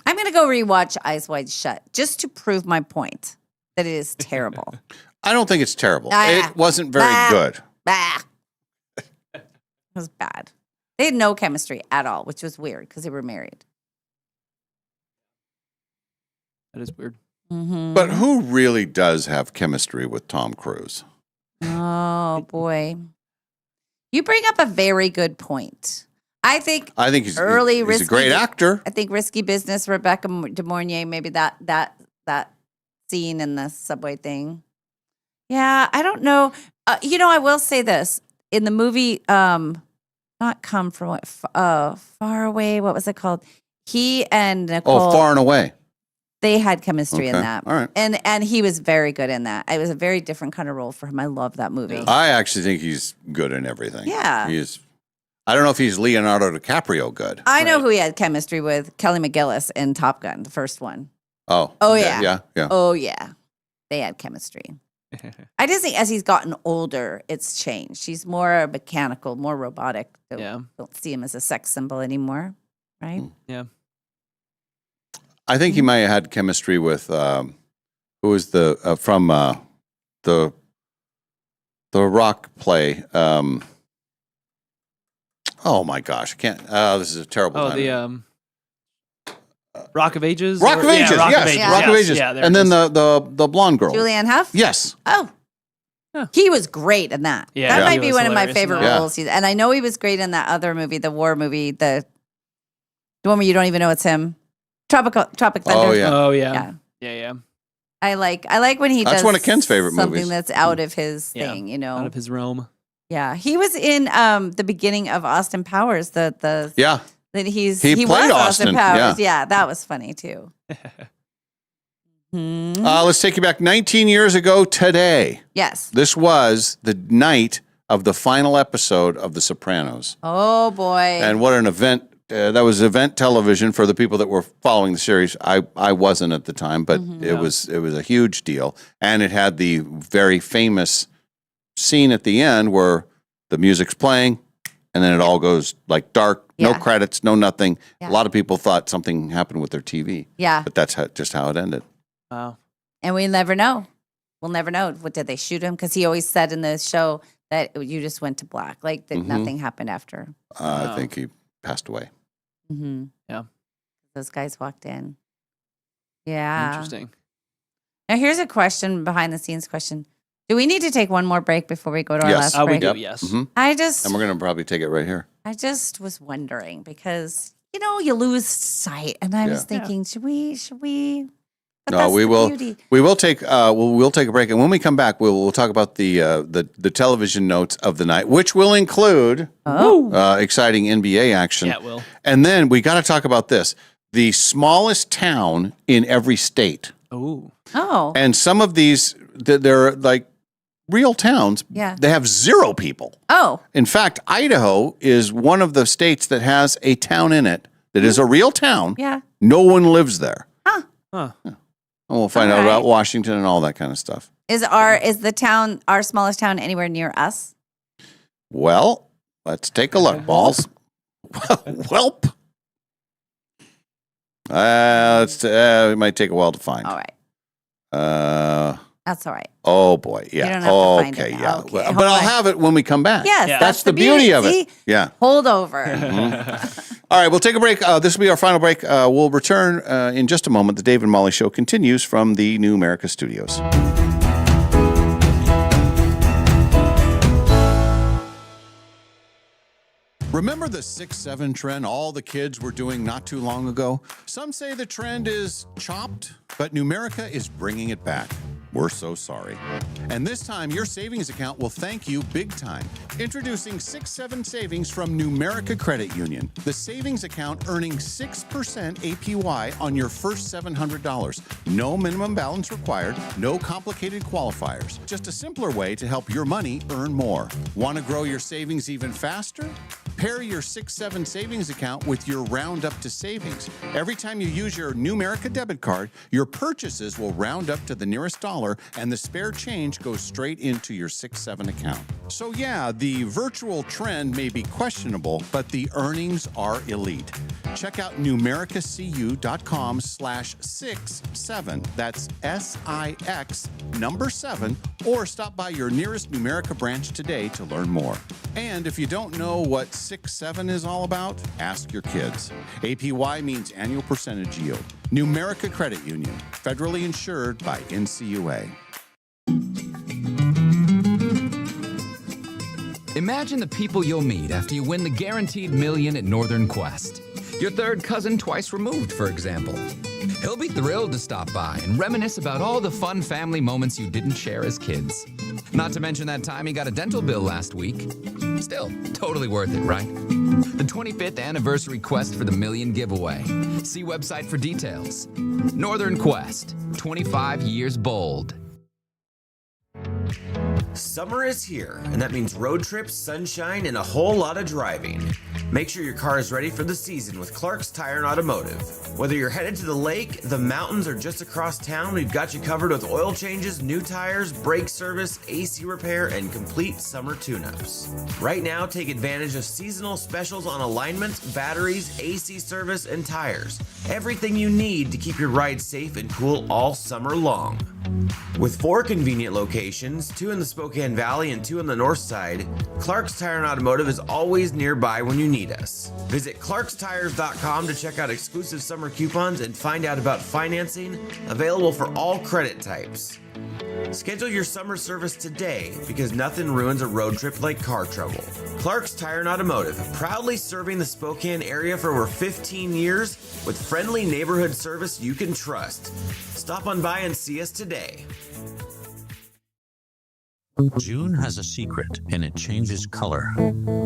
I'm going to go rewatch Eyes Wide Shut just to prove my point that it is terrible. I don't think it's terrible. Ah. It wasn't very Ah. good. Bah. It was bad. They had no chemistry at all, which was weird because they were married. That is weird. Mm-hmm. But who really does have chemistry with Tom Cruise? Oh, boy. You bring up a very good point. I think he's early he's a risky, great actor. I think Risky Business, Rebecca De Mornay, maybe that scene in the subway thing. Yeah, I don't know. I will say this. In the movie, not Come From What, Far Away, what was it called? He and Nicole. Far and Away. They had chemistry in Okay, that. all right. And he was very good in that. It was a very different kind of role for him. I love that movie. I actually think he's good in everything. Yeah. I don't know if he's Leonardo DiCaprio good. I know who he had chemistry with, Kelly McGillis in Top Gun, the first one. Oh. Yeah. Yeah. Oh, yeah. They had chemistry. I just think as he's gotten older, it's changed. He's more mechanical, more robotic. Don't see him as a sex symbol anymore, right? Yeah. I think he might have had chemistry with who was the from the rock play. Oh my gosh, I can't. This is a terrible. Oh, time. the Rock of Ages. Rock of Ages. Yeah, Yes, Rock of Ages. Yeah, there and it then is. the blonde girl. Julianne Hough? Yes. Oh. He was great in that. Yeah, that he might be was one of my hilarious in favorite that. roles. And I know he was great in that other movie, the war movie, the one where you don't even know it's him. Tropic Thunder. Oh yeah. Oh yeah. Yeah. I like when he That's does one of Ken's favorite something movies. that's out of his Yeah, thing, you know. Out of his realm. Yeah. He was in the beginning of Austin Powers, the Yeah. that He was played Austin Austin, Powers. yeah. Yeah, that was funny too. Let's take you back 19 years ago today. Yes. This was the night of the final episode of The Sopranos. Oh boy. And what an event. That was event television for the people that were following the series. I wasn't at the time, but it was a huge deal. And it had the very famous scene at the end where the music's playing and then it all goes like dark, no credits, no nothing. Yeah. A lot of people thought something happened with their TV. Yeah. But that's just how it ended. Wow. And we never know. We'll never know. What did they shoot him? Because he always said in the show that you just went to black, like that nothing happened after. I think he passed away. Mm-hmm. Yeah. Those guys walked in. Yeah. Interesting. Now here's a question, behind the scenes question. Do we need to take one more break before we go to our last break? We do, yes. Mhm. And we're going to probably take it right here. I just was wondering because, you lose sight. And I was thinking, should we? But No, that's we the will. beauty. We will take. We'll take a break, and when we come back, we'll talk about the television notes of the night, which will include exciting NBA action. Yeah, it will. And then we got to talk about this: the smallest town in every state. Oh. Oh. And some of these, they're like real towns. Yeah. They have 0 people. Oh. In fact, Idaho is one of the states that has a town in it that is a real town. Yeah. No one lives there. Huh. And we'll find out about Washington and all that kind of stuff. Is our smallest town anywhere near us? Well, let's take a look, balls. Welp. It might take a while to find. All right. That's all right. Oh boy, yeah. You don't have to find it Okay, now. yeah. Okay, But hold I'll on. have it when we come back. Yes, that's the beauty of it. See? Yeah. Hold over. All right, we'll take a break. This will be our final break. We'll return in just a moment. The Dave and Molly Show continues from the New America Studios. Remember the 6'7" trend all the kids were doing not too long ago? Some say the trend is chopped, but Numerica is bringing it back. We're so sorry. And this time, your savings account will thank you big time. Introducing 6'7" Savings from Numerica Credit Union. The savings account earning 6% APY on your first $700. No minimum balance required, no complicated qualifiers. Just a simpler way to help your money earn more. Want to grow your savings even faster? Pair your 6'7" savings account with your Round Up to Savings. Every time you use your Numerica debit card, your purchases will round up to the nearest dollar, and the spare change goes straight into your 6'7" account. So yeah, the virtual trend may be questionable, but the earnings are elite. Check out numericacu.com/67. That's SIX number 7, or stop by your nearest Numerica branch today to learn more. And if you don't know what 6'7" is all about, ask your kids. APY means annual percentage yield. Numerica Credit Union, federally insured by NCUA. Imagine the people you'll meet after you win the Guaranteed Million at Northern Quest. Your third cousin twice removed, for example. He'll be thrilled to stop by and reminisce about all the fun family moments you didn't share as kids. Not to mention that time he got a dental bill last week. Still, totally worth it, right? The 25th anniversary quest for the Million giveaway. See website for details. Northern Quest, 25 years bold. Summer is here, and that means road trips, sunshine, and a whole lot of driving. Make sure your car is ready for the season with Clark's Tire and Automotive. Whether you're headed to the lake, the mountains, or just across town, we've got you covered with oil changes, new tires, brake service, AC repair, and complete summer tune-ups. Right now, take advantage of seasonal specials on alignments, batteries, AC service, and tires. Everything you need to keep your ride safe and cool all summer long. With 4 convenient locations, 2 in the Spokane Valley and 2 on the north side, Clark's Tire and Automotive is always nearby when you need us. Visit clarkstires.com to check out exclusive summer coupons and find out about financing, available for all credit types. Schedule your summer service today because nothing ruins a road trip like car trouble. Clark's Tire and Automotive, proudly serving the Spokane area for over 15 years with friendly neighborhood service you can trust. Stop on by and see us today. June has a secret, and it changes color.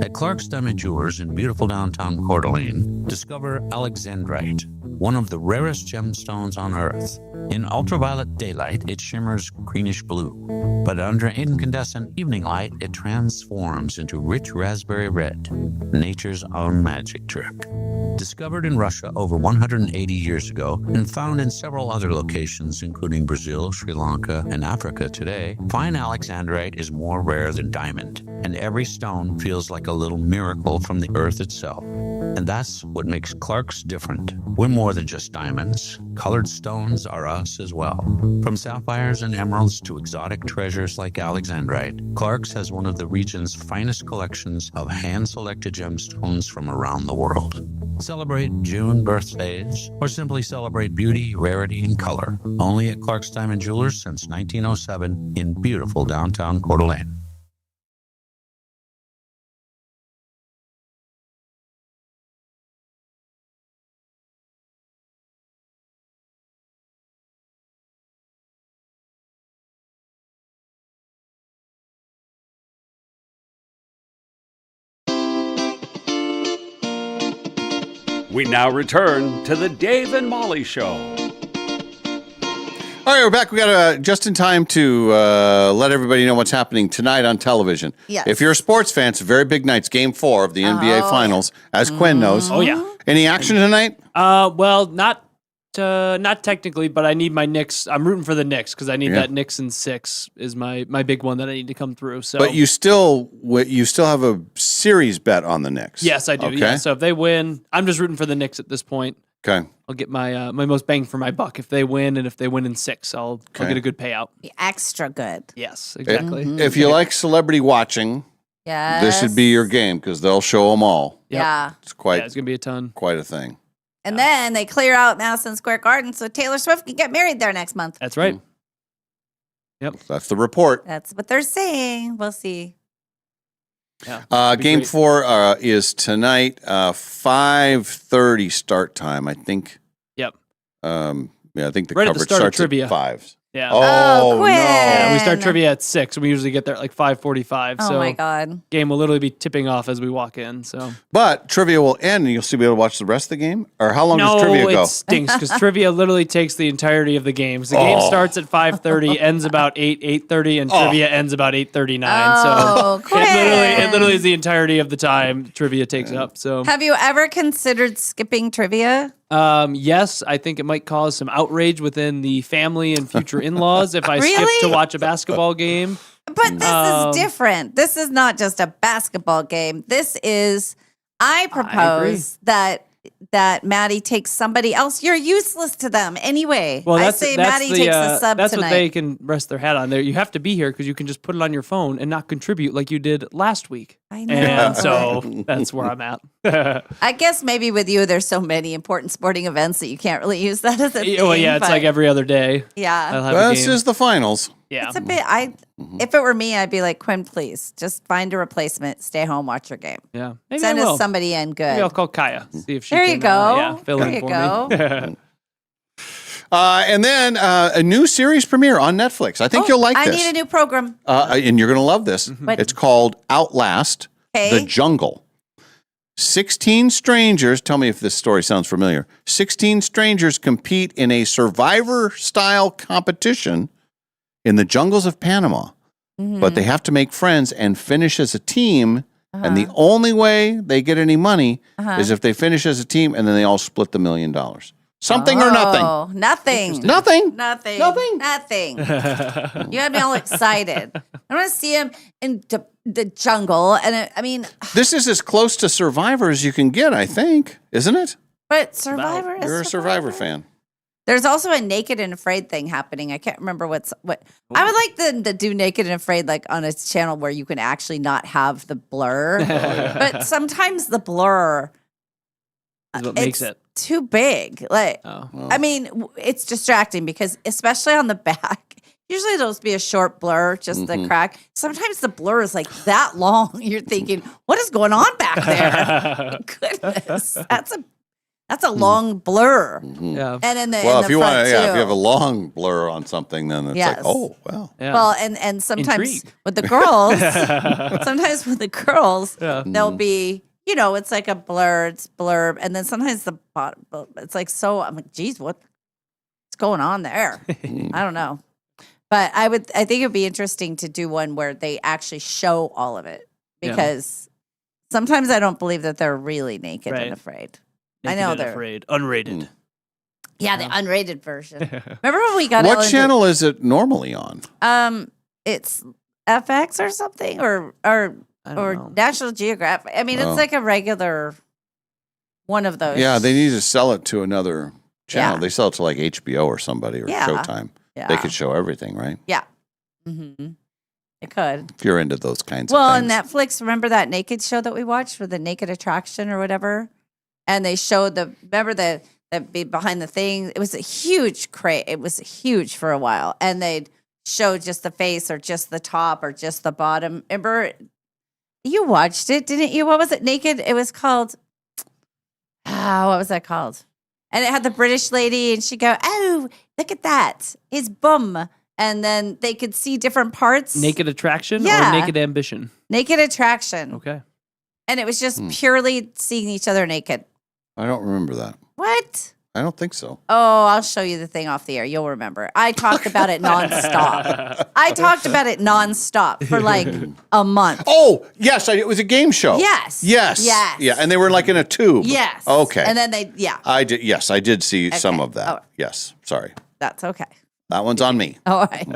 At Clark's Diamond Jewelers in beautiful downtown Coeur d'Alene, discover alexandrite, one of the rarest gemstones on Earth. In ultraviolet daylight, it shimmers greenish blue, but under incandescent evening light, it transforms into rich raspberry red, nature's own magic trick. Discovered in Russia over 180 years ago and found in several other locations, including Brazil, Sri Lanka, and Africa today, fine alexandrite is more rare than diamond, and every stone feels like a little miracle from the earth itself. And that's what makes Clark's different. We're more than just diamonds. Colored stones are us as well. From sapphires and emeralds to exotic treasures like alexandrite, Clark's has one of the region's finest collections of hand-selected gemstones from around the world. Celebrate June birthdays, or simply celebrate beauty, rarity, and color. Only at Clark's Diamond Jewelers since 1907 in beautiful downtown Coeur d'Alene. We now return to the Dave and Molly Show. All right, we're back. We got just in time to let everybody know what's happening tonight on television. Yes. If you're a sports fan, it's a very big night. It's Game 4 of the NBA Finals, as Quinn knows. Oh, yeah. Any action tonight? Well, not technically, but I need my Knicks. I'm rooting for the Knicks because I need that Knicks in 6 is my big one that I need to come through. So, but you still have a series bet on the Knicks. Yes, I do. Okay. Yeah. So if they win, I'm just rooting for the Knicks at this point. Okay. I'll get my my most bang for my buck if they win, and if they win in 6, I'll get a good payout. Be extra good. Yes, exactly. If you like celebrity watching, this should be your game because they'll show them all. Yeah. It's quite. It's gonna be a ton. Quite a thing. And then they clear out Madison Square Garden so Taylor Swift can get married there next month. That's right. Yep. That's the report. That's what they're saying. We'll see. Yeah. Game great. 4 is tonight, 5:30 start time. I think. Yep. I think the Right at the coverage start of starts trivia. at 5. Yeah. Oh, Quinn. no. Yeah, we start trivia at 6. We usually get there at like 5:45. Oh so my God. game will literally be tipping off as we walk in. So But trivia will end, and you'll still be able to watch the rest of the game. Or how long does trivia go? it stinks because trivia literally takes the entirety of the games. The game starts at 5:30, ends about 8:30, and trivia ends about 8:39. Oh, so it literally is the entirety of the time trivia takes up. So Have you ever considered skipping trivia? yes, I think it might cause some outrage within the family and future in-laws if I skip Really? to watch a basketball game. But this is different. This is not just a basketball game. This is, I propose that that Maddie takes somebody else. You're useless to them anyway. Well, I say Maddie takes the sub that's tonight. what they can rest their hat on. There, you have to be here because you can just put it on your phone and not contribute like you did last week. I know. And so that's where I'm at. I guess maybe with you, there's so many important sporting events that you can't really use that as a thing. Well, yeah, it's but like every other day. Yeah. I'll have a This game. is the finals. Yeah. It's a bit. If it were me, I'd be like, Quinn, please just find a replacement. Stay home, watch your game. Yeah. Maybe Send I will. us somebody in good. Maybe I'll call Kaya. See if she There can. you go. Yeah, fill There in you for go. me. And then a new series premiere on Netflix. I think you'll like I this. need a new program. And you're going to love this. What? It's called Outlast, Okay. The Jungle. 16 strangers, tell me if this story sounds familiar. 16 strangers compete in a survivor-style competition in the jungles of Panama. But they have to make friends and finish as a team. And the only way they get any money is if they finish as a team and then they all split the $1 million. Something or nothing. Oh, nothing. Nothing. Nothing. Nothing. Nothing. You had me all excited. I want to see him in the jungle. And I mean, This is as close to Survivor as you can get, I think, isn't it? but Survivor is You're a Survivor fan. There's also a Naked and Afraid thing happening. I can't remember what. I would like them to do Naked and Afraid like on a channel where you can actually not have the blur. But sometimes the blur Is what makes it. too big. Like, I mean, it's distracting because especially on the back, usually there'll be a short blur, just the crack. Sometimes the blur is like that long. You're thinking, what is going on back there? Goodness, that's a long blur. Yeah. And in the Well, in if the you front want, too. if you have a long blur on something, then it's Yes. like, oh, well. Well, and sometimes with the girls, sometimes with the girls, there'll be, it's like a blur, it's blurb, and then sometimes the bottom, it's like so. I'm like, geez, what's going on there? I don't know, but I think it'd be interesting to do one where they actually show all of it because sometimes I don't believe that they're really naked and afraid. I know they're afraid. Unrated. Yeah, the unrated version. Remember when we got What Ellen channel is it normally on? It's FX or something, or National Geographic. I mean, it's like a regular one of those. Yeah, they need to sell it to another channel. Yeah. They sell it to like HBO or somebody or Yeah. Showtime. Yeah. They could show everything, right? Yeah. Mm-hmm. It could. If you're into those kinds Well, of on things. Netflix, remember that naked show that we watched for the Naked Attraction or whatever? And they showed remember the behind the thing? It was a huge crate. It was huge for a while. And they'd show just the face or just the top or just the bottom. Remember, you watched it, didn't you? What was it? Naked? It was called, what was that called? And it had the British lady and she'd go, oh, look at that. His bum. And then they could see different parts. Naked Attraction Yeah. or Naked Ambition? Naked Attraction. Okay. And it was just purely seeing each other naked. I don't remember that. What? I don't think so. Oh, I'll show you the thing off the air. You'll remember. I talked about it nonstop. I talked about it nonstop for like a month. Oh, yes, it was a game show. Yes. Yes. Yes. Yeah, and they were like in a tube. Yes. Okay. And then I did. Yes, I did see some Okay. of that. Oh. Yes. Sorry. That's okay. That one's on me. All right.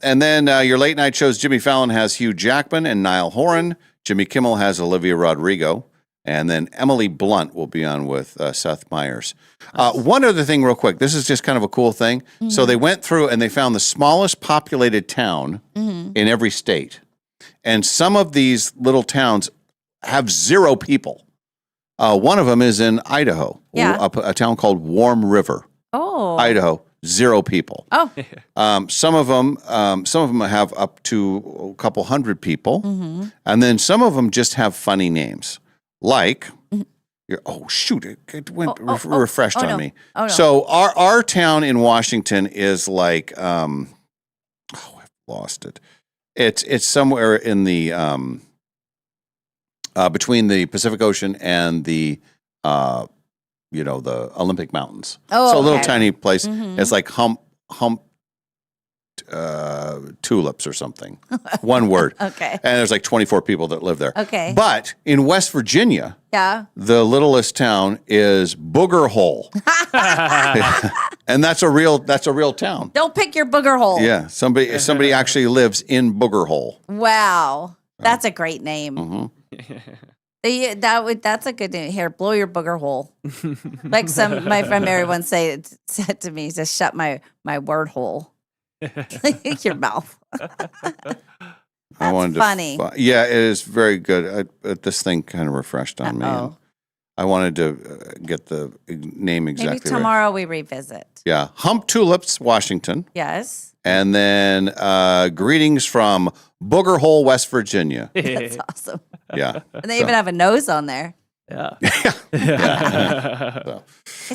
And then your late night shows, Jimmy Fallon has Hugh Jackman and Niall Horan. Jimmy Kimmel has Olivia Rodrigo. And then Emily Blunt will be on with Seth Meyers. One other thing real quick. This is just kind of a cool thing. So they went through and they found the smallest populated town in every state. And some of these little towns have 0 people. One of them is in Idaho, a town called Warm River. Oh. Idaho, 0 people. Oh. Some of them have up to a couple hundred people, Mm-hmm. and then some of them just have funny names, like it went refreshed on me. Oh, no. So our town in Washington is like I've lost it. It's somewhere in the between the Pacific Ocean and the the Olympic Mountains. Oh, so a little okay. tiny place. Mhm. It's like hump tulips or something. One word. Okay. And there's like 24 people that live there. Okay. But in West Virginia, Yeah. the littlest town is Booger Hole. And that's a real town. Don't pick your booger hole. Yeah. Somebody actually lives in Booger Hole. Wow. That's a great name. Mhm. That's a good name. Here, blow your booger hole. Like my friend Mary once said to me, just shut my word hole. Your mouth. I wanted funny. Yeah, it is very good. This thing kind of refreshed on me. And I wanted to get the name exactly Maybe tomorrow we revisit. Yeah. Hump Tulips, Washington. Yes. And then greetings from Booger Hole, West Virginia. That's awesome. Yeah. And they even have a nose on there. Yeah.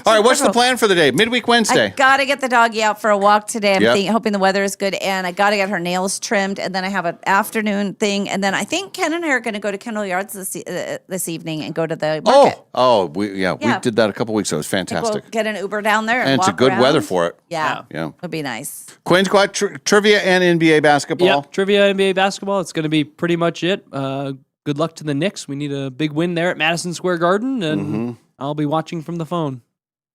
All right, what's the plan for the day? Midweek Wednesday. I got to get the doggy out for a walk today. I'm Yep. hoping the weather is good. And I got to get her nails trimmed. And then I have an afternoon thing. And then I think Ken and I are going to go to Kendall Yards this evening and go to the market. We Yeah. did that a couple weeks ago. It was I think fantastic. we'll get an Uber down there. And it's a walk good around. weather for it. Yeah. Yeah. It'll be nice. Quinn's got trivia and NBA basketball. Yep, trivia NBA basketball. It's going to be pretty much it. Good luck to the Knicks. We need a big win there at Madison Square Garden, and I'll be watching from the phone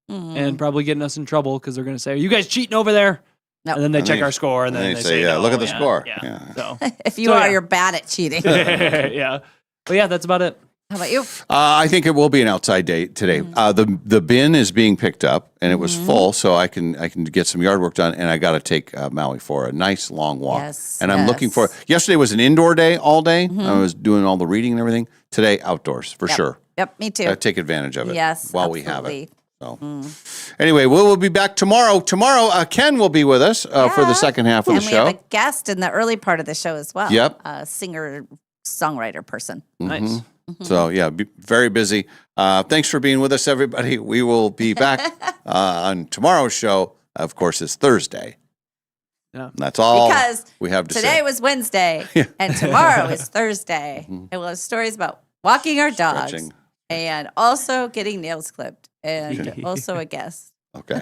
and probably getting us in trouble because they're going to say, "Are you guys cheating over there?" No. And then they And check they- our score, and then they say, "Yeah, no, look at the yeah, score." Yeah. So, If you you're bad at cheating. yeah. But yeah, that's about it. How about you? I think it will be an outside day today. The bin is being picked up, and it was full, so I can get some yard work done. And I got to take Maui for a nice long walk. Yes, and I'm looking for. Yesterday was an indoor day all day. I was doing all the reading and everything. Today, outdoors for sure. Yep, me too. Gotta take advantage of it. Yes, while we have absolutely. it. So, anyway, we'll be back tomorrow. Tomorrow, Ken will be with us for the second half of And the we show. have a guest in the early part of the show as well. Yep. A singer, songwriter person. Nice. So yeah, very busy. Thanks for being with us, everybody. We will be back on tomorrow's show. Of course, it's Thursday. Yeah, that's all Because we have to today say. was Wednesday and tomorrow is Thursday. And we'll have stories about walking our dogs Stretching. and also getting nails clipped and also a guest. Okay.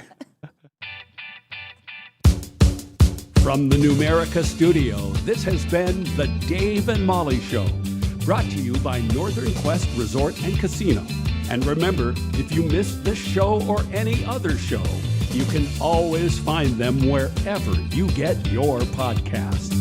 From the Numerica studio, this has been the Dave and Molly Show, brought to you by Northern Quest Resort and Casino. And remember, if you missed this show or any other show, you can always find them wherever you get your podcasts.